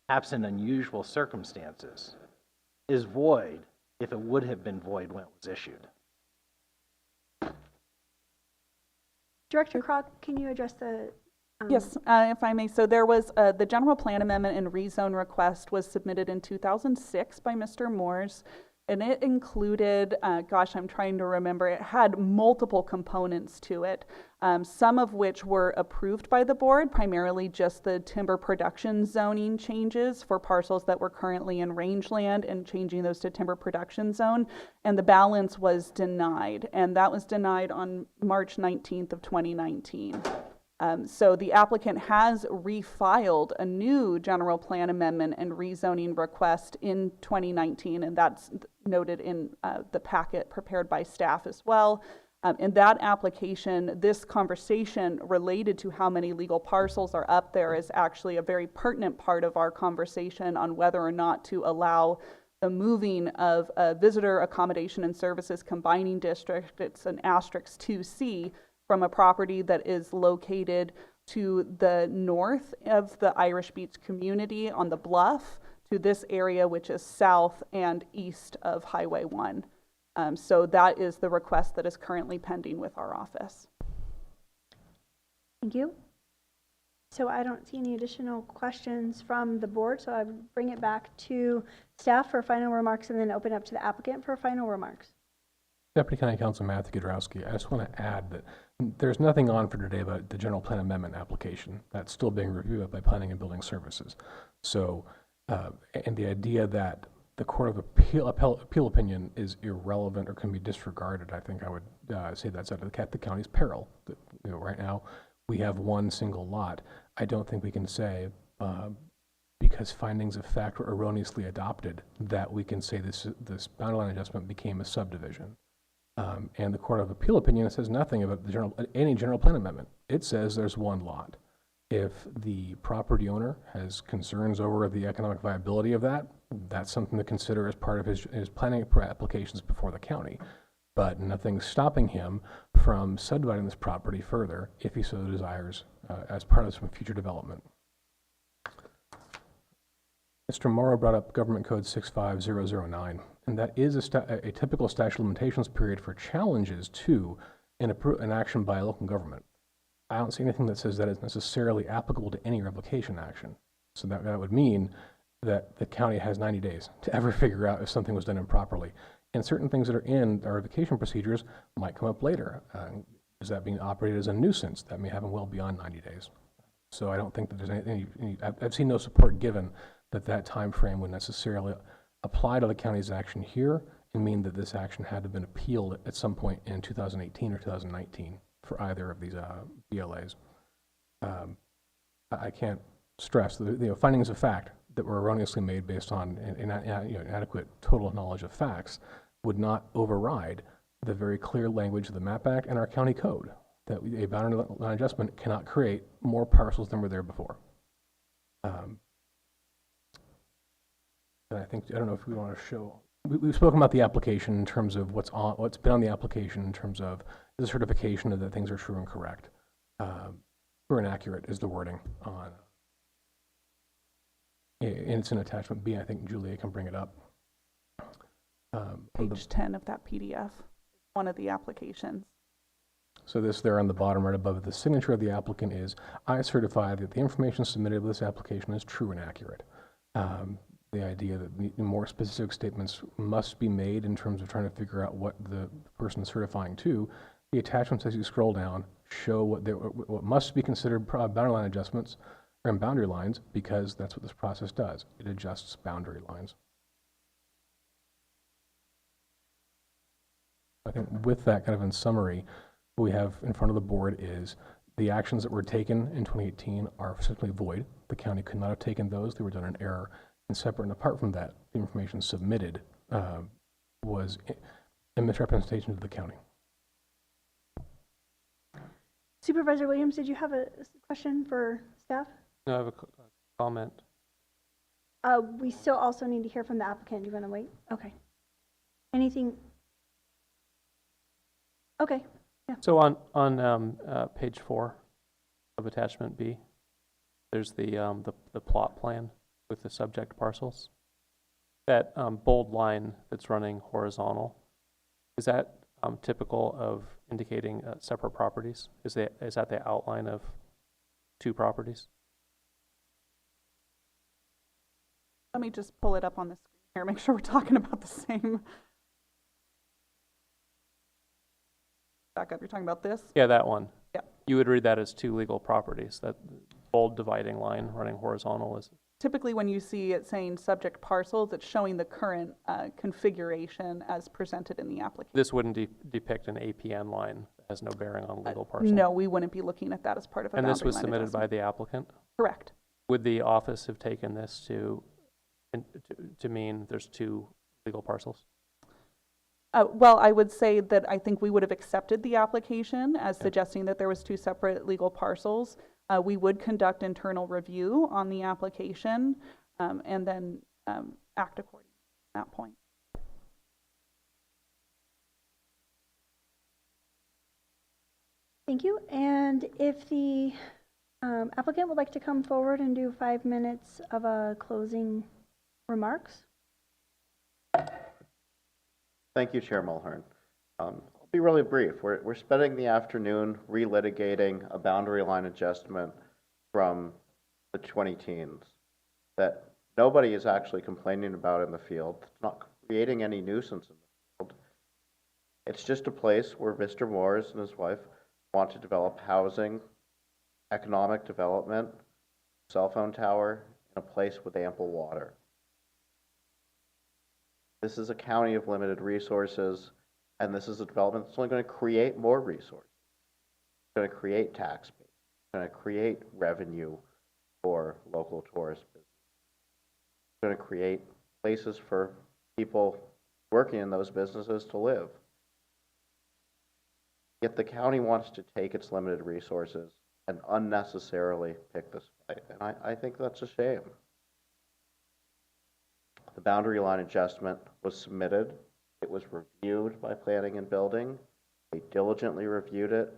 absent unusual circumstances, is void if it would have been void when it was issued. Director Krog, can you address the? Yes, if I may. So there was the general plan amendment and rezone request was submitted in 2006 by Mr. Moores, and it included, gosh, I'm trying to remember, it had multiple components to it, some of which were approved by the board, primarily just the timber production zoning changes for parcels that were currently in rangeland and changing those to timber production zone, and the balance was denied, and that was denied on March 19th of 2019. So the applicant has refiled a new general plan amendment and rezoning request in 2019, and that's noted in the packet prepared by staff as well. In that application, this conversation related to how many legal parcels are up there is actually a very pertinent part of our conversation on whether or not to allow the moving of a visitor accommodation and services combining district. It's an asterisk 2C, from a property that is located to the north of the Irish Beach community on the bluff to this area, which is south and east of Highway 1. So that is the request that is currently pending with our office. Thank you. So I don't see any additional questions from the board, so I bring it back to staff for final remarks and then open up to the applicant for final remarks. Deputy County Council Matthew Kudrowski, I just want to add that there's nothing on for today about the general plan amendment application. That's still being reviewed by Planning and Building Services. So, and the idea that the Court of Appeal opinion is irrelevant or can be disregarded, I think I would say that's at the county's peril. That, right now, we have one single lot. I don't think we can say, because findings of fact were erroneously adopted, that we can say this boundary line adjustment became a subdivision. And the Court of Appeal opinion says nothing about any general plan amendment. It says there's one lot. If the property owner has concerns over the economic viability of that, that's something to consider as part of his planning applications before the county. But nothing's stopping him from subdividing this property further if he so desires as part of some future development. Mr. Morrow brought up Government Code 65009, and that is a typical statute of limitations period for challenges to an action by a local government. I don't see anything that says that is necessarily applicable to any revocation action. So that would mean that the county has 90 days to ever figure out if something was done improperly. And certain things that are in our vacation procedures might come up later. Is that being operated as a nuisance? That may happen well beyond 90 days. So I don't think that there's any I've seen no support given that time frame would necessarily apply to the county's action here and mean that this action had to have been appealed at some point in 2018 or 2019 for either of these BLAs. I can't stress the findings of fact that were erroneously made based on inadequate total knowledge of facts would not override the very clear language of the MAP Act and our county code that a boundary line adjustment cannot create more parcels than were there before. And I don't know if we want to show, we've spoken about the application in terms of what's been on the application in terms of the certification of that things are true and correct. True and accurate is the wording on, and it's in attachment B. I think Julia can bring it up. Page 10 of that PDF, one of the applications. So this there on the bottom right above it, the signature of the applicant is, I certify that the information submitted with this application is true and accurate. The idea that more specific statements must be made in terms of trying to figure out what the person is certifying to. The attachments as you scroll down show what must be considered boundary line adjustments or boundary lines, because that's what this process does. It adjusts boundary lines. I think with that kind of in summary, what we have in front of the board is the actions that were taken in 2018 are simply void. The county could not have taken those. They were done in error. And separate and apart from that, the information submitted was a misrepresentation to the county. Supervisor Williams, did you have a question for staff? No, I have a comment. We still also need to hear from the applicant. Do you want to wait? Okay. Anything? Okay. Yeah. So on page 4 of attachment B, there's the plot plan with the subject parcels. That bold line that's running horizontal, is that typical of indicating separate properties? Is that the outline of 2 properties? Let me just pull it up on the screen here, make sure we're talking about the same. Back up, you're talking about this? Yeah, that one. Yeah. You would read that as 2 legal properties. That bold dividing line running horizontal is. Typically when you see it saying subject parcels, it's showing the current configuration as presented in the application. This wouldn't depict an APN line that has no bearing on legal parcel? No, we wouldn't be looking at that as part of a boundary line And this was submitted adjustment. by the applicant? Correct. Would the office have taken this to mean there's 2 legal parcels? Well, I would say that I think we would have accepted the application as suggesting that there was 2 separate legal parcels. We would conduct internal review on the application and then act accordingly at that point. Thank you. And if the applicant would like to come forward and do 5 minutes of closing remarks. Thank you, Chair Mulhern. I'll be really brief. We're spending the afternoon relitigating a boundary line adjustment from the 20-teens that nobody is actually complaining about in the field. It's not creating any nuisance in the field. It's just a place where Mr. Moores and his wife want to develop housing, economic development, cell phone tower, in a place with ample water. This is a county of limited resources, and this is a development that's only going to create more resources. It's going to create tax base. It's going to create revenue for local tourist business. It's going to create places for people working in those businesses to live. Yet the county wants to take its limited resources and unnecessarily pick this fight, and I think that's a shame. The boundary line adjustment was submitted. It was reviewed by Planning and Building. They diligently reviewed it.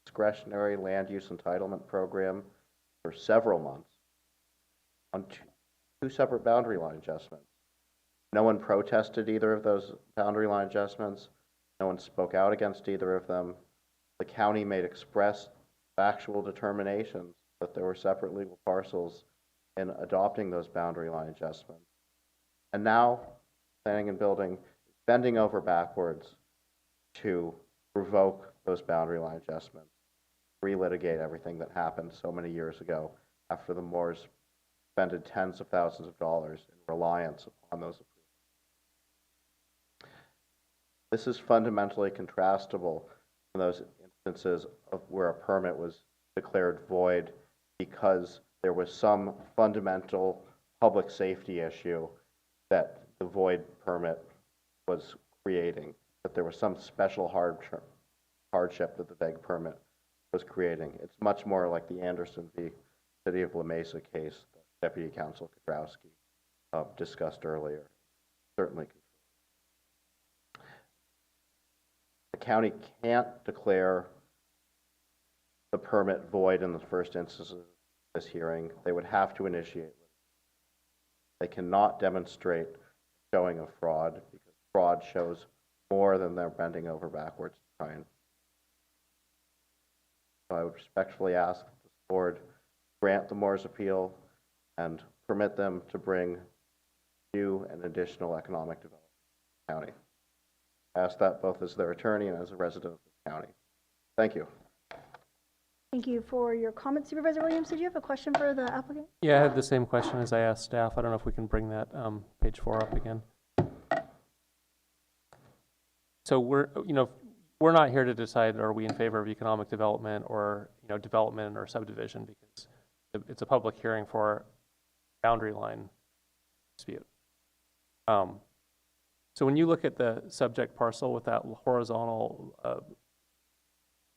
Discretionary land use entitlement program for several months on 2 separate boundary line adjustments. No one protested either of those boundary line adjustments. No one spoke out against either of them. The county made express factual determinations that there were separate legal parcels in adopting those boundary line adjustments. And now, planning and building is bending over backwards to revoke those boundary line adjustments, relitigate everything that happened so many years ago after the Moores spent tens of thousands of dollars in reliance upon those approvals. This is fundamentally contrastable from those instances of where a permit was declared void because there was some fundamental public safety issue that the void permit was creating, that there was some special hardship that the vague permit was creating. It's much more like the Anderson v. City of La Mesa case that Deputy Counsel Kudrowski discussed earlier. Certainly, the county can't declare the permit void in the first instance of this hearing. They would have to initiate. They cannot demonstrate showing of fraud because fraud shows more than they're bending over backwards to try and. So I would respectfully ask that this board grant the Moores appeal and permit them to bring new and additional economic development to the county. I ask that both as their attorney and as a resident of the county. Thank you. Thank you for your comment. Supervisor Williams, did you have a question for the applicant? Yeah, I had the same question as I asked staff. I don't know if we can bring that page 4 up again. So we're not here to decide are we in favor of economic development or development or subdivision, because it's a public hearing for boundary line dispute. So when you look at the subject parcel with that horizontal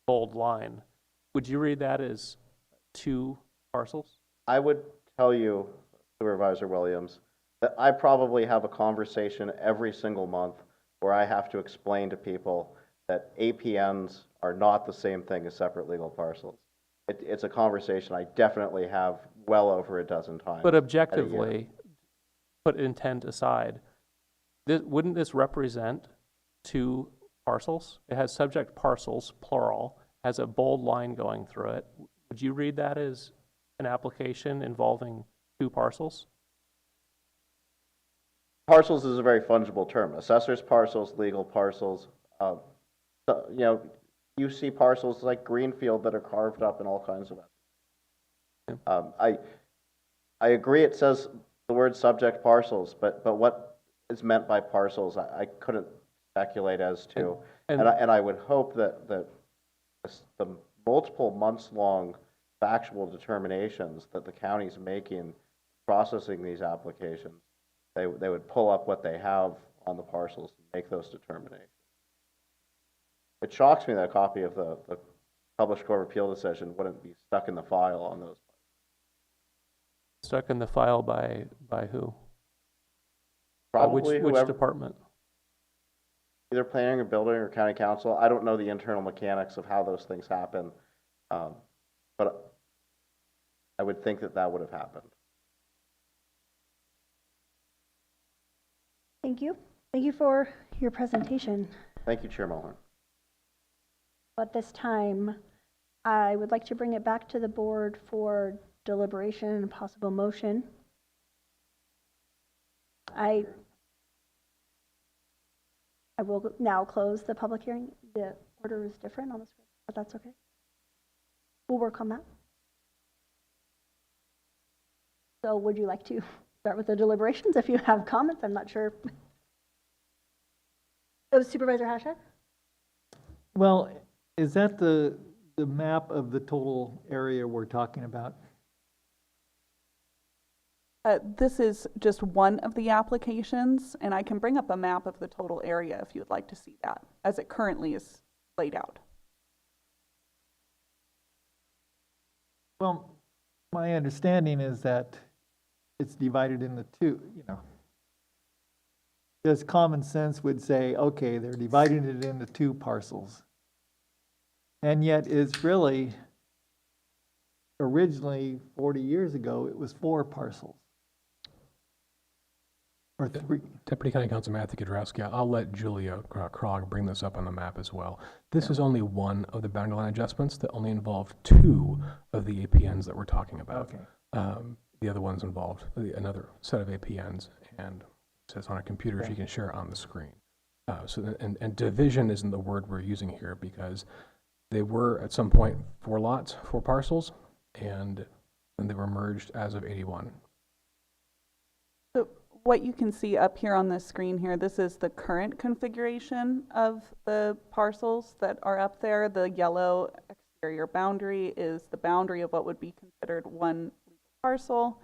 bold line, would you read that as 2 parcels? I would tell you, Supervisor Williams, that I probably have a conversation every single month where I have to explain to people that APNs are not the same thing as separate legal parcels. It's a conversation I definitely have well over a dozen times. But objectively, put intent aside, wouldn't this represent 2 parcels? It has subject parcels, plural, has a bold line going through it. Would you read that as an application involving 2 parcels? Parcels is a very fungible term. Assessors parcels, legal parcels. You see parcels like Greenfield that are carved up in all kinds of ways. I agree it says the word subject parcels, but what is meant by parcels, I couldn't speculate as to. And I would hope that the multiple months-long factual determinations that the county's making processing these applications, they would pull up what they have on the parcels and make those determinations. It shocks me that a copy of the published Court of Appeal decision wouldn't be stuck in the file on those. Stuck in the file by who? Probably which department? Either planning or building or county council. I don't know the internal mechanics of how those things happen, but I would think that would have happened. Thank you. Thank you for your presentation. Thank you, Chair Mulhern. At this time, I would like to bring it back to the board for deliberation and possible motion. I will now close the public hearing. The order is different on the script, but that's okay. We'll work on that. So would you like to start with the deliberations if you have comments? I'm not sure. Oh, Supervisor Hashtag? Well, is that the map of the total area we're talking about? This is just one of the applications, and I can bring up a map of the total area if you would like to see that, as it currently is laid out. Well, my understanding is that it's divided into 2, Just common sense would say, okay, they're dividing it into 2 parcels. And yet it's really, originally, 40 years ago, it was 4 parcels. Or 3. Deputy County Counsel Matthew Kudrowski, I'll let Julia Krog bring this up on the map as well. This is only one of the boundary line adjustments that only involve 2 of the APNs that we're talking about. Okay. The other one's involved another set of APNs, and it says on a computer if you can share it on the screen. And division isn't the word we're using here because they were at some point 4 lots, 4 parcels, and then they were merged as of 81. So what you can see up here on the screen here, this is the current configuration of the parcels that are up there. The yellow exterior boundary is the boundary of what would be considered one parcel.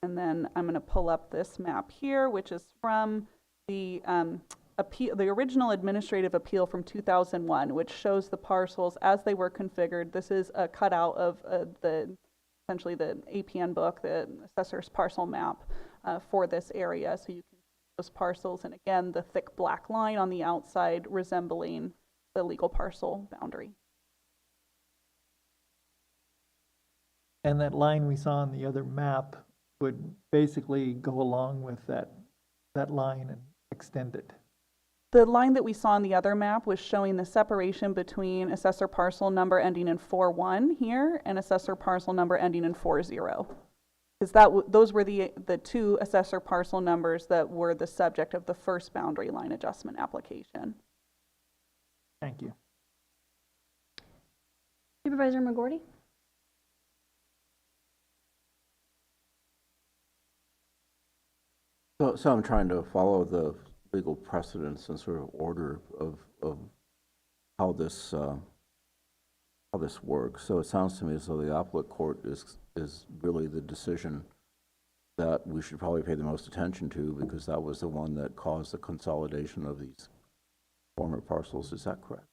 And then I'm going to pull up this map here, which is from the the original administrative appeal from 2001, which shows the parcels as they were configured. This is a cutout of essentially the APN book, the assessor's parcel map for this area. So you can see those parcels, and again, the thick black line on the outside resembling the legal parcel boundary. And that line we saw on the other map would basically go along with that line and extend it. The line that we saw on the other map was showing the separation between assessor parcel number ending in 41 here and assessor parcel number ending in 40. Because those were the 2 assessor parcel numbers that were the subject of the first boundary line adjustment application. Thank you. Supervisor McGorty? So I'm trying to follow the legal precedents and sort of order of how this works. So it sounds to me as though the appellate court is really the decision that we should probably pay the most attention to, because that was the one that caused the consolidation of these former parcels. Is that correct?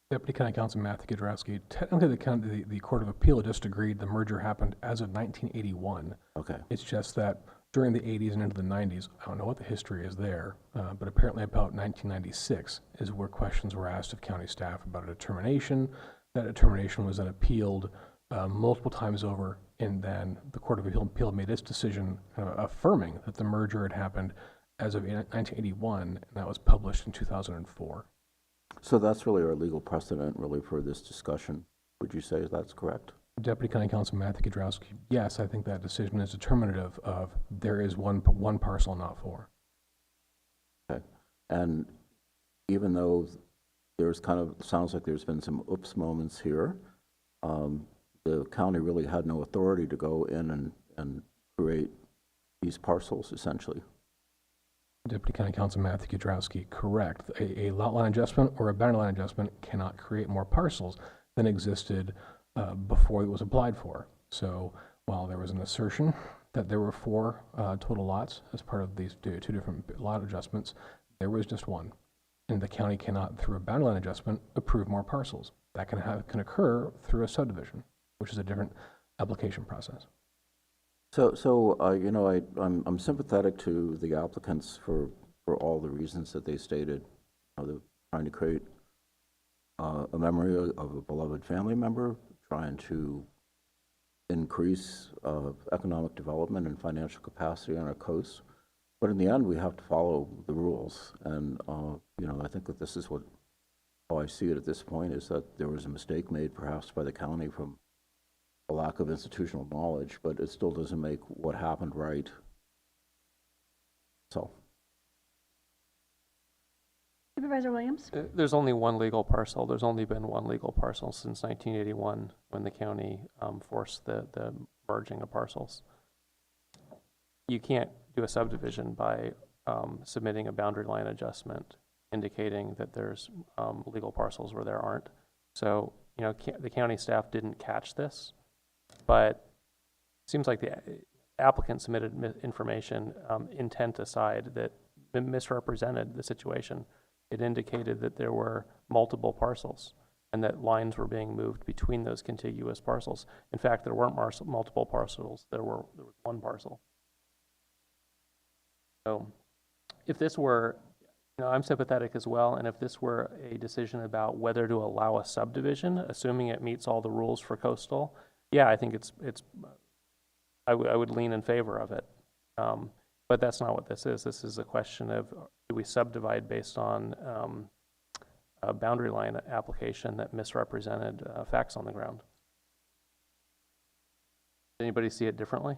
Deputy County Counsel Matthew Kudrowski, technically the Court of Appeal just agreed the merger happened as of 1981. Okay. It's just that during the 80s and into the 90s, I don't know what the history is there, but apparently about 1996 is where questions were asked of county staff about a determination. That determination was then appealed multiple times over, and then the Court of Appeal made its decision affirming that the merger had happened as of 1981, and that was published in 2004. So that's really our legal precedent really for this discussion. Would you say that's correct? Deputy County Counsel Matthew Kudrowski, yes, I think that decision is determinative of there is one parcel, not 4. Okay. And even though there's sounds like there's been some oops moments here, the county really had no authority to go in and create these parcels, essentially. Deputy County Counsel Matthew Kudrowski, correct. A lot line adjustment or a boundary line adjustment cannot create more parcels than existed before it was applied for. So while there was an assertion that there were 4 total lots as part of these 2 different lot adjustments, there was just one. And the county cannot, through a boundary line adjustment, approve more parcels. That can occur through a subdivision, which is a different application process. So you know, I'm sympathetic to the applicants for all the reasons that they stated. They're trying to create a memory of a beloved family member, trying to increase economic development and financial capacity on our coast. But in the end, we have to follow the rules. And you know, I think that this is how I see it at this point, is that there was a mistake made perhaps by the county from a lack of institutional knowledge, but it still doesn't make what happened right. So. Supervisor Williams? There's only one legal parcel. There's only been one legal parcel since 1981 when the county forced the merging of parcels. You can't do a subdivision by submitting a boundary line adjustment indicating that there's legal parcels where there aren't. So, you know, the county staff didn't catch this, but it seems like the applicant submitted information, intent aside, that misrepresented the situation. It indicated that there were multiple parcels and that lines were being moved between those contiguous parcels. In fact, there weren't multiple parcels, there was one parcel. So if this were, you know, I'm sympathetic as well, and if this were a decision about whether to allow a subdivision, assuming it meets all the rules for coastal, yeah, I think I would lean in favor of it. But that's not what this is. This is a question of, do we subdivide based on a boundary line application that misrepresented facts on the ground? Anybody see it differently?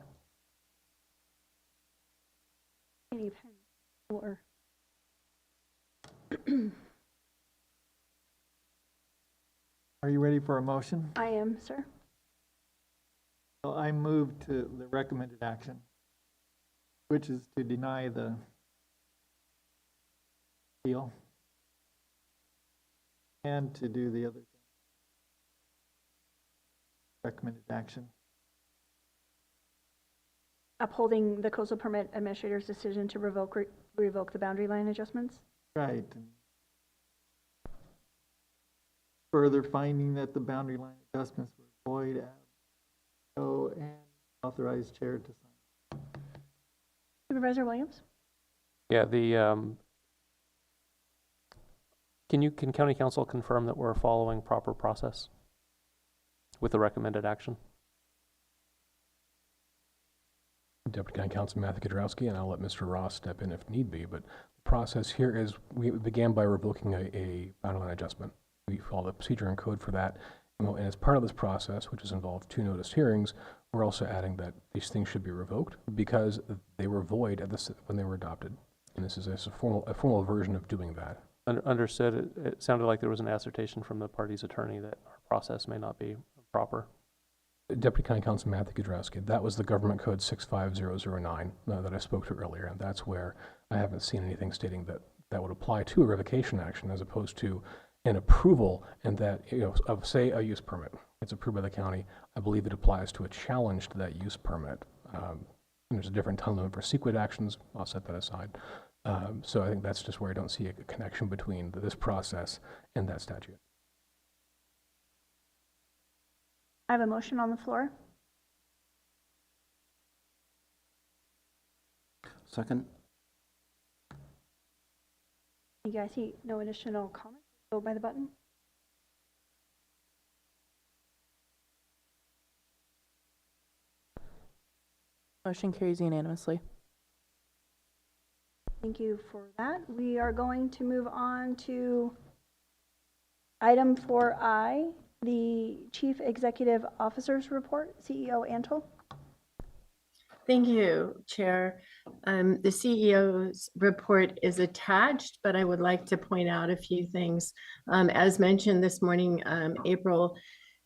Any pen or Are you ready for a motion? I am, sir. Well, I move to the recommended action, which is to deny the appeal and to do the other thing. Recommended action. Upholding the coastal permit administrator's decision to revoke the boundary line adjustments. Right. And further finding that the boundary line adjustments were void, and authorized chair to sign. Supervisor Williams? Yeah, can county council confirm that we're following proper process with the recommended action? Deputy County Council Matthew Kudrowski, and I'll let Mr. Ross step in if need be, but the process here is we began by revoking a boundary line adjustment. We follow the procedure and code for that. And as part of this process, which has involved 2 noticed hearings, we're also adding that these things should be revoked because they were void at when they were adopted. And this is a formal version of doing that. Understood. It sounded like there was an assertion from the party's attorney that our process may not be proper. Deputy County Council Matthew Kudrowski, that was the government code 65009 that I spoke to earlier, and that's where I haven't seen anything stating that that would apply to a revocation action as opposed to an approval, and that, of say a use permit. It's approved by the county. I believe it applies to a challenge to that use permit. There's a different time limit for CEQA actions. I'll set that aside. So I think that's just where I don't see a connection between this process and that statute. I have a motion on the floor. Second? You guys see no additional comments? Go by the button. Motion carries unanimously. Thank you for that. We are going to move on to item 4I, the Chief Executive Officer's Report, CEO Antle. Thank you, Chair. The CEO's report is attached, but I would like to point out a few things. As mentioned this morning, April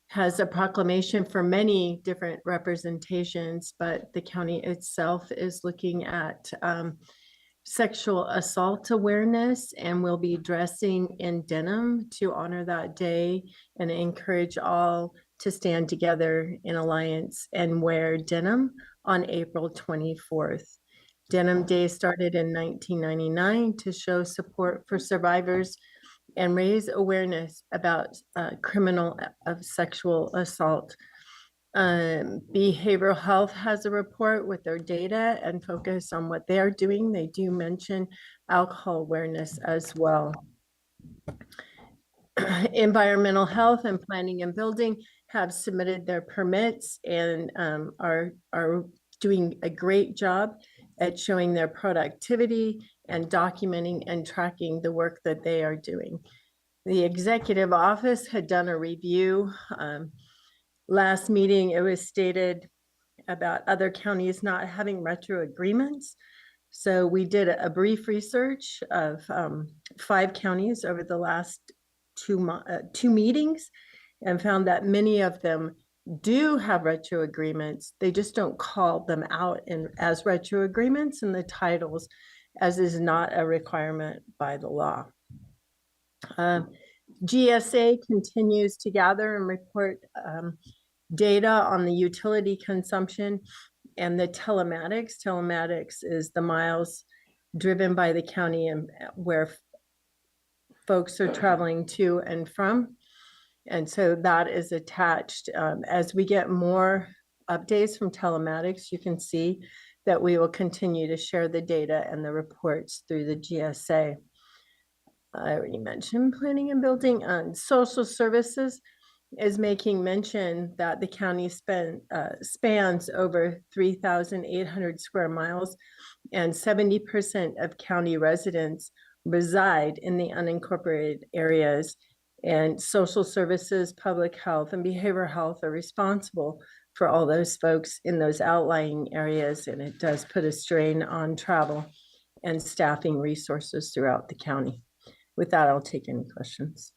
has a proclamation for many different representations, but the county itself is looking at sexual assault awareness, and we'll be dressing in denim to honor that day and encourage all to stand together in alliance and wear denim on April 24th. Denim Day started in 1999 to show support for survivors and raise awareness about criminal of sexual assault. Behavioral Health has a report with their data and focus on what they are doing. They do mention alcohol awareness as well. Environmental Health and Planning and Building have submitted their permits and are doing a great job at showing their productivity and documenting and tracking the work that they are doing. The executive office had done a review. Last meeting, it was stated about other counties not having retro agreements. So we did a brief research of 5 counties over the last two meetings and found that many of them do have retro agreements. They just don't call them out as retro agreements in the titles, as is not a requirement by the law. GSA continues to gather and report data on the utility consumption and the telematics. Telematics is the miles driven by the county and where folks are traveling to and from. And so that is attached. As we get more updates from telematics, you can see that we will continue to share the data and the reports through the GSA. I already mentioned Planning and Building. Social Services is making mention that the county spans over 3,800 square miles, and 70% of county residents reside in the unincorporated areas. And social services, public health, and behavioral health are responsible for all those folks in those outlying areas, and it does put a strain on travel. and staffing resources throughout the county. With that, I'll take any questions.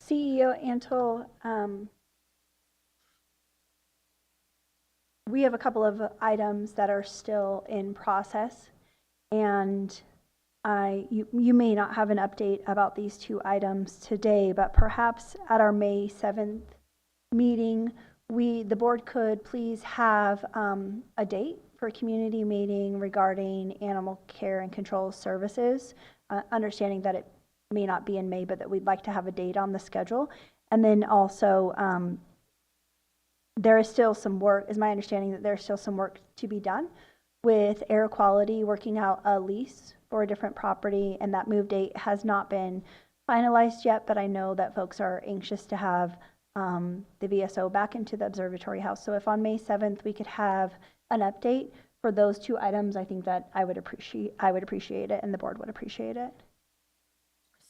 CEO Antle, we have a couple of items that are still in process, and you may not have an update about these two items today, but perhaps at our May 7th meeting, the board could please have a date for a community meeting regarding animal care and control services, understanding that it may not be in May, but that we'd like to have a date on the schedule. And then also, there is still some work, is my understanding that there's still some work to be done with air quality, working out a lease for a different property, and that move date has not been finalized yet, but I know that folks are anxious to have the VSO back into the observatory house. So if on May 7th we could have an update for those two items, I think that I would appreciate it, and the board would appreciate it.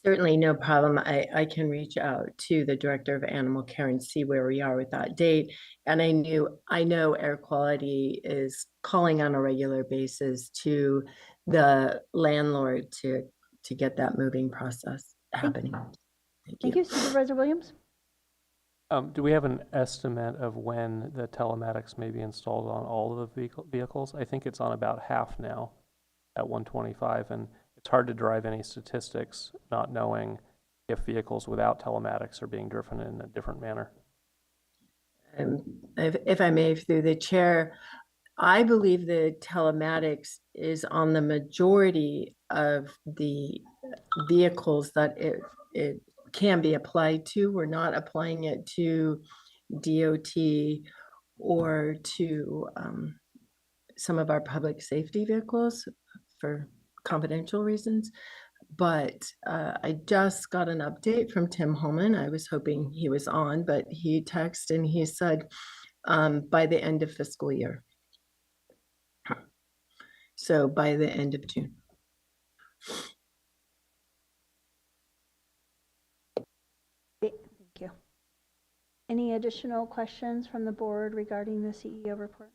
Certainly, no problem. I can reach out to the director of animal care and see where we are with that date. And I know air quality is calling on a regular basis to the landlord to get that moving process happening. Thank you, Supervisor Williams. Do we have an estimate of when the telematics may be installed on all of the vehicles? I think it's on about half now at 125, and it's hard to derive any statistics not knowing if vehicles without telematics are being driven in a different manner. If I may, through the chair, I believe the telematics is on the majority of the vehicles that it can be applied to. We're not applying it to DOT or to some of our public safety vehicles for confidential reasons. But I just got an update from Tim Holman. I was hoping he was on, but he texted and he said by the end of fiscal year. So by the end of June. Thank you. Any additional questions from the board regarding the CEO report?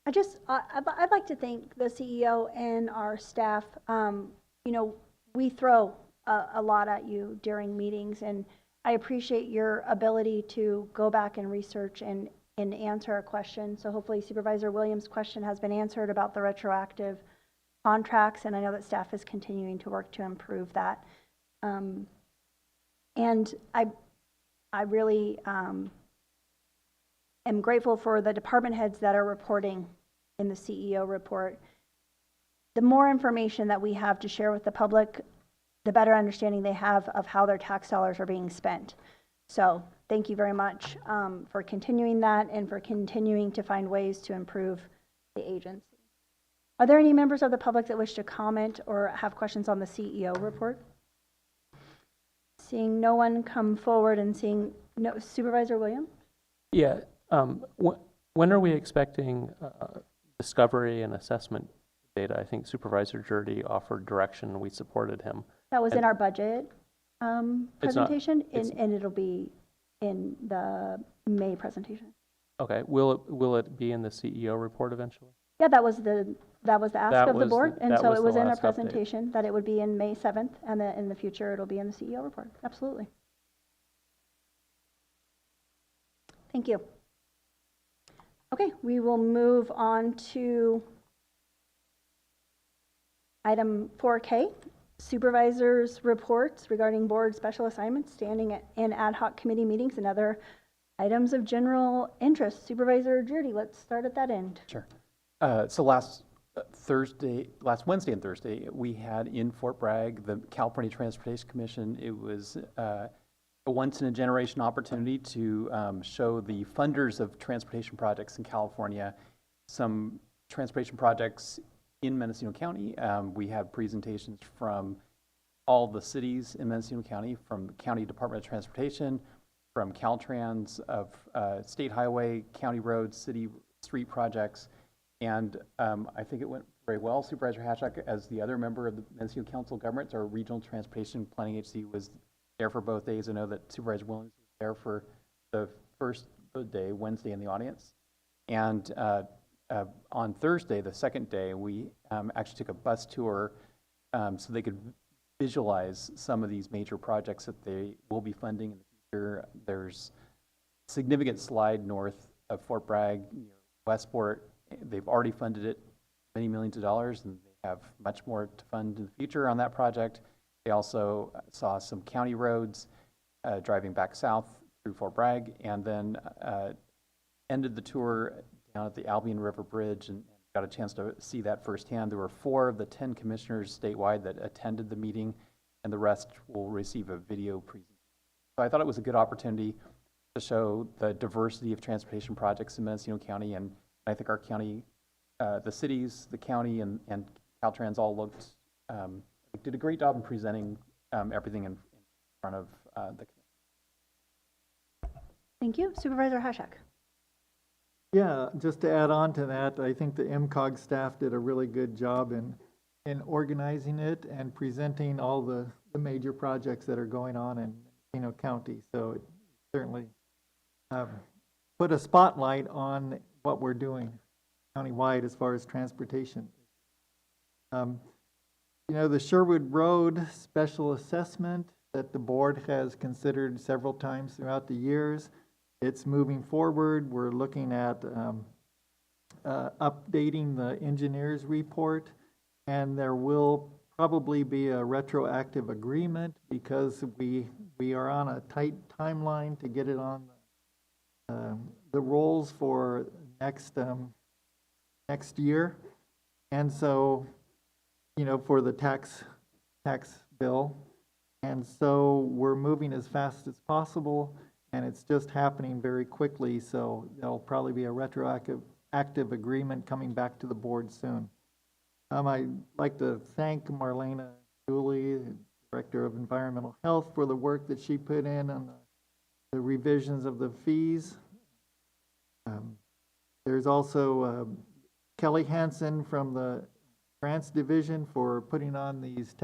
I'd like to thank the CEO and our staff. You know, we throw a lot at you during meetings, and I appreciate your ability to go back and research and answer a question. So hopefully Supervisor Williams' question has been answered about the retroactive contracts, and I know that staff is continuing to work to improve that. And I really am grateful for the department heads that are reporting in the CEO report. The more information that we have to share with the public, the better understanding they have of how their tax dollars are being spent. So thank you very much for continuing that and for continuing to find ways to improve the agency. Are there any members of the public that wish to comment or have questions on the CEO report? Seeing no one come forward and seeing no, Supervisor Williams? Yeah, when are we expecting discovery and assessment data? I think Supervisor Jurdy offered direction and we supported him. That was in our budget presentation, and it'll be in the May presentation. Okay, will it be in the CEO report eventually? Yeah, that was the ask of the board, and so it was in our last presentation update. that it would be in May 7th, and that in the future it'll be in the CEO report. Absolutely. Thank you. Okay, we will move on to item 4K, Supervisors Reports regarding board special assignments, standing in ad hoc committee meetings, and other items of general interest. Supervisor Jurdy, let's start at that end. Sure. So last Wednesday and Thursday, we had in Fort Bragg the California Transportation Commission. It was a once-in-a-generation opportunity to show the funders of transportation projects in California some transportation projects in Mendocino County. We have presentations from all the cities in Mendocino County, from the County Department of Transportation, from Caltrans, of state highway, county roads, city street projects. And I think it went very well. Supervisor Hatchak, as the other member of the Mendocino Council of Governments, our Regional Transportation Planning Agency, was there for both days. I know that Supervisor Williams was there for the first day, Wednesday, in the audience. And on Thursday, the second day, we actually took a bus tour so they could visualize some of these major projects that they will be funding in the future. There's a significant slide north of Fort Bragg, near Westport. They've already funded it many millions of dollars, and they have much more to fund in the future on that project. They also saw some county roads driving back south through Fort Bragg, and then ended the tour down at the Albion River Bridge and got a chance to see that firsthand. There were 4 of the 10 commissioners statewide that attended the meeting, and the rest will receive a video presentation. So I thought it was a good opportunity to show the diversity of transportation projects in Mendocino County, and I think our county, the cities, the county, and Caltrans all did a great job in presenting everything in front of the commission. Thank you. Supervisor Hashak. Yeah, just to add on to that, I think the MCOG staff did a really good job in organizing it and presenting all the major projects that are going on in Mendocino County. So it certainly put a spotlight on what we're doing countywide as far as transportation. You know, the Sherwood Road special assessment that the board has considered several times throughout the years, it's moving forward. We're looking at updating the engineer's report, and there will probably be a retroactive agreement because we are on a tight timeline to get it on the rolls for next year. And so, you know, for the tax bill. And so we're moving as fast as possible, and it's just happening very quickly. So there'll probably be a retroactive agreement coming back to the board soon. I'd like to thank Marlena Dooley, Director of Environmental Health, for the work that she put in on the revisions of the fees. There's also Kelly Hansen from the Grants Division for putting on these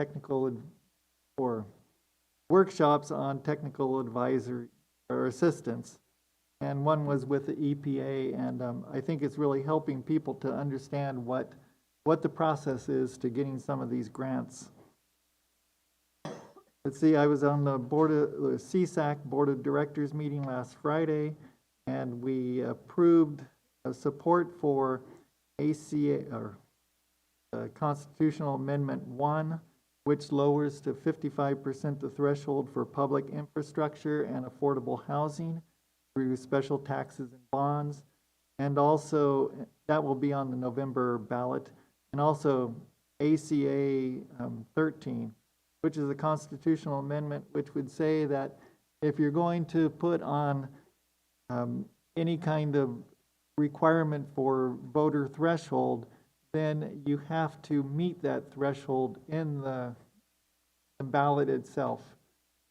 workshops on technical advisory or assistance. And one was with the EPA, and I think it's really helping people to understand what the process is to getting some of these grants. Let's see, I was on the CSAC Board of Directors meeting last Friday, and we approved a support for ACA, or Constitutional Amendment 1, which lowers to 55% the threshold for public infrastructure and affordable housing through special taxes and bonds. And also, that will be on the November ballot. And also ACA 13, which is a constitutional amendment which would say that if you're going to put on any kind of requirement for voter threshold, then you have to meet that threshold in the ballot itself.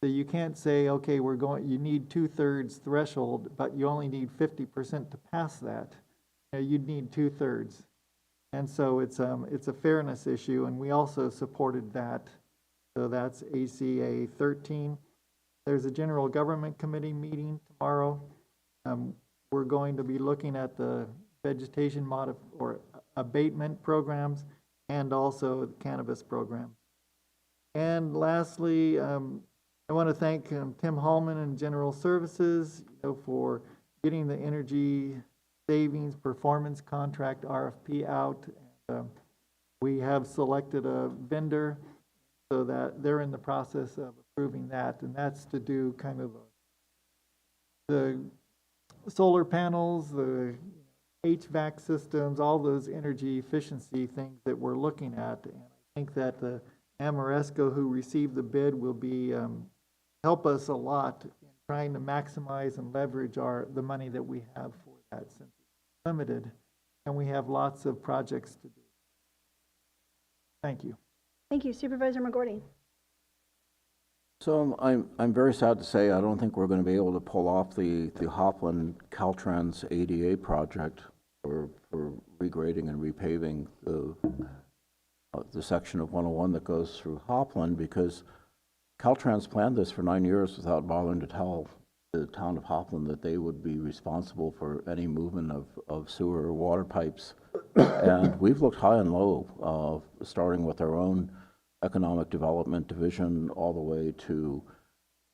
So you can't say, okay, you need 2/3 threshold, but you only need 50% to pass that. You'd need 2/3. And so it's a fairness issue, and we also supported that. So that's ACA 13. There's a General Government Committee meeting tomorrow. We're going to be looking at the vegetation or abatement programs and also the cannabis program. And lastly, I want to thank Tim Hallman and General Services for getting the energy savings performance contract RFP out. We have selected a vendor so that they're in the process of approving that, and that's to do kind of the solar panels, the HVAC systems, all those energy efficiency things that we're looking at. And I think that the Amoresco who received the bid will be help us a lot in trying to maximize and leverage the money that we have for that, since it's limited and we have lots of projects to do. Thank you. Thank you. Supervisor McGordy. So I'm very sad to say I don't think we're going to be able to pull off the Hopland Caltrans ADA project for regrading and repaving the section of 101 that goes through Hopland, because Caltrans planned this for 9 years without bothering to tell the town of Hopland that they would be responsible for any movement of sewer or water pipes. And we've looked high and low, starting with our own economic development division all the way to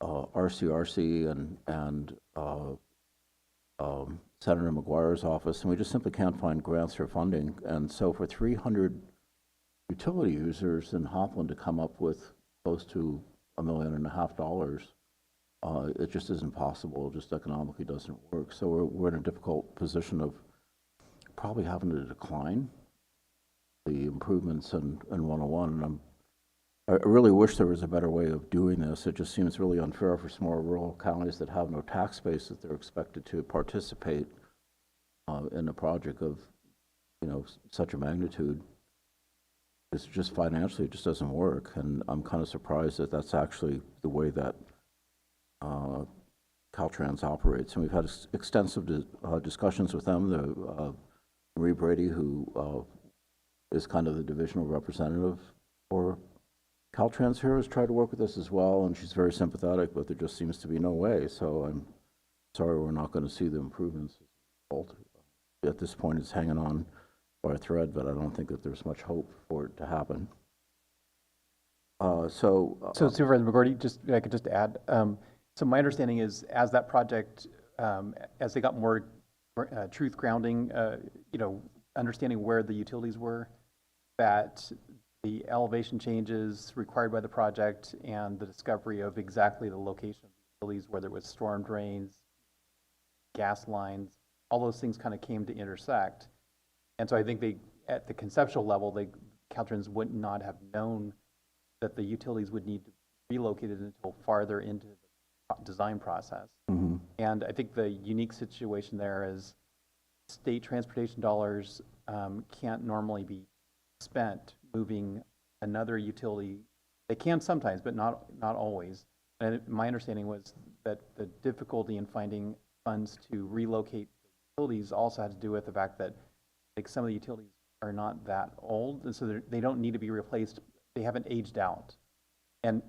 RCRC and Senator McGuire's office, and we just simply can't find grants or funding. And so for 300 utility users in Hopland to come up with close to $1.5 million, it just isn't possible. It just economically doesn't work. So we're in a difficult position of probably having to decline the improvements in 101. And I really wish there was a better way of doing this. It just seems really unfair for small rural counties that have no tax base that they're expected to participate in a project of, such a magnitude. It's just financially, it just doesn't work. And I'm kind of surprised that that's actually the way that Caltrans operates. And we've had extensive discussions with them. Marie Brady, who is kind of the divisional representative for Caltrans here, has tried to work with us as well, and she's very sympathetic, but there just seems to be no way. So I'm sorry we're not going to see the improvements. At this point, it's hanging on by a thread, but I don't think that there's much hope for it to happen. So Supervisor McGordy, I could just add. So my understanding is, as that project, as they got more truth grounding, understanding where the utilities were, that the elevation changes required by the project and the discovery of exactly the location of the utilities, whether it was storm drains, gas lines, all those things kind of came to intersect. And so I think at the conceptual level, Caltrans would not have known that the utilities would need to be relocated until farther into the design process. Mm-hmm. And I think the unique situation there is state transportation dollars can't normally be spent moving another utility. They can sometimes, but not always. And my understanding was that the difficulty in finding funds to relocate utilities also had to do with the fact that some of the utilities are not that old, and so they don't need to be replaced. They haven't aged out. And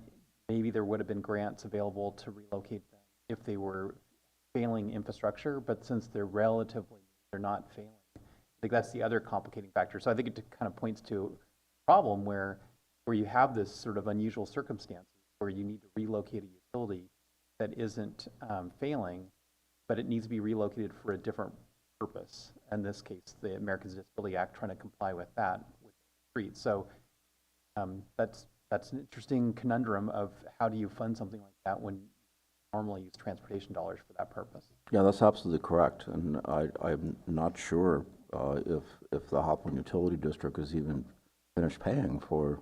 maybe there would have been grants available to relocate them if they were failing infrastructure, but since they're not failing. I think that's the other complicating factor. So I think it kind of points to a problem where you have this sort of unusual circumstances where you need to relocate a utility that isn't failing, but it needs to be relocated for a different purpose. In this case, the Americans with Disabilities Act trying to comply with that with the street. So that's an interesting conundrum of how do you fund something like that when you normally use transportation dollars for that purpose. Yeah, that's absolutely correct. And I'm not sure if the Hopland Utility District has even finished paying for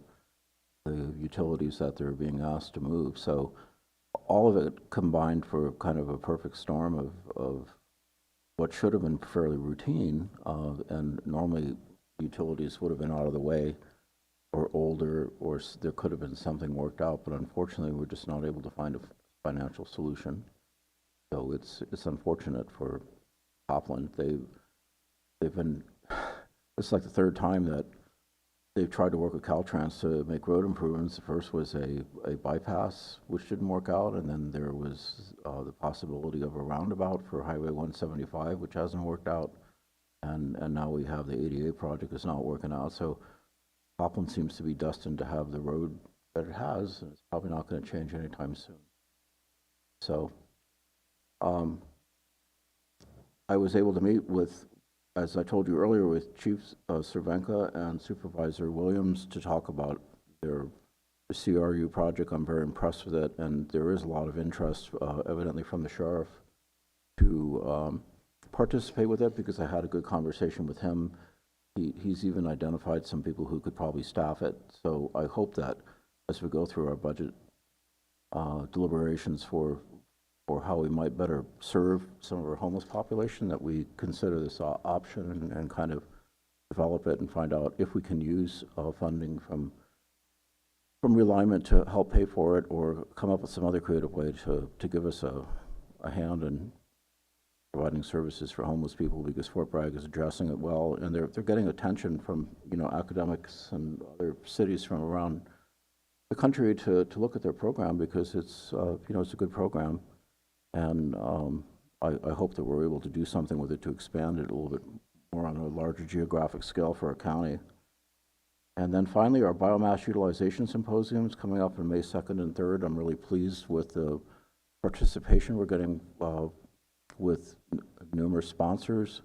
the utilities that they're being asked to move. So all of it combined for kind of a perfect storm of what should have been fairly routine, and normally utilities would have been out of the way or older, or there could have been something worked out, but unfortunately we're just not able to find a financial solution. So it's unfortunate for Hopland. They've been, it's like the third time that they've tried to work with Caltrans to make road improvements. The first was a bypass, which didn't work out, and then there was the possibility of a roundabout for Highway 175, which hasn't worked out, and now we have the ADA project that's not working out. So Hopland seems to be destined to have the road that it has, and it's probably not going to change anytime soon. So I was able to meet with, as I told you earlier, with Chief Cervenka and Supervisor Williams to talk about the CRU project. I'm very impressed with it, and there is a lot of interest, evidently from the sheriff, to participate with it, because I had a good conversation with him. He's even identified some people who could probably staff it. So I hope that as we go through our budget deliberations for how we might better serve some of our homeless population, that we consider this option and kind of develop it and find out if we can use funding from realignment to help pay for it, or come up with some other creative way to give us a hand in providing services for homeless people, because Fort Bragg is addressing it well, and they're getting attention from academics and other cities from around the country to look at their program, because it's it's a good program. And I hope that we're able to do something with it to expand it a little bit more on a larger geographic scale for our county. And then finally, our biomass utilization symposium is coming up on May 2nd and 3rd. I'm really pleased with the participation we're getting with numerous sponsors,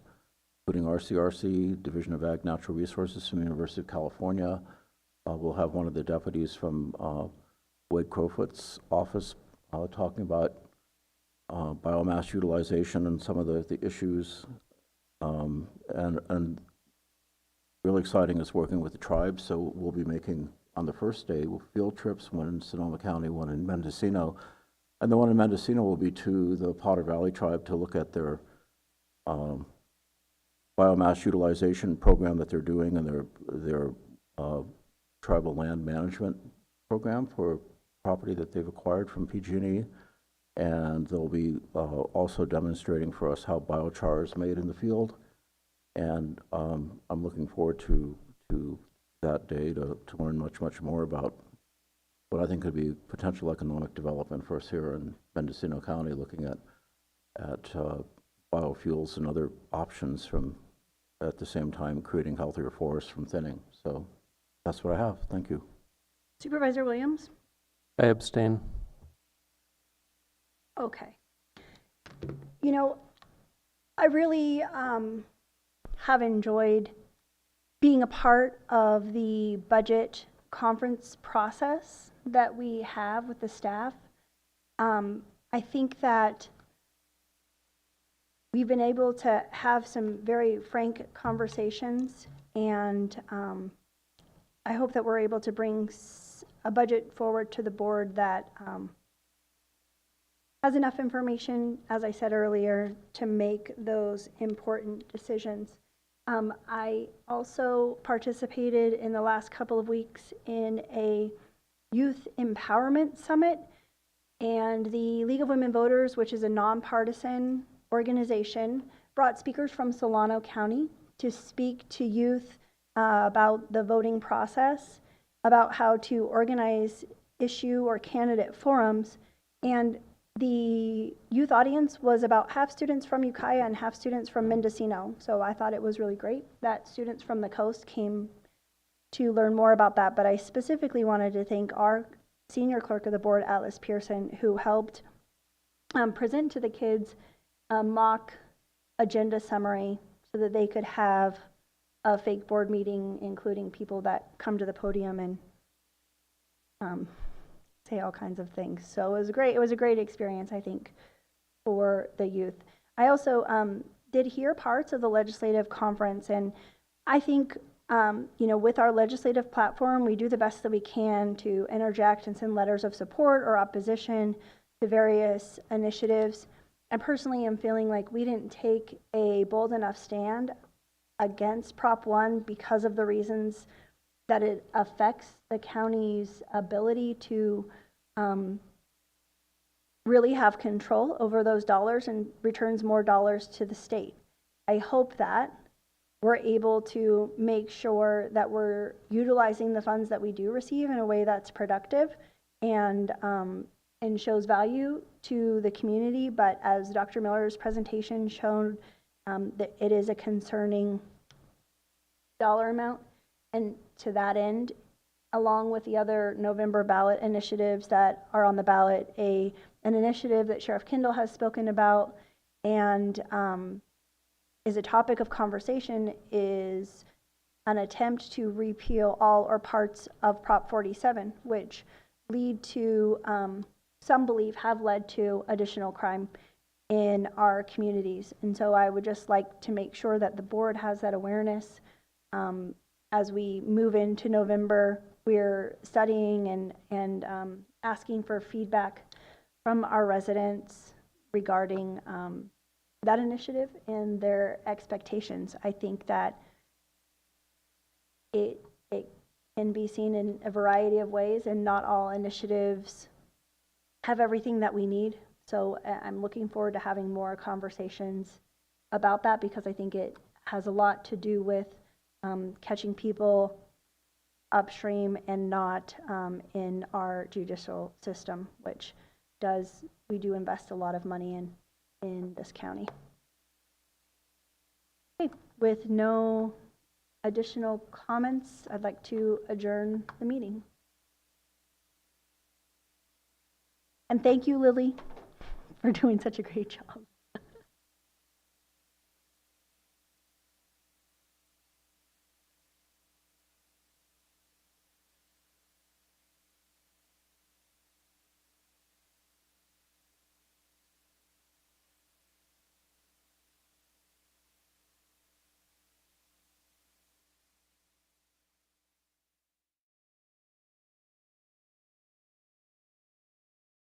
including RCRC, Division of Ag Natural Resources from the University of California. We'll have one of the deputies from Wade Crowfoot's office talking about biomass utilization and some of the issues. And really exciting is working with the tribes. So we'll be making, on the first day, field trips, one in Sonoma County, one in Mendocino. And the one in Mendocino will be to the Potter Valley tribe to look at their biomass utilization program that they're doing and their tribal land management program for property that they've acquired from PG&E. And they'll be also demonstrating for us how biochar is made in the field. And I'm looking forward to that day to learn much more about what I think could be potential economic development for us here in Mendocino County, looking at biofuels and other options from, at the same time, creating healthier forests from thinning. So that's what I have. Thank you. Supervisor Williams? I abstain. Okay. You know, I really have enjoyed being a part of the budget conference process that we have with the staff. I think that we've been able to have some very frank conversations, and I hope that we're able to bring a budget forward to the board that has enough information, as I said earlier, to make those important decisions. I also participated in the last couple of weeks in a youth empowerment summit, and the League of Women Voters, which is a nonpartisan organization, brought speakers from Solano County to speak to youth about the voting process, about how to organize issue or candidate forums. And the youth audience was about half students from Ukiah and half students from Mendocino. So I thought it was really great that students from the coast came to learn more about that. But I specifically wanted to thank our senior clerk of the board, Atlas Pearson, who helped present to the kids a mock agenda summary so that they could have a fake board meeting, including people that come to the podium and say all kinds of things. So it was great. It was a great experience, I think, for the youth. I also did hear parts of the legislative conference, and I think, you know, with our legislative platform, we do the best that we can to interject and send letters of support or opposition to various initiatives. I personally am feeling like we didn't take a bold enough stand against Prop 1 because of the reasons that it affects the county's ability to really have control over those dollars and returns more dollars to the state. I hope that we're able to make sure that we're utilizing the funds that we do receive in a way that's productive and shows value to the community. But as Dr. Miller's presentation showed, that it is a concerning dollar amount. And to that end, along with the other November ballot initiatives that are on the ballot, an initiative that Sheriff Kendall has spoken about and is a topic of conversation is an attempt to repeal all or parts of Prop 47, which lead to, some believe have led to additional crime in our communities. And so I would just like to make sure that the board has that awareness. As we move into November, we're studying and asking for feedback from our residents regarding that initiative and their expectations. I think that it can be seen in a variety of ways, and not all initiatives have everything that we need. So I'm looking forward to having more conversations about that, because I think it has a lot to do with catching people upstream and not in our judicial system, which we do invest a lot of money in this county. Okay, with no additional comments, I'd like to adjourn the meeting. And thank you, Lily, for doing such a great job.